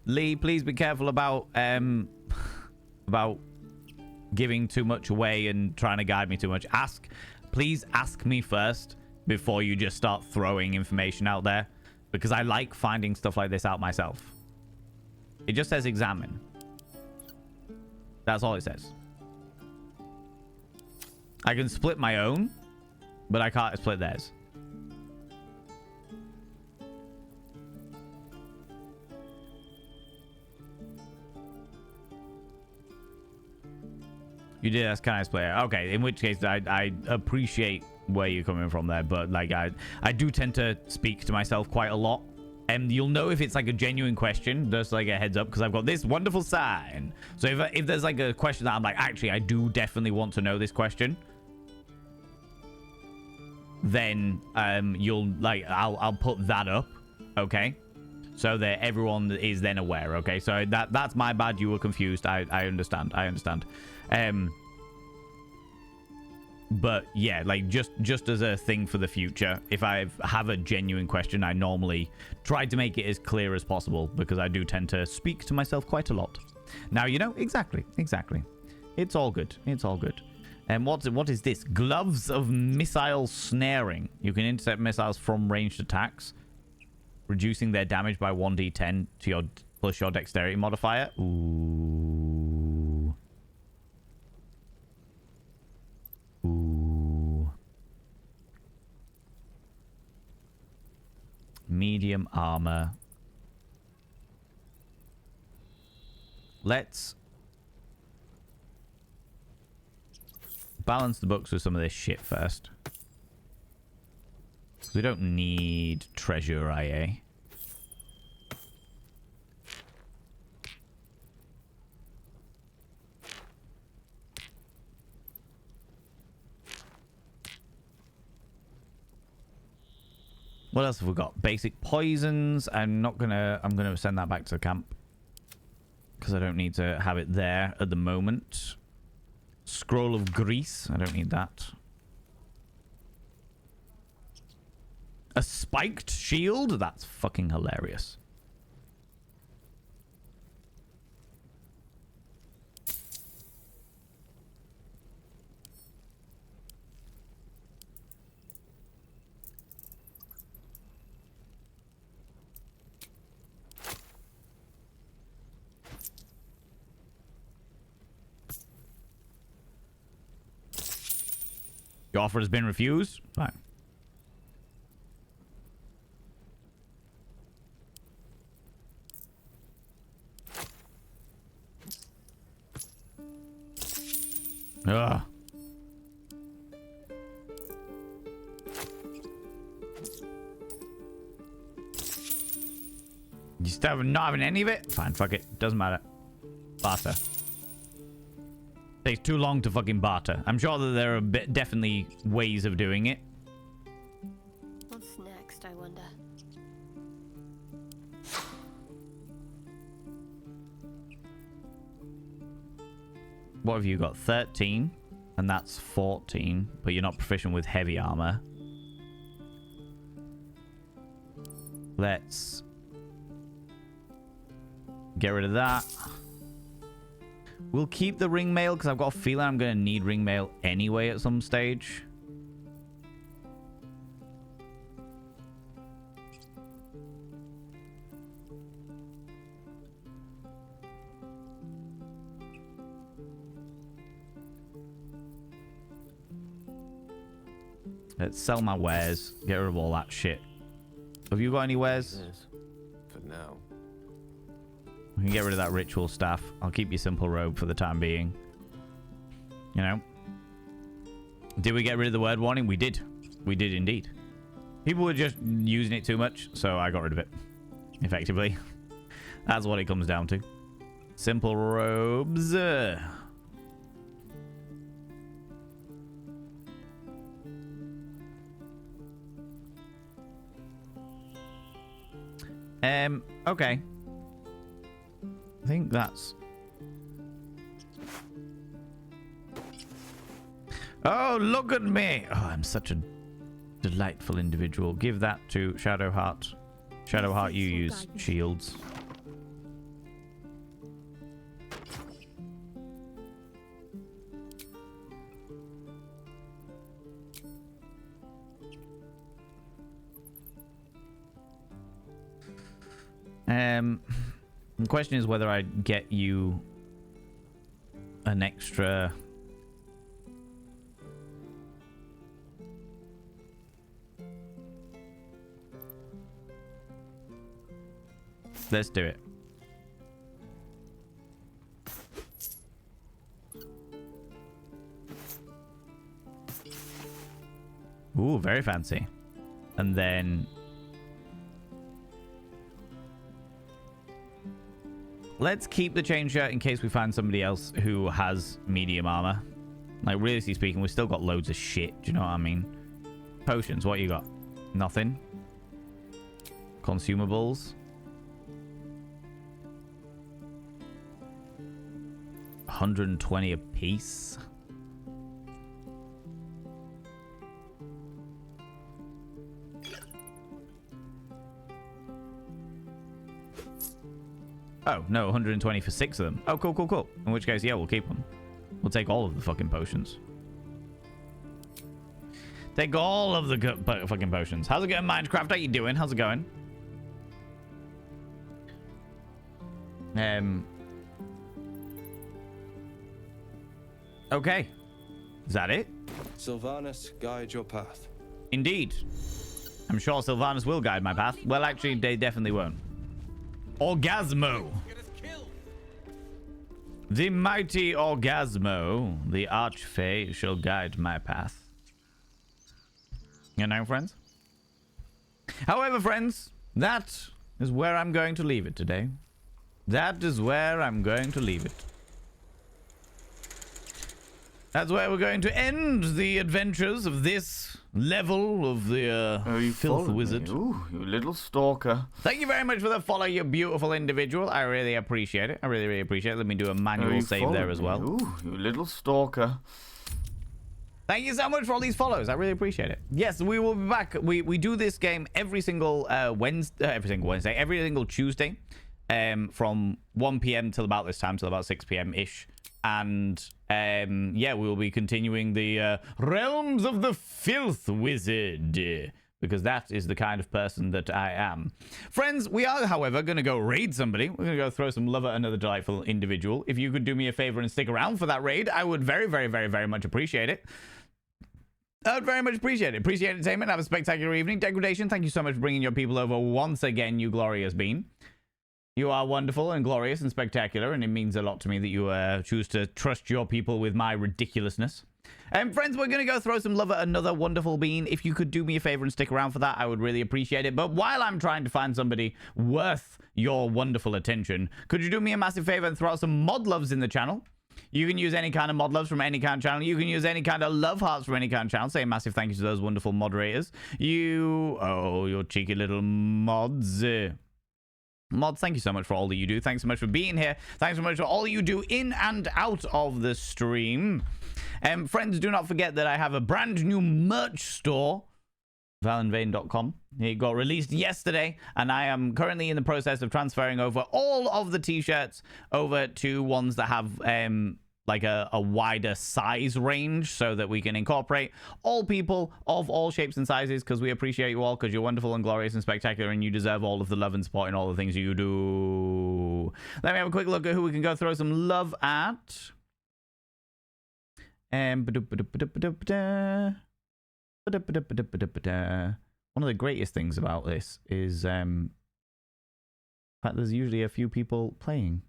Lee, please be careful about giving too much away and trying to guide me too much. Please ask me first before you just start throwing information out there, because I like finding stuff like this out myself. It just says examine. That's all it says. I can split my own, but I can't split theirs. You did ask, can I split it? Okay, in which case I appreciate where you're coming from there, but like I do tend to speak to myself quite a lot. And you'll know if it's like a genuine question, just like a heads up, because I've got this wonderful sign. So if there's like a question that I'm like, actually, I do definitely want to know this question, then you'll like, I'll put that up, okay? So that everyone is then aware, okay? So that's my bad. You were confused. I understand. I understand. But yeah, like just as a thing for the future, if I have a genuine question, I normally try to make it as clear as possible, because I do tend to speak to myself quite a lot. Now, you know, exactly. It's all good. It's all good. And what is this? Gloves of Missile Snaring. You can intercept missiles from ranged attacks, reducing their damage by 1d10 to your plus your dexterity modifier. Ooh. Ooh. Medium armor. Let's balance the books with some of this shit first. We don't need treasure, IA. What else have we got? Basic poisons. I'm gonna send that back to the camp because I don't need to have it there at the moment. Scroll of grease. I don't need that. A spiked shield? That's fucking hilarious. Your offer has been refused? Fine. Ugh. You still not having any of it? Fine, fuck it. Doesn't matter. Barter. Takes too long to fucking barter. I'm sure that there are definitely ways of doing it.
What's next, I wonder?
What have you got? 13. And that's 14. But you're not proficient with heavy armor. Let's get rid of that. We'll keep the ring mail because I've got a feeling I'm going to need ring mail anyway at some stage. Let's sell my wares. Get rid of all that shit. Have you got any wares?
For now.
We can get rid of that ritual staff. I'll keep your simple robe for the time being. You know? Did we get rid of the word warning? We did. We did indeed. People were just using it too much, so I got rid of it. Effectively. That's what it comes down to. Simple robes. Okay. I think that's... Oh, look at me! Oh, I'm such a delightful individual. Give that to Shadowheart. Shadowheart, you use shields. The question is whether I get you an extra... Let's do it. Ooh, very fancy. And then... let's keep the chain shirt in case we find somebody else who has medium armor. Like, realistically speaking, we've still got loads of shit. Do you know what I mean? Potions, what you got? Nothing. Consumables. 120 a piece. Oh, no, 120 for 6 of them. Oh, cool, cool, cool. In which case, yeah, we'll keep them. We'll take all of the fucking potions. Take all of the fucking potions. How's it going, Minecraft? How you doing? How's it going? Okay. Is that it?
Sylvanas, guide your path.
Indeed. I'm sure Sylvanas will guide my path. Well, actually, they definitely won't. Orgasmo. The mighty Orgasmo, the Archfey, shall guide my path. You know, friends? However, friends, that is where I'm going to leave it today. That is where I'm going to leave it. That's where we're going to end the adventures of this level of the Filth Wizard.
Ooh, you little stalker.
Thank you very much for the follow, you beautiful individual. I really appreciate it. I really, really appreciate it. Let me do a manual save there as well.
Ooh, you little stalker.
Thank you so much for all these follows. I really appreciate it. Yes, we will be back. We do this game every single Wednesday, every single Tuesday, from 1 p.m. till about this time, till about 6 p.m. ish. And yeah, we will be continuing the Realms of the Filth Wizard, because that is the kind of person that I am. Friends, we are, however, going to go raid somebody. We're going to go throw some love at another delightful individual. If you could do me a favor and stick around for that raid, I would very, very, very, very much appreciate it. I would very much appreciate it. Appreciate entertainment. Have a spectacular evening. Degradation, thank you so much for bringing your people over once again, you glorious bean. You are wonderful and glorious and spectacular, and it means a lot to me that you choose to trust your people with my ridiculousness. Friends, we're going to go throw some love at another wonderful bean. If you could do me a favor and stick around for that, I would really appreciate it. But while I'm trying to find somebody worth your wonderful attention, could you do me a massive favor and throw out some mod loves in the channel? You can use any kind of mod loves from any kind of channel. You can use any kind of love hearts from any kind of channel. Say a massive thank you to those wonderful moderators. Your cheeky little mods. Mods, thank you so much for all that you do. Thanks so much for being here. Thanks so much for all you do in and out of the stream. Friends, do not forget that I have a brand new merch store, valenvain.com. It got released yesterday, and I am currently in the process of transferring over all of the t-shirts over to ones that have like a wider size range, so that we can incorporate all people of all shapes and sizes, because we appreciate you all, because you're wonderful and glorious and spectacular, and you deserve all of the love and support and all the things you do. Let me have a quick look at who we can go throw some love at. One of the greatest things about this is the fact there's usually a few people playing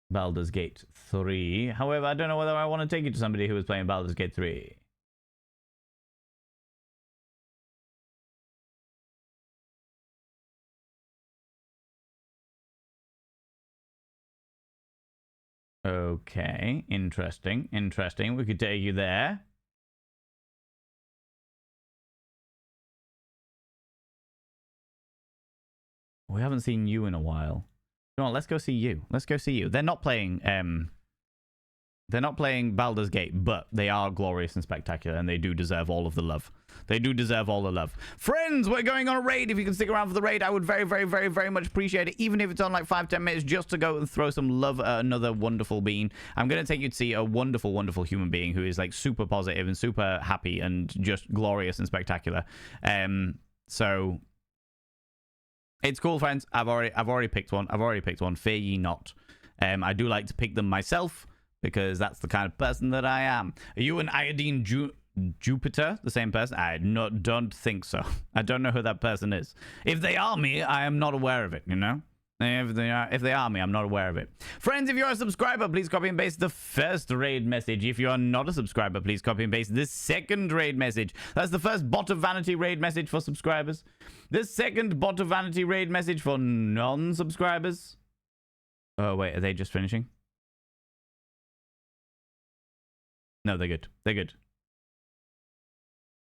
Baldur's Gate 3. However, I don't know whether I want to take you to somebody who is playing Baldur's Gate 3. Okay, interesting, interesting. We could take you there. We haven't seen you in a while. Come on, let's go see you. Let's go see you. They're not playing Baldur's Gate, but they are glorious and spectacular, and they do deserve all of the love. They do deserve all the love. Friends, we're going on a raid. If you can stick around for the raid, I would very, very, very, very much appreciate it. Even if it's on like 5-10 minutes, just to go and throw some love at another wonderful being. I'm going to take you to see a wonderful, wonderful human being who is like super positive and super happy and just glorious and spectacular. So it's cool, friends. I've already picked one. Fear ye not. I do like to pick them myself, because that's the kind of person that I am. Are you an iodine Jupiter? The same person? I don't think so. I don't know who that person is. If they are me, I am not aware of it, you know? If they are me, I'm not aware of it. Friends, if you're a subscriber, please copy and paste the first raid message. If you are not a subscriber, please copy and paste the second raid message. That's the first bot of vanity raid message for subscribers. The second bot of vanity raid message for non-subscribers. Oh, wait, are they just finishing? No, they're good. They're good.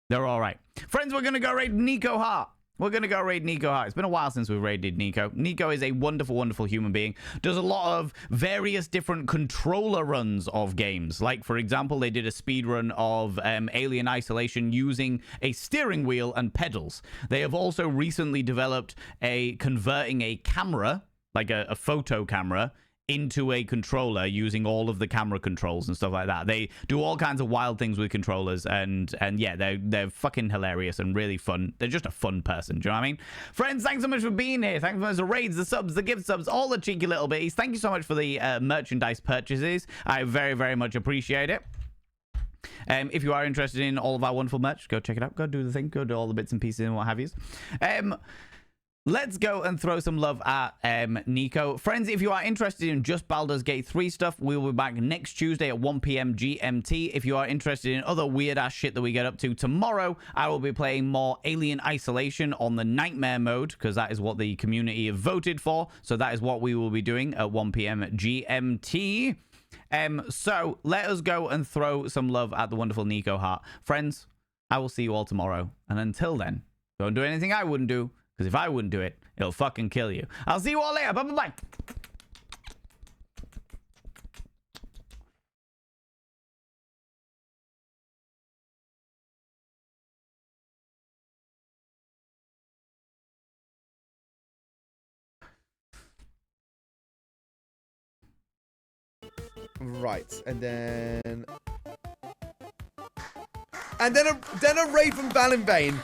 They're all right. Friends, we're going to go raid Nico Hart. We're going to go raid Nico Hart. It's been a while since we've raided Nico. Nico is a wonderful, wonderful human being. Does a lot of various different controller runs of games. Like, for example, they did a speed run of Alien Isolation using a steering wheel and pedals. They have also recently developed converting a camera, like a photo camera, into a controller using all of the camera controls and stuff like that. They do all kinds of wild things with controllers, and yeah, they're fucking hilarious and really fun. They're just a fun person. Do you know what I mean? Friends, thanks so much for being here. Thanks so much for the raids, the subs, the gift subs, all the cheeky little bitties. Thank you so much for the merchandise purchases. I very, very much appreciate it. If you are interested in all of our wonderful merch, go check it out. Go do the thing. Go do all the bits and pieces and what have you. let's go and throw some love at Nico. Friends, if you are interested in just Baldur's Gate 3 stuff, we will be back next Tuesday at 1 p.m. GMT. If you are interested in other weird-ass shit that we get up to tomorrow, I will be playing more Alien Isolation on the Nightmare mode, because that is what the community have voted for. So that is what we will be doing at 1 p.m. GMT. So let us go and throw some love at the wonderful Nico Hart. Friends, I will see you all tomorrow. And until then, don't do anything I wouldn't do. Because if I wouldn't do it, it'll fucking kill you. I'll see you all later. Bye-bye-bye.
Right, and then a raid from Val in vain.